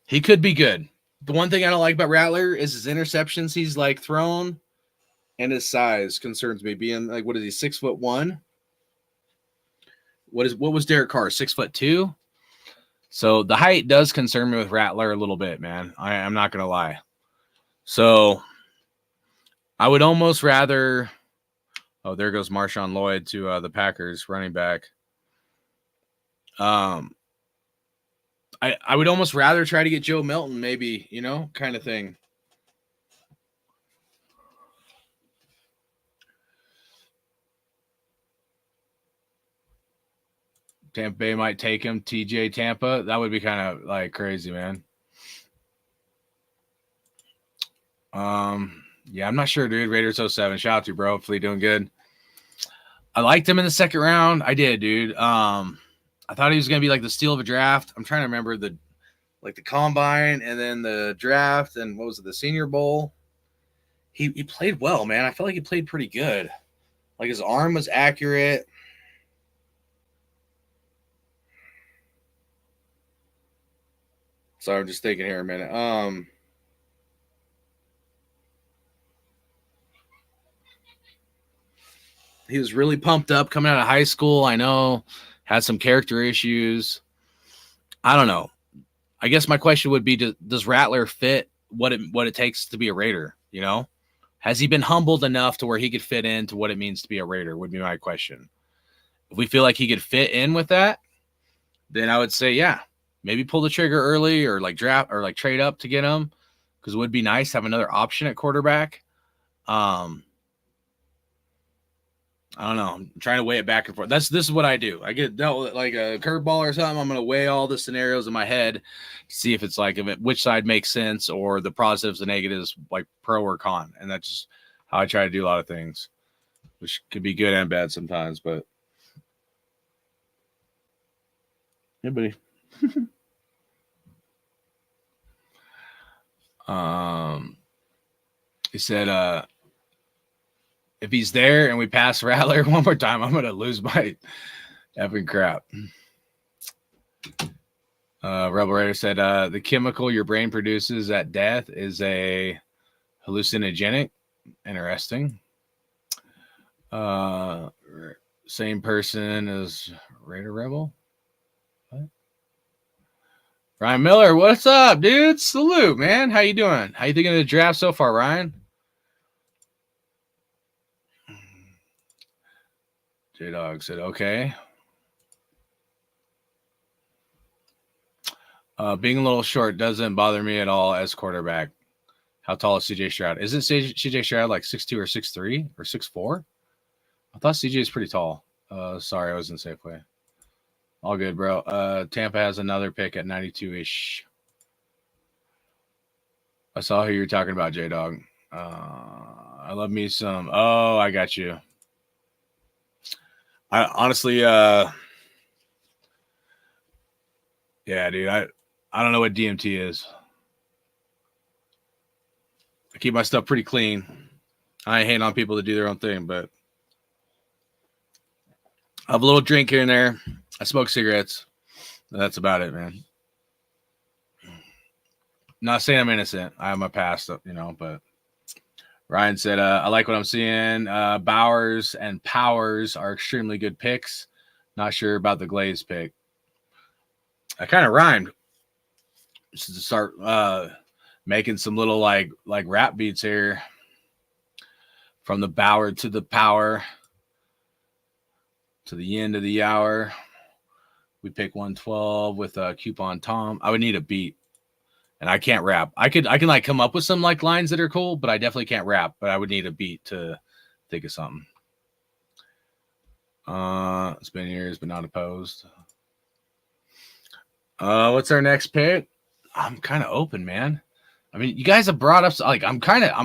He could be good. The one thing I don't like about Rattler is his interceptions he's like thrown, and his size concerns me. Being like, what is he, 6'1"? what was Derek Carr? 6'2"? So the height does concern me with Rattler a little bit, man. I'm not gonna lie. So I would almost rather. Oh, there goes Marshawn Lloyd to the Packers running back. I would almost rather try to get Joe Milton, maybe, kind of thing. Tampa Bay might take him. TJ Tampa. That would be kind of like crazy, man. Yeah, I'm not sure, dude. Raiders 07. Shout out to you, bro. Hopefully doing good. I liked him in the second round. I did, dude. I thought he was gonna be like the steal of a draft. I'm trying to remember the combine and then the draft and what was it, the Senior Bowl. He played well, man. I felt like he played pretty good. Like his arm was accurate. Sorry, I'm just thinking here a minute. He was really pumped up coming out of high school. I know, had some character issues. I don't know. I guess my question would be: does Rattler fit what it takes to be a Raider? Has he been humbled enough to where he could fit into what it means to be a Raider? Would be my question. If we feel like he could fit in with that, then I would say, yeah, maybe pull the trigger early or like draft or like trade up to get him, because it would be nice to have another option at quarterback. I don't know. I'm trying to weigh it back and forth. This is what I do. I get dealt with like a curveball or something. I'm going to weigh all the scenarios in my head to see if it's like which side makes sense or the positives and negatives, like pro or con. And that's just how I try to do a lot of things, which could be good and bad sometimes. But yeah, buddy. He said, if he's there and we pass Rattler one more time, I'm going to lose my effing crap. Rebel Raider said, the chemical your brain produces at death is a hallucinogenic. Interesting. Same person as Raider Rebel. What? Ryan Miller, what's up, dude? Salute, man. How you doing? How you thinking of the draft so far, Ryan? J-Dog said, okay. Being a little short doesn't bother me at all as quarterback. How tall is CJ Stroud? Isn't CJ Stroud like 6'2" or 6'3" or 6'4"? I thought CJ is pretty tall. Sorry, I was in Safeway. All good, bro. Tampa has another pick at 92-ish. I saw who you're talking about, J-Dog. I love me some. Oh, I got you. I honestly, yeah, dude, I don't know what DMT is. I keep my stuff pretty clean. I ain't hating on people to do their own thing, but I have a little drink here and there. I smoke cigarettes. That's about it, man. Not saying I'm innocent. I have my past, but Ryan said, I like what I'm seeing. Bowers and Powers are extremely good picks. Not sure about the Glaze pick. I kind of rhymed. Just to start making some little like rap beats here. From the Bower to the Power. To the end of the hour. We pick 112 with Coupon Tom. I would need a beat. And I can't rap. I can like come up with some like lines that are cool, but I definitely can't rap. But I would need a beat to think of something. It's been years, but not opposed. What's our next pick? I'm kind of open, man. I mean, you guys have brought up like I'm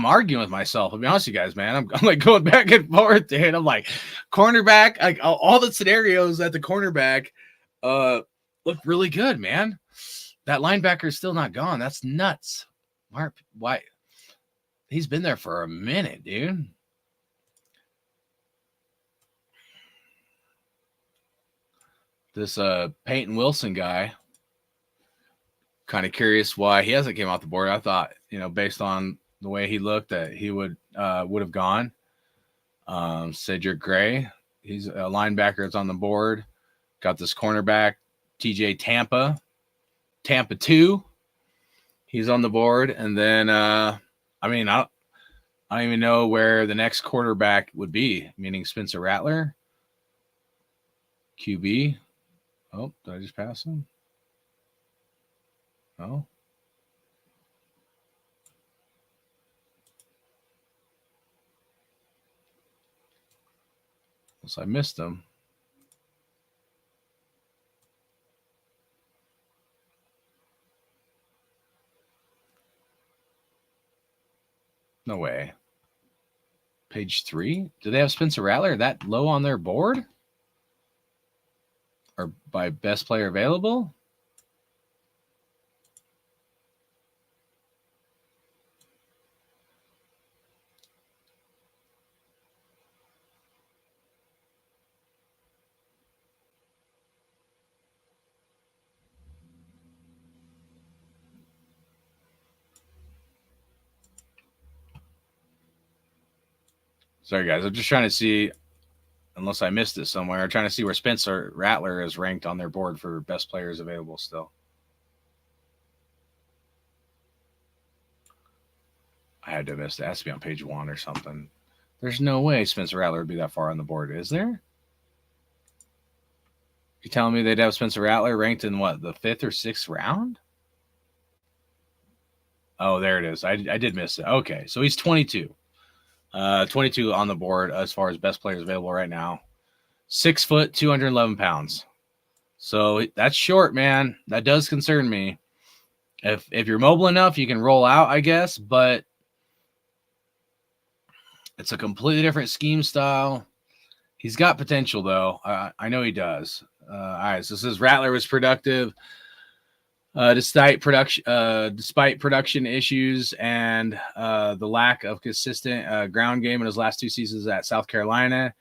arguing with myself. I'll be honest with you guys, man. I'm like going back and forth, dude. I'm like cornerback, like all the scenarios at the cornerback look really good, man. That linebacker is still not gone. That's nuts. Why? He's been there for a minute, dude. This Peyton Wilson guy. Kind of curious why he hasn't came off the board. I thought, based on the way he looked, that he would have gone. Cedric Gray. He's a linebacker that's on the board. Got this cornerback, TJ Tampa 2. He's on the board. And then, I don't even know where the next quarterback would be, meaning Spencer Rattler, QB. Oh, did I just pass him? Oh. Unless I missed him. No way. Page 3? Do they have Spencer Rattler that low on their board? Or by best player available? Sorry, guys. I'm just trying to see, unless I missed it somewhere, I'm trying to see where Spencer Rattler is ranked on their board for best players available still. I had to miss it. It has to be on page 1 or something. There's no way Spencer Rattler would be that far on the board, is there? You telling me they'd have Spencer Rattler ranked in what, the 5th or 6th round? Oh, there it is. I did miss it. Okay, so he's 22. 22 on the board as far as best players available right now. 6 foot, 211 pounds. So that's short, man. That does concern me. If you're mobile enough, you can roll out, I guess, but it's a completely different scheme style. He's got potential, though. I know he does. All right, so this is Rattler was productive despite production issues and the lack of consistent ground game in his last 2 seasons at South Carolina.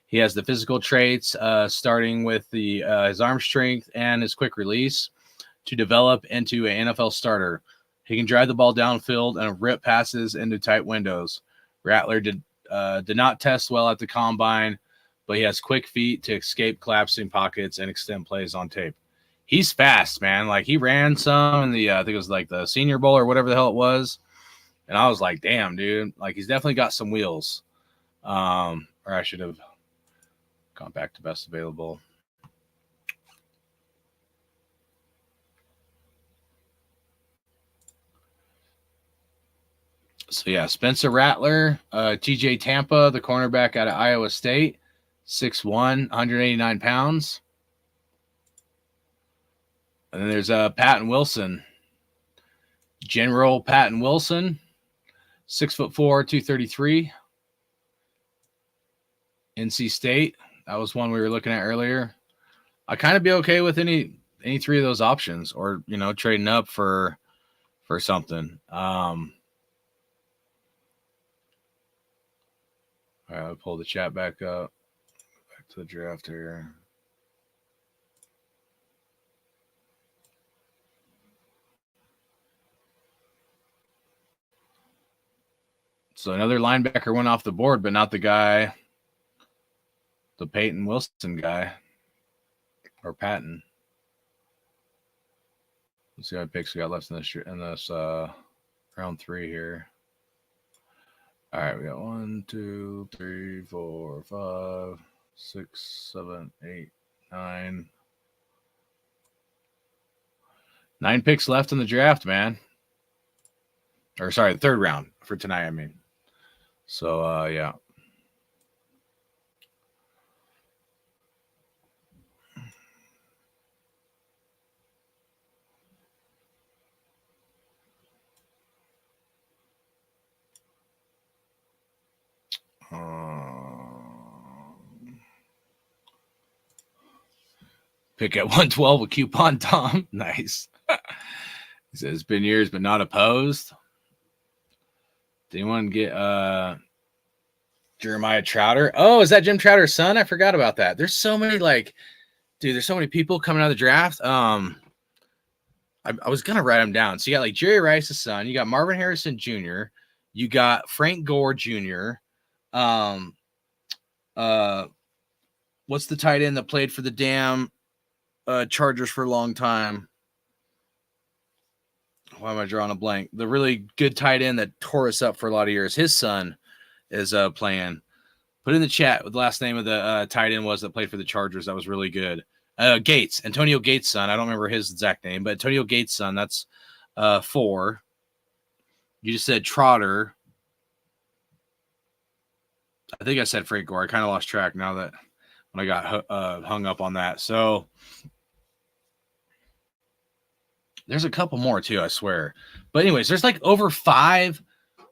He has the physical traits, starting with his arm strength and his quick release, to develop into an NFL starter. He can drive the ball downfield and rip passes into tight windows. Rattler did not test well at the combine, but he has quick feet to escape collapsing pockets and extend plays on tape. He's fast, man. Like, he ran some in the I think it was like the Senior Bowl or whatever the hell it was, and I was like, damn, dude. Like, he's definitely got some wheels. Or I should have gone back to best available. So, yeah, Spencer Rattler, TJ Tampa, the cornerback out of Iowa State, 6'1", 189 pounds. And then there's Patton Wilson, General Patton Wilson, 6'4", 233. NC State, that was one we were looking at earlier. I'd kind of be okay with any 3 of those options, or, you know, trading up for something. All right, I'll pull the chat back up. Back to the draft here. So another linebacker went off the board, but not the guy, the Peyton Wilson guy, or Patton. Let's see how many picks we got left in this round 3 here. All right, we got 1, 2, 3, 4, 5, 6, 7, 8, 9. 9 picks left in the draft, man. Or sorry, the 3rd round for tonight, I mean. So, yeah. Pick at 112 with Coupon Tom. Nice. He says, it's been years, but not opposed. Did anyone get Jeremiah Trouter? Oh, is that Jim Trouter's son? I forgot about that. There's so many, there's so many people coming out of the draft. I was going to write them down. So you got like Jerry Rice's son. You got Marvin Harrison Jr. You got Frank Gore Jr. What's the tight end that played for the damn Chargers for a long time. Why am I drawing a blank? The really good tight end that tore us up for a lot of years. His son is playing. Put in the chat what the last name of the tight end was that played for the Chargers. That was really good. Gates, Antonio Gates' son. I don't remember his exact name, but Antonio Gates' son. That's 4. You just said Trotter. I think I said Frank Gore. I kind of lost track now that when I got hung up on that. So there's a couple more too, I swear. But anyways, there's like over 5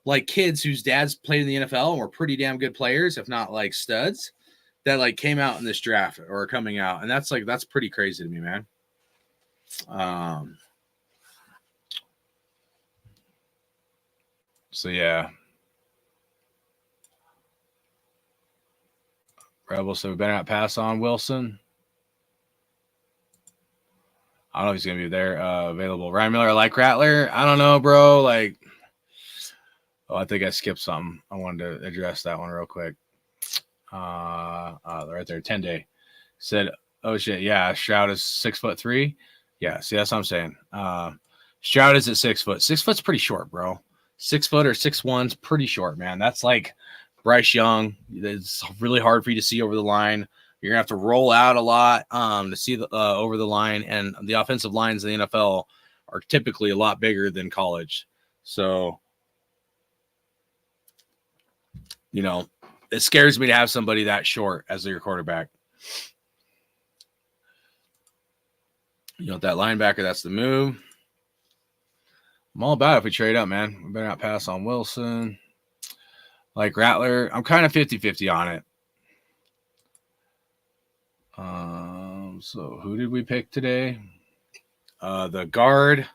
like kids whose dads played in the NFL and were pretty damn good players, if not like studs, that like came out in this draft or are coming out. And that's pretty crazy to me, man. So yeah. Rebels, so we better not pass on Wilson. I don't know if he's gonna be there available. Ryan Miller, I like Rattler. I don't know, bro. Like, oh, I think I skipped something. I wanted to address that one real quick. Right there, 10-day. Said, oh shit, yeah, Stroud is 6'3". Yeah, see, that's what I'm saying. Stroud is at 6 foot. 6 foot's pretty short, bro. 6 foot or 6'1's pretty short, man. That's like Bryce Young. It's really hard for you to see over the line. You're gonna have to roll out a lot to see the over the line, and the offensive lines in the NFL are typically a lot bigger than college. So, you know, it scares me to have somebody that short as your quarterback. You want that linebacker? That's the move. I'm all about it if we trade up, man. We better not pass on Wilson. Like Rattler, I'm kind of 50-50 on it. So who did we pick today? The guard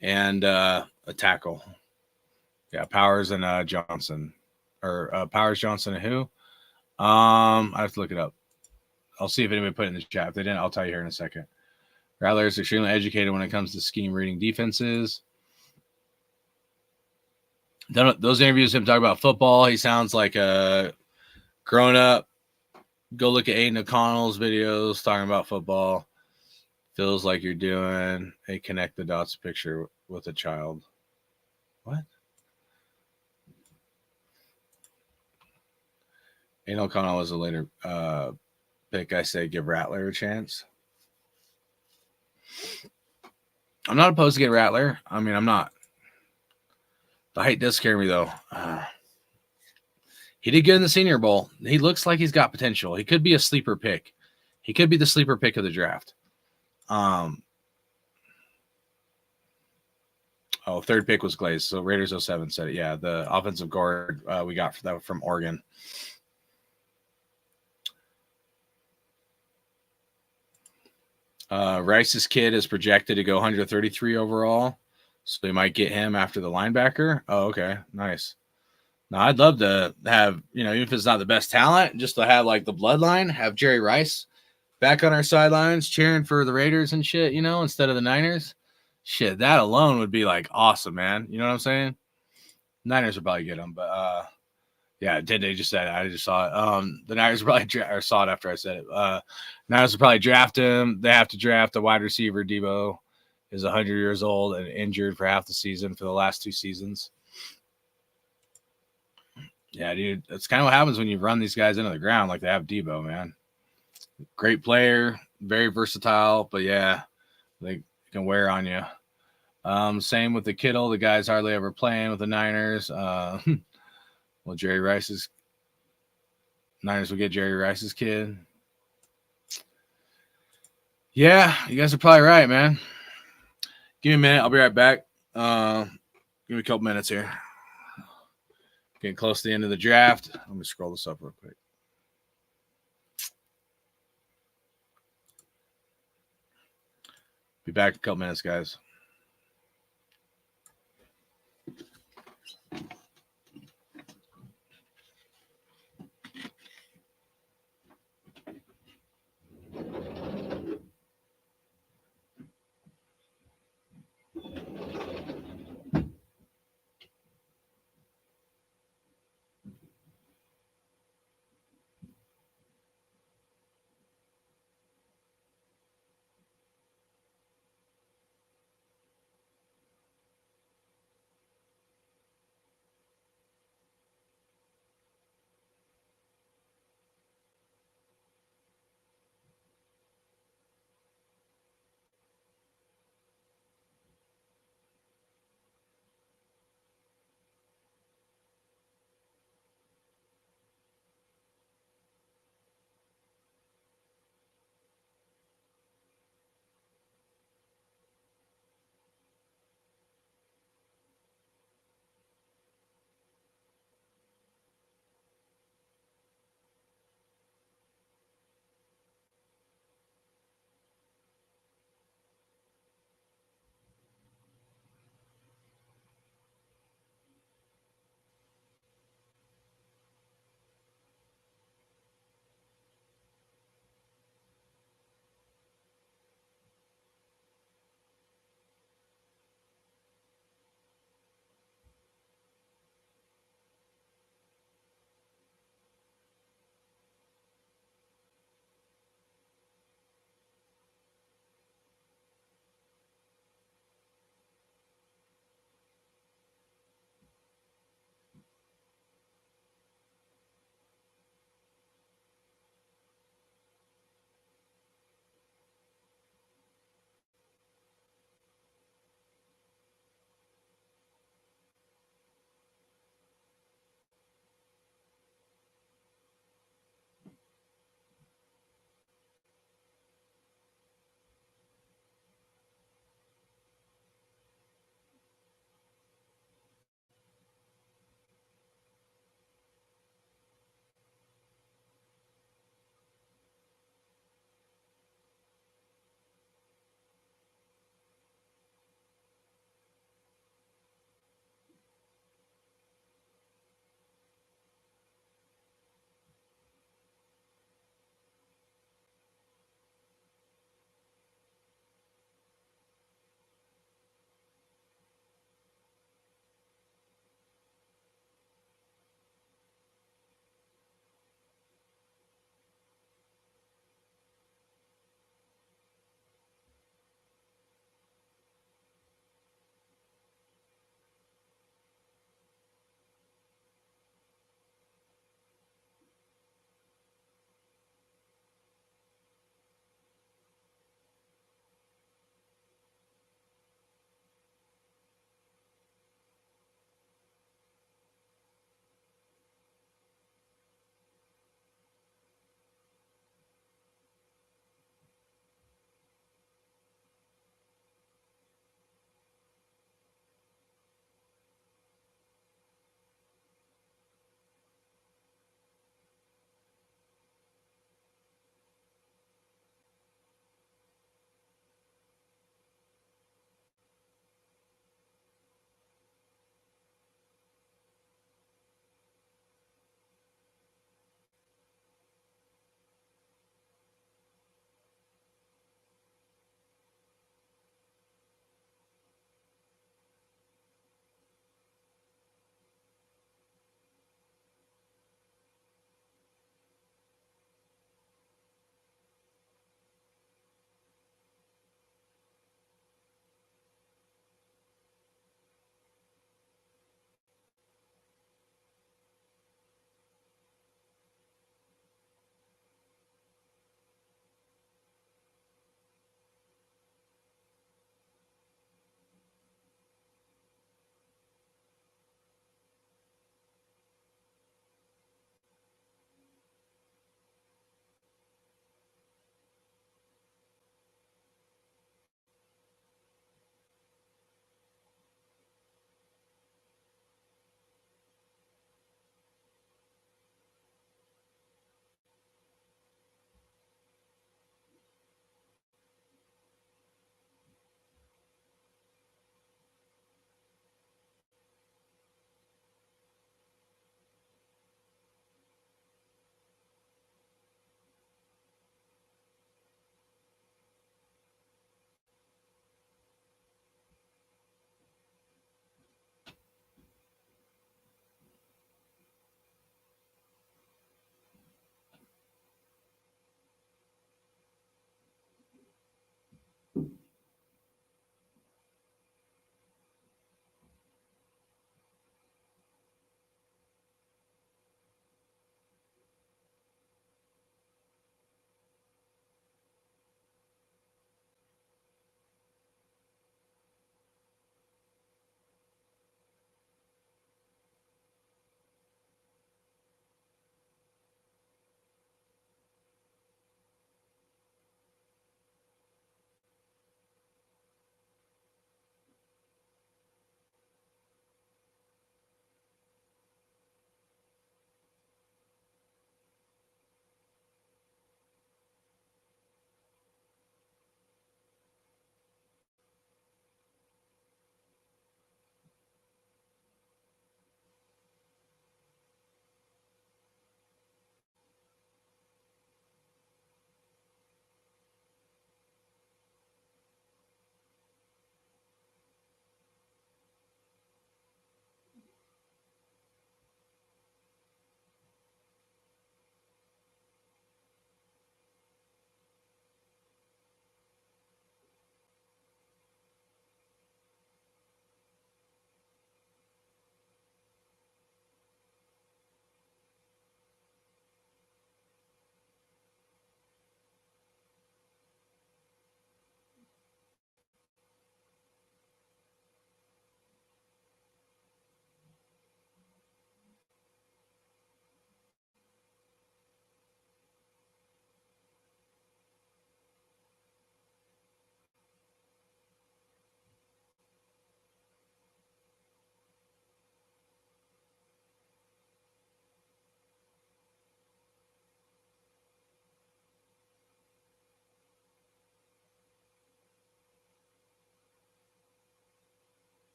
and a tackle. Yeah, Powers and Johnson. Or Powers, Johnson, and who? I have to look it up. I'll see if anybody put it in the chat. If they didn't, I'll tell you here in a second. Rattler is extremely educated when it comes to scheme reading defenses. Those interviews, him talking about football, he sounds like a grown up. Go look at Aiden O'Connell's videos talking about football. Feels like you're doing a connect the dots picture with a child. What? Aiden O'Connell was a later pick. I say give Rattler a chance. I'm not opposed to get Rattler. I mean, I'm not. The height does scare me, though. He did good in the Senior Bowl. He looks like he's got potential. He could be a sleeper pick. He could be the sleeper pick of the draft. Third pick was Glaze. So Raiders 07 said it. Yeah, the offensive guard we got for that from Oregon. Rice's kid is projected to go 133 overall. So they might get him after the linebacker. Oh, okay. Nice. Now, I'd love to have, even if it's not the best talent, just to have like the bloodline, have Jerry Rice back on our sidelines cheering for the Raiders and shit, instead of the Niners. Shit, that alone would be like awesome, man. You know what I'm saying? Niners would probably get him, but yeah, they just said it. I just saw it. The Niners probably saw it after I said it. Niners would probably draft him. They have to draft a wide receiver. Debo is 100 years old and injured for half the season for the last 2 seasons. Yeah, dude, that's kind of what happens when you run these guys into the ground like they have Debo, man. Great player, very versatile, but yeah, they can wear on you. Same with the Kittle. The guy's hardly ever playing with the Niners. Well, Jerry Rice's Niners will get Jerry Rice's kid. Yeah, you guys are probably right, man. Give me a minute. I'll be right back. Give me a couple minutes here. Getting close to the end of the draft. Let me scroll this up real quick. Be back in a couple minutes, guys.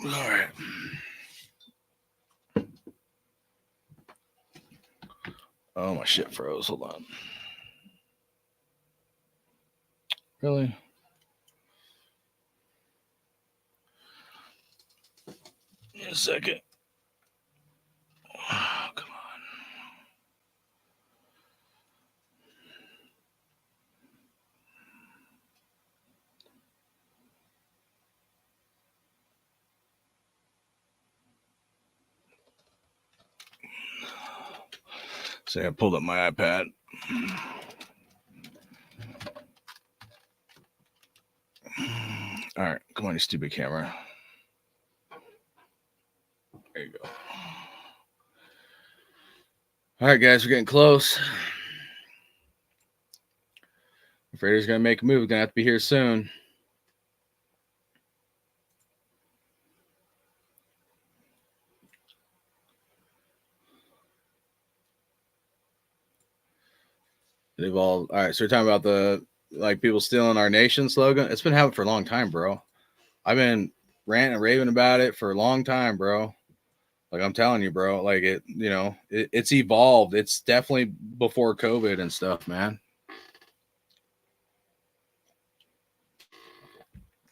All right. Oh, my shit froze. Hold on. Really? Give me a second. Oh, come on. See, I pulled up my iPad. All right, come on, you stupid camera. There you go. All right, guys, we're getting close. If Raiders gonna make a move, gonna have to be here soon. They've all right. So we're talking about the people stealing our nation slogan. It's been happening for a long time, bro. I've been ranting and raving about it for a long time, bro. Like I'm telling you, bro. Like it's evolved. It's definitely before COVID and stuff, man.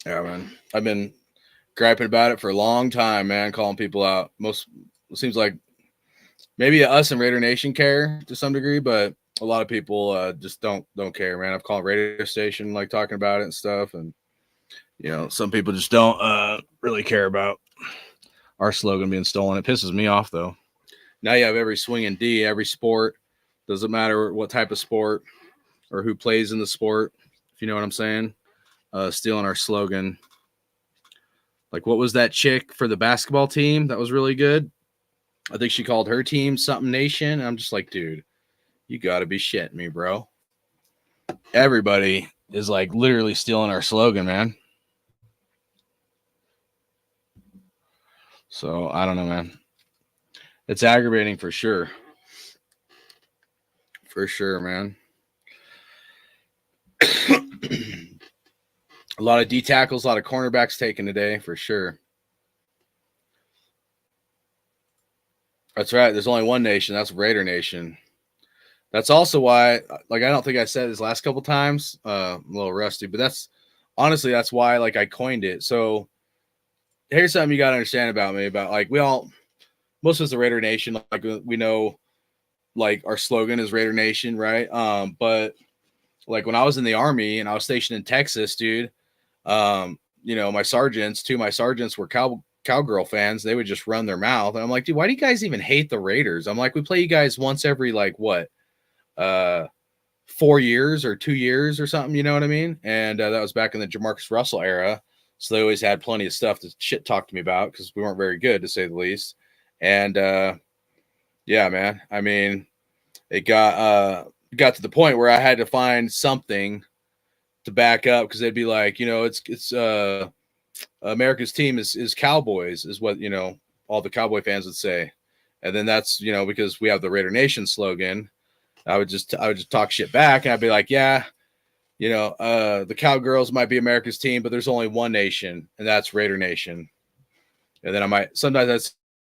Yeah, man. I've been griping about it for a long time, man. Calling people out. It seems like maybe us and Raider Nation care to some degree, but a lot of people just don't care, man. I've called radio station like talking about it and stuff, and some people just don't really care about our slogan being stolen. It pisses me off though. Now you have every swinging D, every sport, doesn't matter what type of sport or who plays in the sport, if you know what I'm saying, stealing our slogan. Like what was that chick for the basketball team that was really good? I think she called her team something Nation. I'm just like, dude, you got to be shitting me, bro. Everybody is like literally stealing our slogan, man. So I don't know, man. It's aggravating for sure. For sure, man. A lot of D tackles, a lot of cornerbacks taken today, for sure. That's right. There's only one nation. That's Raider Nation. That's also why, like, I don't think I said this last couple times. I'm a little rusty, but that's honestly, that's why, like, I coined it. So here's something you got to understand about me. About like most of us are Raider Nation. Like we know, like our slogan is Raider Nation, right? But like when I was in the Army and I was stationed in Texas, dude, my sergeants, two of my sergeants were Cowgirl fans. They would just run their mouth. And I'm like, dude, why do you guys even hate the Raiders? I'm like, we play you guys once every 4 years or 2 years or something, you know what I mean? And that was back in the Jamarcus Russell era. So they always had plenty of stuff to shit talk to me about because we weren't very good, to say the least. And yeah, man, I mean, it got to the point where I had to find something to back up because they'd be like, it's America's team is Cowboys, is what all the Cowboy fans would say. And then that's because we have the Raider Nation slogan. I would just talk shit back, and I'd be like, yeah, the Cowgirls might be America's team, but there's only one nation, and that's Raider Nation. And then I might sometimes I'd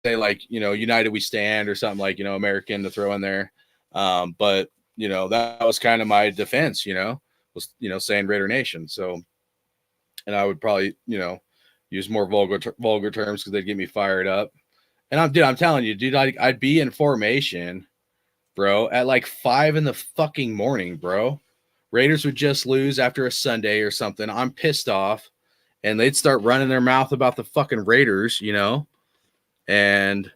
say like, United We Stand or something like, American to throw in there. But that was kind of my defense, was saying Raider Nation. So, and I would probably use more vulgar terms because they'd get me fired up. And I'm telling you, dude, I'd be in formation, bro, at like 5 a.m, bro. Raiders would just lose after a Sunday or something. I'm pissed off, and they'd start running their mouth about the fucking Raiders, and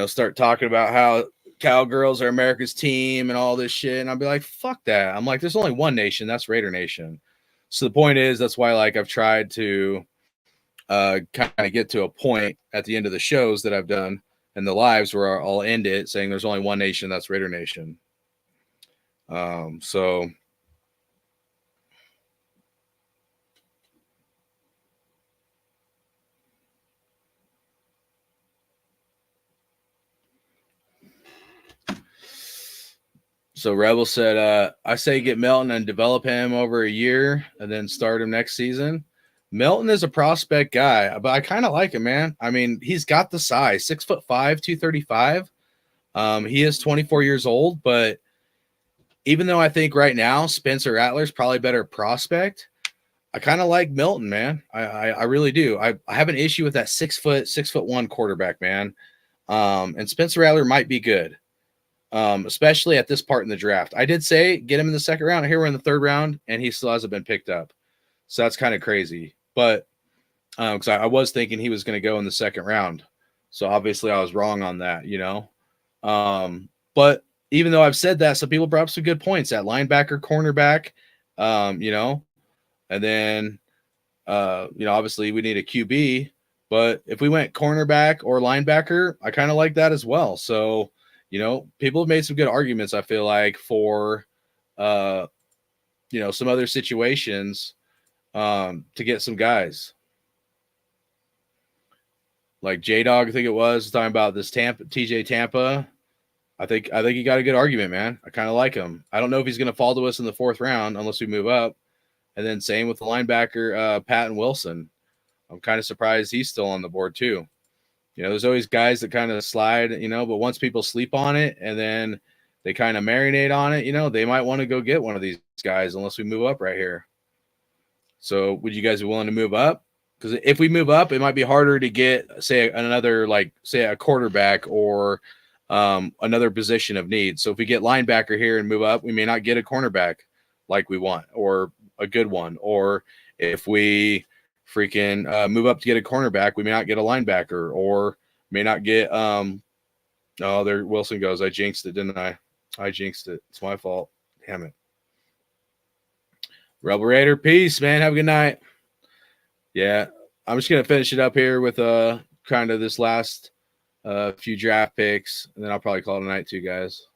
start talking about how Cowgirls are America's team and all this shit. And I'd be like, fuck that. I'm like, there's only one nation, that's Raider Nation. So the point is, that's why like I've tried to kind of get to a point at the end of the shows that I've done and the lives where I'll end it saying there's only one nation, that's Raider Nation. So Rebel said, I say get Melton and develop him over a year and then start him next season. Melton is a prospect guy, but I kind of like him, man. I mean, he's got the size, 6'5", 235. He is 24 years old, but even though I think right now Spencer Rattler's probably better prospect, I kind of like Melton, man. I really do. I have an issue with that 6'1" quarterback, man. And Spencer Rattler might be good, especially at this part in the draft. I did say get him in the second round. Here we're in the third round, and he still hasn't been picked up. So that's kind of crazy. But because I was thinking he was going to go in the second round. So obviously I was wrong on that, you know. But even though I've said that, some people brought up some good points at linebacker, cornerback, you know, and then, you know, obviously we need a QB, but if we went cornerback or linebacker, I kind of like that as well. So, you know, people have made some good arguments, I feel like, for, you know, some other situations to get some guys. Like J-Dog, I think it was talking about this TJ Tampa. I think he got a good argument, man. I kind of like him. I don't know if he's going to fall to us in the fourth round unless we move up. And then same with the linebacker, Patton Wilson. I'm kind of surprised he's still on the board too. You know, there's always guys that kind of slide, you know, but once people sleep on it and then they kind of marinate on it, you know, they might want to go get one of these guys unless we move up right here. So would you guys be willing to move up? Because if we move up, it might be harder to get, say, another, like, say, a quarterback or another position of need. So if we get linebacker here and move up, we may not get a cornerback like we want or a good one. Or if we freaking move up to get a cornerback, we may not get a linebacker or may not get oh, there Wilson goes. I jinxed it, didn't I? I jinxed it. It's my fault. Damn it. Rebel Raider, peace, man. Have a good night. Yeah, I'm just going to finish it up here with kind of this last few draft picks, and then I'll probably call it a night too, guys.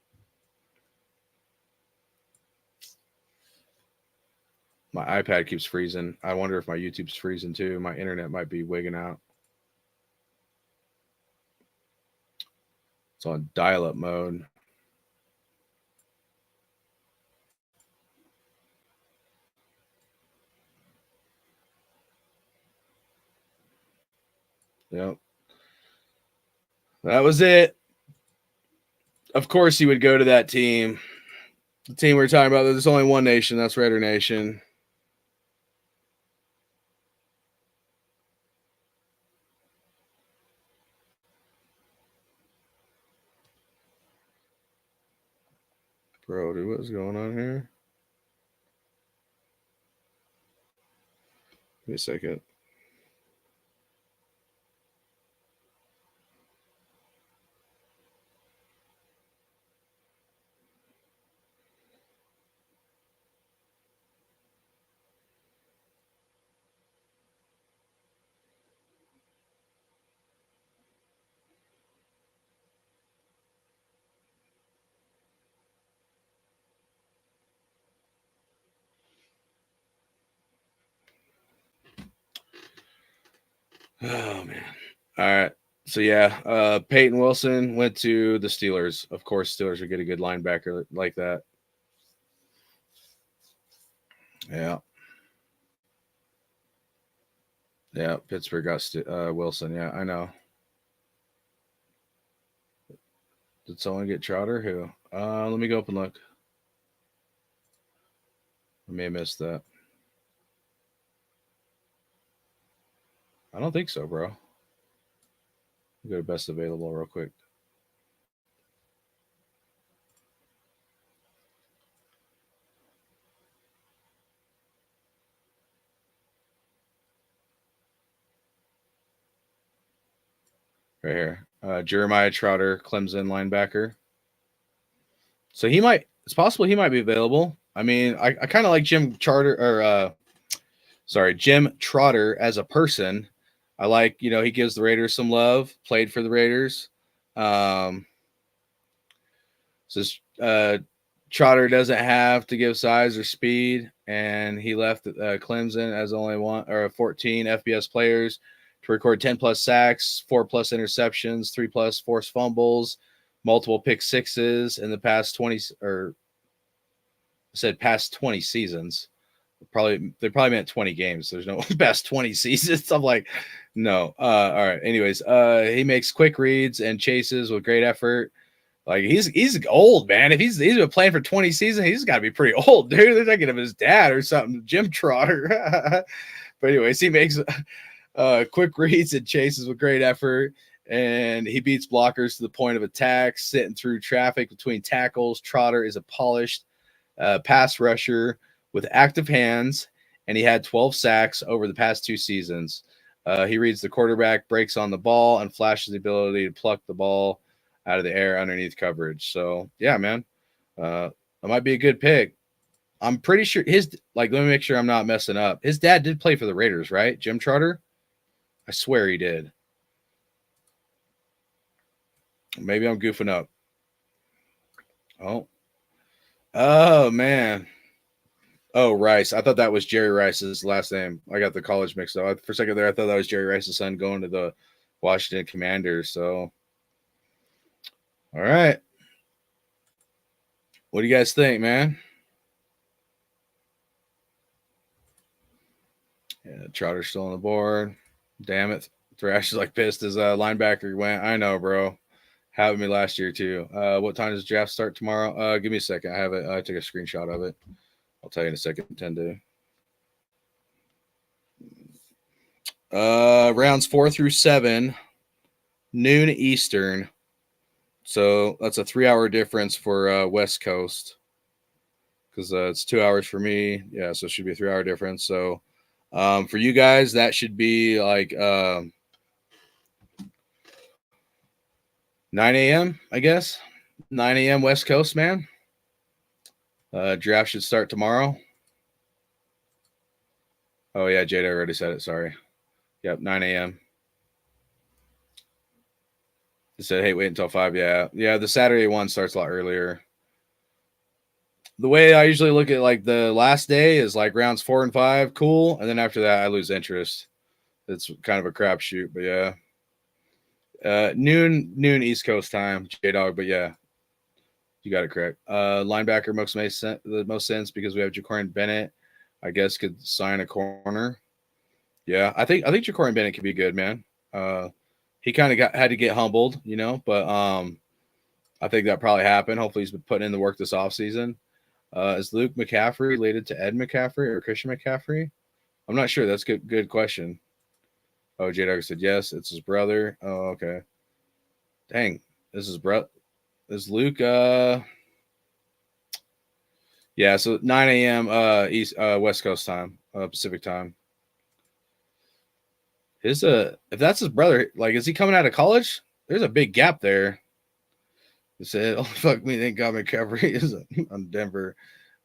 My iPad keeps freezing. I wonder if my YouTube's freezing too. My internet might be wigging out. It's on dial-up mode. Yep. That was it. Of course he would go to that team. The team we're talking about, there's only one nation. That's Raider Nation. Bro, dude, what's going on here? Give me a second. Oh, man. All right. So, yeah, Peyton Wilson went to the Steelers. Of course, Steelers would get a good linebacker like that. Yeah. Yeah, Pittsburgh got Wilson. Yeah, I know. Did someone get Trotter? Who? Let me go up and look. I may have missed that. I don't think so, bro. Go to best available real quick. Right here. Jeremiah Trotter, Clemson linebacker. So it's possible he might be available. I mean, I kind of like Jim Trotter as a person. I like, you know, he gives the Raiders some love, played for the Raiders. Trotter doesn't have to give size or speed, and he left Clemson as only 14 FBS players to record 10 plus sacks, 4 plus interceptions, 3 plus forced fumbles, multiple pick sixes in the past 20 seasons. They probably meant 20 games. There's no best 20 seasons. I'm like, no. All right. Anyways, he makes quick reads and chases with great effort. Like he's old, man. If he's been playing for 20 seasons, he's got to be pretty old, dude. They're thinking of his dad or something, Jim Trotter. But anyways, he makes quick reads and chases with great effort, and he beats blockers to the point of attack, sitting through traffic between tackles. Trotter is a polished pass rusher with active hands, and he had 12 sacks over the past 2 seasons. He reads the quarterback, breaks on the ball, and flashes the ability to pluck the ball out of the air underneath coverage. So, yeah, man, that might be a good pick. I'm pretty sure let me make sure I'm not messing up. His dad did play for the Raiders, right? Jim Trotter? I swear he did. Maybe I'm goofing up. Oh, man. Oh, Rice. I thought that was Jerry Rice's last name. I got the college mixed up. For a second there, I thought that was Jerry Rice's son going to the Washington Commanders. So, all right. What do you guys think, man? Yeah, Trotter's still on the board. Damn it. Thrash is like pissed his linebacker went. I know, bro. Happened to me last year, too. What time does the draft start tomorrow? Give me a second. I have it. I took a screenshot of it. I'll tell you in a second. 10 to. Rounds 4 through 7, noon Eastern. So that's a 3-hour difference for West Coast, because it's 2 hours for me. Yeah, so it should be a 3-hour difference. So for you guys, that should be like 9 a.m., I guess. 9 a.m. West Coast, man. Draft should start tomorrow. Oh, yeah, Jada already said it. Sorry. Yep, 9 a.m. He said, hey, wait until 5. Yeah, the Saturday one starts a lot earlier. The way I usually look at like the last day is like rounds 4 and 5, cool. And then after that, I lose interest. It's kind of a crapshoot, but yeah. Noon East Coast time, J-Dog, but yeah. You got it correct. Linebacker makes the most sense because we have Jacorian Bennett. I guess could sign a corner. Yeah, I think Jacorian Bennett could be good, man. He kind of had to get humbled, but I think that probably happened. Hopefully he's been putting in the work this offseason. Is Luke McCaffrey related to Ed McCaffrey or Christian McCaffrey? I'm not sure. That's good question. Oh, J-Dog said yes. It's his brother. Oh, okay. Dang, this is Is Luke? Yeah, so 9 a.m. East West Coast time, Pacific time. If that's his brother, like, is he coming out of college? There's a big gap there. He said, "Oh fuck me, thank God McCaffrey is on Denver.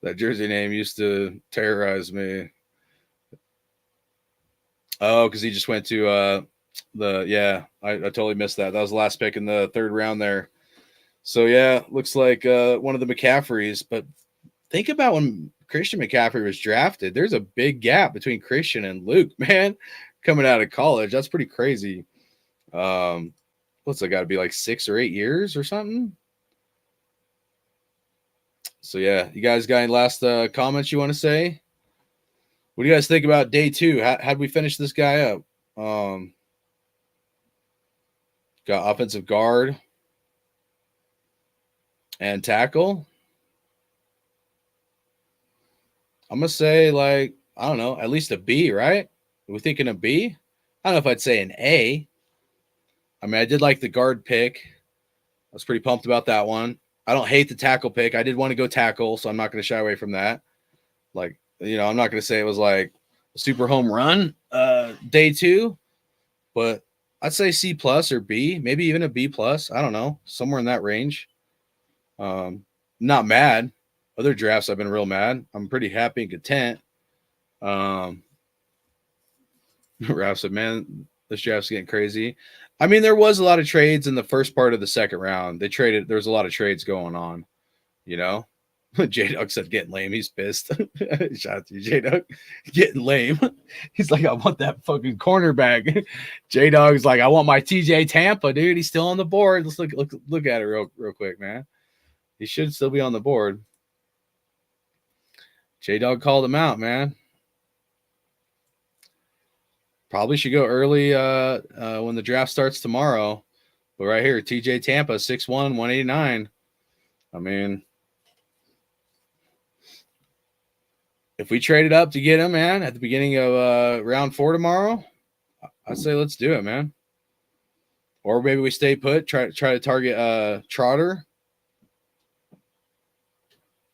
That jersey name used to terrorize me." Oh, because he just went to I totally missed that. That was the last pick in the 3rd round there. So yeah, looks like one of the McCaffreys. But think about when Christian McCaffrey was drafted. There's a big gap between Christian and Luke, man, coming out of college. That's pretty crazy. What's it got to be, like 6 or 8 years or something? So yeah, you guys got any last comments you want to say? What do you guys think about day 2? How'd we finish this guy up? Got offensive guard and tackle. I'm going to say, like, I don't know, at least a B, right? Are we thinking a B? I don't know if I'd say an A. I mean, I did like the guard pick. I was pretty pumped about that one. I don't hate the tackle pick. I did want to go tackle, so I'm not going to shy away from that. Like, I'm not going to say it was like a super home run day 2, but I'd say C plus or B, maybe even a B plus. I don't know, somewhere in that range. Not mad. Other drafts I've been real mad. I'm pretty happy and content. Ralph said, man, this draft's getting crazy. I mean, there was a lot of trades in the first part of the 2nd round. There was a lot of trades going on, J-Dog said getting lame. He's pissed. Shout out to you, J-Dog. Getting lame. He's like, I want that fucking cornerback. J-Dog's like, I want my TJ Tampa, dude. He's still on the board. Let's look at it real quick, man. He should still be on the board. J-Dog called him out, man. Probably should go early when the draft starts tomorrow. But right here, TJ Tampa, 6'1", 189. I mean, if we traded up to get him, man, at the beginning of round 4 tomorrow, I'd say let's do it, man. Or maybe we stay put, try to target Trotter.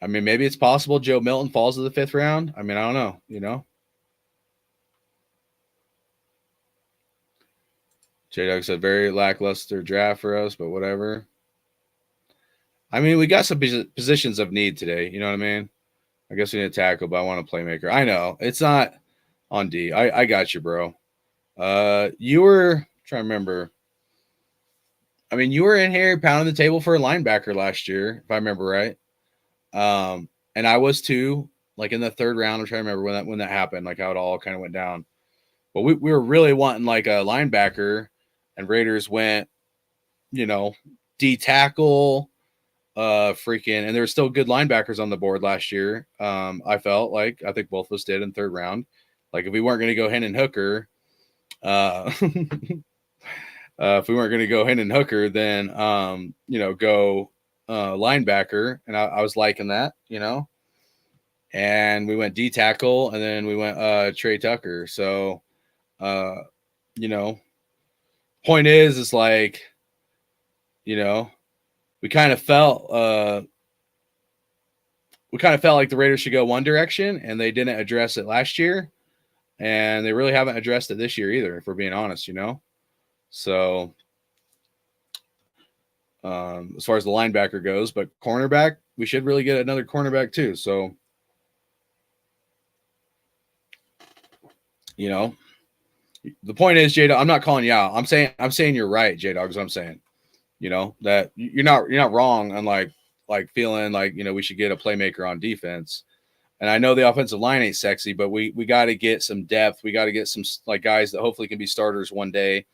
I mean, maybe it's possible Joe Milton falls to the 5th round. I mean, I don't know, you know. J-Dog said very lackluster draft for us, but whatever. I mean, we got some positions of need today. You know what I mean? I guess we need a tackle, but I want a playmaker. I know. It's not on D. I got you, bro. You were trying to remember. I mean, you were in here pounding the table for a linebacker last year, if I remember right. And I was too, like in the 3rd round. I'm trying to remember when that happened, like how it all kind of went down. But we were really wanting like a linebacker, and Raiders went, you know, D tackle, freaking, and there were still good linebackers on the board last year. I felt like I think both of us did in 3rd round. Like if we weren't going to go Hendon Hooker, if we weren't going to go Hendon Hooker, then you know, go linebacker, and I was liking that, you know. And we went D tackle, and then we went Trey Tucker. So, you know, point is like, you know, we kind of felt like the Raiders should go one direction, and they didn't address it last year, and they really haven't addressed it this year either, if we're being honest, you know. So as far as the linebacker goes, but cornerback, we should really get another cornerback too. So, you know, the point is, J-Dog, I'm not calling you out. I'm saying you're right, J-Dog, is what I'm saying. You know, that you're not wrong on like feeling like, you know, we should get a playmaker on defense. And I know the offensive line ain't sexy, but we got to get some depth. We got to get some like guys that hopefully can be starters one day.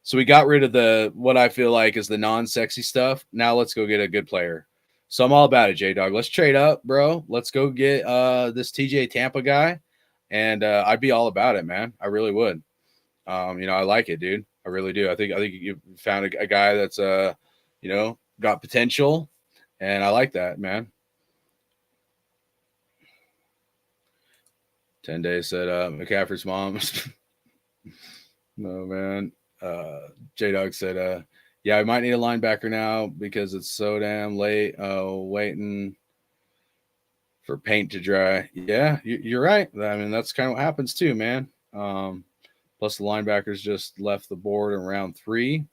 So we got rid of what I feel like is the non-sexy stuff. Now let's go get a good player. So I'm all about it, J-Dog. Let's trade up, bro. Let's go get this TJ Tampa guy. And I'd be all about it, man. I really would. You know, I like it, dude. I really do. I think you found a guy that's you know, got potential, and I like that, man. 10 days said McCaffrey's mom. No, man. J-Dog said, yeah, I might need a linebacker now because it's so damn late. Waiting for paint to dry. Yeah, you're right. I mean, that's kind of what happens too, man. Plus the linebackers just left the board in round 3.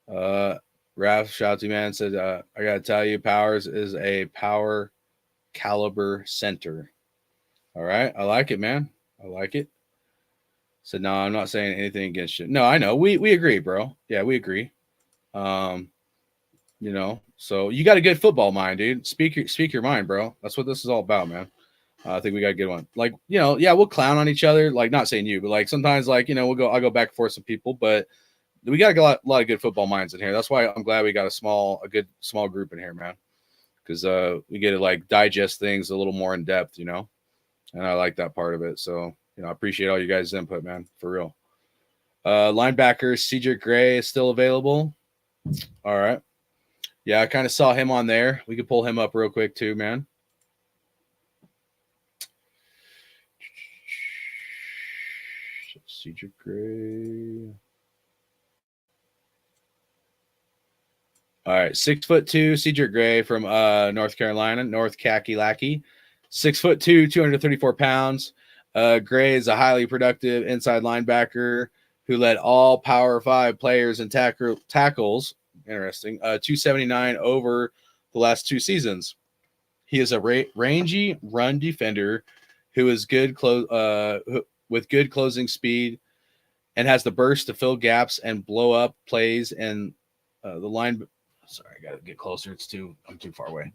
Raph Shouty Man said, I got to tell you, Powers is a power caliber center. All right. I like it, man. I like it. So no, I'm not saying anything against you. No, I know. We agree, bro. Yeah, we agree. You know, so you got a good football mind, dude. Speak your mind, bro. That's what this is all about, man. I think we got a good one. Like, you know, yeah, we'll clown on each other. Like, not saying you, but like sometimes, like, you know, I'll go back and forth with people, but we got a lot of good football minds in here. That's why I'm glad we got a good small group in here, man. Because we get to like digest things a little more in depth, you know, and I like that part of it. So, you know, I appreciate all you guys' input, man, for real. Linebacker Cedric Gray is still available. All right. Yeah, I kind of saw him on there. We could pull him up real quick too, man. Cedric Gray. All right, 6'2", Cedric Gray from North Carolina, North Kakalaki. 6'2", 234 pounds. Gray is a highly productive inside linebacker who led all Power 5 players in tackles. Interesting. 279 over the last 2 seasons. He is a rangy run defender who is good with good closing speed and has the burst to fill gaps and blow up plays. And the line. Sorry, I got to get closer. I'm too far away.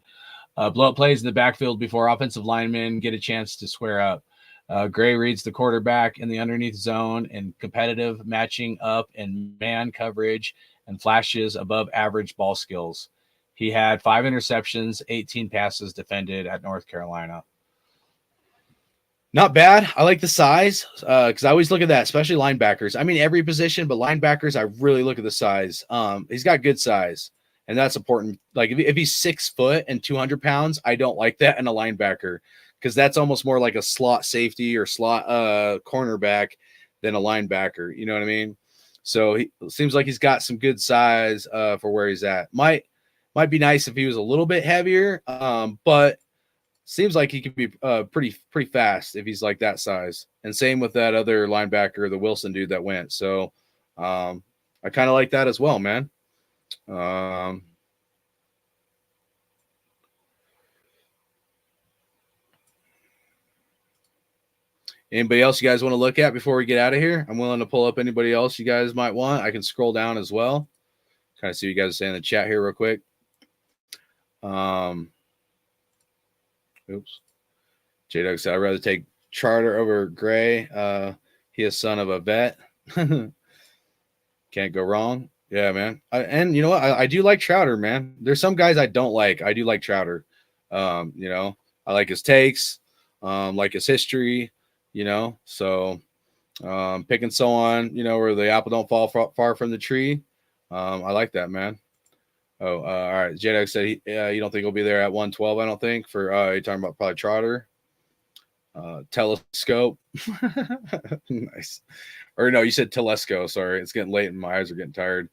Blow up plays in the backfield before offensive linemen get a chance to square up. Gray reads the quarterback in the underneath zone and competitive matching up in man coverage and flashes above average ball skills. He had 5 interceptions, 18 passes defended at North Carolina. Not bad. I like the size because I always look at that, especially linebackers. I mean, every position, but linebackers, I really look at the size. He's got good size, and that's important. Like if he's 6 foot and 200 pounds, I don't like that in a linebacker because that's almost more like a slot safety or slot cornerback than a linebacker. You know what I mean? So he seems like he's got some good size for where he's at. Might be nice if he was a little bit heavier, but seems like he could be pretty fast if he's like that size. And same with that other linebacker, the Wilson dude that went. So I kind of like that as well, man. Anybody else you guys want to look at before we get out of here? I'm willing to pull up anybody else you guys might want. I can scroll down as well. Kind of see what you guys are saying in the chat here real quick. Oops. J-Dog said, I'd rather take Charter over Gray. He is son of a vet. Can't go wrong. Yeah, man. And you know what? I do like Trouter, man. There's some guys I don't like. I do like Trouter. You know, I like his takes, like his history, you know. So picking someone, you know, where the apple don't fall far from the tree. I like that, man. Oh, all right. J-Dog said you don't think he'll be there at 112, I don't think. For you're talking about probably Trotter. Telescope. Nice. Or no, you said Telesco. Sorry. It's getting late and my eyes are getting tired.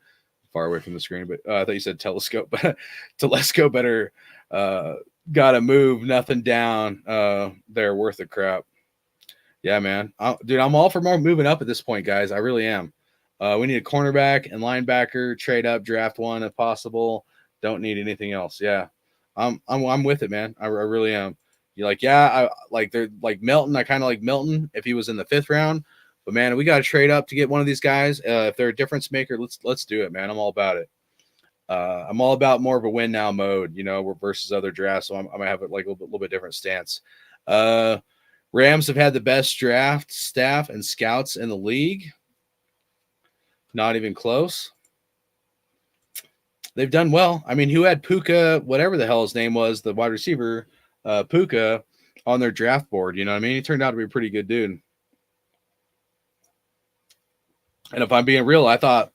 Far away from the screen. But I thought you said telescope. But Telesco better gotta move nothing down. They're worth the crap. Yeah, man. Dude, I'm all for more moving up at this point, guys. I really am. We need a cornerback and linebacker, trade up, draft one if possible. Don't need anything else. Yeah, I'm with it, man. I really am. You're like, yeah, I like they're like Milton. I kind of like Milton if he was in the 5th round. But man, we got to trade up to get one of these guys. If they're a difference maker, let's do it, man. I'm all about it. I'm all about more of a win now mode, you know, versus other drafts. So I might have like a little bit different stance. Rams have had the best draft staff and scouts in the league. Not even close. They've done well. I mean, who had Puka, whatever the hell his name was, the wide receiver, Puka, on their draft board? You know what I mean? He turned out to be a pretty good dude. And if I'm being real, I thought,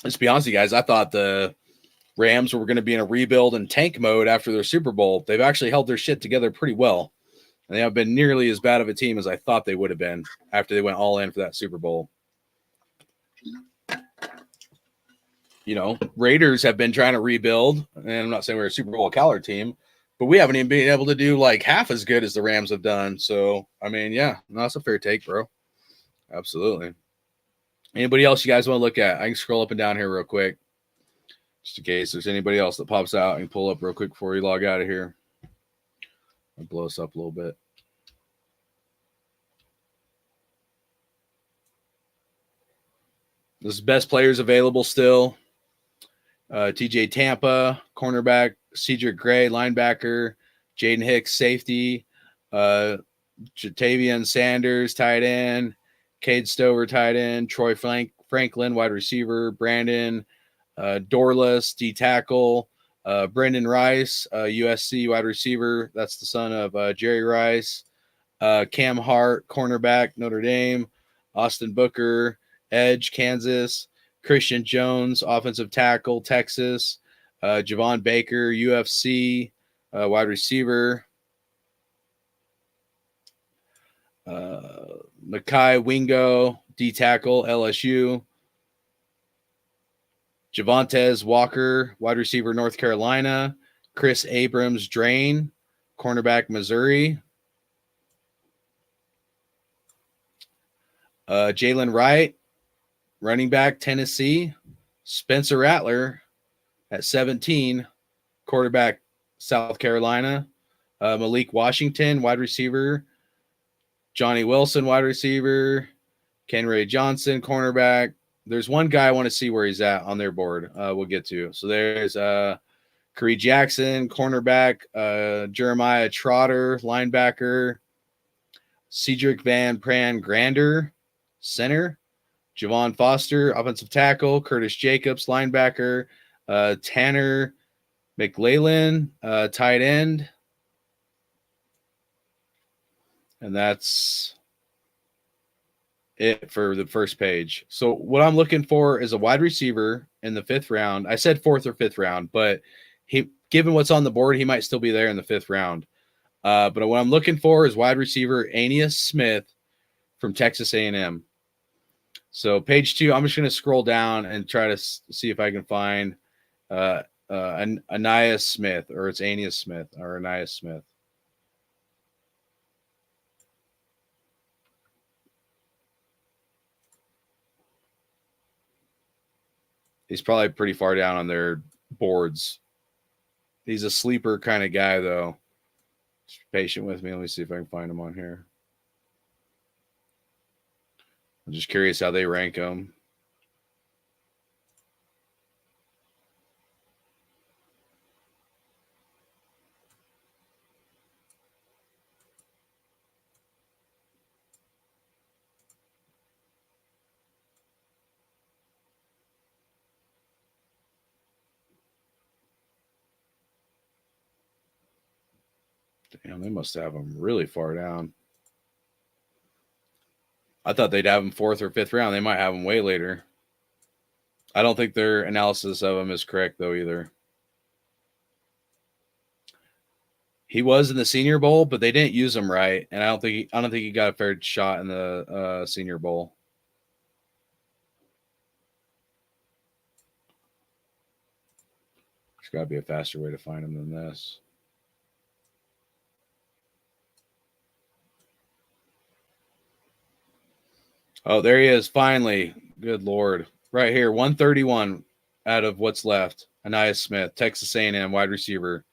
let's be honest with you guys, I thought the Rams were going to be in a rebuild and tank mode after their Super Bowl. They've actually held their shit together pretty well. And they haven't been nearly as bad of a team as I thought they would have been after they went all in for that Super Bowl. You know, Raiders have been trying to rebuild, and I'm not saying we're a Super Bowl caliber team, but we haven't even been able to do like half as good as the Rams have done. So, I mean, yeah, no, that's a fair take, bro. Absolutely. Anybody else you guys want to look at? I can scroll up and down here real quick, just in case there's anybody else that pops out. I can pull up real quick before you log out of here. I'll blow us up a little bit. This is best players available still. TJ Tampa, cornerback, Cedric Gray, linebacker, Jaden Hicks, safety, Jatavian Sanders, tight end, Cade Stover, tight end, Troy Franklin, wide receiver, Brandon Dorless, D tackle, Brendan Rice, USC wide receiver. That's the son of Jerry Rice. Cam Hart, cornerback, Notre Dame. Austin Booker, edge, Kansas. Christian Jones, offensive tackle, Texas. Javon Baker, UFC, wide receiver. Makai Wingo, D tackle, LSU. Javontes Walker, wide receiver, North Carolina. Chris Abrams, Drain, cornerback, Missouri. Jalen Wright, running back, Tennessee. Spencer Rattler at 17, quarterback, South Carolina. Malik Washington, wide receiver. Johnny Wilson, wide receiver. Kenray Johnson, cornerback. There's one guy I want to see where he's at on their board. We'll get to. So there's Khari Jackson, cornerback. Jeremiah Trotter, linebacker. Cedric Van Pran Grander, center. Javon Foster, offensive tackle. Curtis Jacobs, linebacker. Tanner McLellan, tight end. And that's it for the first page. So what I'm looking for is a wide receiver in the 5th round. I said 4th or 5th round, but given what's on the board, he might still be there in the 5th round. But what I'm looking for is wide receiver Aeneas Smith from Texas A&M. So page 2, I'm just going to scroll down and try to see if I can find Aeneas Smith, or it's Aeneas Smith or Aeneas Smith. He's probably pretty far down on their boards. He's a sleeper kind of guy, though. Just be patient with me. Let me see if I can find him on here. I'm just curious how they rank him. Damn, they must have him really far down. I thought they'd have him 4th or 5th round. They might have him way later. I don't think their analysis of him is correct, though, either. He was in the Senior Bowl, but they didn't use him right, and I don't think he got a fair shot in the Senior Bowl. There's got to be a faster way to find him than this. Oh, there he is, finally. Good Lord. Right here, 131 out of what's left. Aeneas Smith, Texas A&M, wide receiver.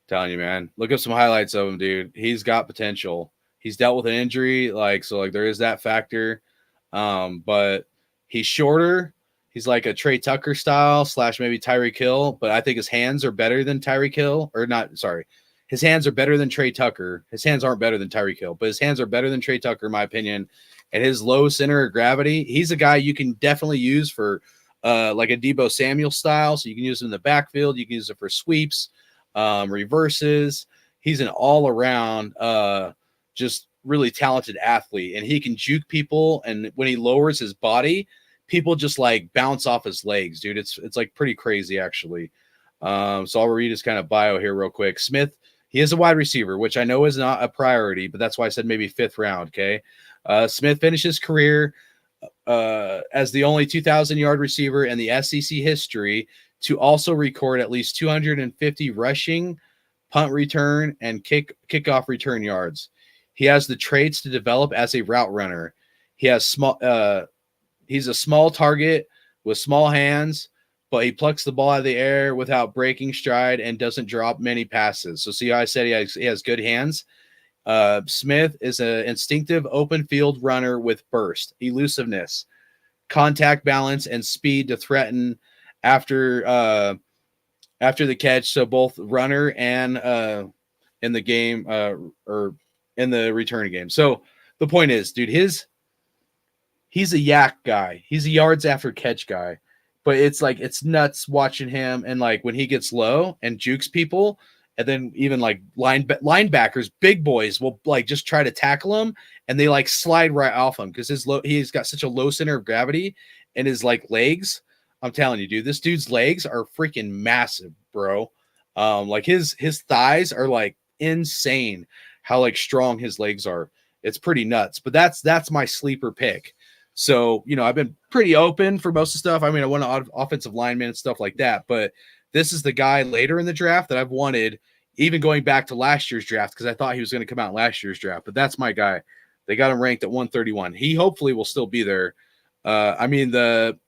Telling you, man. Look up some highlights of him, dude. He's got potential. He's dealt with an injury, so there is that factor. But he's shorter. He's like a Trey Tucker style / maybe Tyreek Hill, but I think his hands are better than Tyreek Hill. Or not, sorry. His hands are better than Trey Tucker. His hands aren't better than Tyreek Hill, but his hands are better than Trey Tucker, in my opinion. And his low center of gravity, he's a guy you can definitely use for like a Deebo Samuel style. So you can use him in the backfield. You can use it for sweeps, reverses. He's an all-around just really talented athlete. And he can juke people. And when he lowers his body, people just like bounce off his legs, dude. It's like pretty crazy, actually. So I'll read his kind of bio here real quick. Smith, he is a wide receiver, which I know is not a priority, but that's why I said maybe 5th round, okay? Smith finished his career as the only 2,000-yard receiver in the SEC history to also record at least 250 rushing, punt return, and kickoff return yards. He has the traits to develop as a route runner. He has he's a small target with small hands, but he plucks the ball out of the air without breaking stride and doesn't drop many passes. So see how I said he has good hands? Smith is an instinctive open field runner with burst, elusiveness, contact balance, and speed to threaten after the catch. So both runner and in the game or in the return game. So the point is, dude, he's a yak guy. He's a yards after catch guy. But it's nuts watching him, and like when he gets low and jukes people. And then even like linebackers, big boys will like just try to tackle him, and they like slide right off him because he's got such a low center of gravity, and his like legs. I'm telling you, dude, this dude's legs are freaking massive, bro. Like his thighs are like insane. How like strong his legs are. It's pretty nuts. But that's my sleeper pick. So I've been pretty open for most of the stuff. I mean, I want an offensive lineman and stuff like that, but this is the guy later in the draft that I've wanted, even going back to last year's draft, because I thought he was going to come out in last year's draft. But that's my guy. They got him ranked at 131. He hopefully will still be there. I mean, the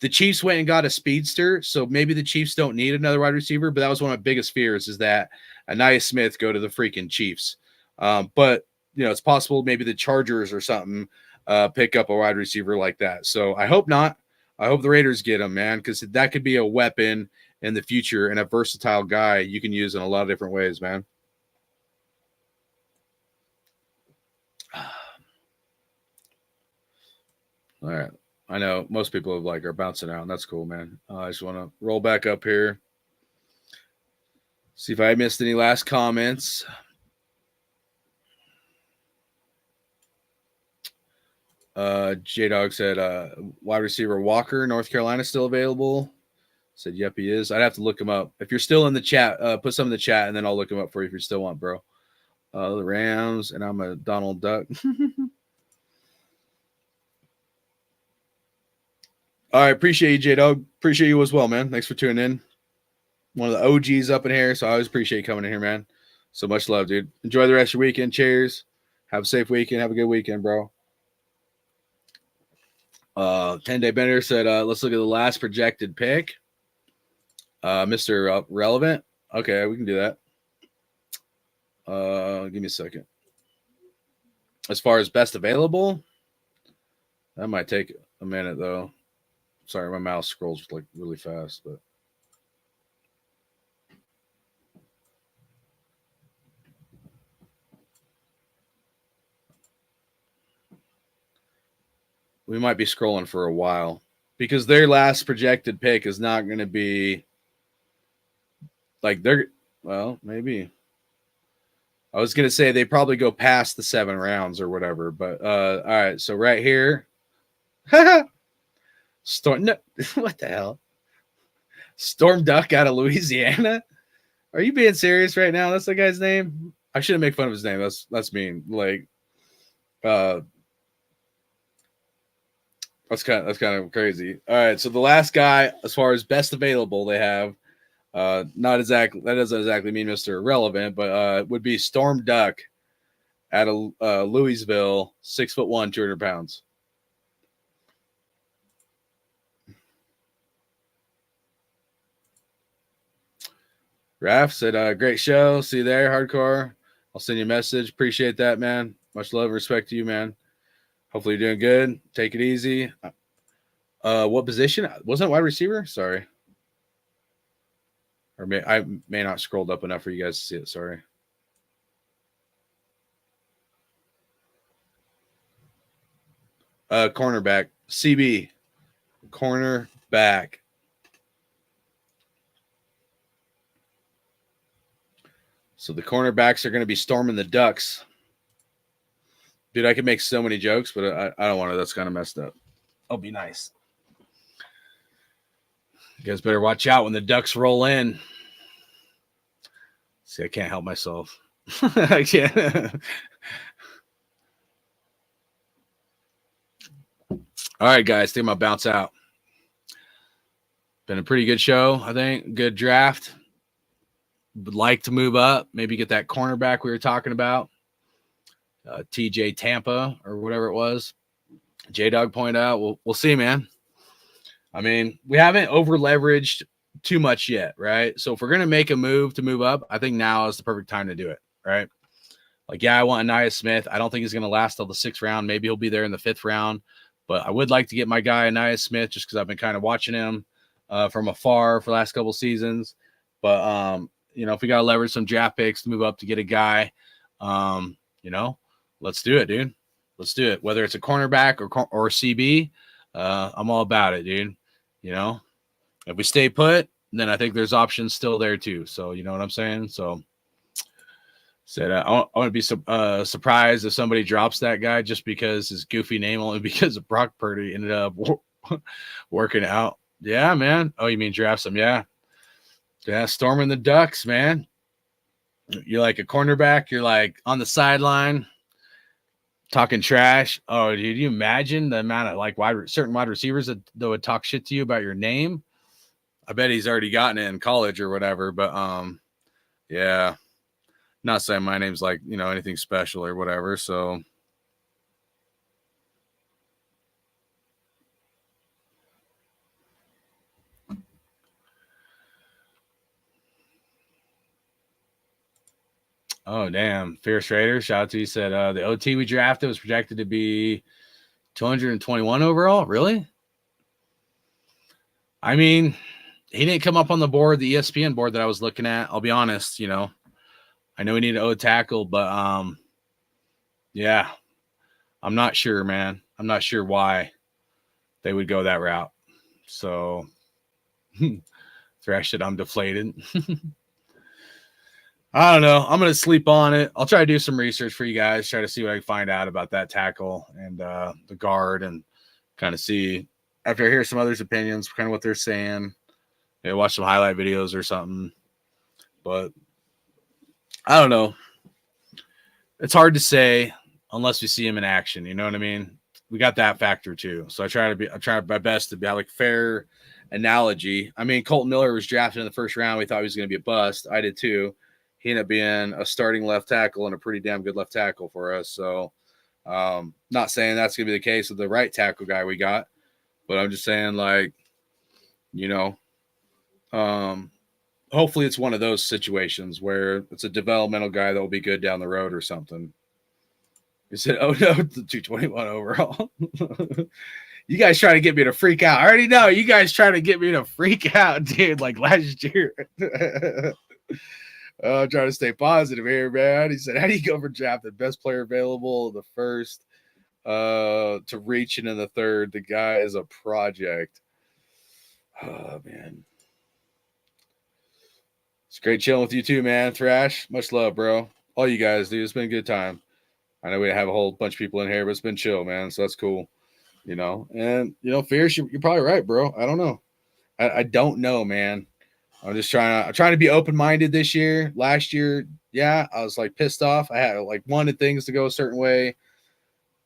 Chiefs went and got a speedster, so maybe the Chiefs don't need another wide receiver, but that was one of my biggest fears, is that Aeneas Smith go to the freaking Chiefs. But, it's possible maybe the Chargers or something pick up a wide receiver like that. So I hope not. I hope the Raiders get him, man, because that could be a weapon in the future and a versatile guy you can use in a lot of different ways, man. All right. I know most people are bouncing out, and that's cool, man. I just want to roll back up here. See if I missed any last comments. J Dog said wide receiver Walker, North Carolina, still available. Said yep, he is. I'd have to look him up. If you're still in the chat, put some in the chat, and then I'll look him up for you if you still want, bro. The Rams, and I'm a Donald Duck. All right, appreciate you, J Dog. Appreciate you as well, man. Thanks for tuning in. One of the OGs up in here, so I always appreciate you coming in here, man. So much love, dude. Enjoy the rest of your weekend. Cheers. Have a safe weekend. Have a good weekend, bro. 10-Day Bender said, let's look at the last projected pick. Mr. Relevant. Okay, we can do that. Give me a second. As far as best available, that might take a minute, though. Sorry, my mouse scrolls like really fast, but we might be scrolling for a while because their last projected pick is not going to be like well, maybe. I was going to say they probably go past the 7 rounds or whatever, but all right. So right here, no, what the hell? Storm Duck out of Louisiana. Are you being serious right now? That's the guy's name. I shouldn't make fun of his name. That's mean. Like, that's kind of crazy. All right, so the last guy, as far as best available, they have not exactly, that doesn't exactly mean Mr. Irrelevant, but would be Storm Duck out of Louisville, 6'1", 200 pounds. Raph said, great show. See you there, Hardcore. I'll send you a message. Appreciate that, man. Much love and respect to you, man. Hopefully you're doing good. Take it easy. What position? Wasn't it wide receiver? Sorry. Or I may not scrolled up enough for you guys to see it. Sorry. Cornerback. CB. Cornerback. So the cornerbacks are going to be storming the Ducks. Dude, I could make so many jokes, but I don't want to. That's kind of messed up. I'll be nice. You guys better watch out when the Ducks roll in. See, I can't help myself. I can't. All right, guys. Think about bounce out. Been a pretty good show, I think. Good draft. Would like to move up. Maybe get that cornerback we were talking about. TJ Tampa or whatever it was. J-Dog pointed out. We'll see, man. I mean, we haven't over-leveraged too much yet, right? So if we're going to make a move to move up, I think now is the perfect time to do it, right? Like, yeah, I want Ainias Smith. I don't think he's going to last till the 6th round. Maybe he'll be there in the 5th round. But I would like to get my guy Ainias Smith just because I've been kind of watching him from afar for the last couple seasons. But, you know, if we got to leverage some draft picks to move up to get a guy, you know, let's do it, dude. Let's do it. Whether it's a cornerback or CB, I'm all about it, dude. You know, if we stay put, then I think there's options still there too. So, you know what I'm saying? So, said I want to be surprised if somebody drops that guy just because his goofy name, only because of Brock Purdy ended up working out. Yeah, man. Oh, you mean drafts him? Yeah. Yeah, storming the Ducks, man. You're like a cornerback. You're like on the sideline talking trash. Oh, dude, you imagine the amount of like certain wide receivers that would talk shit to you about your name? I bet he's already gotten it in college or whatever. But yeah, not saying my name's like, you know, anything special or whatever. So. Oh, damn. Fierce Raider, shout out to you. Said the OT we drafted was projected to be 221 overall. Really? I mean, he didn't come up on the board, the ESPN board that I was looking at. I'll be honest, you know. I know we need an O tackle, but yeah. I'm not sure, man. I'm not sure why they would go that route. So, Thresh it, I'm deflated. I don't know. I'm gonna sleep on it. I'll try to do some research for you guys, try to see what I can find out about that tackle and the guard, and kind of see after I hear some others' opinions, kind of what they're saying. Maybe watch some highlight videos or something. But I don't know. It's hard to say unless we see him in action. You know what I mean? We got that factor too. So I try my best to be like fair analogy. I mean, Colton Miller was drafted in the first round. We thought he was going to be a bust. I did too. He ended up being a starting left tackle and a pretty damn good left tackle for us. So, not saying that's going to be the case with the right tackle guy we got, but I'm just saying, like, you know, hopefully it's one of those situations where it's a developmental guy that will be good down the road or something. He said, oh no, the 221 overall. You guys trying to get me to freak out. I already know you guys trying to get me to freak out, dude, like last year. I'm trying to stay positive here, man. He said, how do you go for draft the best player available in the first to reaching in the third? The guy is a project. Oh, man. It's great chilling with you too, man. Thrash, much love, bro. All you guys, dude. It's been a good time. I know we have a whole bunch of people in here, but it's been chill, man. So that's cool. You know, and you know, Fierce, you're probably right, bro. I don't know. I don't know, man. I'm trying to be open-minded this year. Last year, yeah, I was like pissed off. I had like wanted things to go a certain way.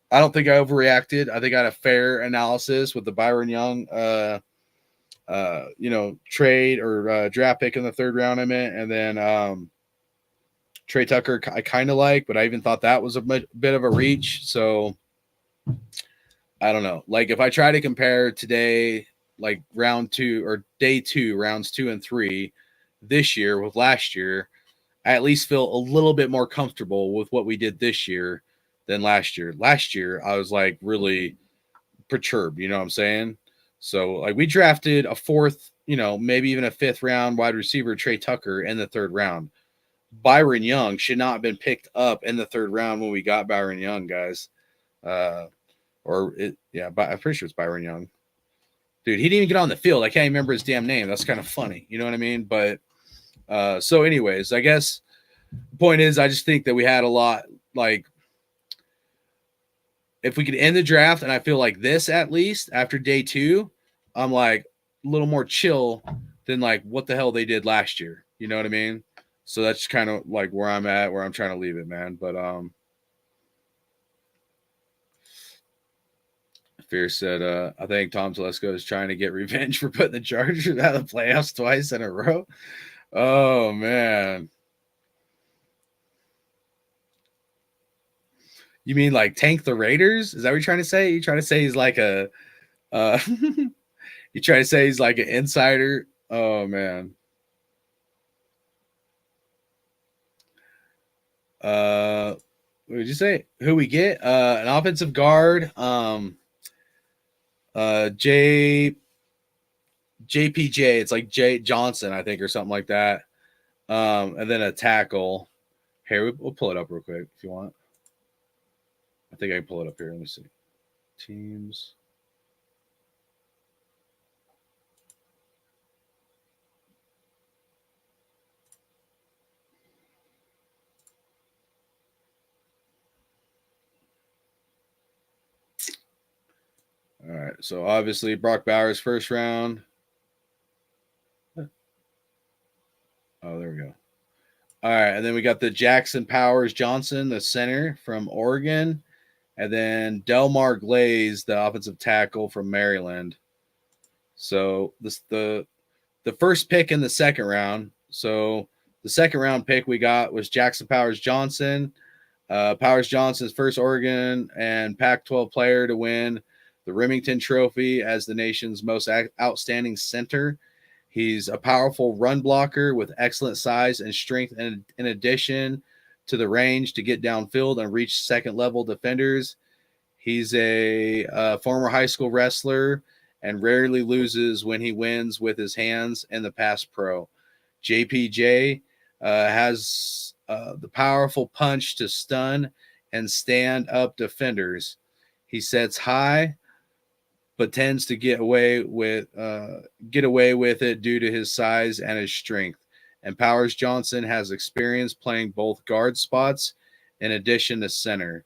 I don't think I overreacted. I think I had a fair analysis with the Byron Young trade or draft pick in the third round, I meant, and then Trey Tucker I kind of like, but I even thought that was a bit of a reach. So I don't know. Like if I try to compare today, like round 2 or day 2, rounds 2 and 3 this year with last year, I at least feel a little bit more comfortable with what we did this year than last year. Last year, I was like really perturbed, you know what I'm saying? So like we drafted a 4th, maybe even a 5th round wide receiver, Trey Tucker, in the 3rd round. Byron Young should not have been picked up in the 3rd round when we got Byron Young, guys. I'm pretty sure it's Byron Young. Dude, he didn't even get on the field. I can't remember his damn name. That's kind of funny. You know what I mean? But so anyways, I guess the point is I just think that we had a lot, like, if we could end the draft, and I feel like this at least after day 2, I'm like a little more chill than like what the hell they did last year. You know what I mean? So that's kind of like where I'm at, where I'm trying to leave it, man. But Fierce said, I think Tom Telesco is trying to get revenge for putting the Chargers out of the playoffs twice in a row. Oh, man. You mean like tank the Raiders? Is that what you're trying to say? You trying to say he's like a you trying to say he's like an insider? Oh, man. What did you say? Who we get? An offensive guard. JPJ, it's like Jay Johnson, I think, or something like that. And then a tackle. Here, we'll pull it up real quick if you want. I think I can pull it up here. Let me see. Teams. All right, so obviously Brock Bowers 1st round. Oh, there we go. All right, and then we got the Jackson Powers Johnson, the center from Oregon, and then Delmar Glaze, the offensive tackle from Maryland. So this the first pick in the 2nd round. So the 2nd round pick we got was Jackson Powers Johnson. Powers Johnson's first Oregon and Pac-12 player to win the Remington Trophy as the nation's most outstanding center. He's a powerful run blocker with excellent size and strength, and in addition to the range to get downfield and reach second-level defenders. He's a former high school wrestler and rarely loses when he wins with his hands in the pass pro. JPJ has the powerful punch to stun and stand up defenders. He sets high, but tends to get away with it due to his size and his strength. and Powers Johnson has experience playing both guard spots in addition to center.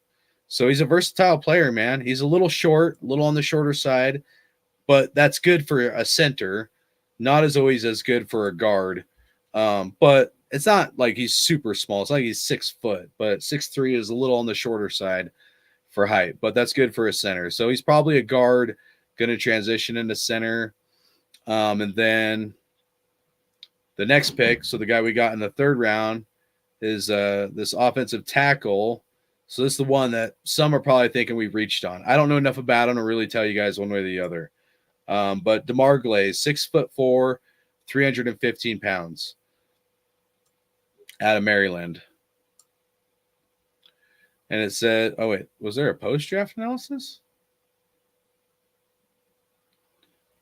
So he's a versatile player, man. He's a little short, a little on the shorter side, but that's good for a center. Not as always as good for a guard. But it's not like he's super small. It's like he's 6 foot, but 6'3" is a little on the shorter side for height, but that's good for a center. So he's probably a guard, going to transition into center. And then the next pick, so the guy we got in the 3rd round is this offensive tackle. So this is the one that some are probably thinking we've reached on. I don't know enough about him to really tell you guys one way or the other. But DeMar Glaze, 6'4", 315 pounds, out of Maryland. And it said, oh wait, was there a post-draft analysis?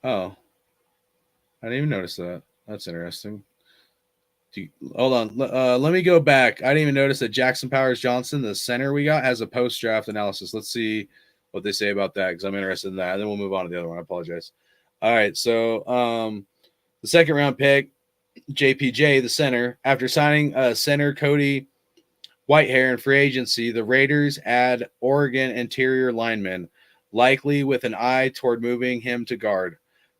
Oh, I didn't even notice that. That's interesting. Hold on. Let me go back. I didn't even notice that Jackson Powers Johnson, the center we got, has a post-draft analysis. Let's see what they say about that because I'm interested in that. And then we'll move on to the other one. I apologize. All right. So the 2nd round pick, JPJ, the center, after signing center Cody Whitehair in free agency, the Raiders add Oregon interior lineman, likely with an eye toward moving him to guard.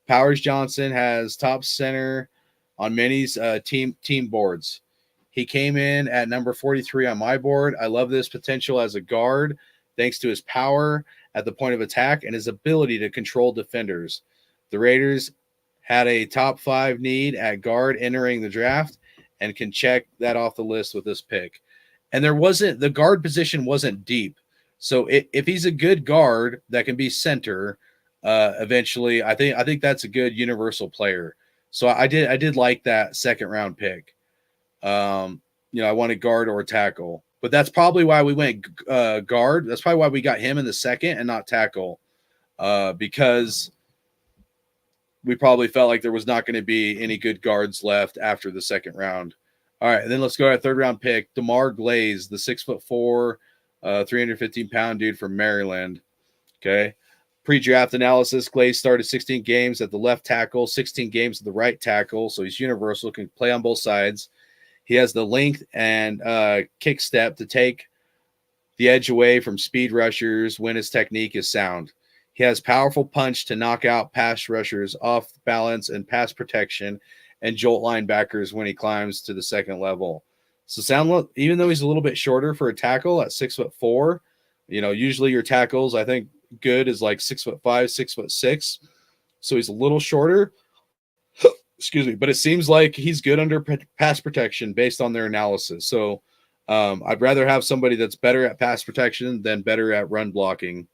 Powers Johnson has top center on many's team boards. He came in at number 43 on my board. I love this potential as a guard, thanks to his power at the point of attack and his ability to control defenders. The Raiders had a top 5 need at guard entering the draft and can check that off the list with this pick. And the guard position wasn't deep. So if he's a good guard that can be center, eventually, I think that's a good universal player. So I did like that 2nd round pick. I wanted guard or tackle, but that's probably why we went guard. That's probably why we got him in the 2nd and not tackle, because we probably felt like there was not going to be any good guards left after the 2nd round. All right, and then let's go to our 3rd round pick, DeMar Glaze, the 6'4", 315-pound dude from Maryland. Okay. Pre-draft analysis, Glaze started 16 games at the left tackle, 16 games at the right tackle, so he's universal, can play on both sides. He has the length and kick step to take the edge away from speed rushers when his technique is sound. He has powerful punch to knock out pass rushers off balance and pass protection and jolt linebackers when he climbs to the 2nd level. So even though he's a little bit shorter for a tackle at 6'4", usually your tackles, I think, good is like 6'5", 6'6". So he's a little shorter. Excuse me, but it seems like he's good under pass protection based on their analysis. So I'd rather have somebody that's better at pass protection than better at run blocking.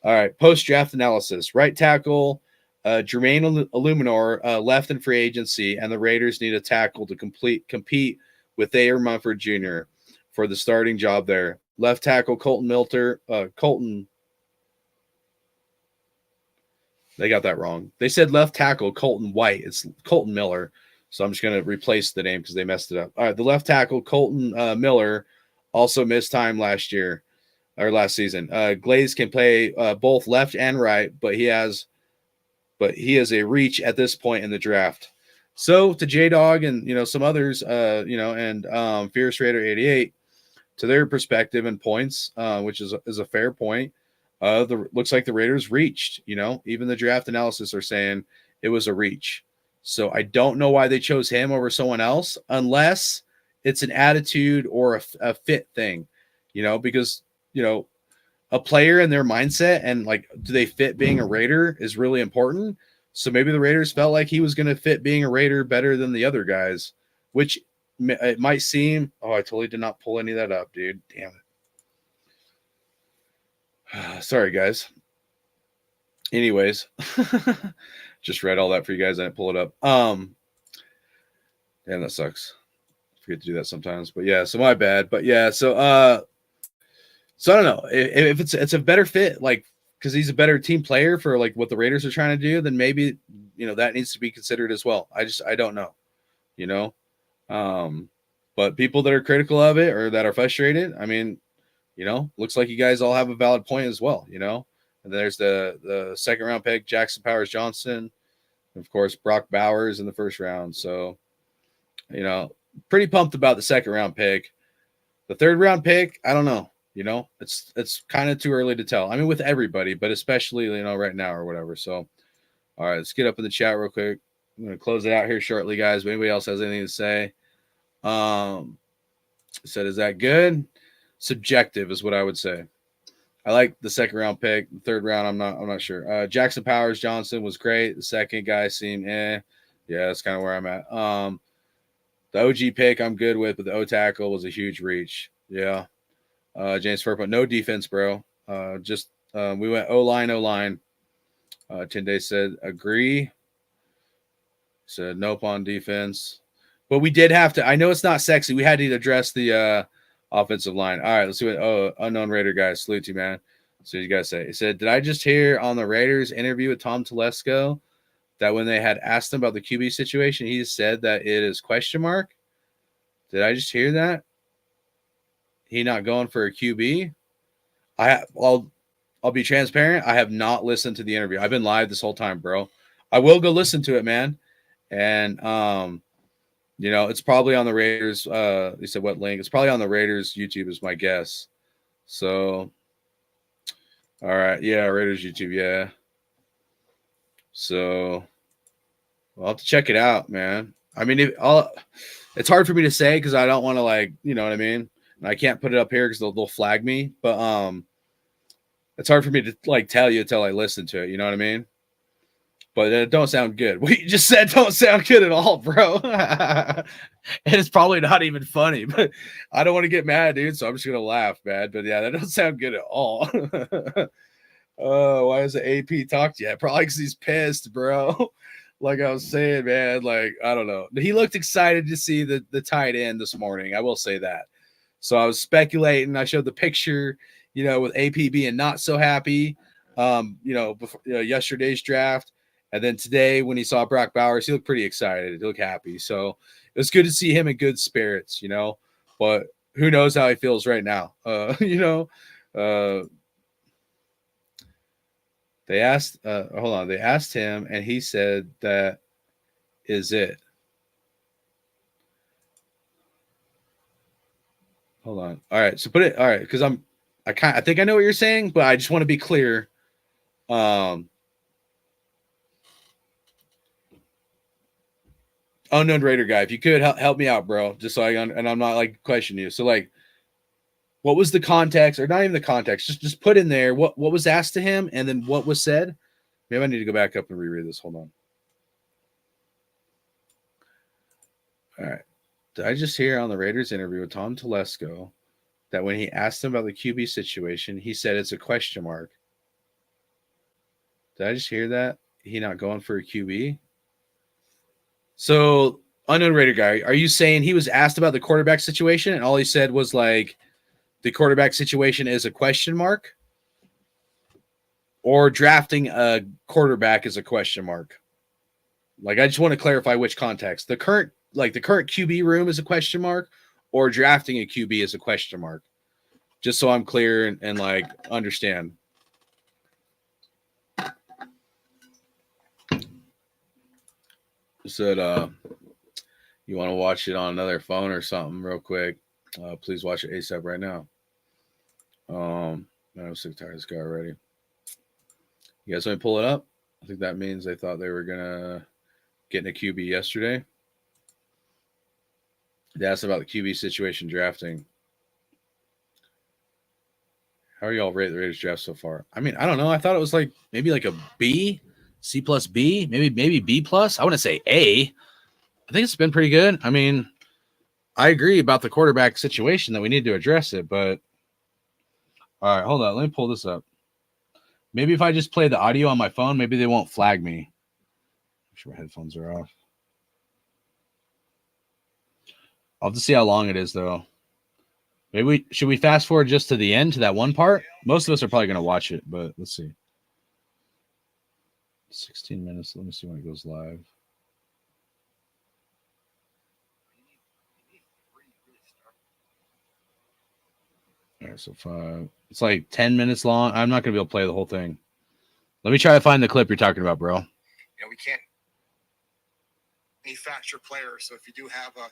All right, post-draft analysis. Right tackle, Jermaine Illuminor left in free agency, and the Raiders need a tackle to compete with Thayer Munford Jr. for the starting job there. Left tackle, Colton. They got that wrong. They said left tackle, Colton White. It's Colton Miller. So I'm just going to replace the name because they messed it up. All right, the left tackle, Colton Miller, also missed time last season. Glaze can play both left and right, but he has a reach at this point in the draft. So to J-Dog and some others, and Fierce Raider 88, to their perspective and points, which is a fair point. Looks like the Raiders reached. Even the draft analysis are saying it was a reach. So I don't know why they chose him over someone else, unless it's an attitude or a fit thing. Because a player and their mindset and do they fit being a Raider is really important. So maybe the Raiders felt like he was going to fit being a Raider better than the other guys, which it might seem. Oh, I totally did not pull any of that up, dude. Damn it. Sorry, guys. Anyways, just read all that for you guys. I didn't pull it up. Damn, that sucks. I forget to do that sometimes. But yeah, so my bad. But yeah, so I don't know if it's a better fit, because he's a better team player for what the Raiders are trying to do, then maybe that needs to be considered as well. I don't know, but people that are critical of it or that are frustrated, looks like you guys all have a valid point as well, And there's the 2nd round pick, Jackson Powers Johnson, and of course Brock Bowers in the 1st round. So you know, pretty pumped about the second round pick. The third round pick, I don't know. You know, it's kind of too early to tell. I mean, with everybody, but especially, you know, right now or whatever. So, all right, let's get up in the chat real quick. I'm going to close it out here shortly, guys. If anybody else has anything to say, said, is that good? Subjective is what I would say. I like the second round pick. The third round, I'm not sure. Jackson Powers Johnson was great. The second guy seemed Yeah, that's kind of where I'm at. The OG pick I'm good with, but the O tackle was a huge reach. Yeah. James Furpo, no defense, bro. We went O-line. Tunde said agree. Said nope on defense. But we did have to. I know it's not sexy. We had to address the offensive line. All right, let's see what unknown Raider guys. Salute you, man. So you guys say. He said, did I just hear on the Raiders interview with Tom Telesco that when they had asked him about the QB situation, he said that it is question mark? Did I just hear that? He not going for a QB? I'll be transparent. I have not listened to the interview. I've been live this whole time, bro. I will go listen to it, man. And you know, it's probably on the Raiders. He said what link? It's probably on the Raiders YouTube is my guess. So all right, yeah, Raiders YouTube, yeah. So I'll have to check it out, man. I mean, it's hard for me to say because I don't want to, like, you know what I mean? And I can't put it up here because they'll flag me. But it's hard for me to, like, tell you until I listen to it. You know what I mean? But it don't sound good. What you just said don't sound good at all, bro. And it's probably not even funny. But I don't want to get mad, dude. So I'm just gonna laugh, man. But yeah, that don't sound good at all. Oh, why hasn't AP talked yet? Probably because he's pissed, bro. Like I was saying, man, like, I don't know. He looked excited to see the tight end this morning. I will say that. So I was speculating. I showed the picture, you know, with AP being not so happy, you know, before yesterday's draft. And then today when he saw Brock Bowers, he looked pretty excited. He looked happy. So it was good to see him in good spirits, you know. But who knows how he feels right now. You know, they asked him, and he said that is it. Hold on. All right, so put it all right, because I think I know what you're saying, but I just want to be clear. Unknown Raider guy, if you could help me out, bro, just so and I'm not like questioning you. So, like, what was the context, or not even the context? Just put in there what was asked to him, and then what was said. Maybe I need to go back up and reread this. Hold on. All right. Did I just hear on the Raiders interview with Tom Telesco that when he asked him about the QB situation, he said it's a question mark? Did I just hear that? He not going for a QB? So, unknown Raider guy, are you saying he was asked about the quarterback situation and all he said was like the quarterback situation is a question mark? Or drafting a quarterback is a question mark? Like, I just want to clarify which context. The current QB room is a question mark, or drafting a QB is a question mark? Just so I'm clear and like understand. Said you want to watch it on another phone or something real quick, please watch it ASAP right now. I'm sick tired of this guy already. You guys want to pull it up? I think that means they thought they were gonna get in a QB yesterday. They asked about the QB situation drafting. How are y'all rate the Raiders draft so far? I mean, I don't know. I thought it was like maybe like a B, C plus B, maybe B plus. I wouldn't say A. I think it's been pretty good. I mean, I agree about the quarterback situation that we need to address it, but all right, hold on. Let me pull this up. Maybe if I just play the audio on my phone, maybe they won't flag me. Make sure my headphones are off. I'll have to see how long it is, though. Maybe should we fast forward just to the end, to that one part? Most of us are probably going to watch it, but let's see. 16 minutes. Let me see when it goes live. All right, so 5. It's like 10 minutes long. I'm not going to be able to play the whole thing. Let me try to find the clip you're talking about, bro. We can't. manufacturer player. So if you do have a,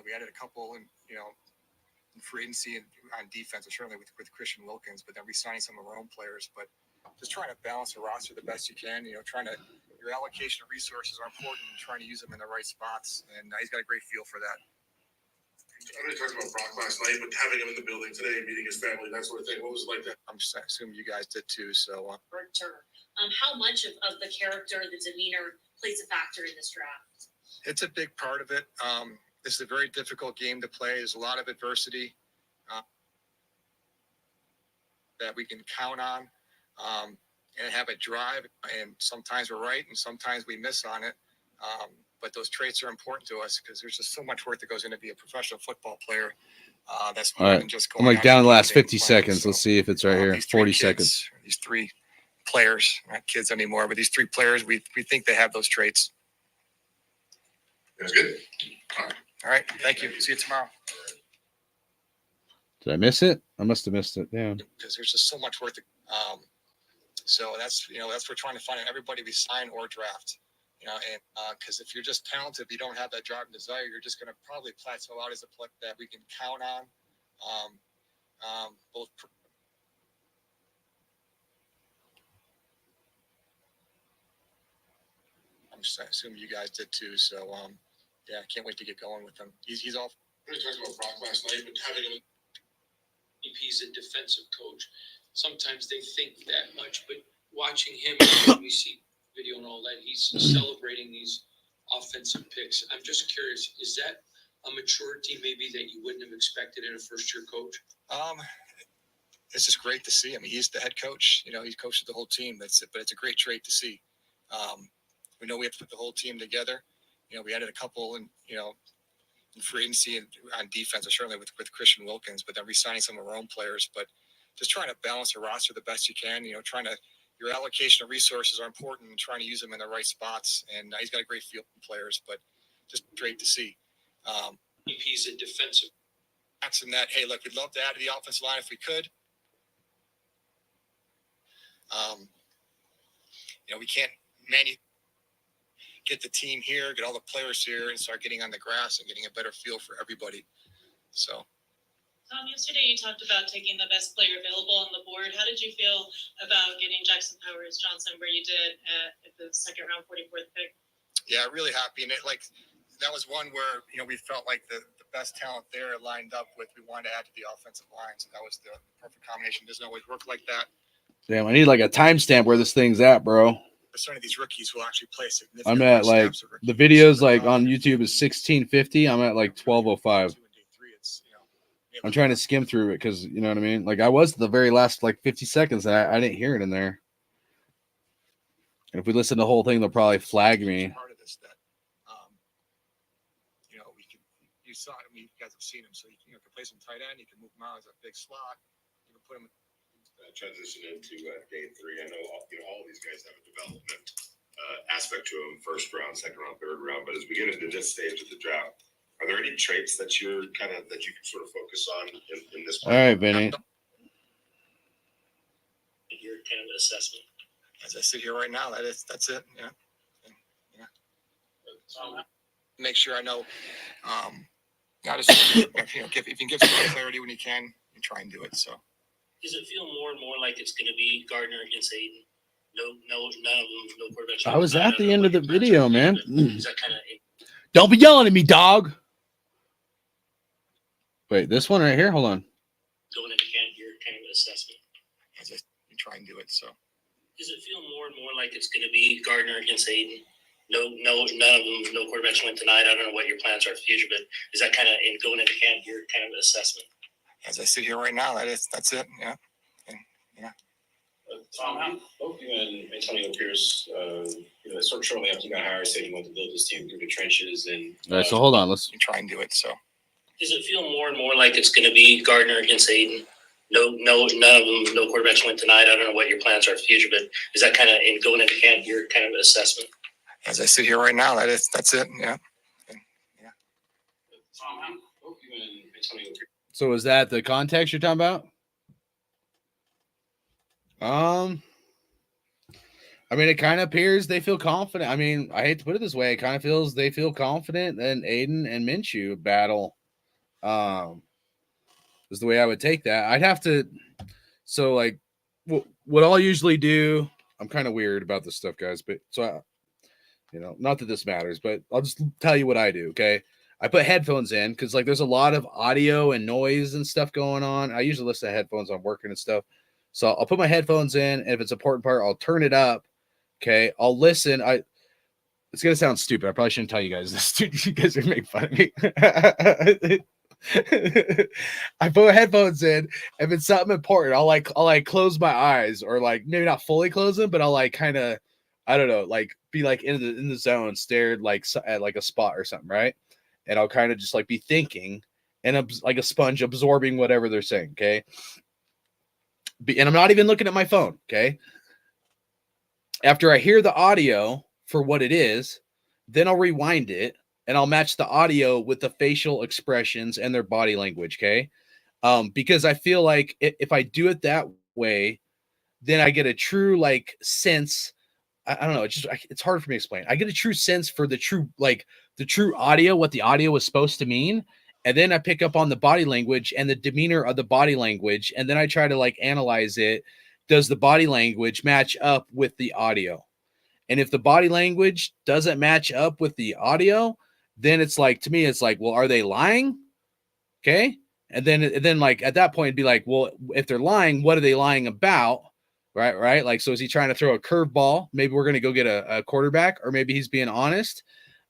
we added a couple, and in free agency and on defense, certainly with Christian Wilkins, but then re-signing some of our own players. But just trying to balance the roster the best you can. Your allocation of resources are important, and trying to use them in the right spots. And he's got a great feel for that. I already talked about Brock last night, but having him in the building today, meeting his family, that sort of thing. What was it like that? I'm just assuming you guys did too. So, Brent Turner. How much of the character, the demeanor plays a factor in this draft? it's a big part of it. This is a very difficult game to play. There's a lot of adversity that we can count on and have a drive. And sometimes we're right, and sometimes we miss on it. But those traits are important to us because there's just so much work that goes into be a professional football player. That's more All right. than just I'm going like down the last game 50 playing. seconds. So, Let's see if it's right here. these three 40 kids, seconds. These three players, not kids anymore, but these three players, we think they have those traits. That's good. All right. Thank you. See you tomorrow. Did I miss it? I must have missed it. Damn. Because there's just so much work. So that's what we're trying to find in everybody we sign or draft. And because if you're just talented, you don't have that drive and desire, you're just going to probably plateau out as a player that we can count on. Both. I'm just assuming you guys did too. So yeah, I can't wait to get going with him. He's all. I already talked about Brock last night, but having him. He's a defensive coach. Sometimes they think that much, but watching him, we see video and all that, he's celebrating these offensive picks. I'm just curious, is that a maturity maybe that you wouldn't have expected in a first-year coach? It's just great to see. I mean, he's the head coach. He coaches the whole team. But it's a great trait to see. We know we have to put the whole team together. We added a couple, in free agency and on defense, or certainly with Christian Wilkins, but then re-signing some of our own players. But just trying to balance the roster the best you can. Your allocation of resources are important, and trying to use them in the right spots. And he's got a great feel for players, but just great to see. He's a defensive. And that, hey, look, we'd love to add to the offensive line if we could. We can't get the team here, get all the players here, and start getting on the grass and getting a better feel for everybody. So. Tom, yesterday you talked about taking the best player available on the board. How did you feel about getting Jackson Powers Johnson where you did at the second round 44th pick? Yeah, really happy. And that was one where, we felt like the best talent there lined up with, we wanted to add to the offensive line. So that was the perfect combination. It doesn't always work like that. Damn, I need like a timestamp where this thing's at, bro. Certain of these rookies will actually play significant. I'm at like the videos like on YouTube is 1650. I'm at like 1205. I'm trying to skim through it because you know what I mean. Like I was the very last like 50 seconds, and I didn't hear it in there. And if we listen to the whole thing, they'll probably flag me. Part of this that, you saw it. I mean, you guys have seen him, so you can play some tight end. You can move him out as a big slot. You can put him. Transition into day 3. I know all these guys have a development aspect to them, first round, second round, third round. But as we get into this stage of the draft, are there any traits that you can sort of focus on in this? All right, Vinny. Your kind of assessment. As I sit here right now, that's it. Yeah. Make sure I know. Not as if you can give some clarity when you can, you try and do it. So. Does it feel more and more like it's going to be Gardner against Aiden? None of them, no quarterbacks. I was at the end of the video, man. Is that kind of? Don't be yelling at me, dog. Wait, this one right here. Hold on. Going into camp, your kind of assessment. As you try and do it. So. Does it feel more and more like it's going to be Gardner against Aiden? None of them, no quarterbacks went tonight. I don't know what your plans are for the future, but is that kind of going into camp, your kind of assessment? As I sit here right now, that's it. Yeah. Tom, both you and Antonio Pierce, sort of shortly after you got hired, said you want to build this team through the trenches. And All right, so hold on. Let's try and do it. So. Does it feel more and more like it's going to be Gardner against Aiden? None of them, no quarterbacks went tonight. I don't know what your plans are for the future, but is that kind of going into camp, your kind of assessment? As I sit here right now, that's it. Yeah. Tom, both you and Antonio Pierce. So is that the context you're talking about? I mean, it kind of appears they feel confident. I mean, I hate to put it this way, it kind of feels they feel confident in Aiden and Minshew battle. Is the way I would take that. I'd have to. So like, what I'll usually do. I'm kind of weird about this stuff, guys, but not that this matters, but I'll just tell you what I do. Okay, I put headphones in because like there's a lot of audio and noise and stuff going on. I usually listen to headphones on working and stuff. So I'll put my headphones in, and if it's an important part, I'll turn it up. Okay, I'll listen. It's gonna sound stupid. I probably shouldn't tell you guys this. You guys are gonna make fun of me. I put my headphones in. If it's something important, I'll like close my eyes, or like maybe not fully close them, but I'll like kind of, I don't know, like be like in the zone, stared like at like a spot or something, right? And I'll kind of just like be thinking, and like a sponge absorbing whatever they're saying. Okay, and I'm not even looking at my phone. Okay. After I hear the audio for what it is, then I'll rewind it and I'll match the audio with the facial expressions and their body language. Okay. Because I feel like if I do it that way, then I get a true like sense. I don't know. It's hard for me to explain. I get a true sense for the true audio, what the audio was supposed to mean. And then I pick up on the body language and the demeanor of the body language. And then I try to like analyze it. Does the body language match up with the audio? And if the body language doesn't match up with the audio, then it's like, to me, it's like, well, are they lying? Okay. And then like at that point, it'd be like, well, if they're lying, what are they lying about? Right. Like, so is he trying to throw a curveball? Maybe we're going to go get a quarterback, or maybe he's being honest.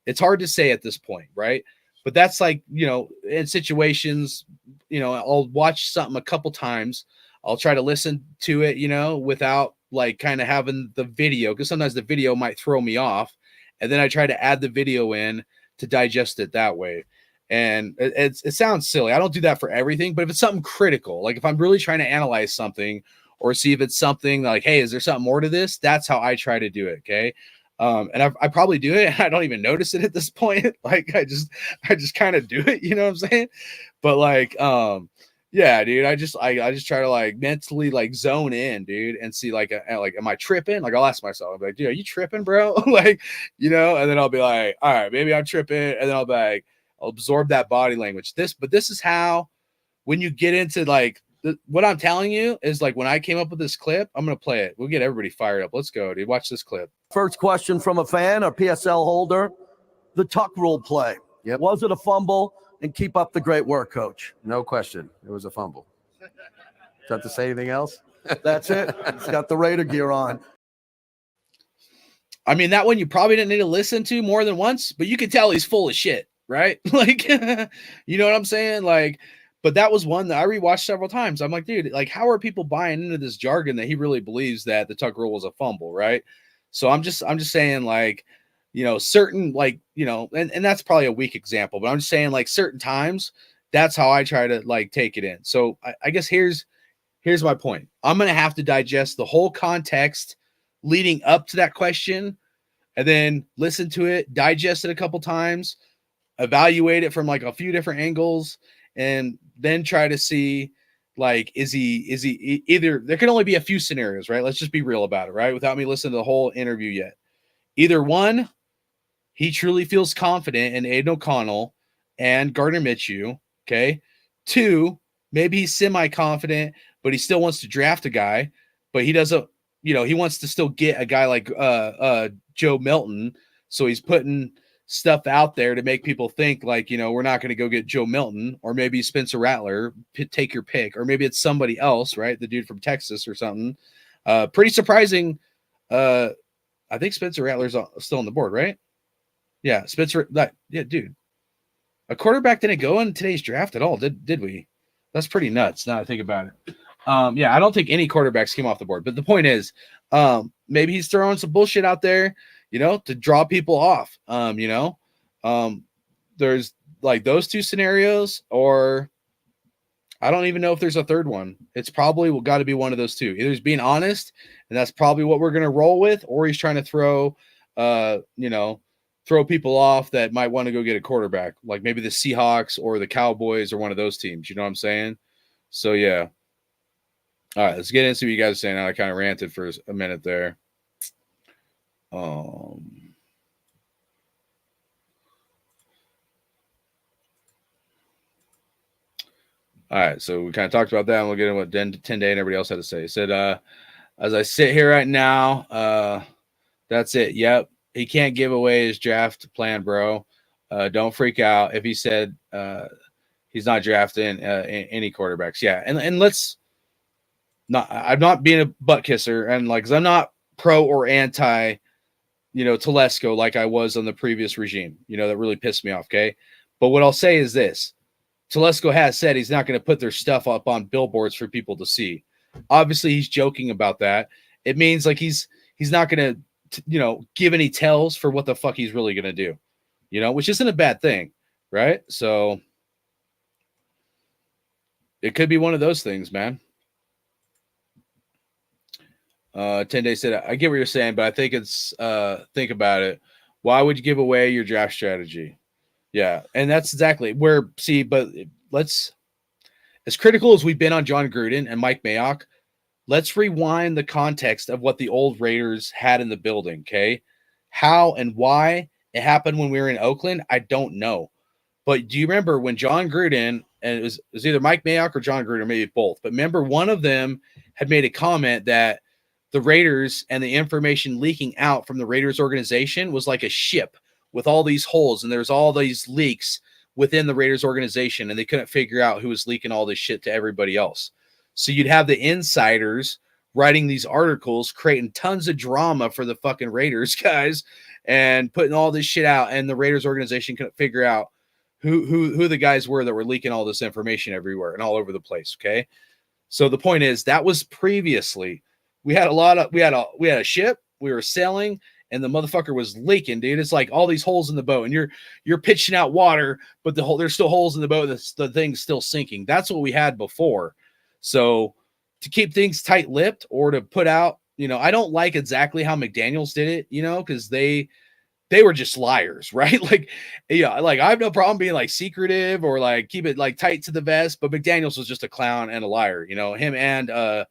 It's hard to say at this point. Right. But that's like, in situations, I'll watch something a couple times. I'll try to listen to it, without like kind of having the video, because sometimes the video might throw me off. And then I try to add the video in to digest it that way. And it sounds silly. I don't do that for everything, but if it's something critical, like if I'm really trying to analyze something or see if it's something like, hey, is there something more to this? That's how I try to do it. Okay. And I probably do it. I don't even notice it at this point. Like I just kind of do it. You know what I'm saying? But like, yeah, dude, I just try to like mentally like zone in, dude, and see like, am I tripping? Like I'll ask myself, I'm like, dude, are you tripping, bro? Like, and then I'll be like, all right, maybe I'm tripping. And then I'll be like, I'll absorb that body language. But this is how, when you get into like, what I'm telling you is like, when I came up with this clip, I'm going to play it. We'll get everybody fired up. Let's go, dude. Watch this clip. First question from a fan or PSL holder, the tuck rule play. Yep. Was it a fumble? And keep up the great work, Coach. No question. It was a fumble. Do you have to say anything else? That's it. He's got the Raider gear on. I mean, that one you probably didn't need to listen to more than once, but you can tell he's full of shit, right? Like, you know what I'm saying? Like, but that was one that I rewatched several times. I'm like, dude, like, how are people buying into this jargon that he really believes that the tuck rule was a fumble, right? So I'm just saying, like, certain, like, and that's probably a weak example, but I'm just saying, like, certain times, that's how I try to like take it in. So I guess here's my point. I'm going to have to digest the whole context leading up to that question, and then listen to it, digest it a couple times, evaluate it from like a few different angles, and then try to see, like, is he either, there can only be a few scenarios, right? Let's just be real about it, right? Without me listening to the whole interview yet. Either one, he truly feels confident in Aiden O'Connell and Gardner Minshew. Okay. Two, maybe he's semi-confident, but he still wants to draft a guy, but he doesn't, he wants to still get a guy like Joe Milton. So he's putting stuff out there to make people think like, we're not going to go get Joe Milton, or maybe Spencer Rattler, take your pick, or maybe it's somebody else, right? The dude from Texas or something. Pretty surprising. I think Spencer Rattler's still on the board, right? Yeah, Spencer. Dude, a quarterback didn't go in today's draft at all, did we? That's pretty nuts. Now I think about it. Yeah, I don't think any quarterbacks came off the board. But the point is, maybe he's throwing some bullshit out there, to draw people off. There's like those two scenarios, or I don't even know if there's a third one. It's probably got to be one of those two. Either he's being honest, and that's probably what we're going to roll with, or he's trying to throw people off that might want to go get a quarterback, like maybe the Seahawks or the Cowboys or one of those teams. You know what I'm saying? So, yeah. All right, let's get into what you guys are saying. I kind of ranted for a minute there. All right, so we kind of talked about that, and we'll get into what 10 Day and everybody else had to say. He said, as I sit here right now, that's it. Yep, he can't give away his draft plan, bro. Don't freak out if he said he's not drafting any quarterbacks. Yeah, and let's not. I'm not being a butt kisser, and like, 'cause I'm not pro or anti, Telesco like I was on the previous regime. That really pissed me off. Okay, but what I'll say is this. Telesco has said he's not going to put their stuff up on billboards for people to see. Obviously, he's joking about that. It means like he's not going to, give any tells for what the fuck he's really going to do, which isn't a bad thing, right? So it could be one of those things, man. 10 Days said, I get what you're saying, but I think it's think about it. Why would you give away your draft strategy? Yeah, and that's exactly where, but let's, as critical as we've been on John Gruden and Mike Mayock, let's rewind the context of what the old Raiders had in the building, okay? How and why it happened when we were in Oakland, I don't know. But do you remember when John Gruden, and it was either Mike Mayock or John Gruden, or maybe both, but remember one of them had made a comment that the Raiders and the information leaking out from the Raiders organization was like a ship with all these holes, and there's all these leaks within the Raiders organization, and they couldn't figure out who was leaking all this shit to everybody else. So you'd have the insiders writing these articles, creating tons of drama for the fucking Raiders guys, and putting all this shit out, and the Raiders organization couldn't figure out who the guys were that were leaking all this information everywhere and all over the place. Okay, so the point is that was previously. We had a ship, we were sailing, and the motherfucker was leaking, dude. It's like all these holes in the boat, and you're pitching out water, but there's still holes in the boat. The thing's still sinking. That's what we had before. So to keep things tight-lipped or to put out, I don't like exactly how McDaniels did it, because they were just liars, right? Like I have no problem being like secretive or like keep it like tight to the vest, but McDaniels was just a clown and a liar, him and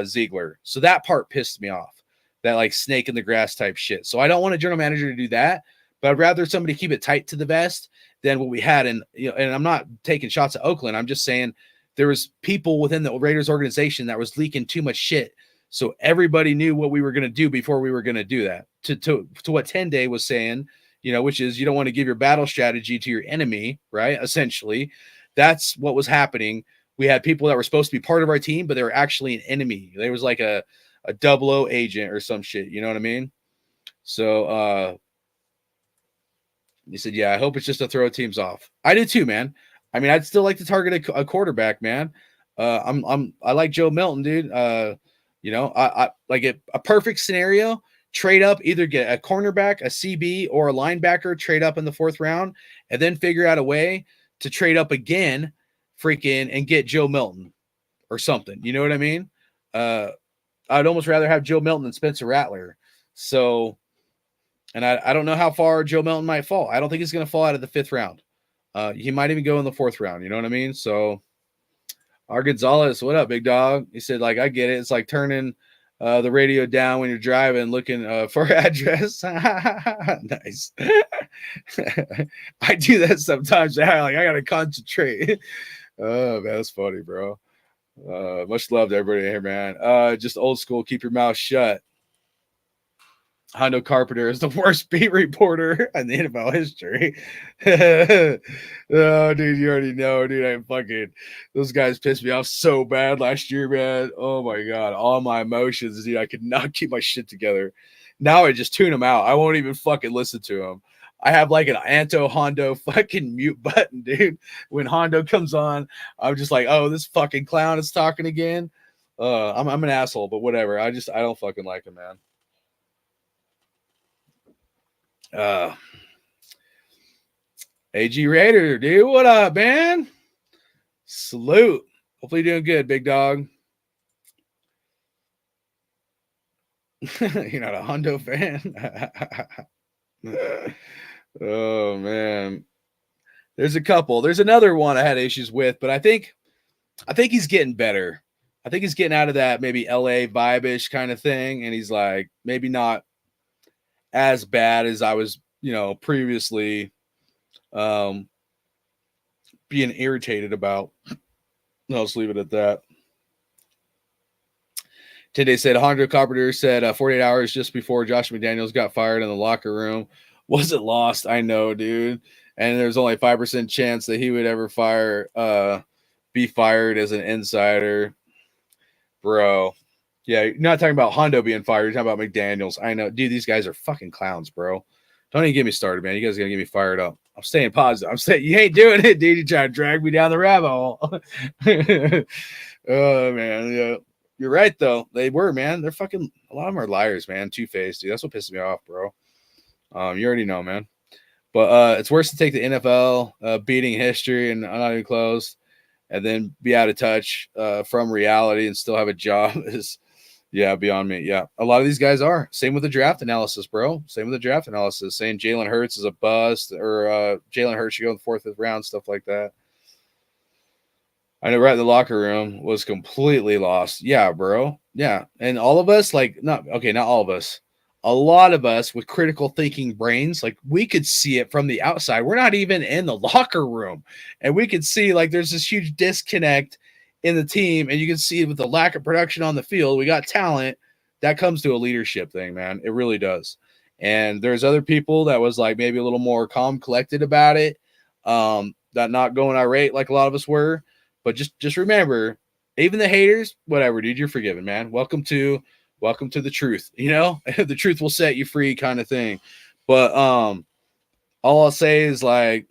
Ziegler. So that part pissed me off. That like snake in the grass type shit. So I don't want a general manager to do that, but I'd rather somebody keep it tight to the vest than what we had. And I'm not taking shots at Oakland. I'm just saying there was people within the Raiders organization that was leaking too much shit. So everybody knew what we were going to do before we were going to do that. To what 10 Day was saying, which is you don't want to give your battle strategy to your enemy, right? Essentially, that's what was happening. We had people that were supposed to be part of our team, but they were actually an enemy. There was like a 00 agent or some shit. You know what I mean? So he said, yeah, I hope it's just to throw teams off. I do too, man. I mean, I'd still like to target a quarterback, man. I like Joe Milton, dude. I like a perfect scenario, trade up, either get a cornerback, a CB, or a linebacker, trade up in the 4th round, and then figure out a way to trade up again, freaking, and get Joe Milton or something. You know what I mean? I'd almost rather have Joe Milton than Spencer Rattler. So, and I don't know how far Joe Milton might fall. I don't think he's going to fall out of the 5th round. He might even go in the 4th round. You know what I mean? So, our Gonzalez, what up, big dog? He said, like, I get it. It's like turning the radio down when you're driving, looking for address. Nice. I do that sometimes. I got to concentrate. Oh, man, that's funny, bro. Much love to everybody here, man. Just old school, keep your mouth shut. Hondo Carpenter is the worst beat reporter in the NFL history. Oh, dude, you already know, dude. Those guys pissed me off so bad last year, man. Oh my god, all my emotions, dude. I could not keep my shit together. Now I just tune them out. I won't even fucking listen to them. I have like an Anto Hondo fucking mute button, dude. When Hondo comes on, I'm just like, oh, this fucking clown is talking again. I'm an asshole, but whatever. I don't fucking like him, man. AG Raider, dude, what up, man? Salute. Hopefully you're doing good, big dog. You're not a Hondo fan? Oh man, there's a couple. There's another one I had issues with, but I think he's getting better. I think he's getting out of that maybe LA vibe-ish kind of thing, and he's like maybe not as bad as I was, previously being irritated about. I'll just leave it at that. Today said Alejandro Carpenter said 48 hours just before Josh McDaniels got fired in the locker room. Wasn't lost, I know, dude. And there's only 5% chance that he would ever be fired as an insider. Bro. Yeah, you're not talking about Hondo being fired. You're talking about McDaniels. I know. Dude, these guys are fucking clowns, bro. Don't even get me started, man. You guys are going to get me fired up. I'm staying positive. I'm saying you ain't doing it, dude. You trying to drag me down the rabbit hole. Oh, man. Yeah. You're right, though. They were, man. They're fucking – a lot of them are liars, man. Two-faced, dude. That's what pisses me off, bro. You already know, man. But it's worse to take the NFL beating history and I'm not even close and then be out of touch from reality and still have a job is, yeah, beyond me. Yeah, a lot of these guys are. Same with the draft analysis, bro. Same with the draft analysis. Saying Jalen Hurts is a bust or Jalen Hurts should go in the 4th, 5th round, stuff like that. I know right in the locker room was completely lost. Yeah, bro. Yeah. And all of us, not all of us. A lot of us with critical thinking brains, we could see it from the outside. We're not even in the locker room. And we could see there's this huge disconnect in the team. And you can see it with the lack of production on the field. We got talent. That comes to a leadership thing, man. It really does. And there's other people that was maybe a little more calm, collected about it. That not going irate like a lot of us were. But just remember, even the haters, whatever, dude, you're forgiven, man. Welcome to the truth. The truth will set you free, kind of thing. But all I'll say is I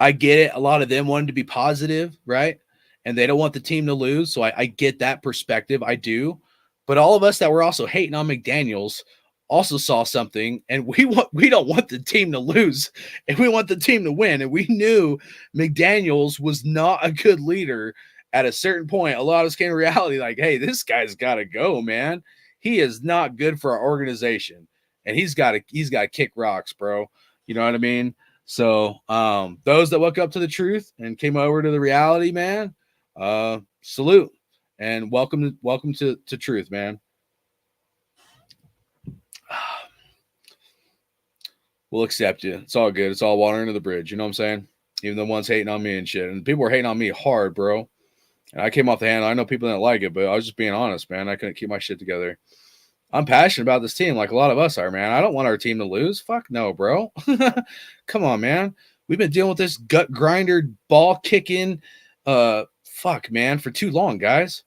get it. A lot of them wanted to be positive, right? And they don't want the team to lose. So I get that perspective. I do. But all of us that were also hating on McDaniels also saw something, and we don't want the team to lose, and we want the team to win. And we knew McDaniels was not a good leader at a certain point. A lot of us came to reality hey, this guy's got to go, man. He is not good for our organization, and he's got to kick rocks, bro. You know what I mean? So those that woke up to the truth and came over to the reality, man, salute and welcome to truth, man. We'll accept you. It's all good. It's all water under the bridge. You know what I'm saying? Even the ones hating on me and shit. And people were hating on me hard, bro. And I came off the handle. I know people didn't like it, but I was just being honest, man. I couldn't keep my shit together. I'm passionate about this team like a lot of us are, man. I don't want our team to lose. Fuck no, bro. Come on, man. We've been dealing with this gut grinder, ball kicking, fuck, man, for too long, guys.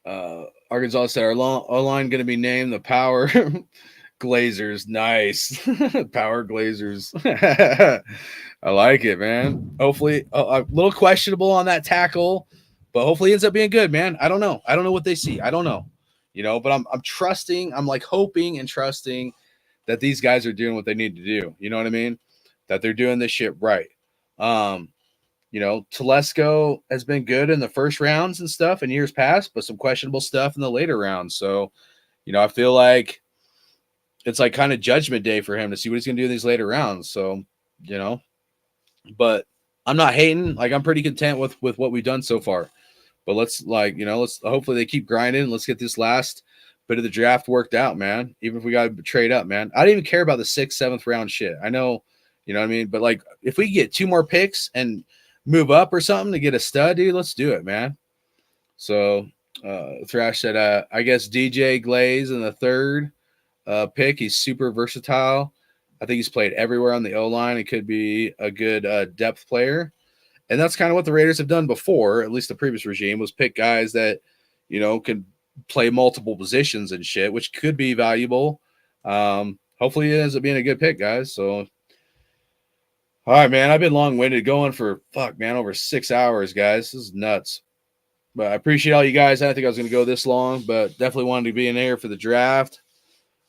Arkansas said our line going to be named the Power Glazers. Nice. Power Glazers. I like it, man. Hopefully a little questionable on that tackle, but hopefully it ends up being good, man. I don't know. I don't know what they see. I don't know, but I'm trusting. I'm hoping and trusting that these guys are doing what they need to do. You know what I mean? That they're doing this shit right. Telesco has been good in the first rounds and stuff in years past, but some questionable stuff in the later rounds. So, I feel like it's kind of judgment day for him to see what he's going to do in these later rounds. So, but I'm not hating. I'm pretty content with what we've done so far. But let's hopefully they keep grinding. Let's get this last bit of the draft worked out, man. Even if we got to trade up, man. I don't even care about the 6th, 7th round shit. I know, you know what I mean? But if we get 2 more picks and move up or something to get a stud, dude, let's do it, man. So Thrash said, I guess DJ Glaze in the 3rd pick. He's super versatile. I think he's played everywhere on the O-line. He could be a good depth player. And that's kind of what the Raiders have done before, at least the previous regime, was pick guys that, can play multiple positions and shit, which could be valuable. Hopefully it ends up being a good pick, guys. So, all right, man, I've been long-winded going for, over 6 hours, guys. This is nuts. But I appreciate all you guys. I didn't think I was going to go this long, but definitely wanted to be in there for the draft.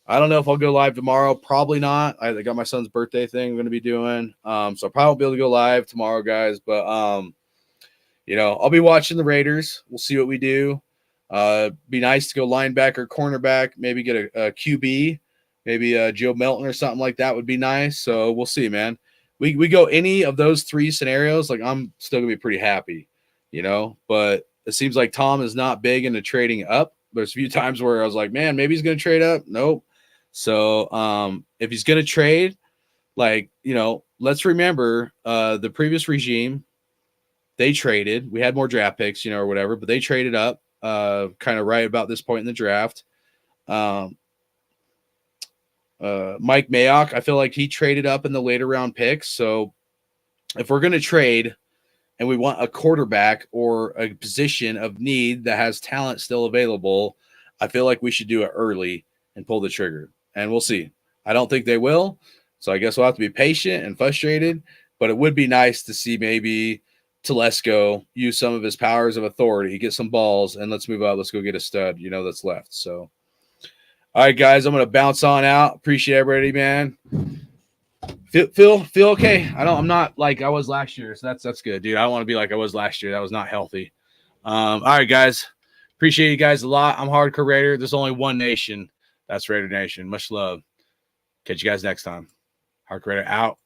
I don't know if I'll go live tomorrow. Probably not. I got my son's birthday thing I'm going to be doing. So I'll probably won't be able to go live tomorrow, guys. But, I'll be watching the Raiders. We'll see what we do. Be nice to go linebacker, cornerback, maybe get a QB, maybe Joe Melton or something like that would be nice. So we'll see, man. We go any of those 3 scenarios, I'm still going to be pretty happy, But it seems like Tom is not big into trading up There's a few times where I was like, man, maybe he's going to trade up. Nope. So if he's going to trade, like, you know, let's remember the previous regime, they traded. We had more draft picks, you know, or whatever, but they traded up kind of right about this point in the draft. Mike Mayock, I feel like he traded up in the later round picks. So if we're going to trade and we want a quarterback or a position of need that has talent still available, I feel like we should do it early and pull the trigger. And we'll see. I don't think they will. So I guess we'll have to be patient and frustrated. But it would be nice to see maybe Telesco use some of his powers of authority, get some balls, and let's move out. Let's go get a stud, you know, that's left. So, all right, guys, I'm going to bounce on out. Appreciate everybody, man. Feel okay. I'm not like I was last year. So that's good, dude. I don't want to be like I was last year. That was not healthy. All right, guys. Appreciate you guys a lot. I'm Hardcore Raider. There's only one nation. That's Raider Nation. Much love. Catch you guys next time. Hardcore Raider out.